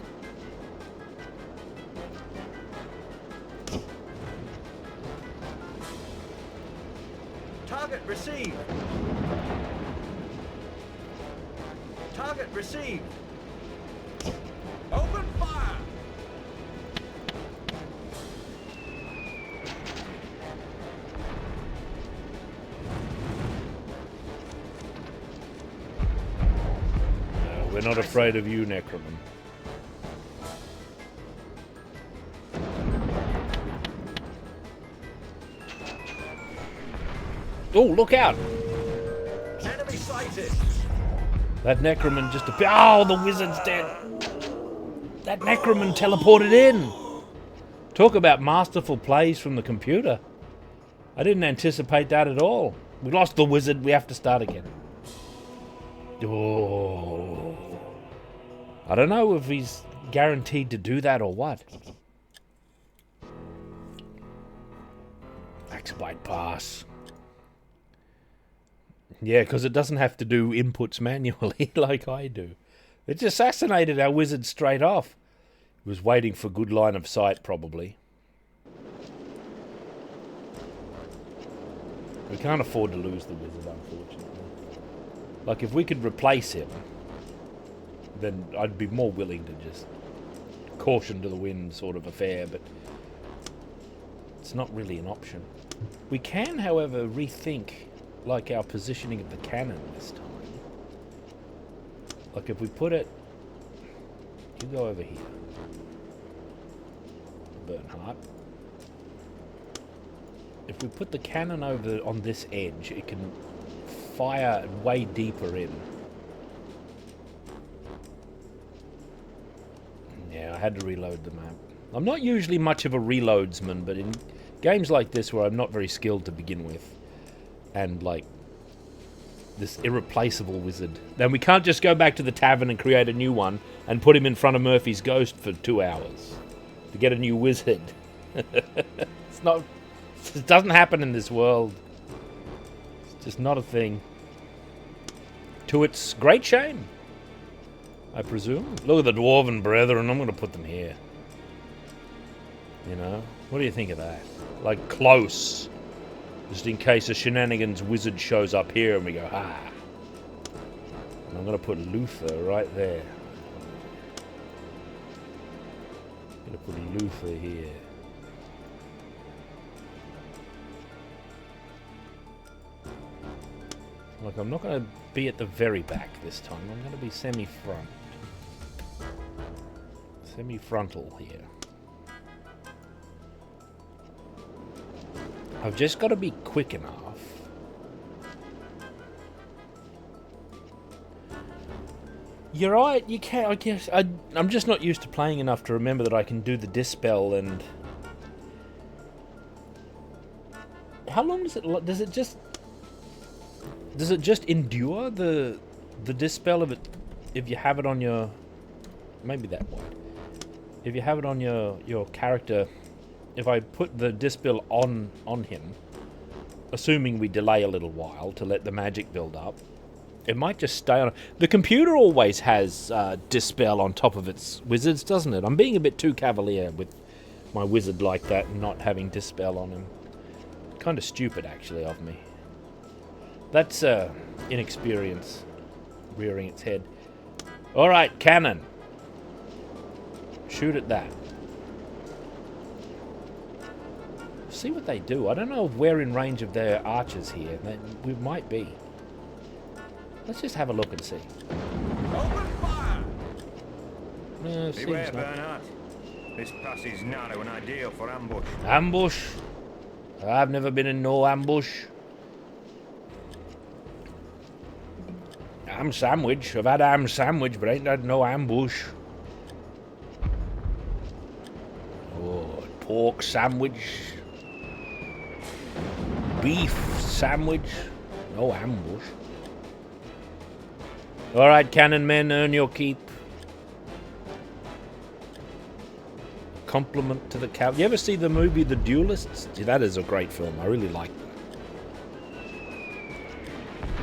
Target received! Target received! Open fire! We're not afraid of you, Necroman. Oh, look out! Enemy sighted! That Necroman just appeared. Oh, the wizard's dead! That Necroman teleported in! Talk about masterful plays from the computer. I didn't anticipate that at all. We lost the wizard, we have to start again. Oh. I don't know if he's guaranteed to do that or what. Axbite pass. Yeah, because it doesn't have to do inputs manually like I do. It assassinated our wizard straight off. He was waiting for good line of sight, probably. We can't afford to lose the wizard, unfortunately. Like, if we could replace him, then I'd be more willing to just caution to the wind sort of affair, but it's not really an option. We can, however, rethink, like, our positioning of the cannon this time. Like, if we put it... You go over here. Bernhardt. If we put the cannon over on this edge, it can fire way deeper in. Yeah, I had to reload the map. I'm not usually much of a reloadsman, but in games like this where I'm not very skilled to begin with, and like this irreplaceable wizard, then we can't just go back to the tavern and create a new one and put him in front of Murphy's Ghost for 2 hours to get a new wizard. It's not... It doesn't happen in this world. It's just not a thing. To its great shame, I presume. Look at the Dwarven Brethren. I'm going to put them here. You know? What do you think of that? Like, close. Just in case a shenanigans wizard shows up here and we go, ah. And I'm going to put Luther right there. I'm going to put Luther here. Look, I'm not going to be at the very back this time. I'm going to be semi-front. Semi-frontal here. I've just got to be quick enough. You're right, you can. I guess I'm just not used to playing enough to remember that I can do the dispel. And how long does it? Does it just endure the dispel of it if you have it on your, maybe that wide, if you have it on your character? If I put the dispel on him, assuming we delay a little while to let the magic build up, it might just stay on. The computer always has dispel on top of its wizards, doesn't it? I'm being a bit too cavalier with my wizard like that and not having dispel on him. Kind of stupid, actually, of me. That's inexperience rearing its head. Alright, cannon. Shoot at that. See what they do. I don't know if we're in range of their archers here. We might be. Let's just have a look and see. Seems Beware, not. Bernhardt. This pass is narrow and ideal for ambush. Ambush? I've never been in no ambush. Ham sandwich. I've had ham sandwich, but ain't had no ambush. Oh, pork sandwich. Beef sandwich. No ambush. Alright, cannon men, earn your keep. Compliment to the cav. You ever see the movie The Duelists? See, that is a great film. I really like that.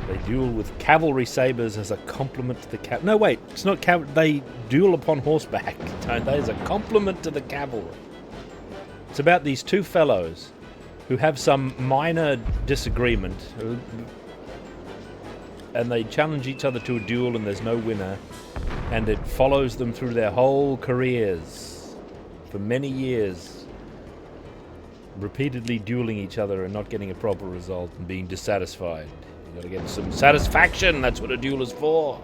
They duel with cavalry sabers as a compliment to the cav. No, wait, it's not cav. They duel upon horseback, don't they? As a compliment to the cavalry. It's about these two fellows who have some minor disagreement, and they challenge each other to a duel, and there's no winner, and it follows them through their whole careers for many years, repeatedly dueling each other and not getting a proper result and being dissatisfied. You gotta get some satisfaction. That's what a duel is for.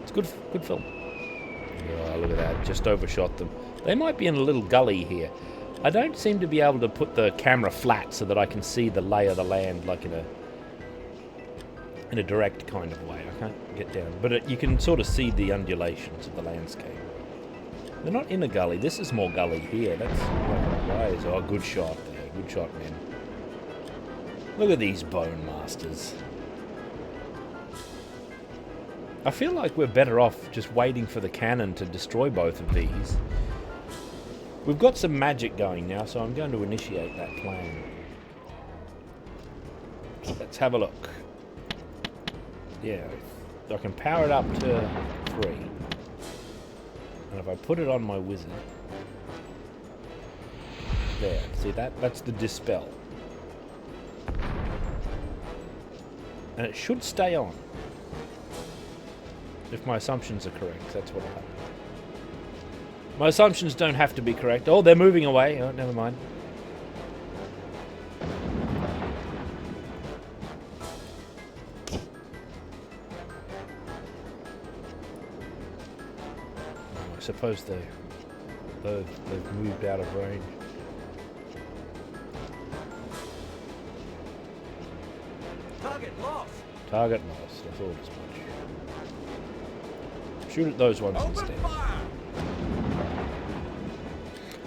It's good film. Oh, look at that! Just overshot them. They might be in a little gully here. I don't seem to be able to put the camera flat so that I can see the lay of the land, like in a direct kind of way. I can't get down, but you can sort of see the undulations of the landscape. They're not in a gully. This is more gully here. That's ways. Oh, good shot there. Good shot, man. Look at these bone masters. I feel like we're better off just waiting for the cannon to destroy both of these. We've got some magic going now, so I'm going to initiate that plan. Let's have a look. Yeah, I can power it up to 3. And if I put it on my wizard... There, see that? That's the dispel. And it should stay on. If my assumptions are correct, that's what happened. My assumptions don't have to be correct. Oh, they're moving away. Oh, never mind. I suppose they've moved out of range. Target lost. Target lost. I thought as much. Shoot at those ones instead.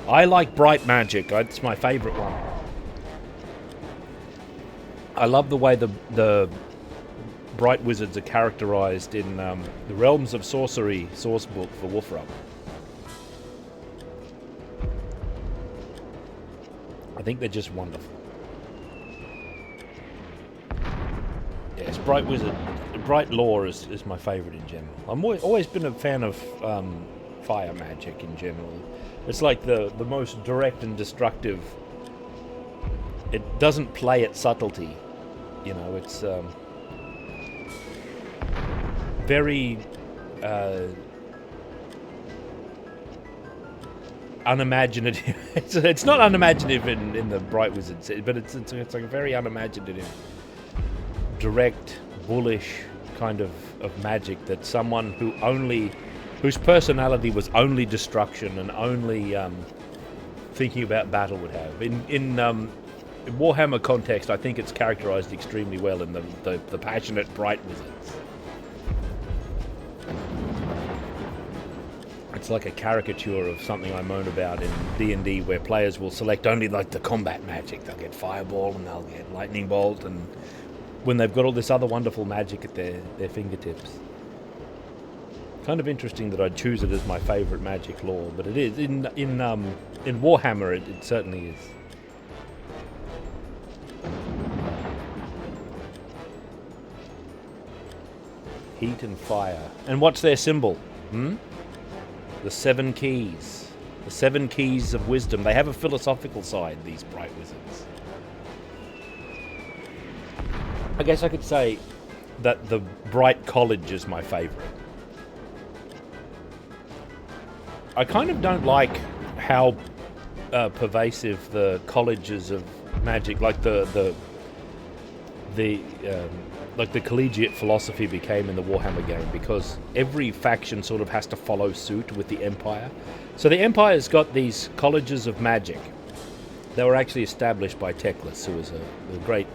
I like bright magic. It's my favourite one. I love the way the bright wizards are characterised in the Realms of Sorcery source book for Warhammer. I think they're just wonderful. Yes, bright wizard, bright lore is my favourite in general. I've always been a fan of fire magic in general. It's like the most direct and destructive. It doesn't play at subtlety, you know. It's very unimaginative. It's not unimaginative in the Bright Wizards, but it's like a very unimaginative, direct, bullish kind of magic that someone whose personality was only destruction and only thinking about battle would have. In Warhammer context, I think it's characterized extremely well in the passionate Bright Wizards. It's like a caricature of something I moan about in D&D, where players will select only like the combat magic. They'll get Fireball and they'll get Lightning Bolt, and when they've got all this other wonderful magic at their fingertips. Kind of interesting that I'd choose it as my favourite magic lore, but it is. In Warhammer, it certainly is. Heat and fire. And what's their symbol? The 7 keys. The 7 keys of wisdom. They have a philosophical side, these Bright Wizards. I guess I could say that the Bright College is my favourite. I kind of don't like how pervasive the colleges of magic, like the like the collegiate philosophy became in the Warhammer game, because every faction sort of has to follow suit with the Empire. So the Empire's got these colleges of magic. They were actually established by Teclis, who was a great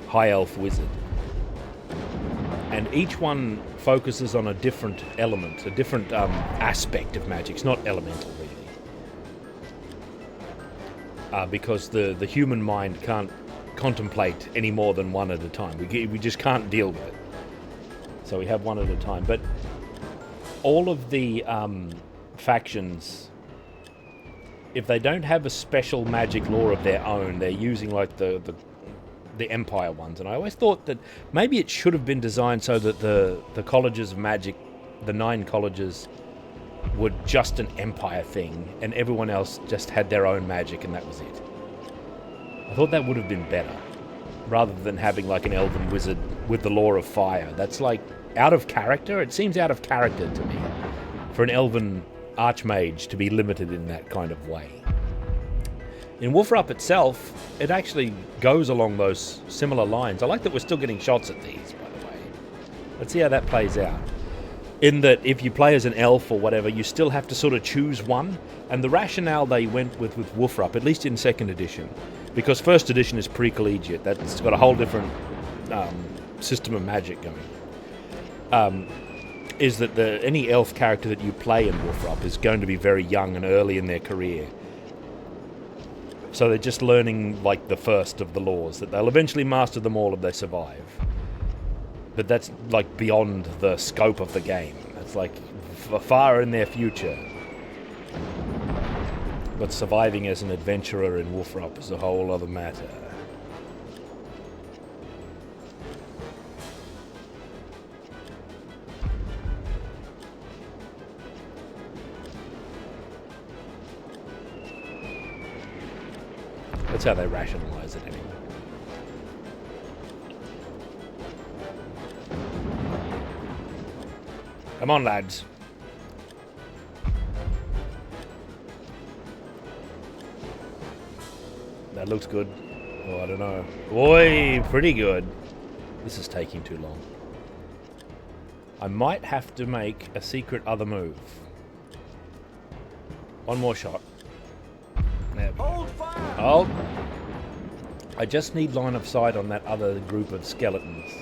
high elf wizard. And each one focuses on a different element, a different aspect of magic. It's not elemental, really. Because the human mind can't contemplate any more than one at a time. We just can't deal with it. So we have one at a time. But all of the factions, if they don't have a special magic law of their own, they're using like the Empire ones. And I always thought that maybe it should have been designed so that the colleges of magic, the 9 colleges, were just an Empire thing, and everyone else just had their own magic, and that was it. I thought that would have been better, rather than having like an elven wizard with the law of fire. That's like out of character. It seems out of character to me for an elven archmage to be limited in that kind of way. In Wolfrup itself, it actually goes along those similar lines. I like that we're still getting shots at these, by the way. Let's see how that plays out. In that, if you play as an elf or whatever, you still have to sort of choose one. And the rationale they went with Wolfrup, at least in 2nd edition, because 1st edition is pre-collegiate, that's got a whole different system of magic going, is that any elf character that you play in Wolfrup is going to be very young and early in their career. So they're just learning like the first of the laws, that they'll eventually master them all if they survive. But that's like beyond the scope of the game. It's like far in their future. But surviving as an adventurer in Wolfrup is a whole other matter. That's how they rationalize it anyway. Come on, lads. That looks good. Oh, I don't know. Oi, pretty good. This is taking too long. I might have to make a secret other move. One more shot. There we go. Hold fire! Oh. I just need line of sight on that other group of skeletons.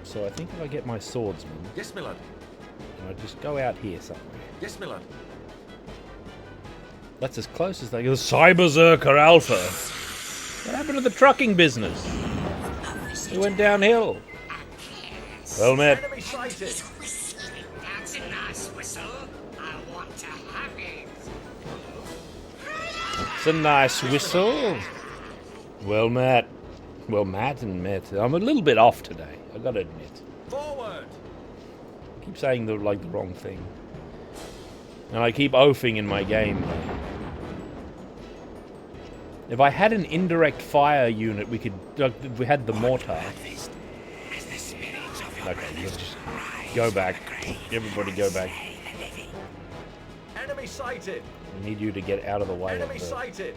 So I think if I get my swordsman, Yes, my lord. and I just go out here somewhere. Yes, my lord. That's as close as they go. Cyberberserker Alpha. What happened to the trucking business? It went downhill. Well met. Enemy sighted! That's a nice whistle. I want to have it. It's a nice whistle. Well met. Well, Matt and Matt. I'm a little bit off today, I've got to admit. Forward! I keep saying the wrong thing. And I keep oafing in my game here. If I had an indirect fire unit, we could... we had the mortar. Okay, we'll just go back. Everybody go back. Enemy sighted! I need you to get out of the way Enemy of the... sighted!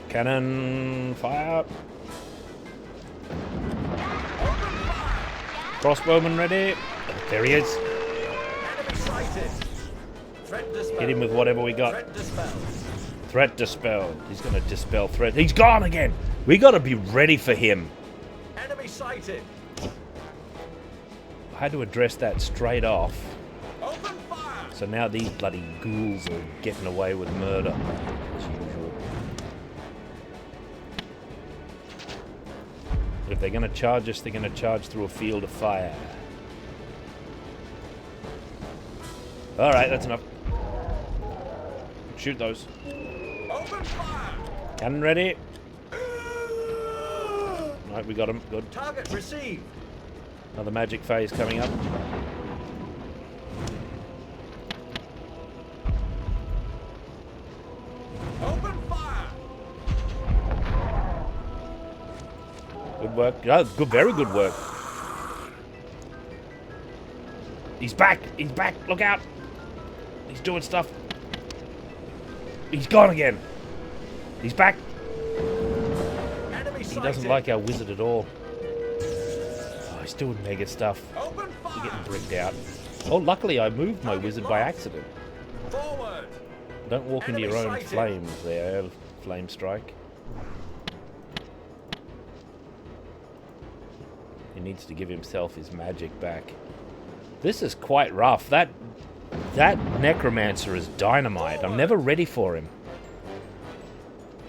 Cannon fire. Crossbowman ready. There he is. Enemy sighted! Threat dispelled. Hit him with whatever we got. Threat dispelled. Threat dispelled. He's going to dispel threat. He's gone again. We got to be ready for him. Enemy sighted! I had to address that straight off. Open fire! So now these bloody ghouls are getting away with murder, as usual. If they're going to charge us, they're going to charge through a field of fire. Alright, that's enough. Shoot those. Open fire! Cannon ready. Right, we got him. Good. Target received! Another magic phase coming up. Open fire! Good work. Oh, good, very good work. He's back. He's back. Look out. He's doing stuff. He's gone again. He's back. Enemy He sighted. doesn't like our wizard at all. Oh, he's doing mega stuff. Open He's fire. getting bricked out. Oh, luckily I moved my wizard by accident. Forward. Don't walk into your own Enemy sighted. flames there, flame strike. He needs to give himself his magic back. This is quite rough. That necromancer is dynamite. I'm never ready for him.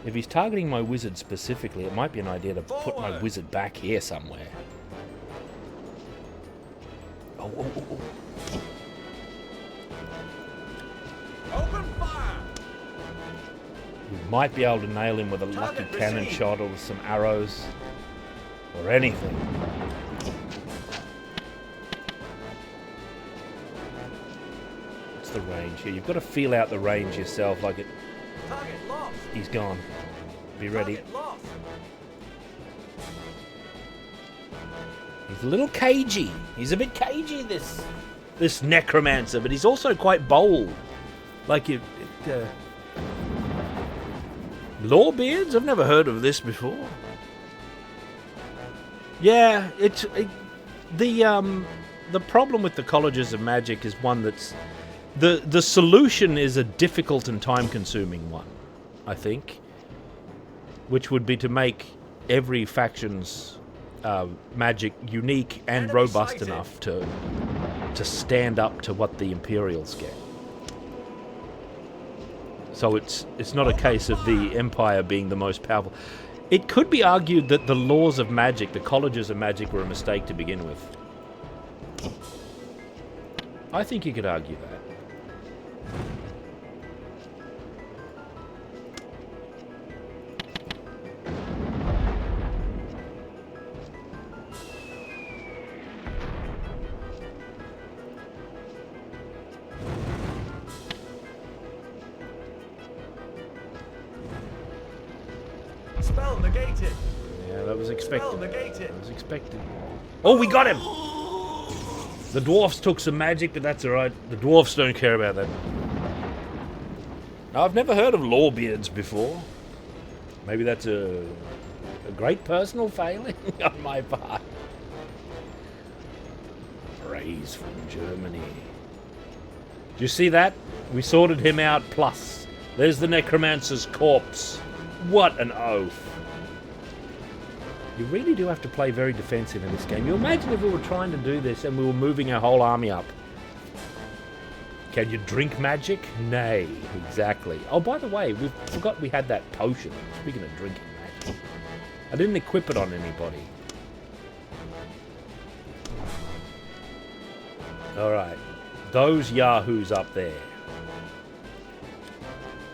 If he's targeting my wizard specifically, it might be an idea to put my wizard back here somewhere. Oh, oh, oh, oh. Open fire. We might be able to nail him with a lucky Target cannon received. shot or with some arrows. Or anything. What's the range here? You've got to feel out the range yourself. Like it. Target lost. He's gone. Be ready. Target lost. He's a little cagey. He's a bit cagey, this necromancer, but he's also quite bold. Like Lawbeards? I've never heard of this before. Yeah, the problem with the colleges of magic is one that's the solution is a difficult and time-consuming one, I think, which would be to make every faction's magic unique and Enemy robust sighted. enough to stand up to what the Imperials get. So it's not a case of the Empire being the most powerful. It could be argued that the laws of magic, the colleges of magic, were a mistake to begin with. I think you could argue that. Spell negated. Yeah, that was expected. Spell negated. That was expected. Oh, we got him! The dwarfs took some magic, but that's alright. The dwarfs don't care about that. Now, I've never heard of Lawbeards before. Maybe that's a great personal failing on my part. Praise from Germany. Do you see that? We sorted him out, plus. There's the necromancer's corpse. What an oath. You really do have to play very defensive in this game. You imagine if we were trying to do this and we were moving our whole army up. Can you drink magic? Nay, exactly. Oh, by the way, we forgot we had that potion. Speaking of drinking magic. I didn't equip it on anybody. Alright. Those yahoos up there.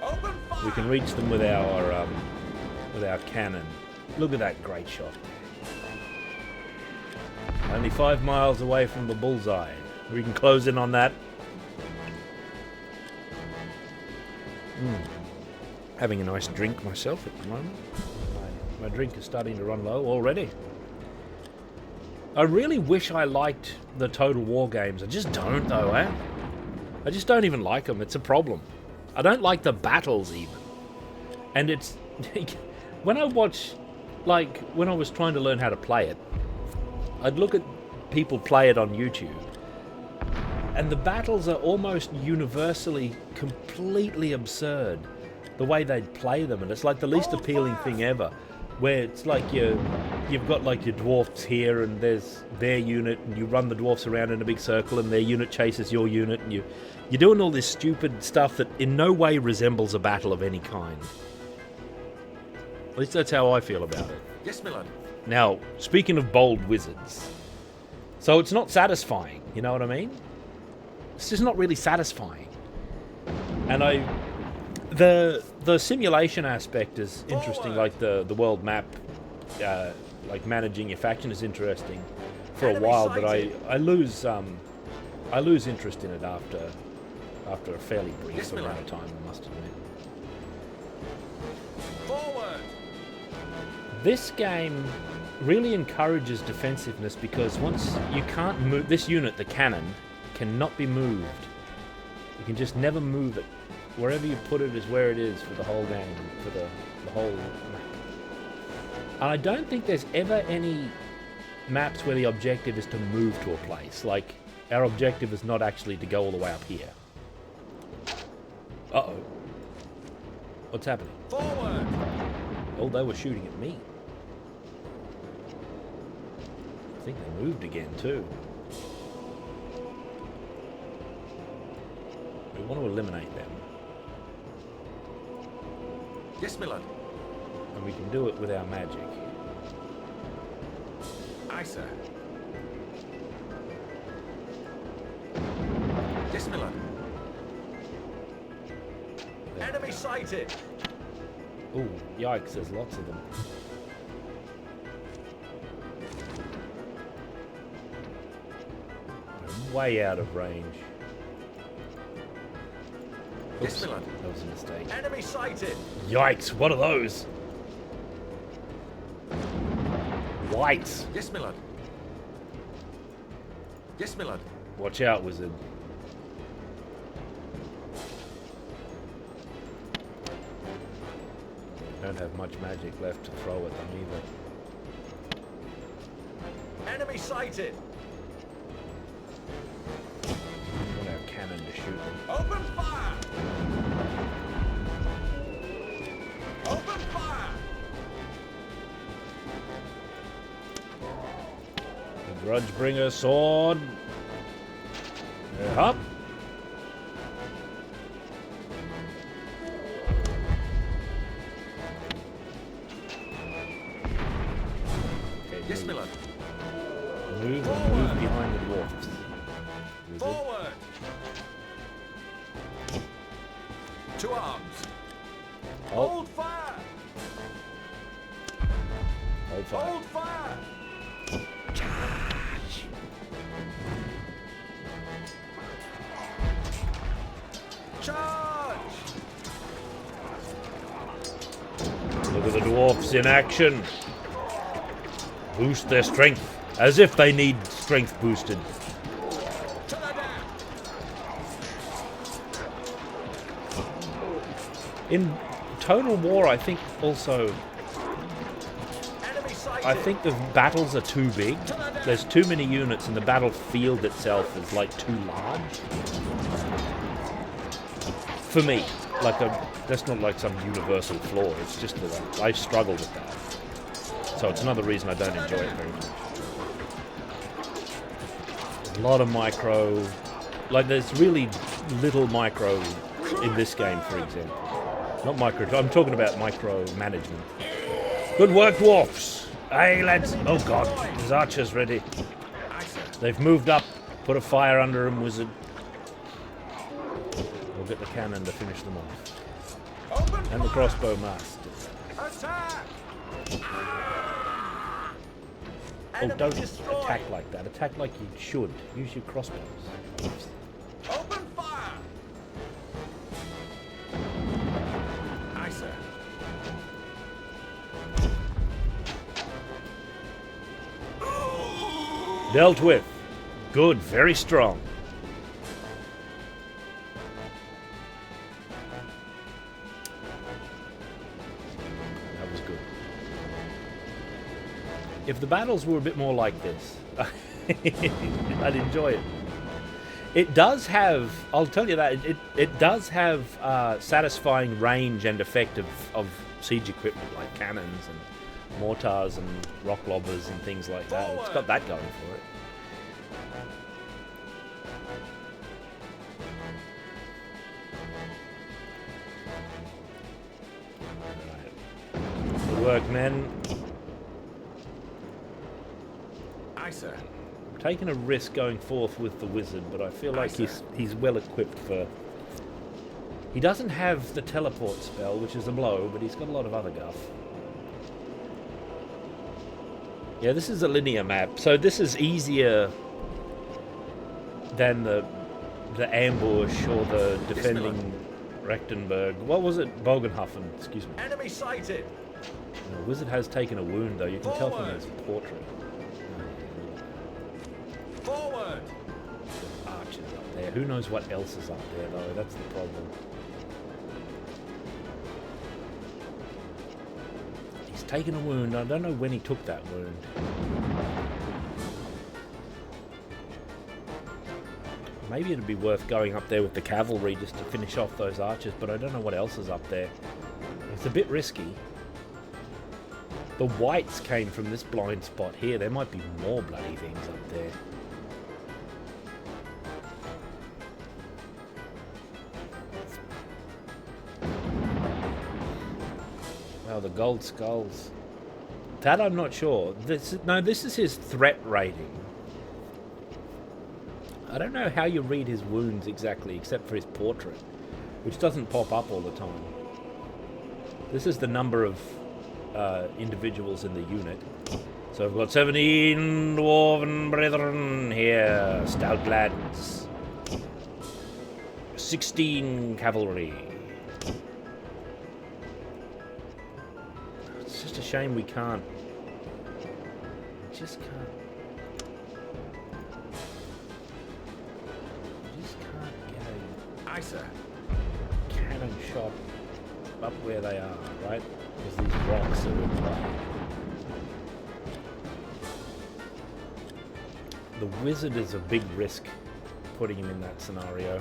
Open fire. We can reach them with our cannon. Look at that great shot. Only 5 miles away from the bullseye. We can close in on that. Having a nice drink myself at the moment. My drink is starting to run low already. I really wish I liked the Total War games. I just don't though, eh? I just don't even like them. It's a problem. I don't like the battles even. And it's... when I watch... Like, when I was trying to learn how to play it, I'd look at people play it on YouTube. And the battles are almost universally completely absurd. The way they'd play them. And it's like the least appealing thing ever. Where it's like you've got like your dwarfs here and there's their unit and you run the dwarfs around in a big circle and their unit chases your unit and you're doing all this stupid stuff that in no way resembles a battle of any kind. At least that's how I feel about it. Yes, Milan. Now, speaking of bold wizards, so it's not satisfying, you know what I mean? It's just not really satisfying. And the simulation aspect is interesting, like the world map, like managing your faction is interesting for a while, but I lose interest in it after a fairly brief amount of time, I must admit. Forward. This game really encourages defensiveness because once you can't move this unit, the cannon cannot be moved. You can just never move it wherever you put it is where it is for the whole game, for the whole map. And I don't think there's ever any maps where the objective is to move to a place. Like, our objective is not actually to go all the way up here. Uh-oh. What's happening? Forward! Oh, they were shooting at me. I think they moved again, too. We want to eliminate them. Yes, my lord. And we can do it with our magic. Aye, sir. Yes, my lord. Enemy sighted! Ooh, yikes, there's lots of them. I'm way out of range. Oops, Yes, my lord. that was a mistake. Enemy sighted! Yikes, what are those? Whites. Yes, my lord. Yes, my lord. Watch out, wizard. Don't have much magic left to throw at them either. Enemy sighted! I want our cannon to shoot them. Open fire! Open fire! The Grudgebringer sword. Up. Okay, Yes, my lord. move and move behind the dwarfs. Wizard. Forward! 2 arms. Oh, Hold fire! hold fire. Hold fire! Charge! Look at the dwarfs in action. Boost their strength. As if they need strength boosted. To the down! In Total War, I think also... Enemy sighted! I think the battles are too big. There's too many units and the battlefield itself is like too large. For me. That's not like some universal flaw. It's just that I struggle with that. So it's another reason I don't enjoy it very much. A lot of micro... Like, there's really little micro in this game, for example. Not micro... I'm talking about micro management. Good work, dwarfs! Hey, lads! Oh, God. His archers ready. They've moved up. Put a fire under them, wizard. We'll get the cannon to finish them off. Open And the fire! crossbow master. Attack! Oh, Enemy don't destroyed! attack like that. Attack like you should. Use your crossbows. Open fire! Aye, sir. Dealt with. Good. Very strong. That was good. If the battles were a bit more like this, I'd enjoy it. It does have, I'll tell you that, it does have satisfying range and effect of siege equipment like cannons and mortars and rock lobbers and things like that. It's got that going for it. Alright. Good work, men. Aye, sir. Taking a risk going forth with the wizard, but I feel like he's well equipped for... He doesn't have the teleport spell, which is a blow, but he's got a lot of other guff. Yeah, this is a linear map, so this is easier than the ambush or the defending Rechtenberg. What was it? Bogenhoffen, excuse me. Enemy sighted! The wizard has taken a wound, though. You can tell from his portrait. Forward! Archers up there. Who knows what else is up there, though? That's the problem. taken a wound. I don't know when he took that wound. Maybe it'd be worth going up there with the cavalry just to finish off those archers, but I don't know what else is up there. It's a bit risky. The whites came from this blind spot here. There might be more bloody things up there. Oh, the gold skulls. That I'm not sure. This is his threat rating. I don't know how you read his wounds exactly, except for his portrait, which doesn't pop up all the time. This is the number of individuals in the unit. So I've got 17 dwarven brethren here, stout lads. 16 cavalry. It's just a shame we can't. We just can't. Aye, sir. Cannon shot up where they are, right? Because these rocks are in play. The wizard is a big risk putting him in that scenario.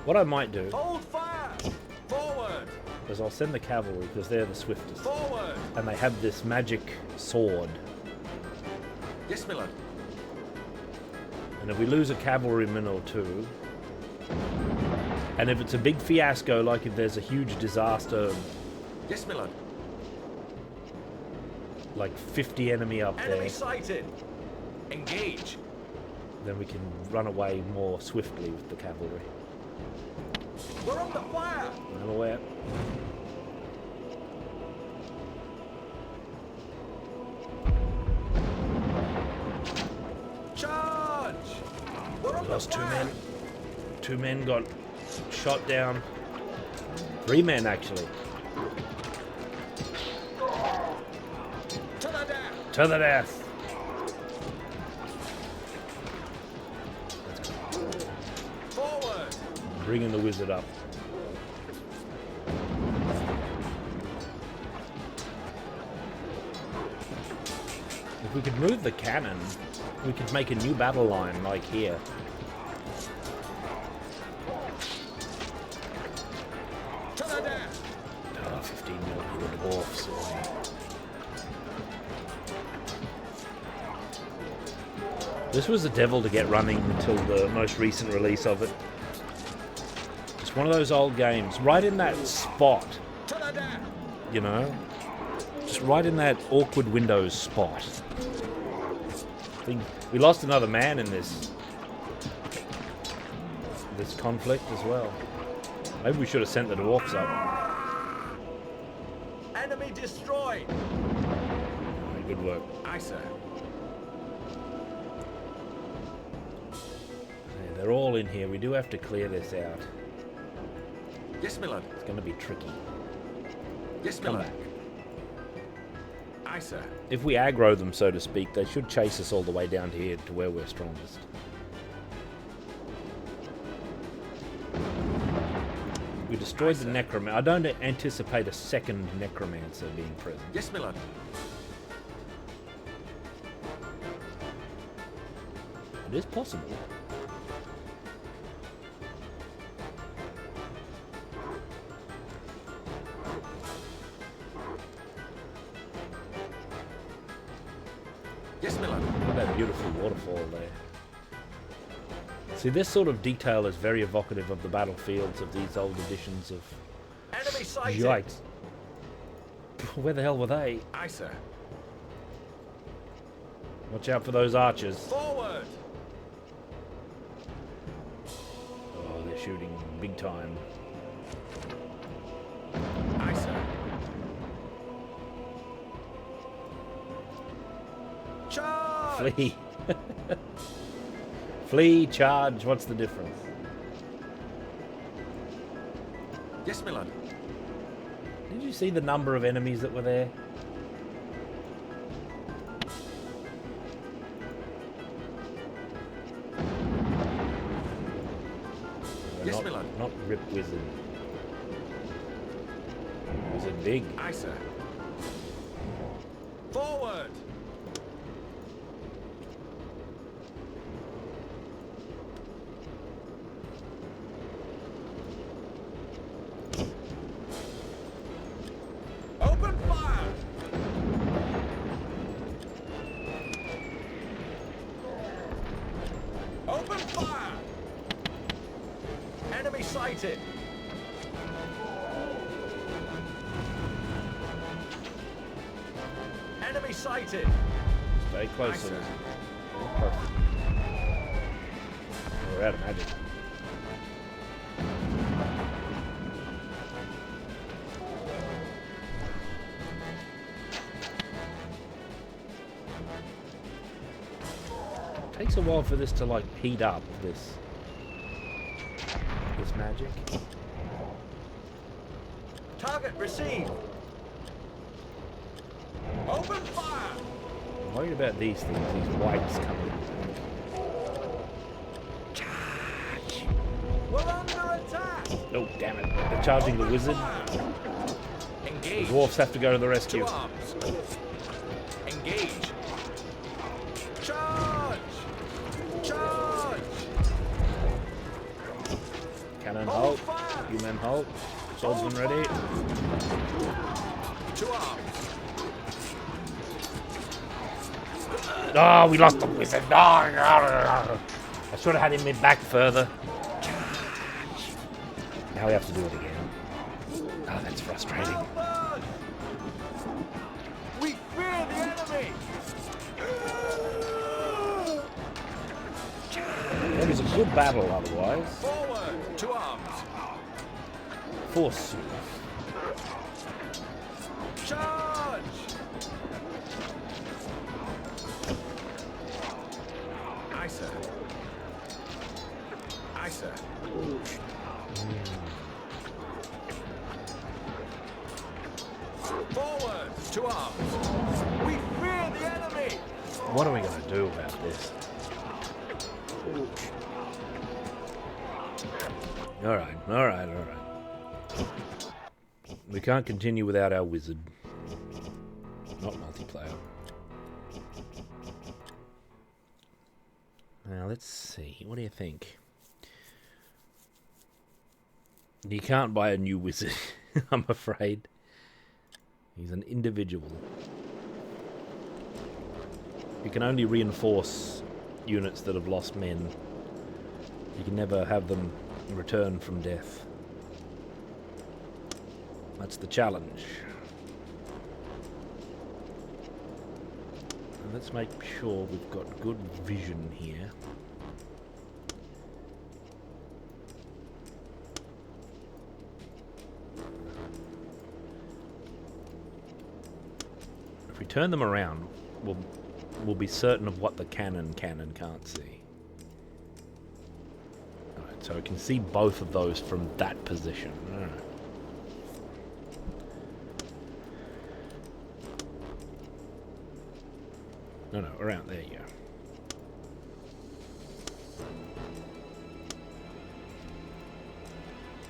What I might do Hold fire! Forward! is I'll send the cavalry because they're the swiftest. Forward! And they have this magic sword. Yes, my lord. And if we lose a cavalryman or two, and if it's a big fiasco, like if there's a huge disaster, Yes, my lord. like 50 enemy up Enemy there, sighted! Engage! then we can run away more swiftly with the cavalry. We're under fire! I'm aware. Charge! We're under Lost fire! 2 men. 2 men got shot down. 3 men, actually. To the death! To the death. Forward! Bringing the wizard up. If we could move the cannon, we could make a new battle line like here. To the death! Oh, 15 millimeter dwarfs. This was a devil to get running until the most recent release of it. It's one of those old games, right in that spot, To the death! you know? Just right in that awkward Windows spot. I think we lost another man in this conflict as well. Maybe we should have sent the dwarfs up. Enemy destroyed! Good work. Aye, sir. Yeah, they're all in here. We do have to clear this out. Yes, my lord. It's going to be tricky. Yes, my Come lord. back. Aye, sir. If we aggro them, so to speak, they should chase us all the way down to here to where we're strongest. We destroyed the necromancer. I don't anticipate a second necromancer being present. Yes, my lord. It is possible. Yes, my lord. Look at that beautiful waterfall there. See, this sort of detail is very evocative of the battlefields of these old editions of... Enemy sighted! Yikes. Where the hell were they? Aye, sir. Watch out for those archers. Forward! Oh, they're shooting big time. Aye, sir. Charge! Flee. Flee, charge, what's the difference? Yes, my lord. Did you see the number of enemies that were there? Yes, not, my lord. Not Rip Wizard. Was it big? Aye, sir. Forward! Open fire! Open fire! Enemy sighted! Enemy sighted! Stay close. Aye, sir. Perfect. We're out of magic. Takes a while for this to like heat up. This magic. Target received! Open fire! I'm worried about these things. These whites coming. We're under attack! Oh damn it! They're charging the wizard. The Engage! dwarfs have to go to the rescue. To arms! Engage! Charge! Charge! Cannon Hold halt. fire! Human halt. Swordsman ready. To arms! Oh, we lost the wizard. No, I should have had him back further. Now we have to do it again. Oh, that's frustrating. Burn! We fear the enemy! That was a good battle otherwise. Forward! To arms! Forsooth. Charge! Aye, sir. Aye, sir. Forward! To arms! We fear the enemy! What are we going to do about this? Alright. We can't continue without our wizard. Not multiplayer. Now, let's see. What do you think? You can't buy a new wizard, I'm afraid. He's an individual. You can only reinforce units that have lost men. You can never have them return from death. That's the challenge. And let's make sure we've got good vision here. If we turn them around, we'll be certain of what the cannon can't see. Alright, so we can see both of those from that position. Alright. No, around there, yeah.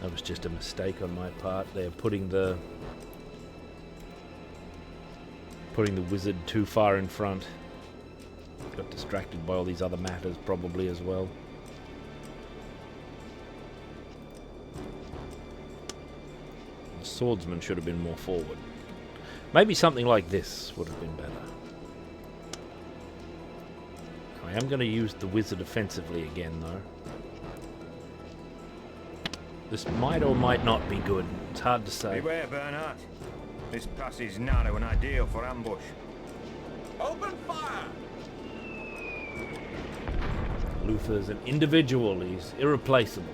That was just a mistake on my part. They're putting the wizard too far in front. Got distracted by all these other matters probably as well. The swordsman should have been more forward. Maybe something like this would have been better. I am going to use the wizard offensively again though. This might or might not be good. It's hard to say. Beware, Bernhardt. This pass is narrow and ideal for ambush. Open fire! Luther's an individual. He's irreplaceable.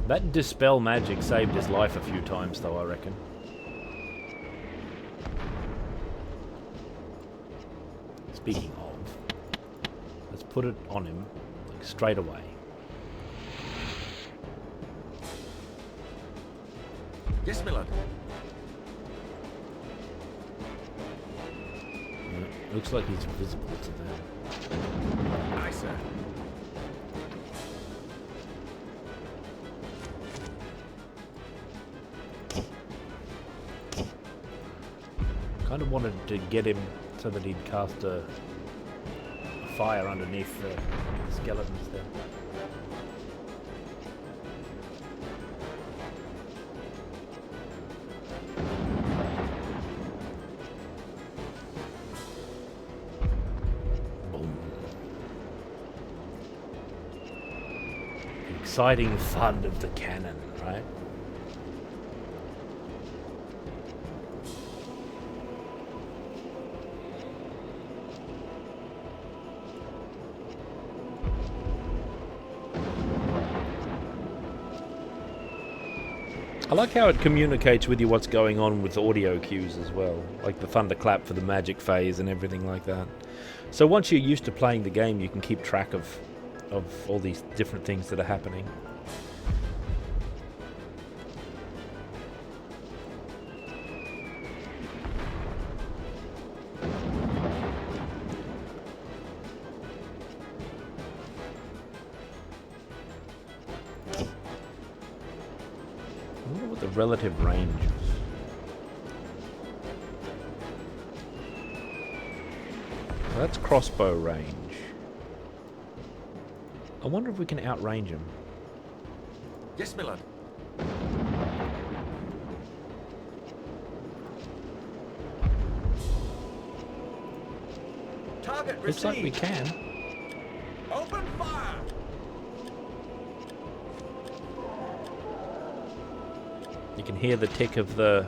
That dispel magic saved his life a few times though, I reckon. Speaking of, let's put it on him, like straight away. Yes, my lord. Looks like he's visible to them. Aye, sir. Kind of wanted to get him so that he'd cast a fire underneath the skeletons there. Exciting fun of the cannon, right? I like how it communicates with you what's going on with audio cues as well, like the thunderclap for the magic phase and everything like that. So once you're used to playing the game, you can keep track of all these different things that are happening. I wonder what the relative range is. So that's crossbow range. I wonder if we can outrange him. Yes, my lord. Target Looks like we received. can. Open fire. You can hear the tick of the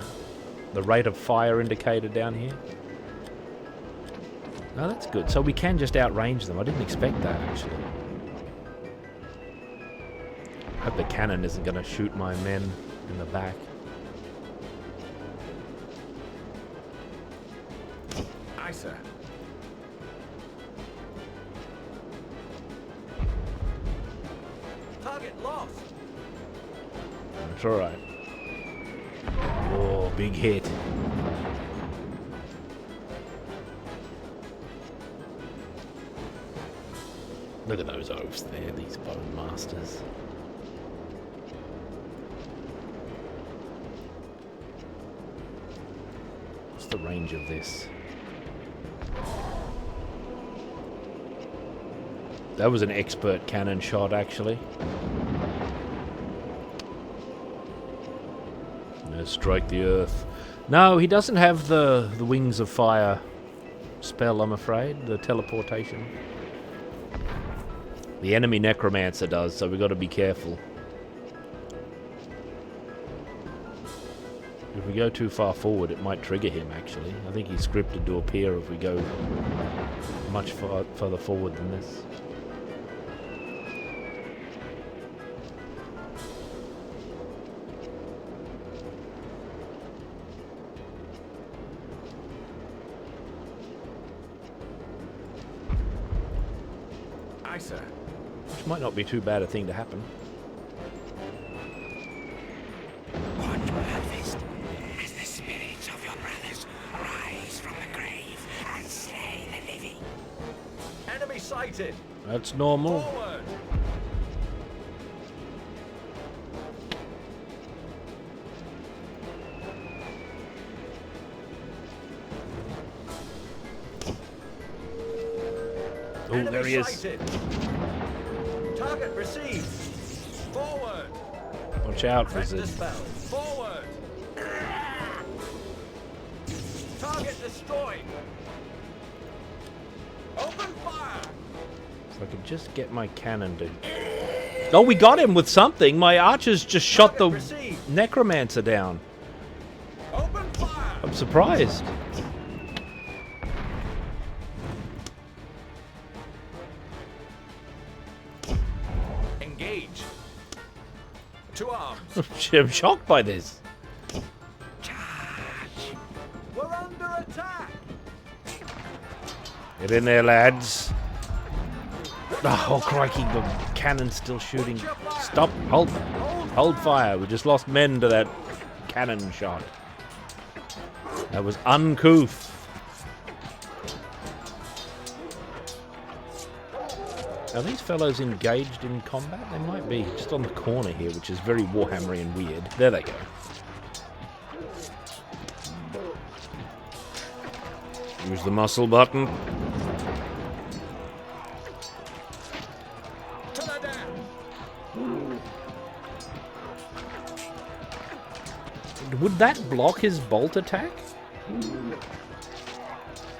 rate of fire indicator down here. No, that's good. So we can just outrange them. I didn't expect that, actually. Hope the cannon isn't going to shoot my men in the back. Aye, sir. Target lost. It's alright. Oh, big hit. Look at those oafs there, these bone masters. What's the range of this? That was an expert cannon shot, actually. Strike the earth. No, he doesn't have the wings of fire spell, I'm afraid. The teleportation. The enemy necromancer does, so we've got to be careful. If we go too far forward, it might trigger him, actually. I think he's scripted to appear if we go much further forward than this. Aye, sir. Which might not be too bad a thing to happen. What harvest as the spirits of your brothers rise from the grave and slay the living? Enemy sighted. That's normal. Forward. Oh, there he is. Sighted. Target received. Forward. Watch out, Threat Wizard. dispelled. Forward. Target destroyed. Open fire. If I could just get my cannon to... Oh, we got him with something. My archers just shot the Received. necromancer down. Open fire. I'm surprised. Engage. To arms. I'm shocked by this. We're under attack. Get in there, lads. Oh, crikey, the cannon's still shooting. Stop. Hold fire. We just lost men to that cannon shot. That was uncouth. Are these fellows engaged in combat? They might be. Just on the corner here, which is very Warhammerian weird. There they go. Use the muscle button. Would that block his bolt attack?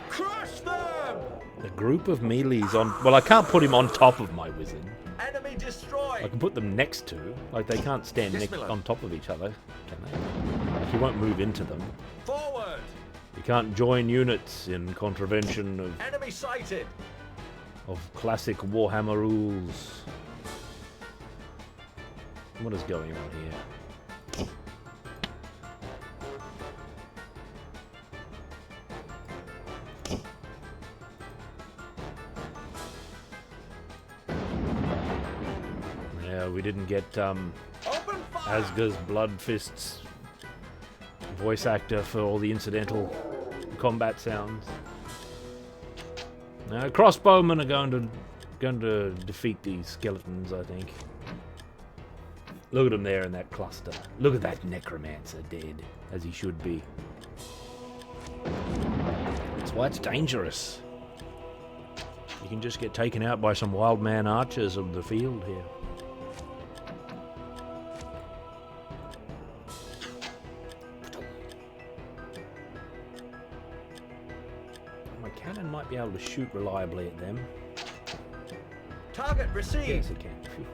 Crush them! A group of melees on... Well, I can't put him on top of my wizard. Enemy destroyed! I can put them next to. Like, they can't stand on top of each other, can they? Like, he won't move into them. Forward! You can't join units in contravention of... Enemy sighted! Of classic Warhammer rules. What is going on here? Yeah, we didn't get Asger's Bloodfist's voice actor for all the incidental combat sounds. Now, crossbowmen are going to defeat these skeletons, I think. Look at them there in that cluster. Look at that necromancer dead, as he should be. That's why it's dangerous. You can just get taken out by some wild man archers of the field here. My cannon might be able to shoot reliably at them. Target received! Yes, it can. Phew.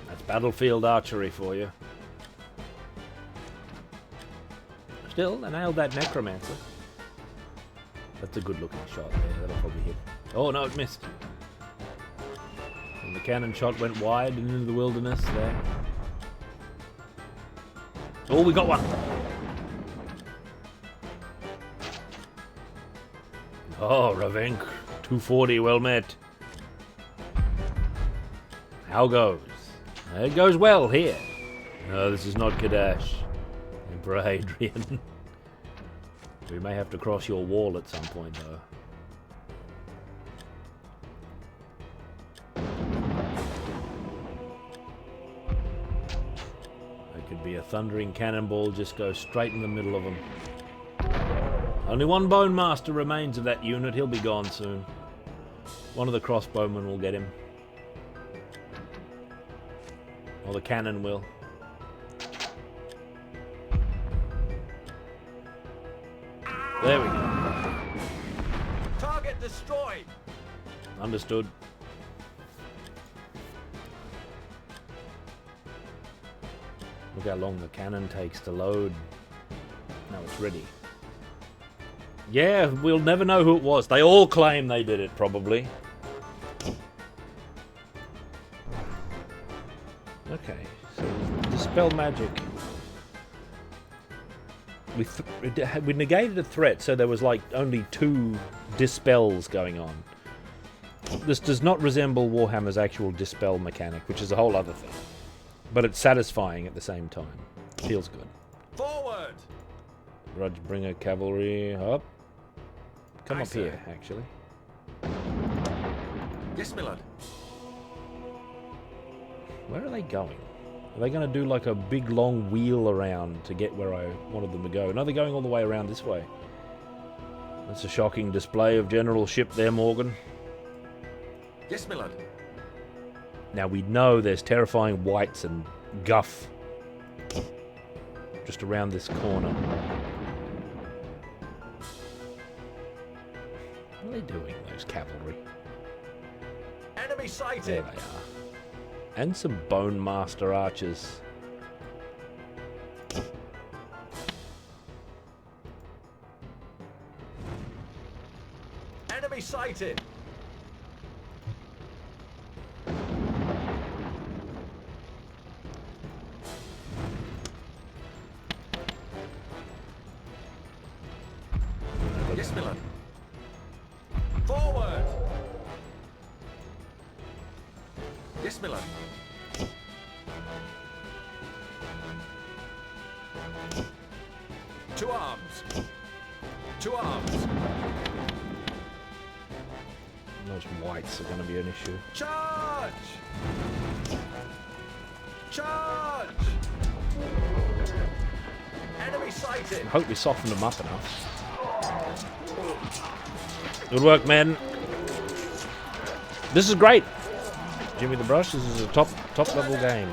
That's battlefield archery for you. Still, I nailed that necromancer. That's a good looking shot there. That'll probably hit. Oh no, it missed. And the cannon shot went wide and into the wilderness there. Oh, we got one. Oh, Ravenk. 240, well met. How goes? It goes well here. No, this is not Kadash. Emperor Hadrian. We may have to cross your wall at some point, though. It could be a thundering cannonball, just go straight in the middle of them. Only one Bone Master remains of that unit. He'll be gone soon. One of the crossbowmen will get him. Or the cannon will. There we go. Target destroyed! Understood. Look how long the cannon takes to load. Now it's ready. Yeah, we'll never know who it was. They all claim they did it, probably. Okay, so dispel magic. We negated a threat, so there was like only 2 dispels going on. This does not resemble Warhammer's actual dispel mechanic, which is a whole other thing. But it's satisfying at the same time. Feels good. Forward! Grudgebringer cavalry up. Come up here, actually. Yes, my lord. Where are they going? Are they going to do like a big long wheel around to get where I wanted them to go? No, they're going all the way around this way. That's a shocking display of generalship there, Morgan. Yes, my lord. Now we know there's terrifying wights and guff just around this corner. What are they doing, those cavalry? Enemy sighted! There they are. And some Bone Master archers. Enemy sighted! Yes, my lord. Forward! Yes, my lord. Two arms. Two arms. Those whites are going to be an issue. Charge! Charge! Enemy sighted. I hope we softened them up enough. Good work, men. This is great. Jimmy the Brush, this is a top level game.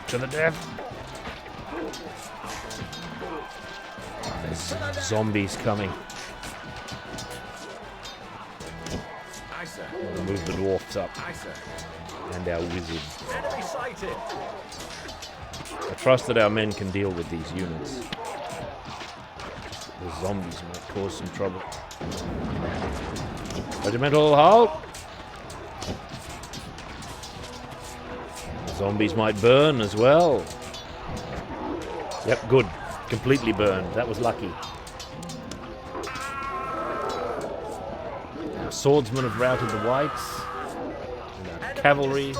To the death. There's zombies coming. Aye, sir. We'll move the dwarfs up. Aye, sir. And our wizard. Enemy sighted. I trust that our men can deal with these units. The zombies might cause some trouble. Regimental halt! The zombies might burn as well. Yep, good. Completely burned. That was lucky. Our swordsmen have routed the whites. And our cavalry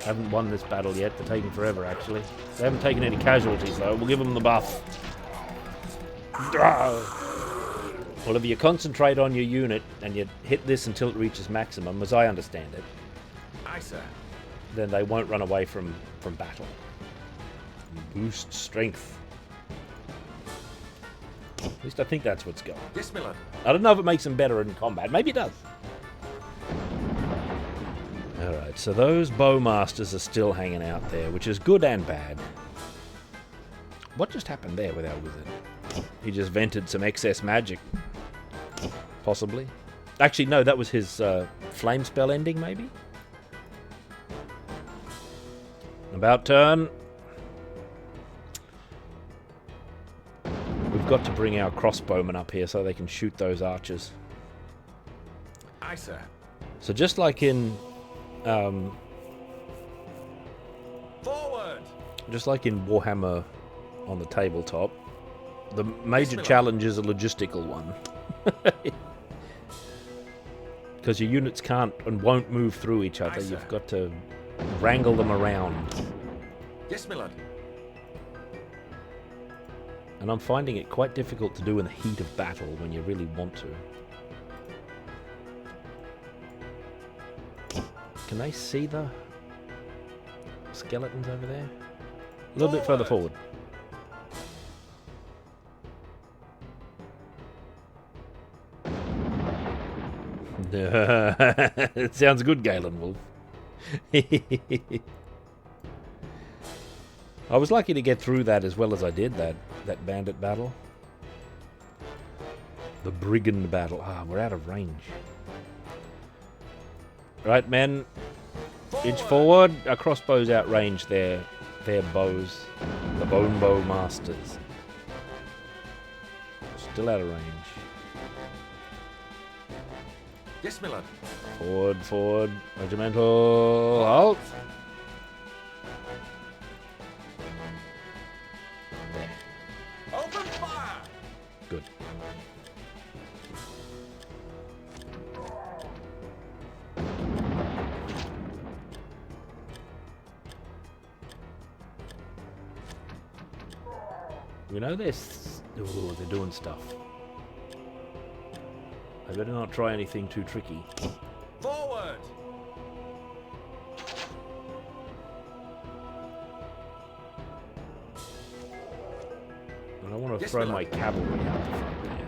haven't won this battle yet. They're taking forever, actually. They haven't taken any casualties, though. We'll give them the buff. Well, if you concentrate on your unit and you hit this until it reaches maximum, as I understand it, Aye, sir. then they won't run away from battle. Boost strength. At least I think that's what's going. Yes, Miller. I don't know if it makes them better in combat. Maybe it does. Alright, so those bowmasters are still hanging out there, which is good and bad. What just happened there with our wizard? He just vented some excess magic. Possibly. Actually, no, that was his flame spell ending, maybe? About turn. We've got to bring our crossbowmen up here so they can shoot those archers. Aye, sir. So just like in... Forward! just like in Warhammer on the tabletop, the major challenge is a logistical one. Because your units can't and won't move through each other. Aye, sir. You've got to wrangle them around. Yes, Miller. And I'm finding it quite difficult to do in the heat of battle when you really want to. Can they see the skeletons over there? A little bit further forward. It sounds good, Galen Wolf. I was lucky to get through that as well as I did, that bandit battle. The brigand battle. Ah, we're out of range. Right, men. Inch forward. Our crossbows outrange their bows. The bone bow masters. Still out of range. Yes, Miller. Forward, forward. Regimental. Halt. There. Open fire! Good. You know this. Oh, they're doing stuff. I better not try anything too tricky. Forward! I don't want to Yes, throw Miller. my cavalry out the front there.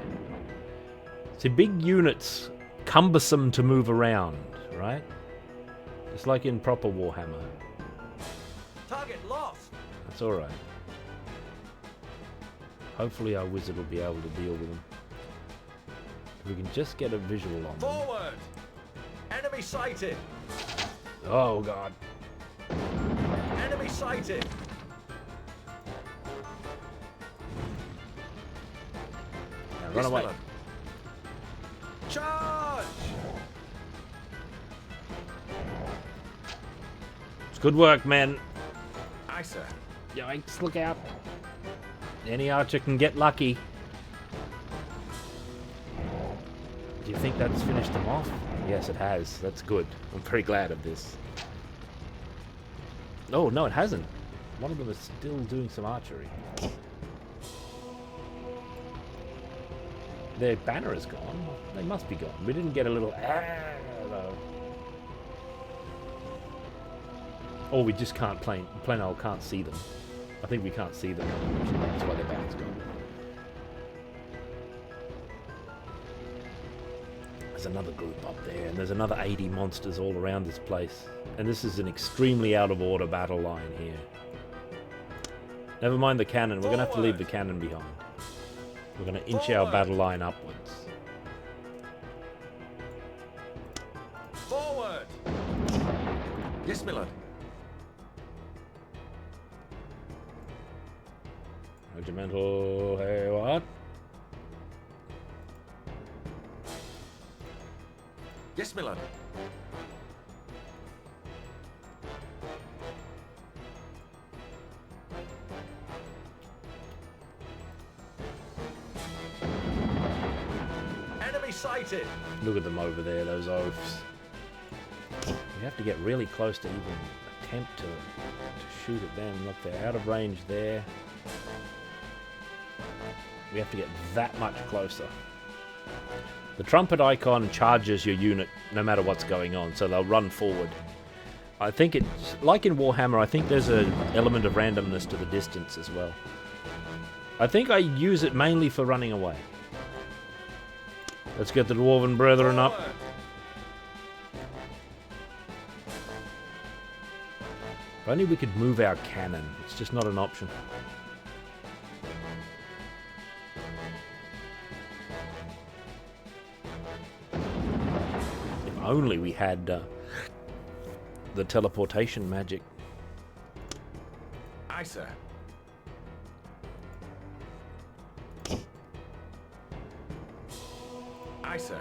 See, big units, cumbersome to move around, right? It's like in proper Warhammer. Target lost! That's alright. Hopefully our wizard will be able to deal with them. If we can just get a visual on them. Forward! Enemy sighted! Oh god. Enemy sighted! Now run Yes, away. Miller. Charge! It's good work, men. Aye, sir. Yikes, look out. Any archer can get lucky. Do you think that's finished them off? Yes, it has. That's good. I'm very glad of this. Oh, no, it hasn't. One of them is still doing some archery. Their banner is gone. They must be gone. We didn't get a little... though. Or we just can't plain old can't see them. I think we can't see them. That's why their back's gone. There's another group up there, and there's another 80 monsters all around this place. And this is an extremely out of order battle line here. Never mind the cannon. We're going to have to leave the cannon behind. We're going to inch our battle line upwards. Forward! Yes, my lord. Regimental, hey, what? Yes, my lord. Enemy sighted! Look at them over there, those oafs. We have to get really close to even attempt to shoot at them. Look, they're out of range there. We have to get that much closer. The trumpet icon charges your unit no matter what's going on, so they'll run forward. I think it's, like in Warhammer, I think there's an element of randomness to the distance as well. I think I use it mainly for running away. Let's get the Dwarven Brethren up. If only we could move our cannon. It's just not an option. If only we had the teleportation magic. Aye, sir. Aye, sir.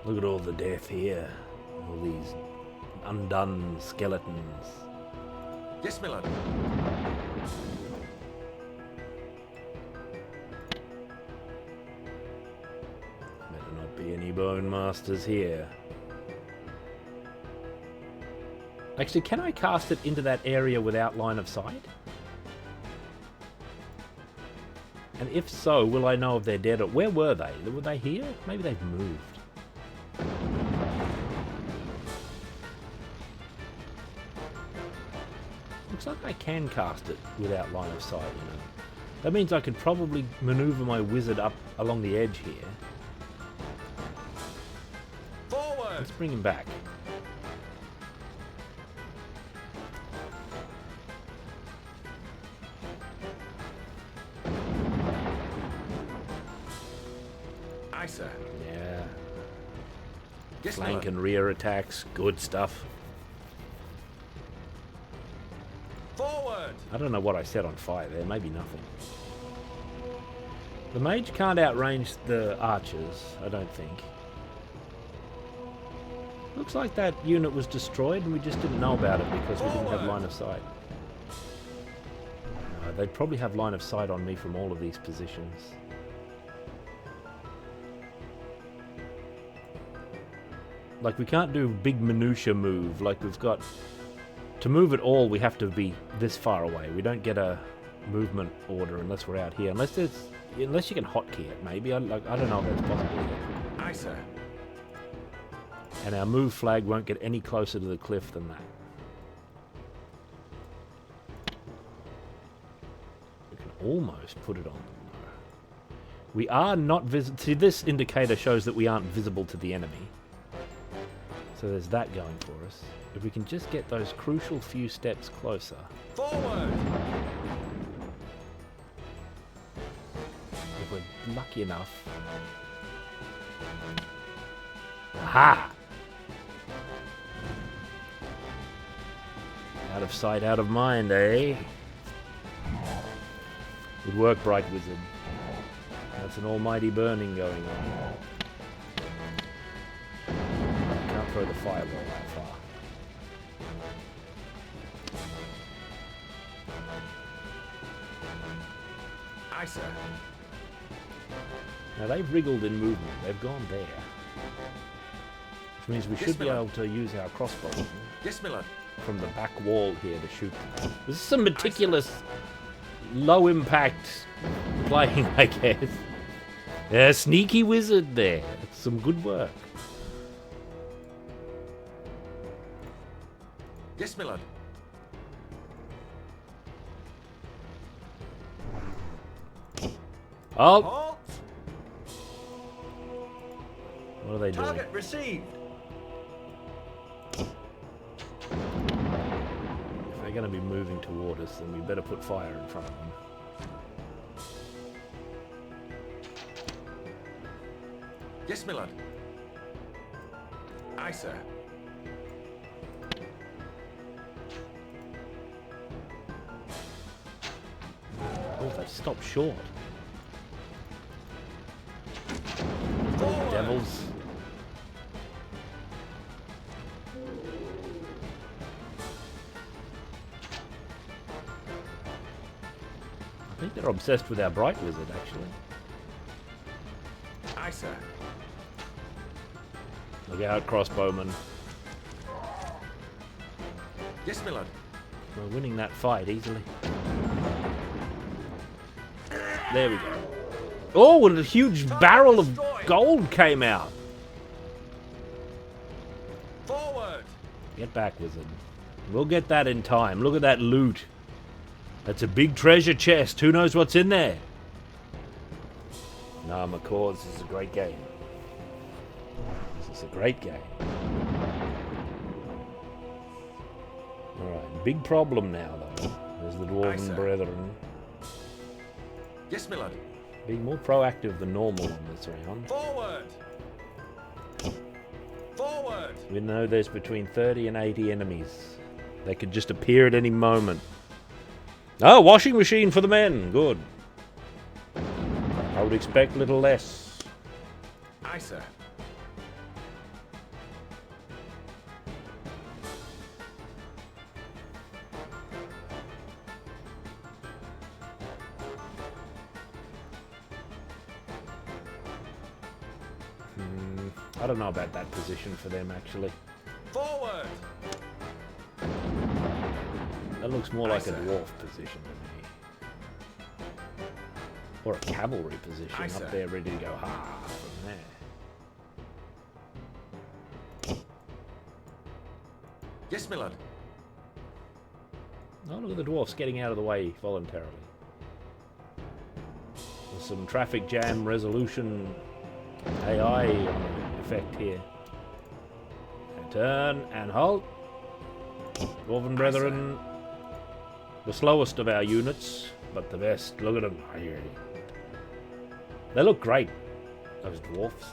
Look at all the death here. All these undone skeletons. Yes, my lord. Better not be any bone masters here. Actually, can I cast it into that area without line of sight? And if so, will I know if they're dead or where were they? Were they here? Maybe they've moved. Looks like I can cast it without line of sight, you know. That means I could probably maneuver my wizard up along the edge here. Forward! Let's bring him back. Aye, sir. Yeah. Yes, my Flank lord. and rear attacks, good stuff. Forward! I don't know what I set on fire there, maybe nothing. The mage can't outrange the archers, I don't think. Looks like that unit was destroyed and we just didn't know about it because we didn't have line of sight. They'd probably have line of sight on me from all of these positions. Like, we can't do big minutia move. Like, we've got... To move at all, we have to be this far away. We don't get a movement order unless we're out here. Unless you can hotkey it, maybe. I don't know if that's possible yet. Aye, sir. And our move flag won't get any closer to the cliff than that. We can almost put it on. We are not visible. See, this indicator shows that we aren't visible to the enemy. So there's that going for us. If we can just get those crucial few steps closer. Forward! If we're lucky enough. Aha! Out of sight, out of mind, eh? Good work, Bright Wizard. That's an almighty burning going on. Can't throw the fireball that far. Aye, sir. Now they've wriggled in movement. They've gone there. Which means we should be able to use our crossbow Yes, my lord. from the back wall here to shoot them. This is some meticulous, low impact playing, I guess. Yeah, sneaky wizard there. It's some good work. Yes, my lord. Oh! Halt! What are they doing? Target received. If they're going to be moving toward us, then we better put fire in front of them. Yes, my lord. Aye, sir. Oh, they stopped short. Forward. Devils. I think they're obsessed with our bright wizard, actually. Aye, sir. Look out, crossbowman. Yes, my lord. We're winning that fight easily. There we go. Oh, and a huge barrel of gold came out. Forward. Get back, wizard. We'll get that in time. Look at that loot. That's a big treasure chest. Who knows what's in there? Nah, McCaws, this is a great game. This is a great game. Alright, big problem now, though. There's the Aye, Dwarven sir. Brethren. Yes, my lord. Being more proactive than normal on this round. Forward. Forward. We know there's between 30 and 80 enemies. They could just appear at any moment. Oh, washing machine for the men. Good. I would expect little less. Aye, sir. I don't know about that position for them, actually. Forward. That looks more like a sir. dwarf position to me. Or a cavalry position Aye, up sir. there ready to go hard from there. Yes, my lord. Oh, look at the dwarfs getting out of the way voluntarily. There's some traffic jam resolution AI effect here. And turn and halt. Dwarven Brethren, the slowest of our units, but the best. Look at them. They look great, those dwarfs.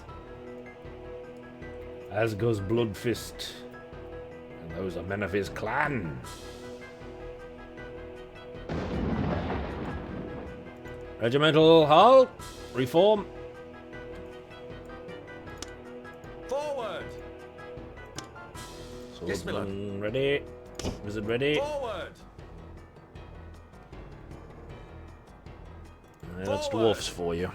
As goes Bloodfist, and those are men of his clan. Regimental halt. Reform. Forward. Yes, my lord. Swordsman ready. Wizard ready. Forward. That's Forward. dwarfs for you.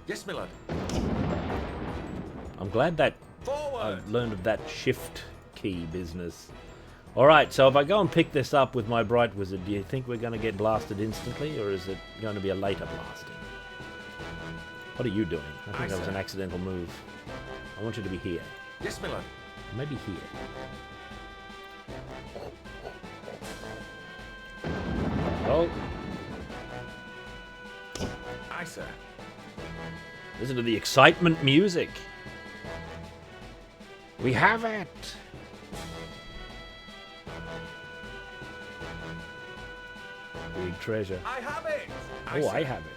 Yes, my lord. I'm glad that Forward. I've learned of that shift key business. Alright, so if I go and pick this up with my Bright Wizard, do you think we're going to get blasted instantly, or is it going to be a later blasting? What are you doing? I think Aye, that was sir. an accidental move. I want you to be here. Yes, my lord. Maybe here. Oh, Aye, sir. listen to the excitement music. We have it. Big treasure. I have it. Oh, I have it.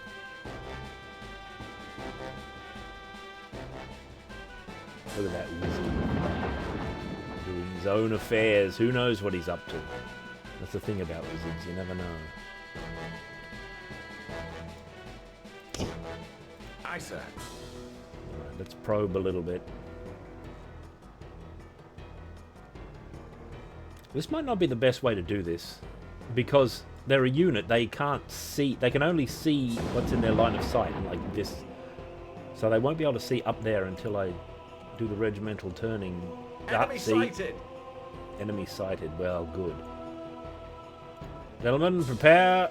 Look at that wizard. Doing his own affairs. Who knows what he's up to? That's the thing about wizards. You never know. Aye, sir. Alright, let's probe a little bit. This might not be the best way to do this, because they're a unit. They can't see. They can only see what's in their line of sight, like this. So they won't be able to see up there until I do the regimental turning. Enemy see? sighted. Enemy sighted. Well, good. Gentlemen, prepare.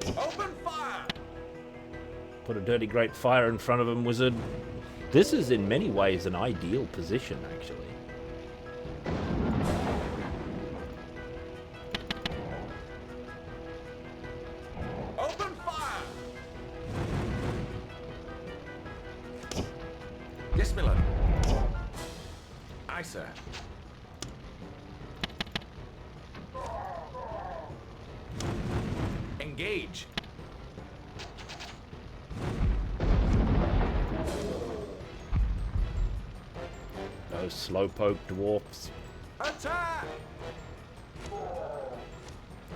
Open fire. Put a dirty great fire in front of him, wizard. This is in many ways an ideal position, actually. Open fire! Yes, Miller. Aye, sir. Engage. Those slowpoke dwarfs. Attack!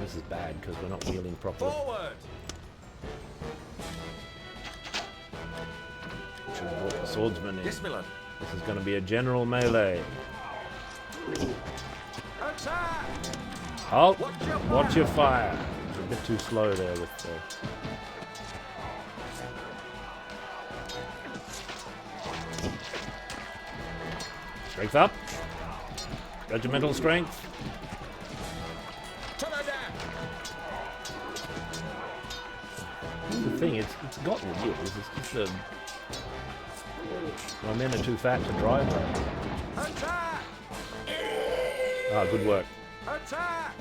This is bad because we're not wheeling properly. Forward! Should have brought the swordsman in. Yes, Miller. This is going to be a general melee. Attack! Halt! Watch your fire. It's a bit too slow there with the... Strength up. Regimental strength. The thing, it's got wheels. It's just my men are too fat to drive them. Attack! Ah, good work. Attack!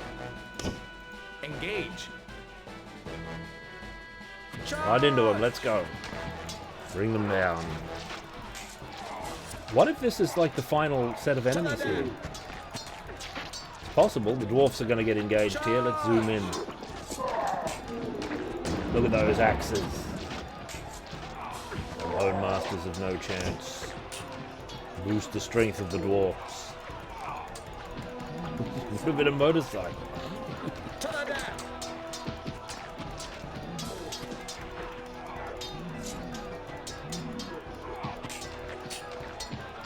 Engage. Right into them. Let's go. Bring them down. What if this is like the final set of enemies here? It's possible. The dwarfs are going to get engaged here. Let's zoom in. Look at those axes. The lone masters have no chance. Boost the strength of the dwarfs. What a bit of motorcycle.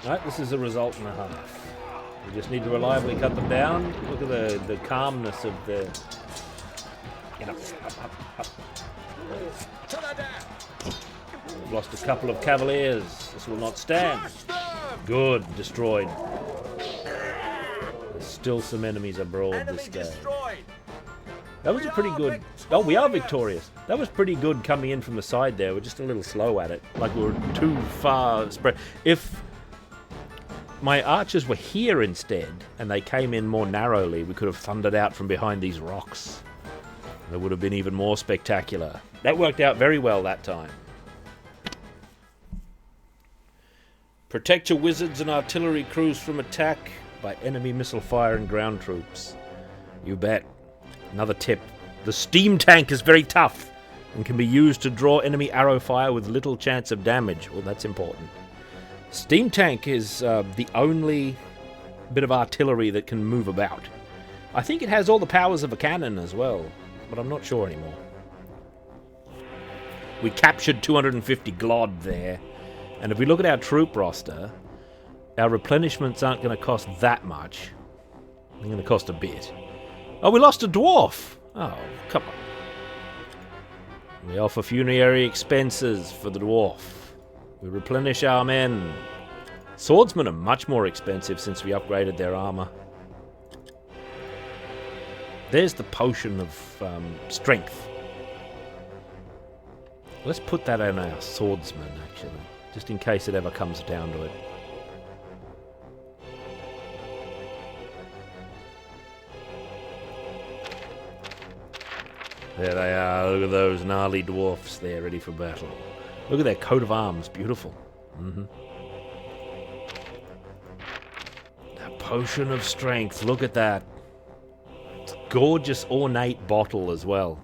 Right, this is a result and a half. We just need to reliably cut them down. Look at the calmness of the... Get up, up. We've lost a couple of cavaliers. This will not stand. Good, destroyed. There's still some enemies abroad this day. That was a pretty good... Oh, we are victorious. That was pretty good coming in from the side there. We're just a little slow at it. Like we were too far spread. If my archers were here instead, and they came in more narrowly, we could have thundered out from behind these rocks. It would have been even more spectacular. That worked out very well that time. Protect your wizards and artillery crews from attack by enemy missile fire and ground troops. You bet. Another tip. The steam tank is very tough and can be used to draw enemy arrow fire with little chance of damage. Well, that's important. Steam tank is the only bit of artillery that can move about. I think it has all the powers of a cannon as well, but I'm not sure anymore. We captured 250 glod there, and if we look at our troop roster, our replenishments aren't going to cost that much. They're going to cost a bit. Oh, we lost a dwarf! Oh, come on. We offer funerary expenses for the dwarf. We replenish our men. Swordsmen are much more expensive since we upgraded their armor. There's the potion of strength. Let's put that on our swordsman, actually, just in case it ever comes down to it. There they are. Look at those gnarly dwarfs there, ready for battle. Look at their coat of arms. Beautiful. A potion of strength. Look at that. It's a gorgeous, ornate bottle as well.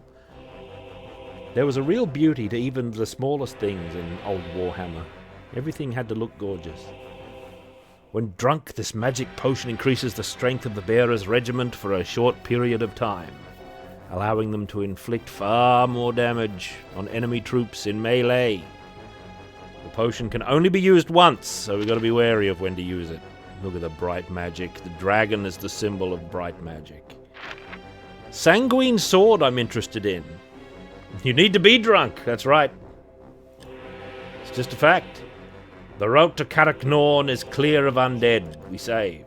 There was a real beauty to even the smallest things in old Warhammer. Everything had to look gorgeous. When drunk, this magic potion increases the strength of the bearer's regiment for a short period of time, allowing them to inflict far more damage on enemy troops in melee. The potion can only be used once, so we've got to be wary of when to use it. Look at the bright magic. The dragon is the symbol of bright magic. Sanguine sword I'm interested in. You need to be drunk, that's right. It's just a fact. The route to Karak Norn is clear of undead. We save.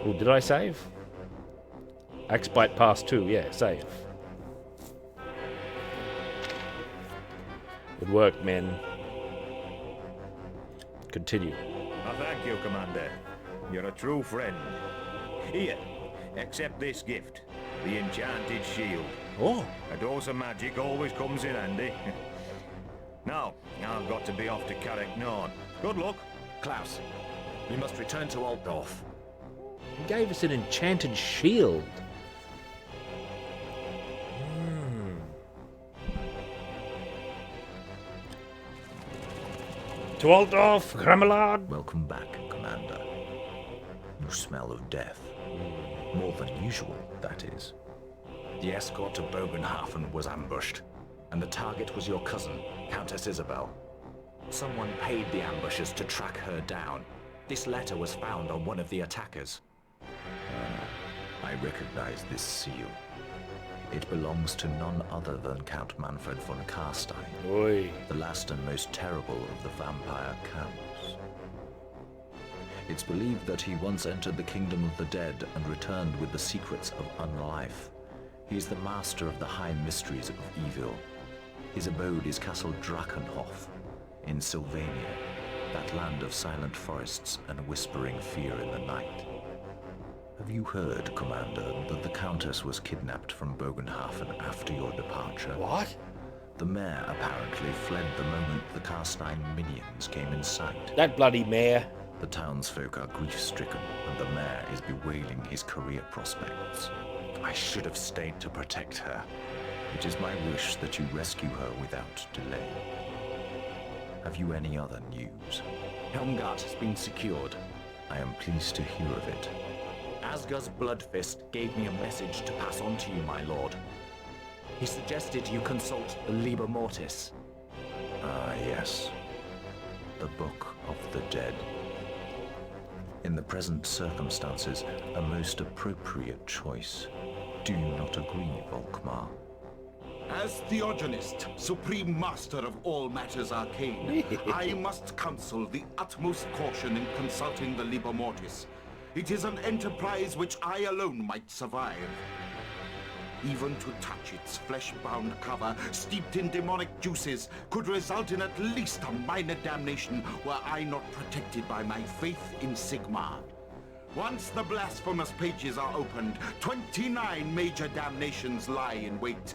Oh, did I save? Axbite Pass 2, yeah, save. Good work, men. Continue. Thank you, Commander. You're a true friend. Here, accept this gift. The enchanted shield. Oh. A dose of magic always comes in handy. Now, I've got to be off to Carrick-Norn. Good luck. Klaus, we must return to Altdorf. He gave us an enchanted shield. To Altdorf, Grammelard. Welcome back, Commander. You smell of death. More than usual, that is. The escort to Bogenhoffen was ambushed, and the target was your cousin, Countess Isabel. Someone paid the ambushers to track her down. This letter was found on one of the attackers. I recognize this seal. It belongs to none other than Count Manfred von Karstein, Oi. the last and most terrible of the vampire counts. It's believed that he once entered the kingdom of the dead and returned with the secrets of unlife. He's the master of the high mysteries of evil. His abode is Castle Drakenhof in Sylvania, that land of silent forests and whispering fear in the night. Have you heard, Commander, that the Countess was kidnapped from Bogenhofen after your departure? What? The mayor apparently fled the moment the Karstein minions came in sight. That bloody mayor. The townsfolk are grief-stricken, and the mayor is bewailing his career prospects. I should have stayed to protect her. It is my wish that you rescue her without delay. Have you any other news? Helmgart has been secured. I am pleased to hear of it. Asgar's Bloodfist gave me a message to pass on to you, my lord. He suggested you consult the Liber Mortis. Ah, yes. The Book of the Dead. In the present circumstances, a most appropriate choice. Do you not agree, Volkmar? As Theogenist, supreme master of all matters arcane, I must counsel the utmost caution in consulting the Liber Mortis. It is an enterprise which I alone might survive. Even to touch its flesh-bound cover, steeped in demonic juices, could result in at least a minor damnation were I not protected by my faith in Sigmar. Once the blasphemous pages are opened, 29 major damnations lie in wait.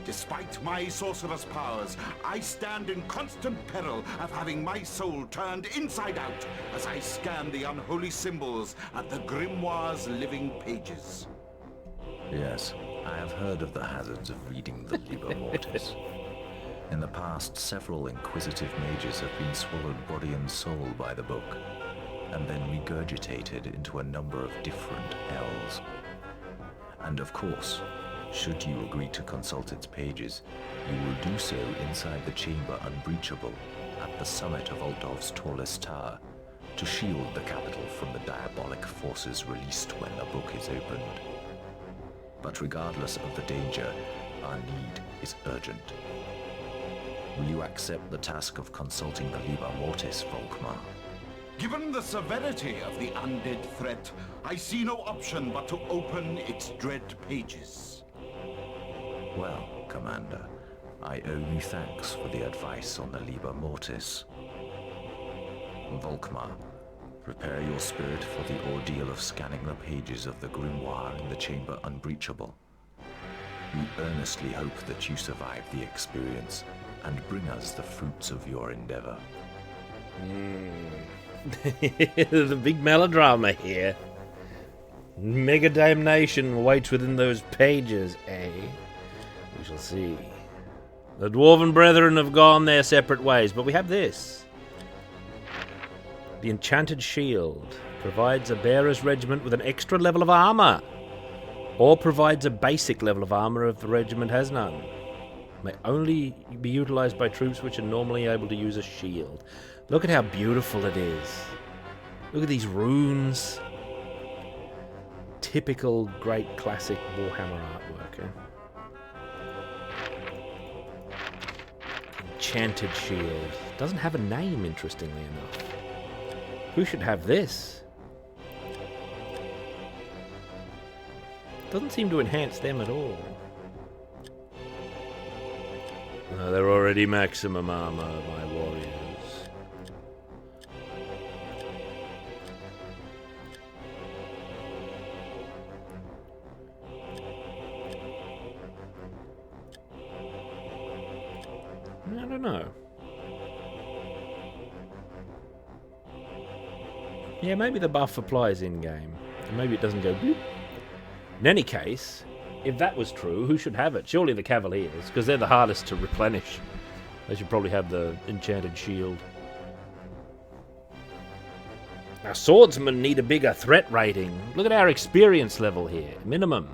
Despite my sorcerer's powers, I stand in constant peril of having my soul turned inside out as I scan the unholy symbols at the grimoire's living pages. Yes, I have heard of the hazards of reading the Liber Mortis. In the past, several inquisitive mages have been swallowed body and soul by the book, and then regurgitated into a number of different hells. And of course, should you agree to consult its pages, you will do so inside the chamber Unbreachable, at the summit of Altdorf's tallest tower, to shield the capital from the diabolic forces released when the book is opened. But regardless of the danger, our need is urgent. Will you accept the task of consulting the Liber Mortis, Volkmar? Given the severity of the undead threat, I see no option but to open its dread pages. Well, Commander, I owe you thanks for the advice on the Liber Mortis. Volkmar, prepare your spirit for the ordeal of scanning the pages of the grimoire in the chamber Unbreachable. We earnestly hope that you survive the experience and bring us the fruits of your endeavor. The big melodrama here. Mega damnation waits within those pages, eh? We shall see. The dwarven brethren have gone their separate ways, but we have this. The enchanted shield provides a bearer's regiment with an extra level of armor, or provides a basic level of armor if the regiment has none. May only be utilized by troops which are normally able to use a shield. Look at how beautiful it is. Look at these runes. Typical great classic Warhammer artwork, eh? Enchanted shield. Doesn't have a name, interestingly enough. Who should have this? Doesn't seem to enhance them at all. They're already maximum armor, my warriors. don't know. Yeah, maybe the buff applies in-game. Maybe it doesn't go bloop. In any case, if that was true, who should have it? Surely the Cavaliers, because they're the hardest to replenish. They should probably have the enchanted shield. Our swordsmen need a bigger threat rating. Look at our experience level here. Minimum.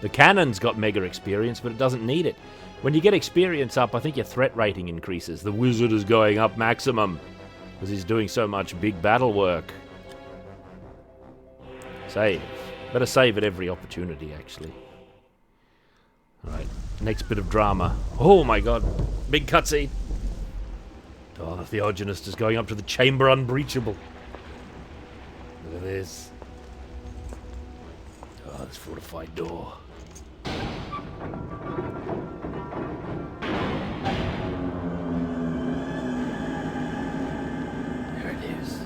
The cannon's got mega experience, but it doesn't need it. When you get experience up, I think your threat rating increases. The wizard is going up maximum, because he's doing so much big battle work. Save. Better save at every opportunity, actually. Alright, next bit of drama. Oh my god, big cutscene. Oh, the Theogenist is going up to the chamber unbreachable. Look at this. Oh, this fortified door. There it is.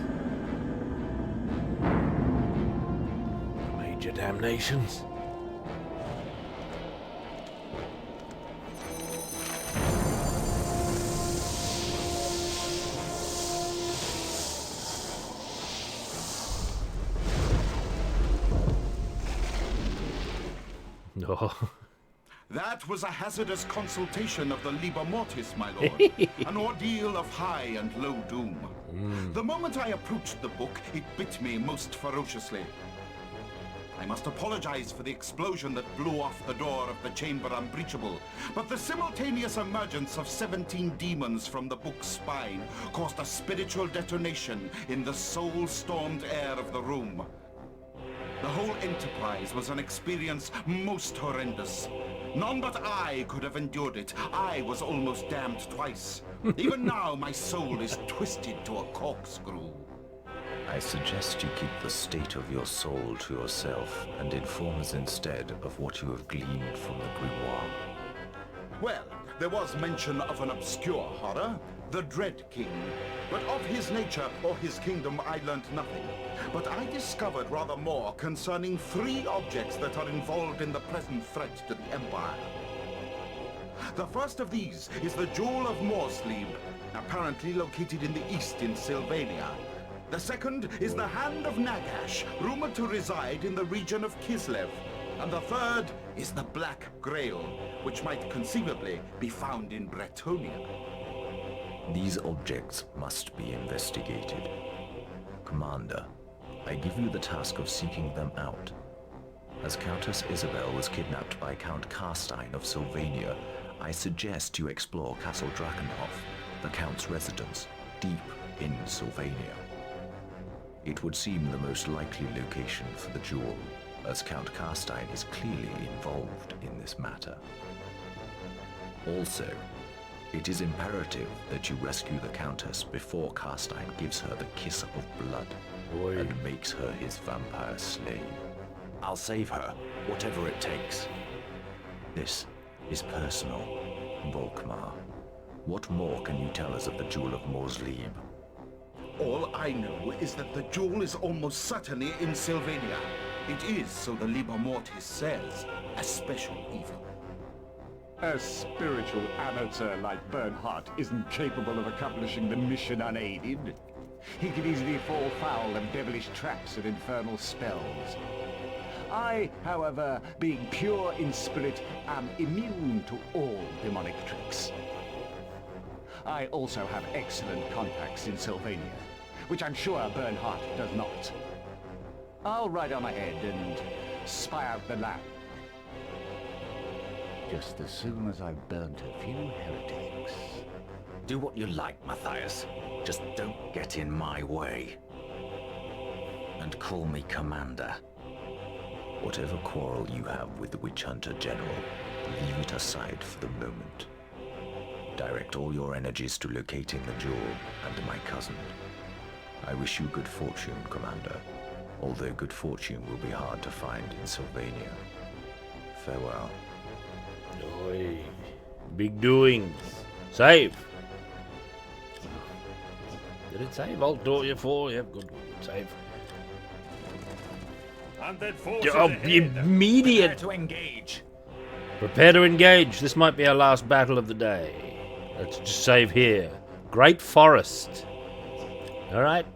Major damnations. No. That was a hazardous consultation of the Liber Mortis, my lord. An ordeal of high and low doom. The moment I approached the book, it bit me most ferociously. I must apologize for the explosion that blew off the door of the chamber unbreachable, but the simultaneous emergence of 17 demons from the book's spine caused a spiritual detonation in the soul-stormed air of the room. The whole enterprise was an experience most horrendous. None but I could have endured it. I was almost damned twice. Even now, my soul is twisted to a corkscrew. I suggest you keep the state of your soul to yourself and inform us instead of what you have gleaned from the grimoire. Well, there was mention of an obscure horror, the Dread King. But of his nature or his kingdom I learnt nothing. But I discovered rather more concerning 3 objects that are involved in the present threat to the Empire. The first of these is the Jewel of Morsleb, apparently located in the east in Sylvania. The second is the Hand of Nagash, rumored to reside in the region of Kislev. And the third is the Black Grail, which might conceivably be found in Bretonia. These objects must be investigated. Commander, I give you the task of seeking them out. As Countess Isabel was kidnapped by Count Karstein of Sylvania, I suggest you explore Castle Drakenhof, the Count's residence, deep in Sylvania. It would seem the most likely location for the jewel, as Count Karstein is clearly involved in this matter. Also, it is imperative that you rescue the Countess before Karstein gives her the kiss of blood and makes her his vampire slave. I'll save her, whatever it takes. This is personal, Volkmar. What more can you tell us of the Jewel of Morsleb? All I know is that the jewel is almost certainly in Sylvania. It is, so the Liber Mortis says, a special evil. A spiritual amateur like Bernhardt isn't capable of accomplishing the mission unaided. He could easily fall foul of devilish traps and infernal spells. I, however, being pure in spirit, am immune to all demonic tricks. I also have excellent contacts in Sylvania, which I'm sure Bernhardt does not. I'll ride on ahead and spy out the land. Just as soon as I've burnt a few heretics. Do what you like, Matthias. Just don't get in my way. And call me Commander. Whatever quarrel you have with the Witch Hunter General, leave it aside for the moment. Direct all your energies to locating the jewel and my cousin. I wish you good fortune, Commander, although good fortune will be hard to find in Sylvania. Farewell. Oi. Big doings. Save. Did it save? Alt door you 4. Yep, good. Save. Immediate. Prepare to engage. Prepare to engage. This might be our last battle of the day. Let's just save here. Great forest. Alright.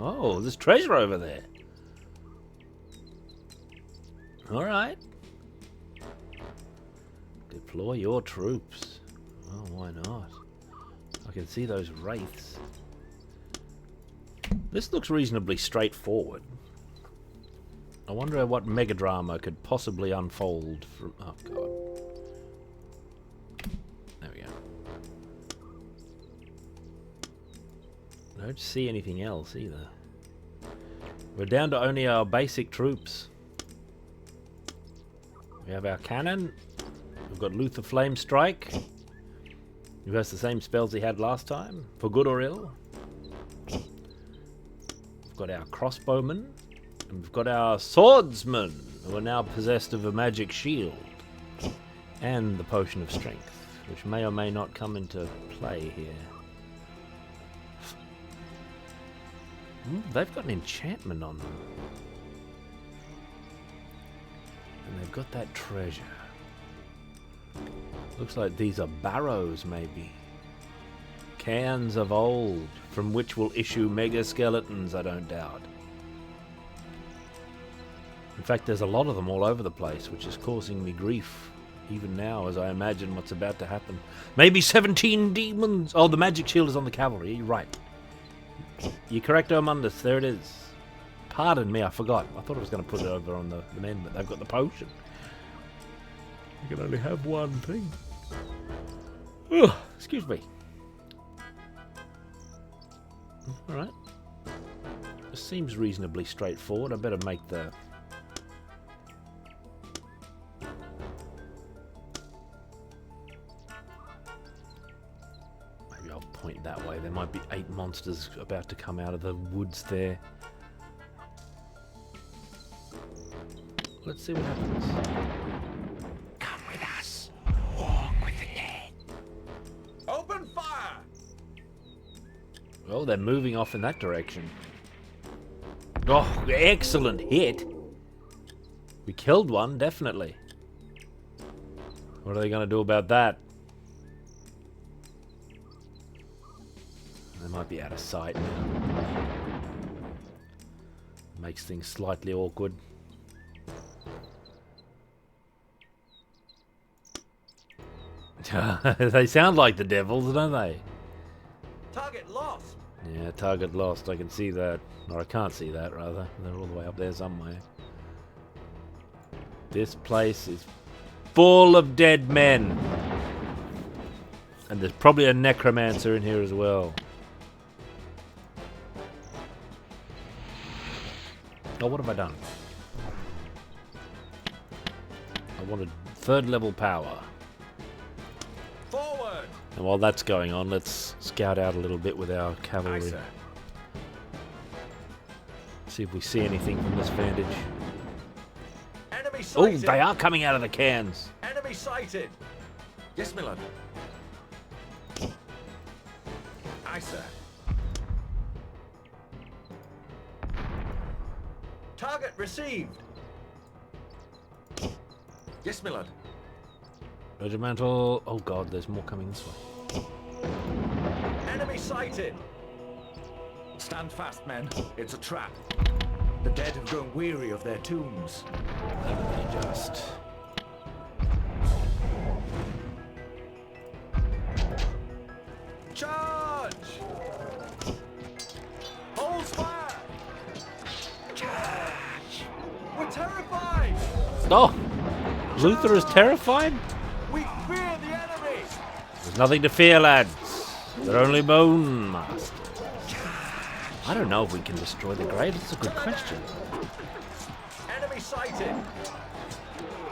Oh, there's treasure over there. Alright. Deploy your troops. Oh, why not? I can see those wraiths. This looks reasonably straightforward. I wonder what megadrama could possibly unfold from... Oh, God. There we go. I don't see anything else either. We're down to only our basic troops. We have our cannon. We've got Luther Flame Strike. Who has the same spells he had last time, for good or ill. We've got our crossbowmen. And we've got our swordsmen, who are now possessed of a magic shield. And the potion of strength, which may or may not come into play here. Ooh, they've got an enchantment on them. And they've got that treasure. Looks like these are barrows, maybe. Cans of old, from which will issue mega skeletons, I don't doubt. In fact, there's a lot of them all over the place, which is causing me grief, even now, as I imagine what's about to happen. Maybe 17 demons! Oh, the magic shield is on the cavalry, you're right. You're correct, Omundus, there it is. Pardon me, I forgot. I thought I was going to put it over on the men, but they've got the potion. You can only have one thing. Ugh, excuse me. Alright. This seems reasonably straightforward. I better make the... Maybe I'll point that way. There might be 8 monsters about to come out of the woods there. Let's see what happens. Come with us. Walk with the dead. Open fire! Oh, they're moving off in that direction. Oh, excellent hit. We killed one, definitely. What are they going to do about that? They might be out of sight now. Makes things slightly awkward. They sound like the devils, don't they? Target lost! Yeah, target lost. I can see that. Or I can't see that, rather. They're all the way up there somewhere. This place is full of dead men. And there's probably a necromancer in here as well. Oh, what have I done? I wanted 3rd level power. Forward! And while that's going on, let's scout out a little bit with our cavalry. Aye, sir. See if we see anything from this vantage. Enemy Oh, sighted! they are coming out of the cans. Enemy sighted! Yes, my lord. Aye, sir. Target received! Yes, my lord. Regimental. Oh god, there's more coming this way. Enemy sighted! Stand fast, men. It's a trap. The dead have grown weary of their tombs. Haven't they just? Charge! Hold fire! Charge! We're terrified! Oh! Luther is terrified? We fear the enemy! There's nothing to fear, lads. They're only bone masters. I don't know if we can destroy the grave. That's a good question. Enemy sighted!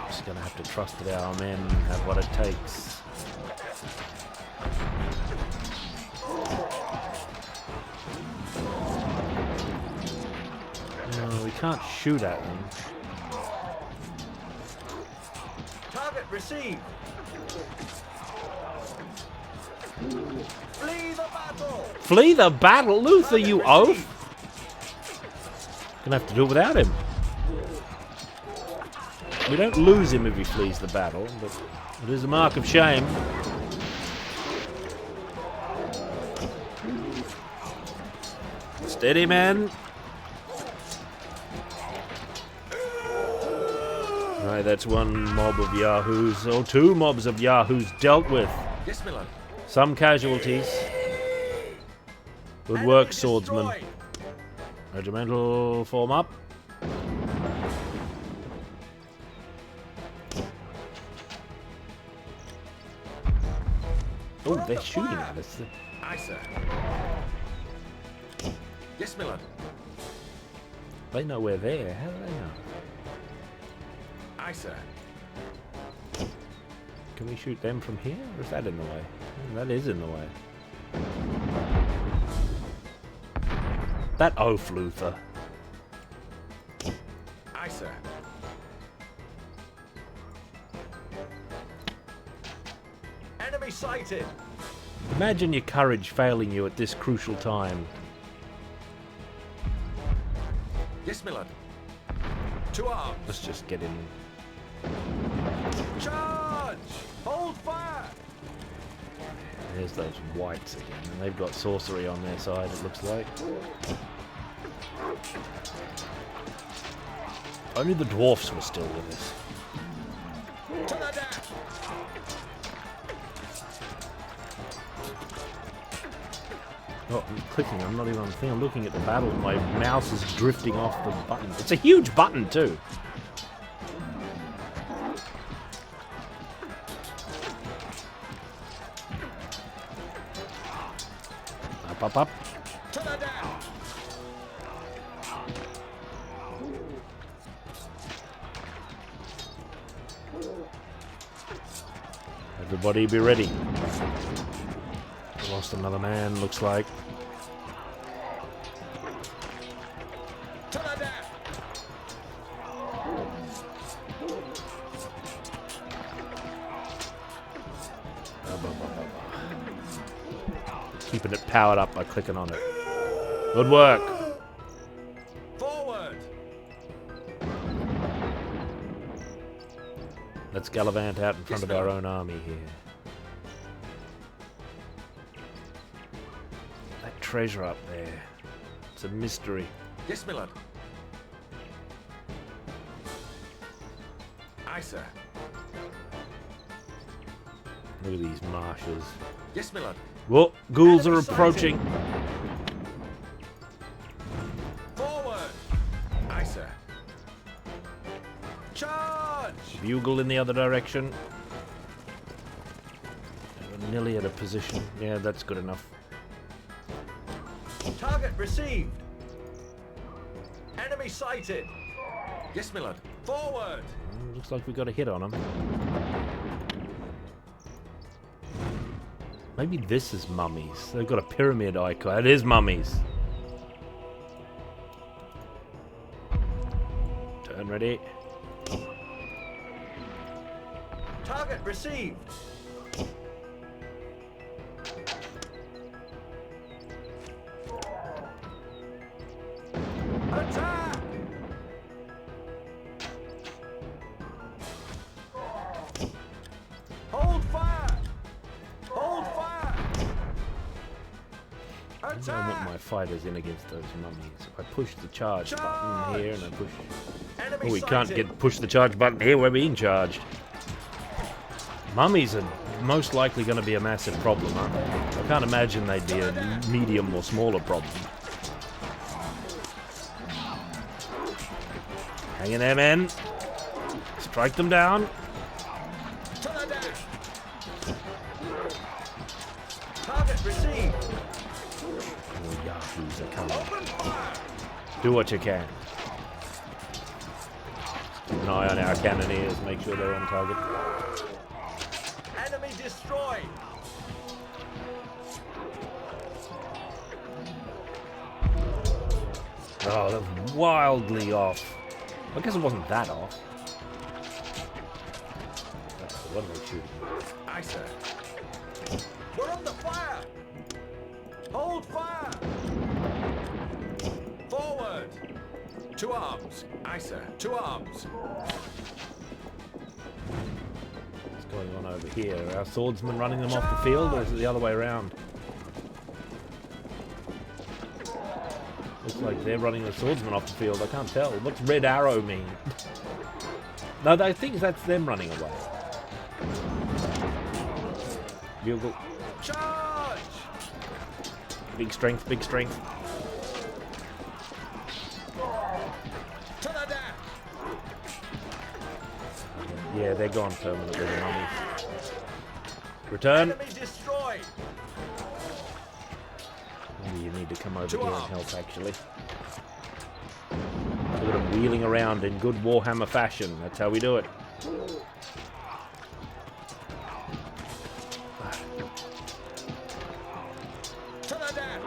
Just gonna have to trust that our men have what it takes. No, we can't shoot at them. Target received! Flee the battle! Flee the battle, Luther, you oaf! Gonna have to do it without him. We don't lose him if he flees the battle, but it is a mark of shame. Steady, man. Right, that's one mob of yahoos, or two mobs of yahoos dealt with. Yes, my lord. Some casualties. Good work, swordsman. Regimental form up. Oh, they're shooting at us. Aye, sir. Yes, my lord. They know we're there. How do they know? Aye, sir. Can we shoot them from here, or is that in the way? That is in the way. That oaf, Luther. Aye, sir. Enemy sighted. Imagine your courage failing you at this crucial time. Yes, my lord. To arms. Let's just get in. Charge! Hold fire! There's those whites again, and they've got sorcery on their side, it looks like. Only the dwarfs were still with us. To the death! Oh, I'm clicking, I'm not even on the thing, I'm looking at the battle, my mouse is drifting off the button. It's a huge button too! Up, up, up. To the death! Everybody be ready. Lost another man, looks like. To the death! Keeping it powered up by clicking on it. Good work. Forward! Let's gallivant out in front of our own army here. That treasure up there. It's a mystery. Yes, my lord. Aye, sir. Look at these marshes. Yes, my lord. Whoa, ghouls are approaching. Forward! Aye, sir. Charge! Bugle in the other direction. We're nearly at a position. Yeah, that's good enough. Target received. Enemy sighted. Yes, my lord. Forward! Looks like we got a hit on them. Maybe this is mummies. They've got a pyramid icon. It is mummies. Turn ready. Target received. Attack! Hold fire! Hold fire! I want Attack! my fighters in against those mummies. If I push the charge button here and I push... Enemy Oh, we can't sighted. push the charge button here. We're being charged. Mummies are most likely going to be a massive problem, aren't they? I can't imagine they'd be a medium or smaller problem. Hang in there, men. Strike them down. To the death! Target received. Oh, yahoos are coming. Open fire! Do what you can. Keep an eye on our cannoneers, make sure they're on target. Enemy destroyed. Oh, that's wildly off. I guess it wasn't that off. What are they shooting? Aye, sir. We're under fire. Hold fire. Forward. To arms. Aye, sir. To arms. going on over here? Are our swordsmen running them off the field, or is it the other way around? Looks like they're running the swordsmen off the field. I can't tell. What's red arrow mean? No, I think that's them running away. Bugle. Charge! Big strength, big strength. To the death! Yeah, they're gone permanently, the mummies. Return. Enemy destroyed! Maybe you need to come over here and help, actually. Look at them wheeling around in good Warhammer fashion. That's how we do it. To the death!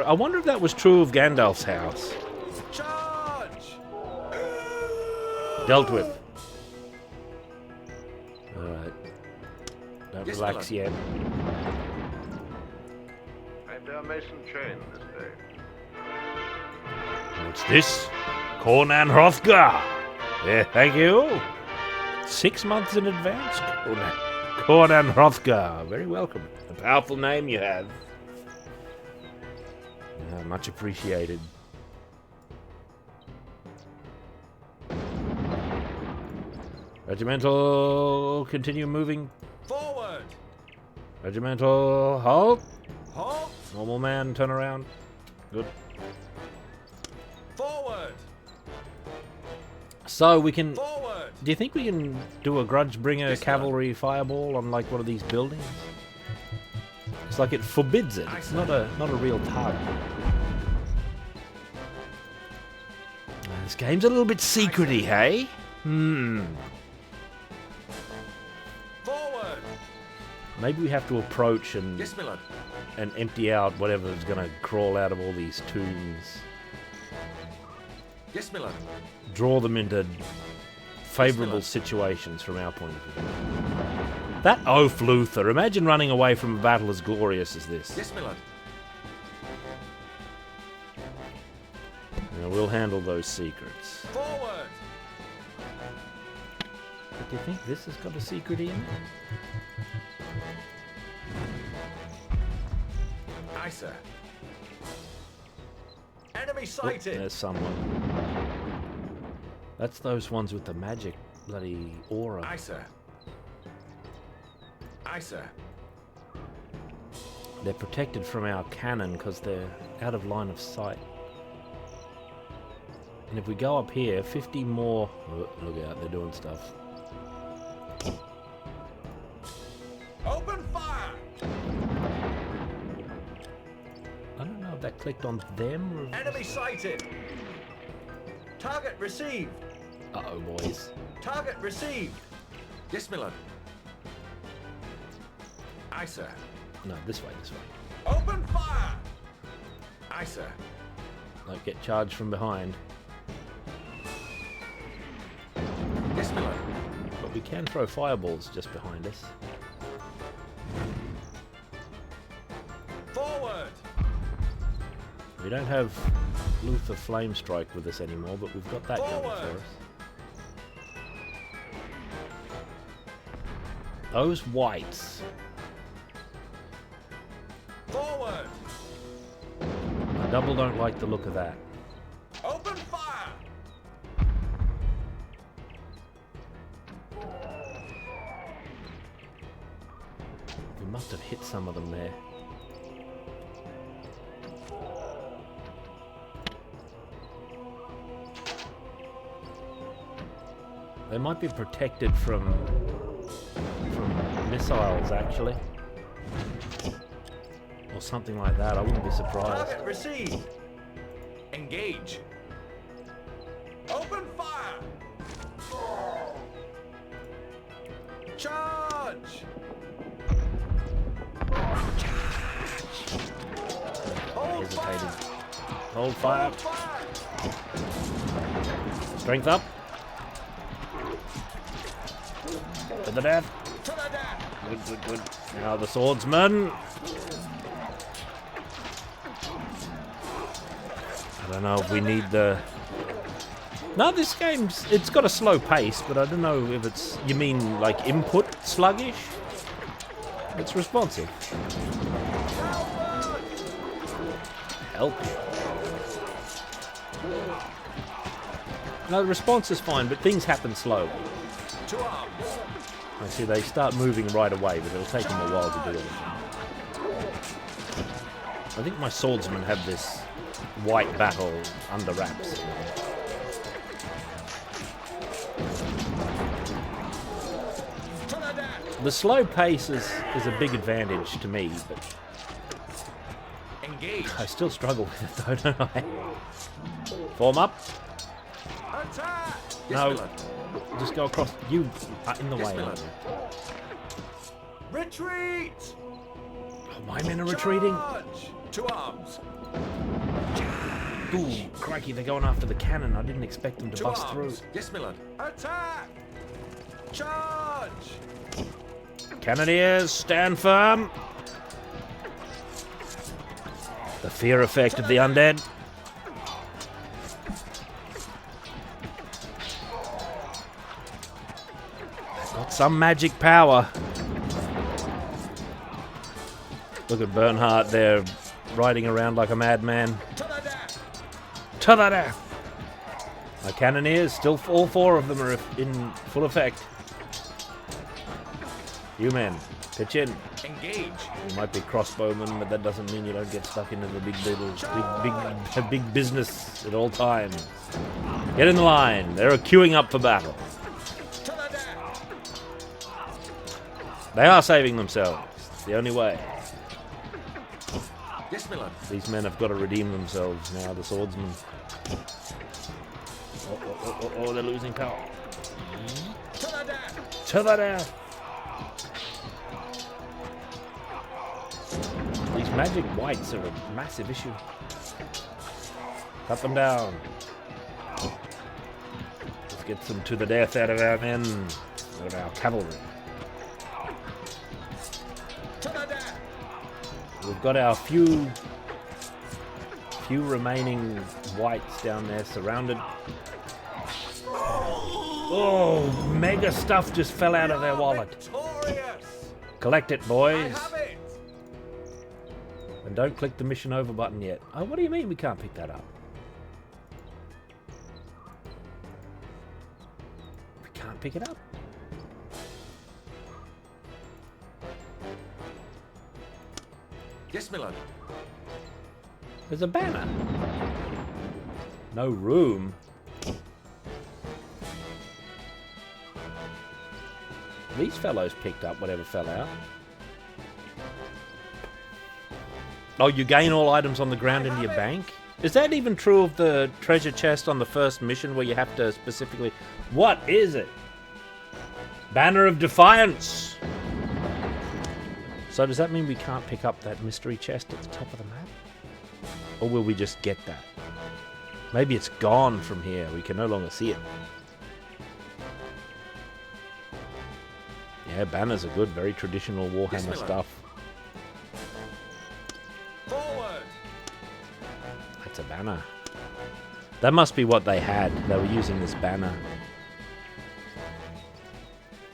I wonder if that was true of Gandalf's house. Charge! Dealt with. Alright. Don't relax yet. Right down Mason chain this day. What's this? Conan Hrothgar. Yeah, thank you. 6 months in advance, Conan Hrothgar. Very welcome. A powerful name you have. Much appreciated. Regimental, continue moving. Forward! Regimental, halt. Halt! Normal man, turn around. Good. Forward! So we can... Forward! Do you think we can do a Grudgebringer cavalry fireball on like one of these buildings? It's like it forbids it. It's not a real target. This game's a little bit secrety, hey? Forward! Maybe we have to approach and Yes, my lord. and empty out whatever's gonna crawl out of all these tombs. Yes, my lord. Draw them into favourable situations from our point of view. That oaf Luther. Imagine running away from a battle as glorious as this. Yes, my lord. Now, we'll handle those secrets. Forward! But do you think this has got a secret in it? Aye, sir. Enemy Oh, sighted! there's someone. That's those ones with the magic bloody aura. Aye, sir. Aye, sir. They're protected from our cannon because they're out of line of sight. And if we go up here, 50 more... Oh, look out, they're doing stuff. Open fire! I don't know if that clicked on them or... Enemy sighted! Target received! Uh-oh, boys. Target received! Yes, my lord. Aye, sir. No, this way, this way. Open fire! Aye, sir. Don't get charged from behind. Yes, my lord. But we can throw fireballs just behind us. Forward! We don't have Luther Flame Strike with us anymore, but we've got that going for us. Those whites. Forward! I double don't like the look of that. Open fire! We must have hit some of them there. They might be protected from missiles, actually. Or something like that. I wouldn't be surprised. Target received! Engage! Open fire! Charge! Hold Hesitated. fire! Hold fire. Hold fire! Strength up. To the death. To the death! Good, good, good. Now the swordsman. I don't know if we need the No, this game's... It's got a slow pace, but I don't know if it's... You mean, like, input sluggish? It's responsive. Help. No, the response is fine, but things happen slowly. I see they start moving right away, but it'll take them a while to do it. I think my swordsmen have this white battle under wraps. The slow pace is a big advantage to me, but Engage. I still struggle with it though, don't I? Form up. Attack! No, just go across. You are in the way. Milord. Retreat! Oh, my men are retreating. Charge! To arms. Ooh, crikey, they're going after the cannon. I didn't expect them to To bust arms. through. Yes, Milord. Attack! Charge! Cannoneers, stand firm. The fear effect of the undead. They've got some magic power. Look at Bernhardt there, riding around like a madman. To the death! My cannoneers, still all four of them are in full effect. You men, pitch in. Engage. You might be crossbowmen, but that doesn't mean you don't get stuck into the big business at all times. Get in the line. They're queuing up for battle. They are saving themselves. It's the only way. Yes, Milord. These men have got to redeem themselves now, the swordsmen. Oh, they're losing power. To the death! These magic whites are a massive issue. Cut them down. Let's get some to the death out of our men, out of our cavalry. We've got our few remaining whites down there surrounded. Oh, mega stuff just fell out of their wallet. Collect it, boys. And don't click the mission over button yet. Oh, what do you mean we can't pick that up? We can't pick it up? Yes, Milord. There's a banner. No room. These fellows picked up whatever fell out. Oh, you gain all items on the ground into your bank? Is that even true of the treasure chest on the first mission where you have to specifically... What is it? Banner of Defiance! So does that mean we can't pick up that mystery chest at the top of the map? Or will we just get that? Maybe it's gone from here. We can no longer see it. Yeah, banners are good. Very traditional Warhammer stuff. Forward. That's a banner. That must be what they had. They were using this banner.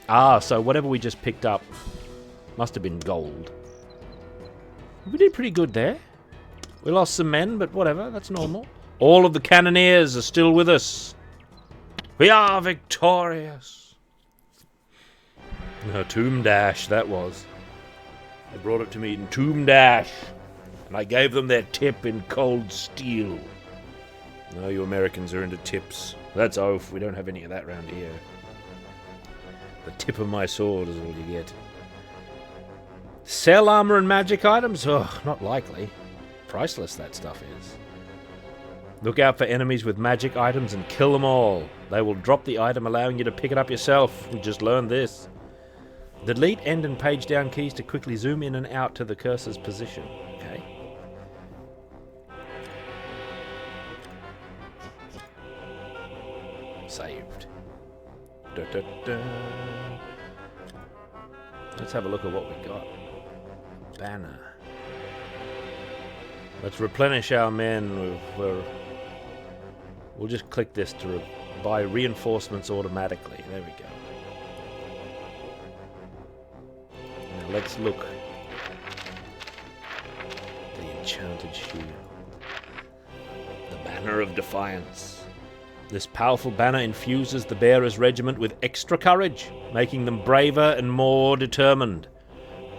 Ah, so whatever we just picked up must have been gold. We did pretty good there. We lost some men, but whatever. That's normal. All of the cannoneers are still with us. We are victorious. No, Tomb Dash, that was. They brought it to me in Tomb Dash. And I gave them their tip in cold steel. No, you Americans are into tips. That's oaf. We don't have any of that around here. The tip of my sword is all you get. Sell armor and magic items? Oh, not likely. Priceless that stuff is. Look out for enemies with magic items and kill them all. They will drop the item, allowing you to pick it up yourself. We just learned this. Delete end and page down keys to quickly zoom in and out to the cursor's position. Okay. Saved. Da, da, da. Let's have a look at what we got. Banner. Let's replenish our men. We'll just click this to buy reinforcements automatically. There we go. Now let's look. The enchanted shield. The banner of defiance. This powerful banner infuses the bearer's regiment with extra courage, making them braver and more determined.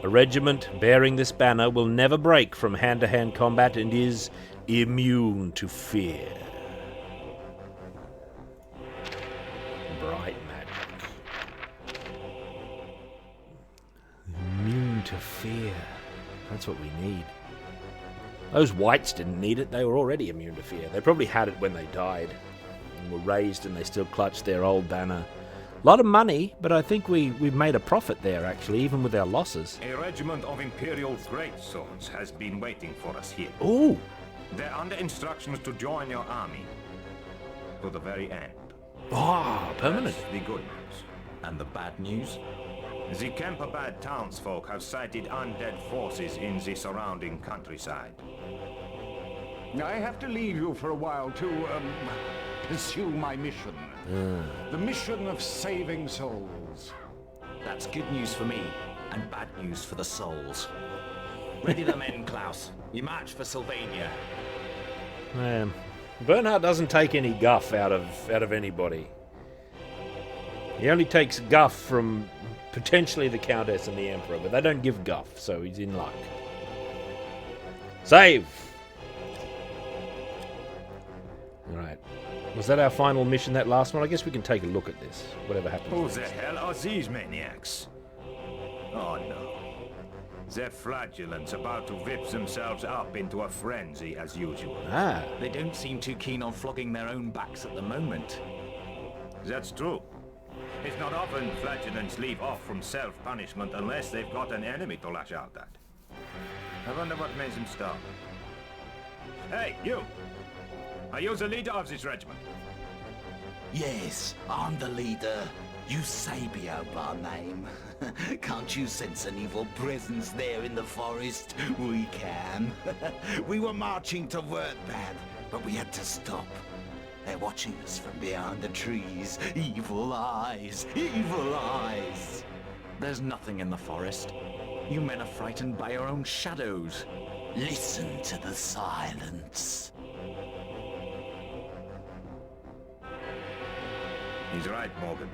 A regiment bearing this banner will never break from hand-to-hand combat and is immune to fear. Bright magic. Immune to fear. That's what we need. Those whites didn't need it. They were already immune to fear. They probably had it when they died and were raised, and they still clutched their old banner. A lot of money, but I think we've made a profit there, actually, even with our losses. A regiment of Imperial greatswords has been waiting for us here. Ooh! They're under instructions to join your army to the very end. Oh, permanent. That's the good news. And the bad news? The Kemperbad townsfolk have sighted undead forces in the surrounding countryside. I have to leave you for a while to, pursue my mission. The mission of saving souls. That's good news for me, and bad news for the souls. Ready the men, Klaus. You march for Sylvania. Bernhard doesn't take any guff out of anybody. He only takes guff from potentially the Countess and the Emperor, but they don't give guff, so he's in luck. Save! Alright. Was that our final mission, that last one? I guess we can take a look at this, whatever happens. Who the hell are these maniacs? Oh no. They're flagellants about to whip themselves up into a frenzy as usual. Ah. They don't seem too keen on flogging their own backs at the moment. That's true. It's not often flagellants leave off from self-punishment unless they've got an enemy to lash out at. I wonder what made them stop. Hey, you! Are you the leader of this regiment? Yes, I'm the leader. Eusebio by name. Can't you sense an evil presence there in the forest? We can. We were marching to Wurtbad, but we had to stop. They're watching us from behind the trees. Evil eyes, evil eyes. There's nothing in the forest. You men are frightened by your own shadows. Listen to the silence. He's right, Morgan.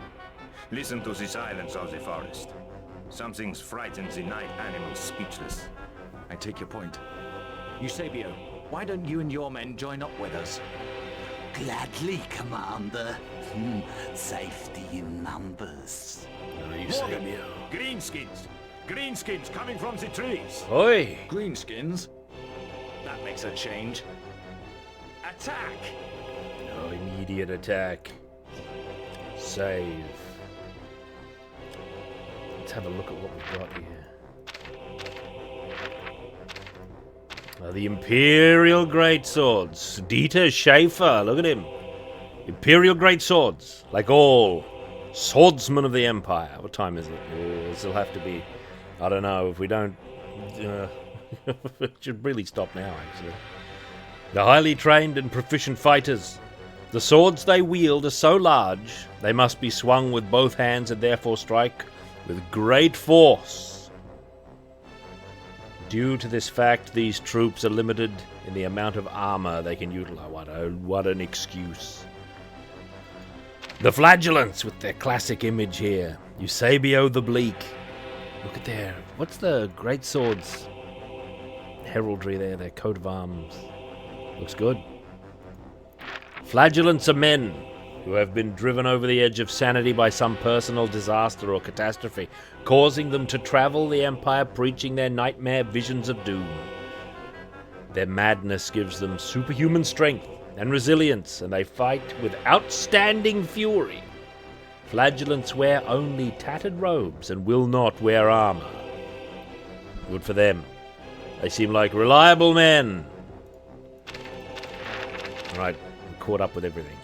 Listen to the silence of the forest. Something's frightened the night animals speechless. I take your point. Eusebio, why don't you and your men join up with us? Gladly, Commander. Safety in numbers. Morgan! Greenskins! Greenskins coming from the trees! Oi! Greenskins? That makes a change. Attack! No immediate attack. Save. Let's have a look at what we've got here. The Imperial Greatswords. Dieter Schaefer, look at him. Imperial Greatswords, like all swordsmen of the Empire. What time is it? Oh, this'll have to be, I don't know, if we don't... it should really stop now, actually. The highly trained and proficient fighters. The swords they wield are so large, they must be swung with both hands and therefore strike with great force. Due to this fact, these troops are limited in the amount of armor they can utilize. What an excuse. The flagellants with their classic image here. Eusebio the Bleak. Look at there. What's the great swords heraldry there? Their coat of arms. Looks good. Flagellants are men who have been driven over the edge of sanity by some personal disaster or catastrophe, causing them to travel the Empire preaching their nightmare visions of doom. Their madness gives them superhuman strength and resilience, and they fight with outstanding fury. Flagellants wear only tattered robes and will not wear armor. Good for them. They seem like reliable men. Right. Caught up with everything.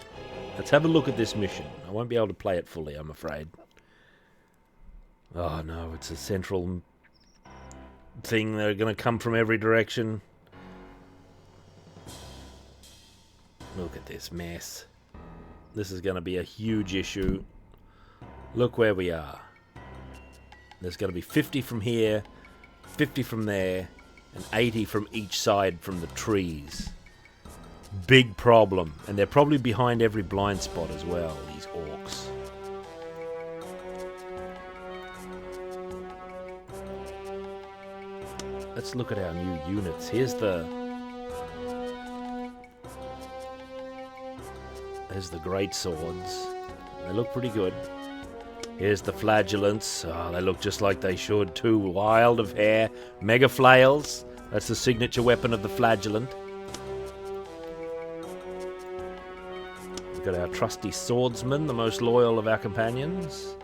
Let's have a look at this mission. I won't be able to play it fully, I'm afraid. Oh no, it's a central thing. They're going to come from every direction. Look at this mess. This is going to be a huge issue. Look where we are. There's going to be 50 from here, 50 from there, and 80 from each side from the trees. Big problem. And they're probably behind every blind spot as well, these orcs. Let's look at our new units. There's the great swords. They look pretty good. Here's the flagellants. Oh, they look just like they should too. Wild of hair. Mega flails. That's the signature weapon of the flagellant. We've got our trusty swordsman, the most loyal of our companions.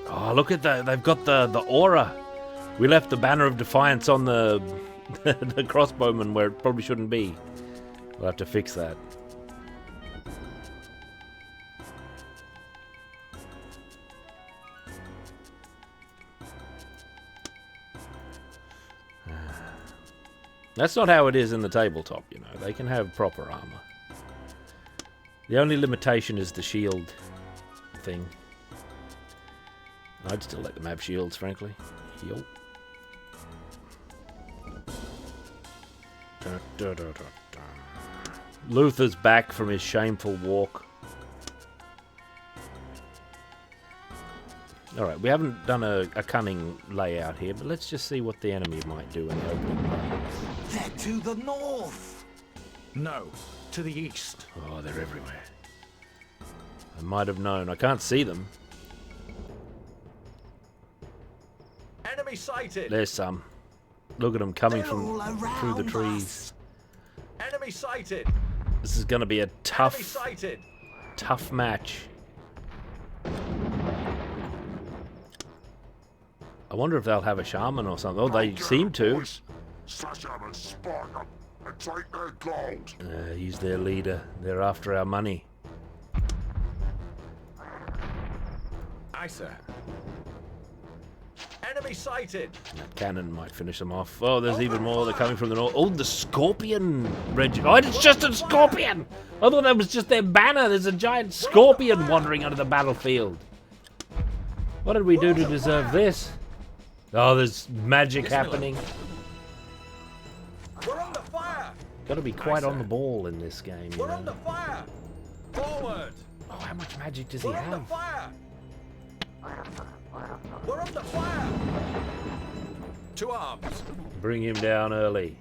Oh, look at that. They've got the aura. We left the banner of defiance on the the crossbowman where it probably shouldn't be. We'll have to fix that. That's not how it is in the tabletop, you know. They can have proper armor. The only limitation is the shield thing. I'd still let them have shields, frankly. Yo. Luther's back from his shameful walk. Alright, we haven't done a cunning layout here, but let's just see what the enemy might do in the opening. They're to the north. No, to the east. Oh, they're everywhere. I might have known. I can't see them. Enemy sighted. There's some. Look at them coming They're from all through the around trees. us. Enemy sighted. This is going to be a Enemy tough sighted. match. I wonder if they'll have a shaman or something. Oh, they seem to. Slash them and spawn them and take their gold. He's their leader. They're after our money. Aye, sir. Enemy sighted. That cannon might finish them off. Oh, there's even more. They're coming from the north. Oh, the scorpion regiment. Oh, it's just a scorpion. I thought that was just their banner. There's a giant scorpion wandering onto the battlefield. What did we do to deserve this? Oh, there's magic happening. We're under fire. Got to be quite on the ball in this game. You We're know? under fire. Forward. Oh, how much magic does he We're under have? fire. We're under fire. To arms. Bring him down early.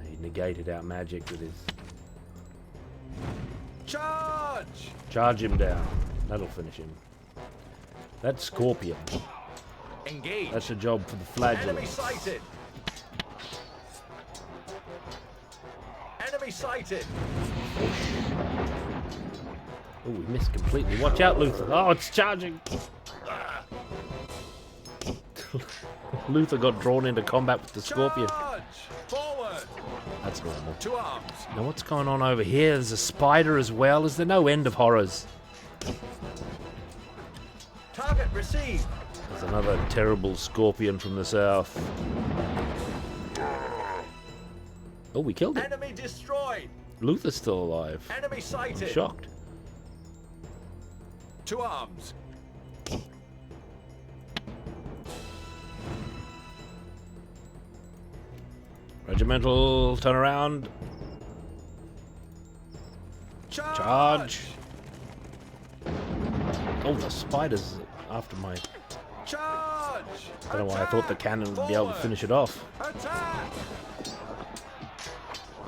He negated our magic with his... Charge. Charge him down. That'll finish him. That scorpion. Engage. That's a job for the Enemy flagellant. sighted. Enemy sighted. Oh, we missed completely. Watch out, Luther. Oh, it's charging. Luther got drawn into combat with the scorpion. Charge. Forward. That's normal. To arms. Now, what's going on over here? There's a spider as well. Is there no end of horrors? Target received. There's another terrible scorpion from the south. Oh, we killed it. Enemy destroyed. Luther's still alive. Enemy I'm sighted. shocked. To arms. Regimental, turn around. Charge. Oh, the spider's after my... Charge. I don't know why I thought the cannon would be able to finish it off. Attack.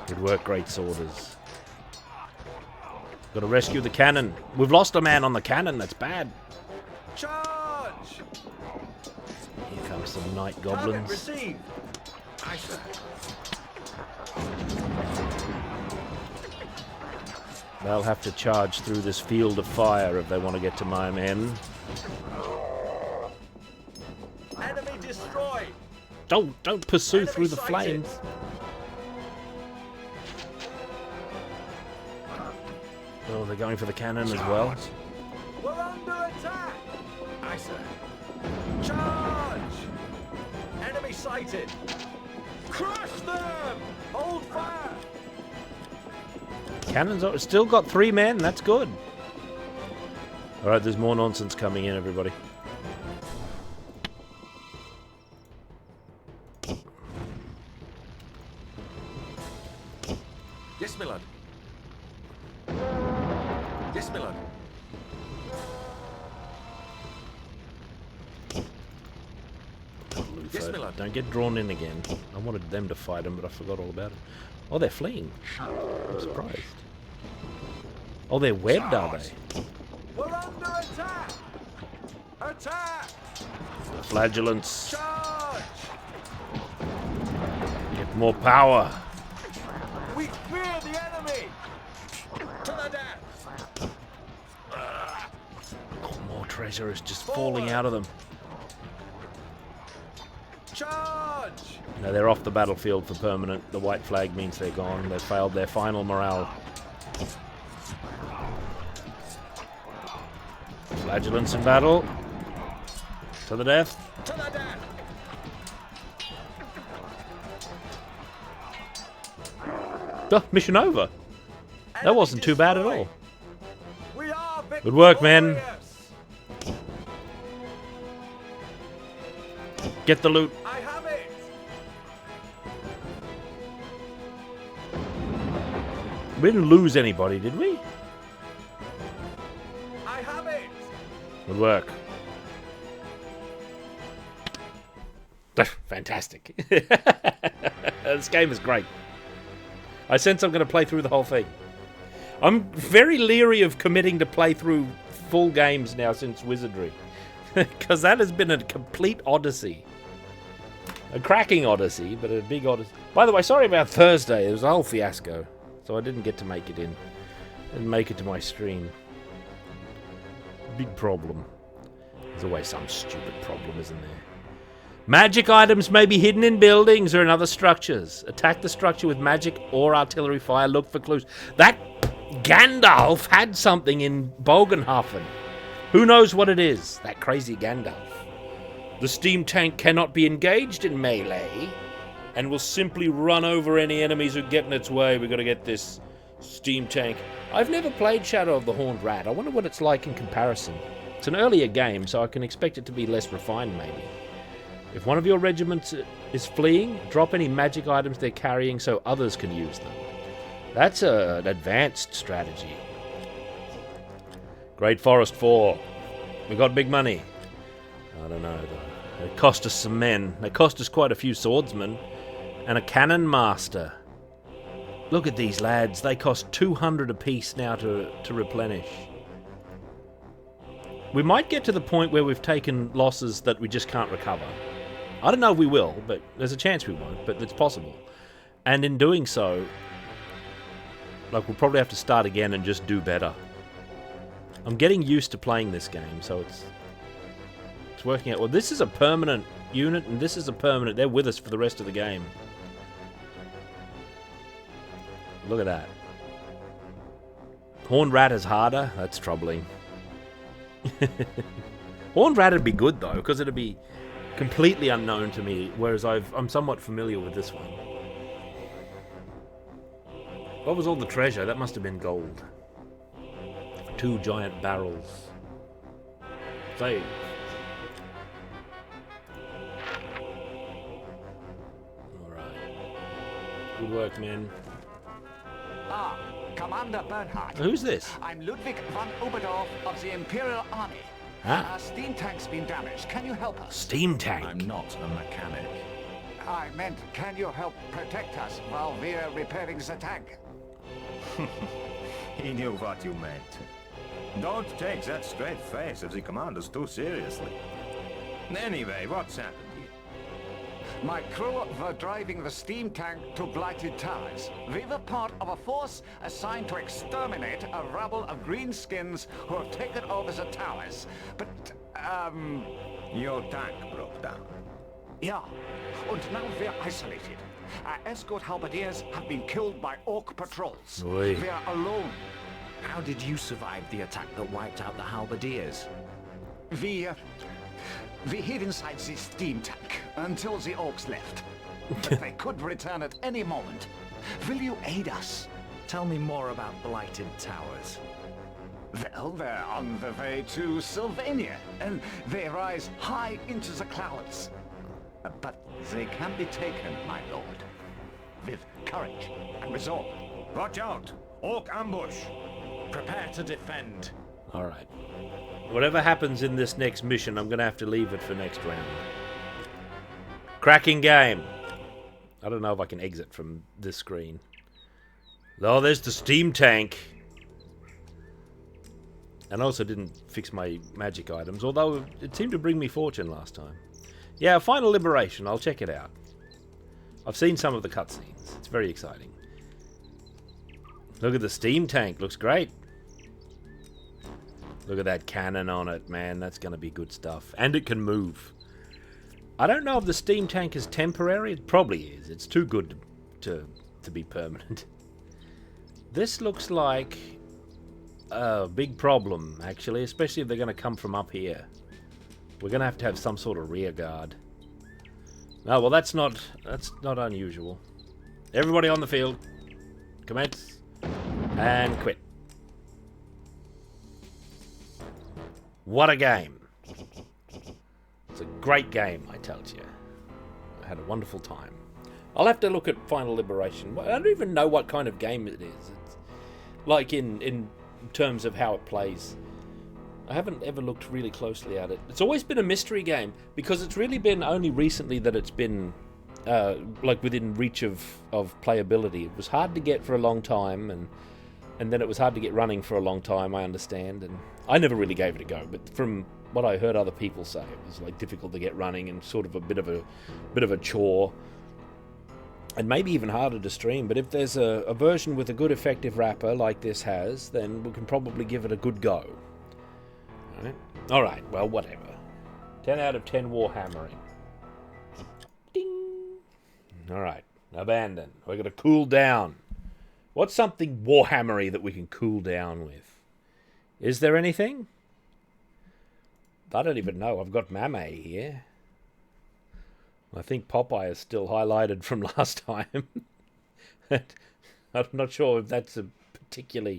Good work, great sworders. Got to rescue the cannon. We've lost a man on the cannon. That's bad. Charge. Here comes some night Target goblins. received. Aye, sir. They'll have to charge through this field of fire if they want to get to my men. Enemy destroyed. Don't pursue Enemy through the sighted. flames. Oh, they're going for the cannon as well. We're under attack. Aye, sir. Charge. Enemy sighted. Crush them! Hold fire! Cannons are still got 3 men. That's good. All right, there's more nonsense coming in, everybody. Yes, my lord. Yes, my lord. Yes, my lord. Don't get drawn in again. I wanted them to fight them, but I forgot all about it. Oh, they're fleeing. I'm surprised. Oh, they're webbed, are they? We're under attack! Attack! The flagellants. Charge! Get more power. We fear the enemy! To the death! Oh, more treasure is just falling out of them. Charge! No, they're off the battlefield for permanent. The white flag means they're gone. They've failed their final morale. Flagellants in battle. To the death. To the death! Oh, mission over. That wasn't too bad at all. We are Good work, men. victorious! Get the loot. I have it! We didn't lose anybody, did we? I have it! Good work. Fantastic. This game is great. I sense I'm going to play through the whole thing. I'm very leery of committing to play through full games now since Wizardry. Because that has been a complete odyssey. A cracking odyssey, but a big odyssey. By the way, sorry about Thursday. It was a whole fiasco. So I didn't get to make it in. Didn't make it to my stream. Big problem. There's always some stupid problem, isn't there? Magic items may be hidden in buildings or in other structures. Attack the structure with magic or artillery fire. Look for clues. That Gandalf had something in Bogenhoffen. Who knows what it is? That crazy Gandalf. The steam tank cannot be engaged in melee and will simply run over any enemies who get in its way. We've got to get this steam tank. I've never played Shadow of the Horned Rat. I wonder what it's like in comparison. It's an earlier game, so I can expect it to be less refined, maybe. If one of your regiments is fleeing, drop any magic items they're carrying so others can use them. That's an advanced strategy. Great Forest 4. We got big money. I don't know, though. It cost us some men. It cost us quite a few swordsmen. And a cannon master. Look at these lads. They cost 200 apiece now to replenish. We might get to the point where we've taken losses that we just can't recover. I don't know if we will, but there's a chance we won't, but it's possible. And in doing so, like, we'll probably have to start again and just do better. I'm getting used to playing this game, so it's working out. Well, this is a permanent unit, and this is a permanent. They're with us for the rest of the game. Look at that. Horned Rat is harder. That's troubling. Horned Rat would be good, though, because it'd be completely unknown to me, whereas I'm somewhat familiar with this one. What was all the treasure? That must have been gold. 2 giant barrels. Save. Alright. Good work, men. Ah, Commander Bernhardt. Who's this? I'm Ludwig von Oberdorf of the Imperial Army. Ah. Our steam tank's been damaged. Can you help us? Steam tank. I'm not a mechanic. I meant, can you help protect us while we're repairing the tank? He knew what you meant. Don't take that straight face of the commanders too seriously. Anyway, what's happened here? My crew were driving the steam tank to Blighted Towers. We were part of a force assigned to exterminate a rabble of greenskins who have taken over the towers. But, Your tank broke down. yeah. And now we're isolated. Our escort halberdiers have been killed by orc patrols. Oi. We are alone. How did you survive the attack that wiped out the halberdiers? We We hid inside the steam tank until the orcs left. But they could return at any moment. Will you aid us? Tell me more about Blighted Towers. Well, they're on the way to Sylvania, and they rise high into the clouds. But they can be taken, my lord, with courage and resolve. Watch out! Orc ambush! Prepare to defend. Alright. Whatever happens in this next mission, I'm going to have to leave it for next round. Cracking game. I don't know if I can exit from this screen. Oh, there's the steam tank. And I also didn't fix my magic items, although it seemed to bring me fortune last time. Yeah, Final Liberation. I'll check it out. I've seen some of the cutscenes. It's very exciting. Look at the steam tank. Looks great. Look at that cannon on it, man. That's going to be good stuff. And it can move. I don't know if the steam tank is temporary. It probably is. It's too good to be permanent. This looks like a big problem, actually, especially if they're going to come from up here. We're going to have some sort of rear guard. Oh, well, that's not unusual. Everybody on the field. Commence. And quit. What a game. It's a great game, I tell you. I had a wonderful time. I'll have to look at Final Liberation. I don't even know what kind of game it is. It's like in terms of how it plays. I haven't ever looked really closely at it. It's always been a mystery game because it's really been only recently that it's been like within reach of playability. It was hard to get for a long time, and then it was hard to get running for a long time, I understand, and I never really gave it a go, but from what I heard other people say, it was like difficult to get running and sort of a bit of a chore, and maybe even harder to stream. But if there's a version with a good effective wrapper like this has, then we can probably give it a good go. Alright, well, whatever. 10 out of 10 Warhammering. Ding! Alright, abandon. We're going to cool down. What's something Warhammery that we can cool down with? Is there anything? I don't even know. I've got Mame here. I think Popeye is still highlighted from last time. I'm not sure if that's a particular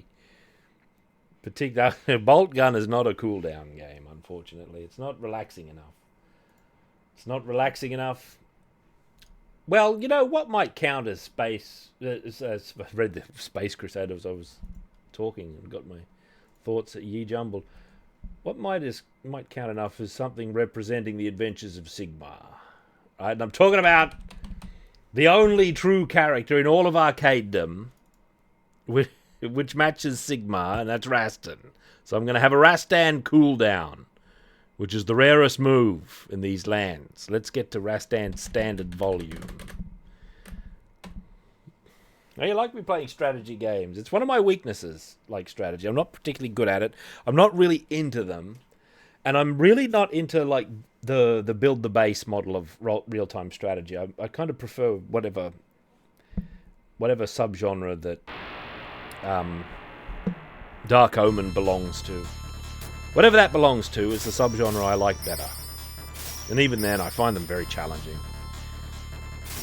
Bolt Gun is not a cooldown game, unfortunately. It's not relaxing enough. It's not relaxing enough. Well, you know what might count as space? I read the Space Crusade as I was talking and got my thoughts jumbled. What might count enough as something representing the adventures of Sigmar. Right? And I'm talking about the only true character in all of arcadedom which matches Sigmar, and that's Rastan. So I'm going to have a Rastan cooldown, which is the rarest move in these lands. Let's get to Rastan's standard volume. Now, you like me playing strategy games. It's one of my weaknesses, like strategy. I'm not particularly good at it. I'm not really into them. And I'm really not into, like, the build the base model of real-time strategy. I kind of prefer whatever subgenre that Dark Omen belongs to. Whatever that belongs to is the subgenre I like better. And even then, I find them very challenging.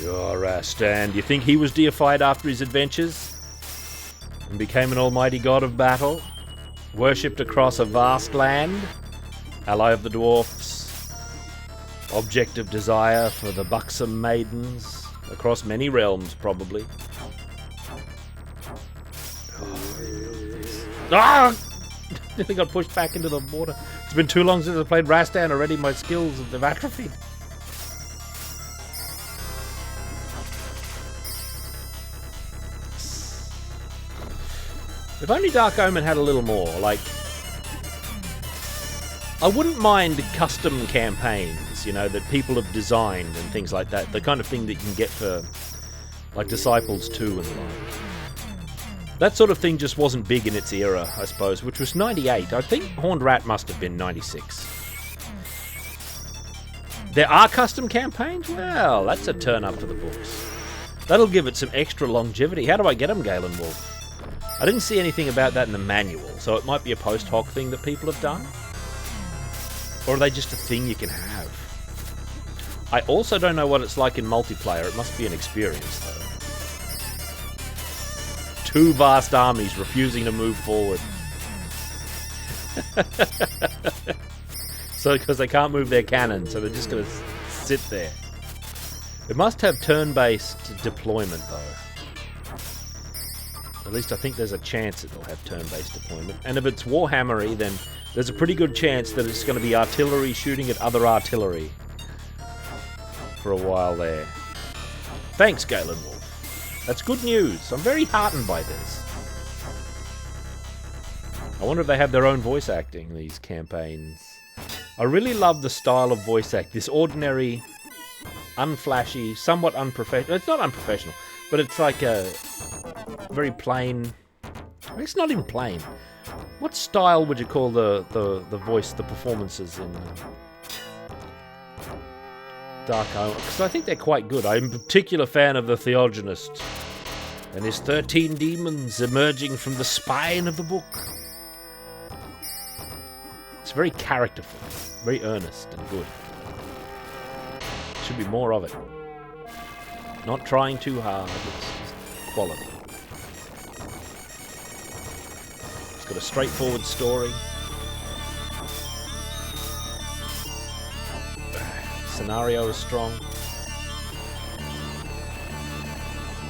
Your Rastan, do you think he was deified after his adventures? And became an almighty god of battle? Worshipped across a vast land? Ally of the dwarfs? Object of desire for the buxom maidens? Across many realms, probably. Ah! I think I pushed back into the water. It's been too long since I played Rastan already. My skills have atrophied. If only Dark Omen had a little more, like... I wouldn't mind custom campaigns, you know, that people have designed and things like that. The kind of thing that you can get for, like, Disciples 2 and the like. That sort of thing just wasn't big in its era, I suppose, which was 98. I think Horned Rat must have been 96. There are custom campaigns? Well, that's a turn up to the books. That'll give it some extra longevity. How do I get them, Galen Wolf? I didn't see anything about that in the manual, so it might be a post hoc thing that people have done. Or are they just a thing you can have? I also don't know what it's like in multiplayer. It must be an experience, though. 2 vast armies refusing to move forward. So, because they can't move their cannon, so they're just going to sit there. It must have turn-based deployment, though. At least I think there's a chance it'll have turn-based deployment. And if it's Warhammery, then there's a pretty good chance that it's going to be artillery shooting at other artillery. For a while there. Thanks, Galen Wolf. That's good news. I'm very heartened by this. I wonder if they have their own voice acting, these campaigns. I really love the style of voice act. This ordinary, unflashy, somewhat unprofessional. It's not unprofessional, but it's like a very plain. It's not even plain. What style would you call the voice, the performances in Dark Omen? Because I think they're quite good. I'm a particular fan of the Theogonist and his 13 demons emerging from the spine of the book. It's very characterful, very earnest and good. Should be more of it. Not trying too hard, it's just quality. It's got a straightforward story. Scenario is strong.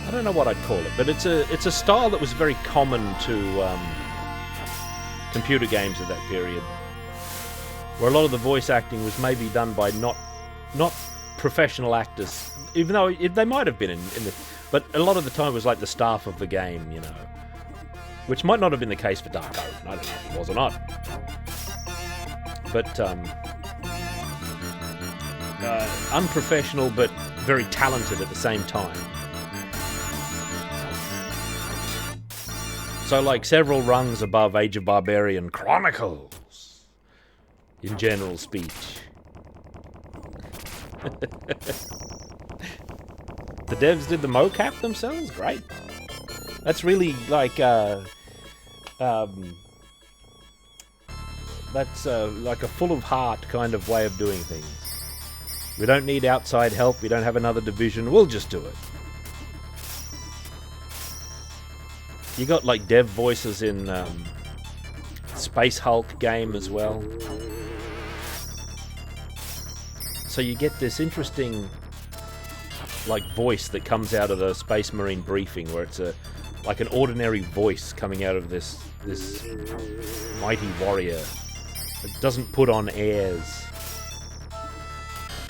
I don't know what I'd call it, but it's a style that was very common to computer games of that period, where a lot of the voice acting was maybe done by not professional actors, even though they might have been in the, but a lot of the time it was like the staff of the game, you know, which might not have been the case for Dark Omen. I don't know if it was or not, but unprofessional but very talented at the same time. So like several rungs above Age of Barbarian Chronicles in general speech. The devs did the mocap themselves? Great. That's really like that's like a full of heart kind of way of doing things. We don't need outside help, we don't have another division, we'll just do it. You got like dev voices in Space Hulk game as well. So you get this interesting like voice that comes out of the Space Marine briefing, where it's like an ordinary voice coming out of this mighty warrior. It doesn't put on airs.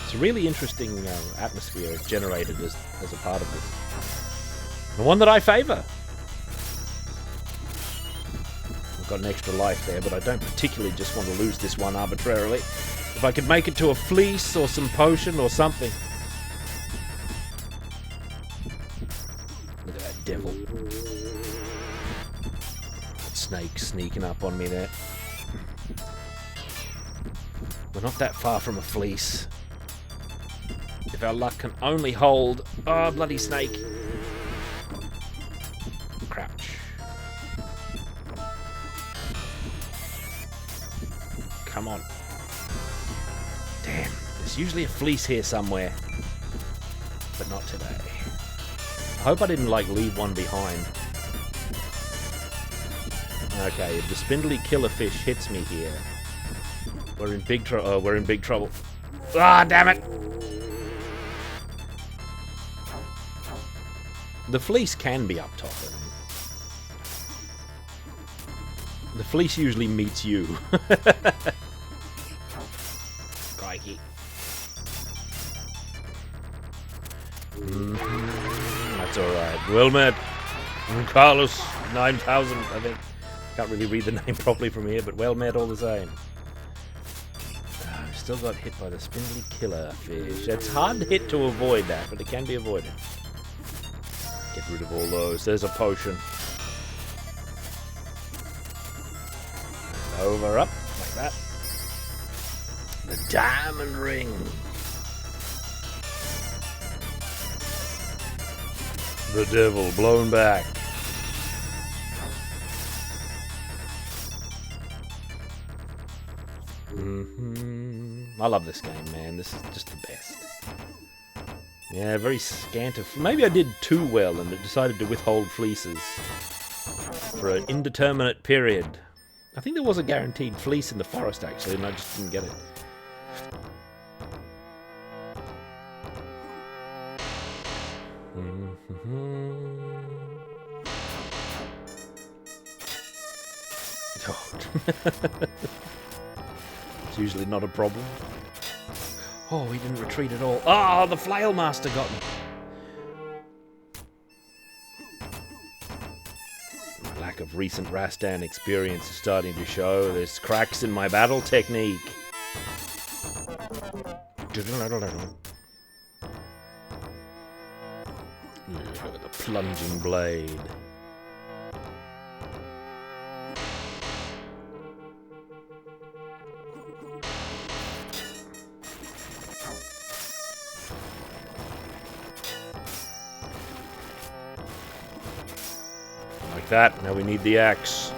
It's a really interesting atmosphere generated as a part of this. The one that I favour. I've got an extra life there, but I don't particularly just want to lose this one arbitrarily. If I could make it to a fleece or some potion or something. Look at that devil. That snake sneaking up on me there. We're not that far from a fleece. If our luck can only hold... Oh, bloody snake. Crouch. Come on. Damn, there's usually a fleece here somewhere. But not today. I hope I didn't, like, leave one behind. Okay, if the spindly killer fish hits me here, we're in big trouble. Oh, we're in big trouble. Ah, damn it! The fleece can be up top, I think. The fleece usually meets you. Crikey. That's alright. Well met. Carlos 9000, I think. Can't really read the name properly from here, but well met all the same. Still got hit by the spindly killer fish. It's hard to hit to avoid that, but it can be avoided. Get rid of all those. There's a potion. Over, up, like that. The diamond ring. The devil blown back. I love this game, man. This is just the best. Yeah, very scant of... Maybe I did too well and decided to withhold fleeces for an indeterminate period. I think there was a guaranteed fleece in the forest, actually, and I just didn't get it. It's usually not a problem. Oh, he didn't retreat at all. Oh, the flail master got me. My lack of recent Rastan experience is starting to show. There's cracks in my battle technique. The plunging blade. Like that. Now we need the axe.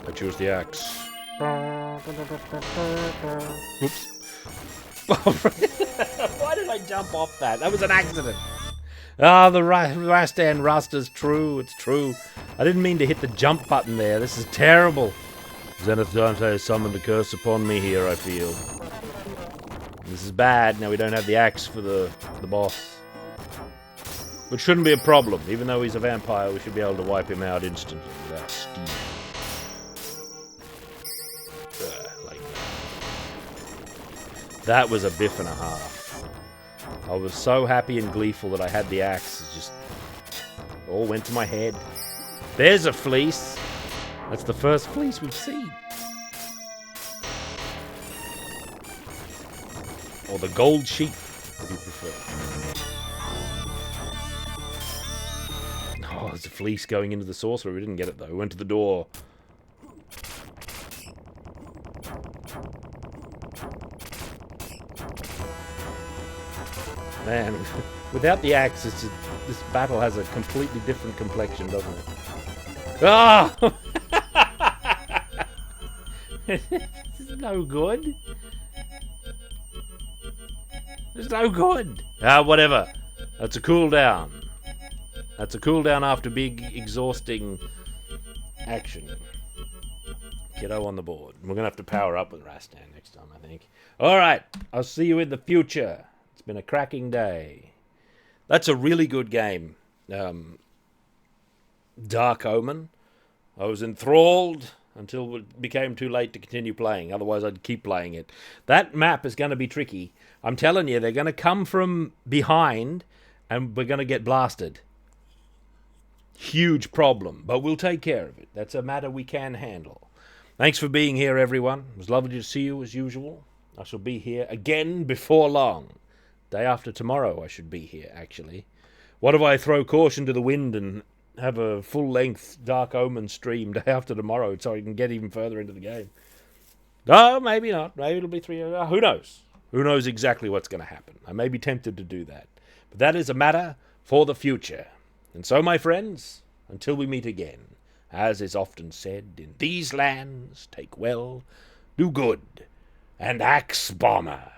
I choose the axe. Oops. Why did I jump off that? That was an accident. Ah, the Rastan Rasta's true. It's true. I didn't mean to hit the jump button there. This is terrible. Zenith Dante summoned the curse upon me here, I feel. This is bad. Now we don't have the axe for the boss. Which shouldn't be a problem. Even though he's a vampire, we should be able to wipe him out instantly without steam. Like that. That was a biff and a half. I was so happy and gleeful that I had the axe. It just all went to my head. There's a fleece. That's the first fleece we've seen. Or the gold sheep, if you prefer. Oh, there's a fleece going into the sorcerer. We didn't get it, though. We went to the door. Man, without the axe, this battle has a completely different complexion, doesn't it? Ah! Oh! This is no good. It's no good. Ah, whatever. That's a cooldown. That's a cooldown after big, exhausting action. Kiddo on the board. We're going to have to power up with Rastan next time, I think. Alright, I'll see you in the future. It's been a cracking day. That's a really good game. Dark Omen. I was enthralled until it became too late to continue playing. Otherwise, I'd keep playing it. That map is going to be tricky. I'm telling you, they're going to come from behind, and we're going to get blasted. Huge problem, but we'll take care of it. That's a matter we can handle. Thanks for being here, everyone. It was lovely to see you, as usual. I shall be here again before long. Day after tomorrow, I should be here, actually. What if I throw caution to the wind and have a full-length Dark Omen stream day after tomorrow so I can get even further into the game? No, maybe not. Maybe it'll be 3 hours. Who knows? Who knows exactly what's going to happen? I may be tempted to do that. But that is a matter for the future. And so, my friends, until we meet again, as is often said, in these lands, take well, do good, and axe bomber.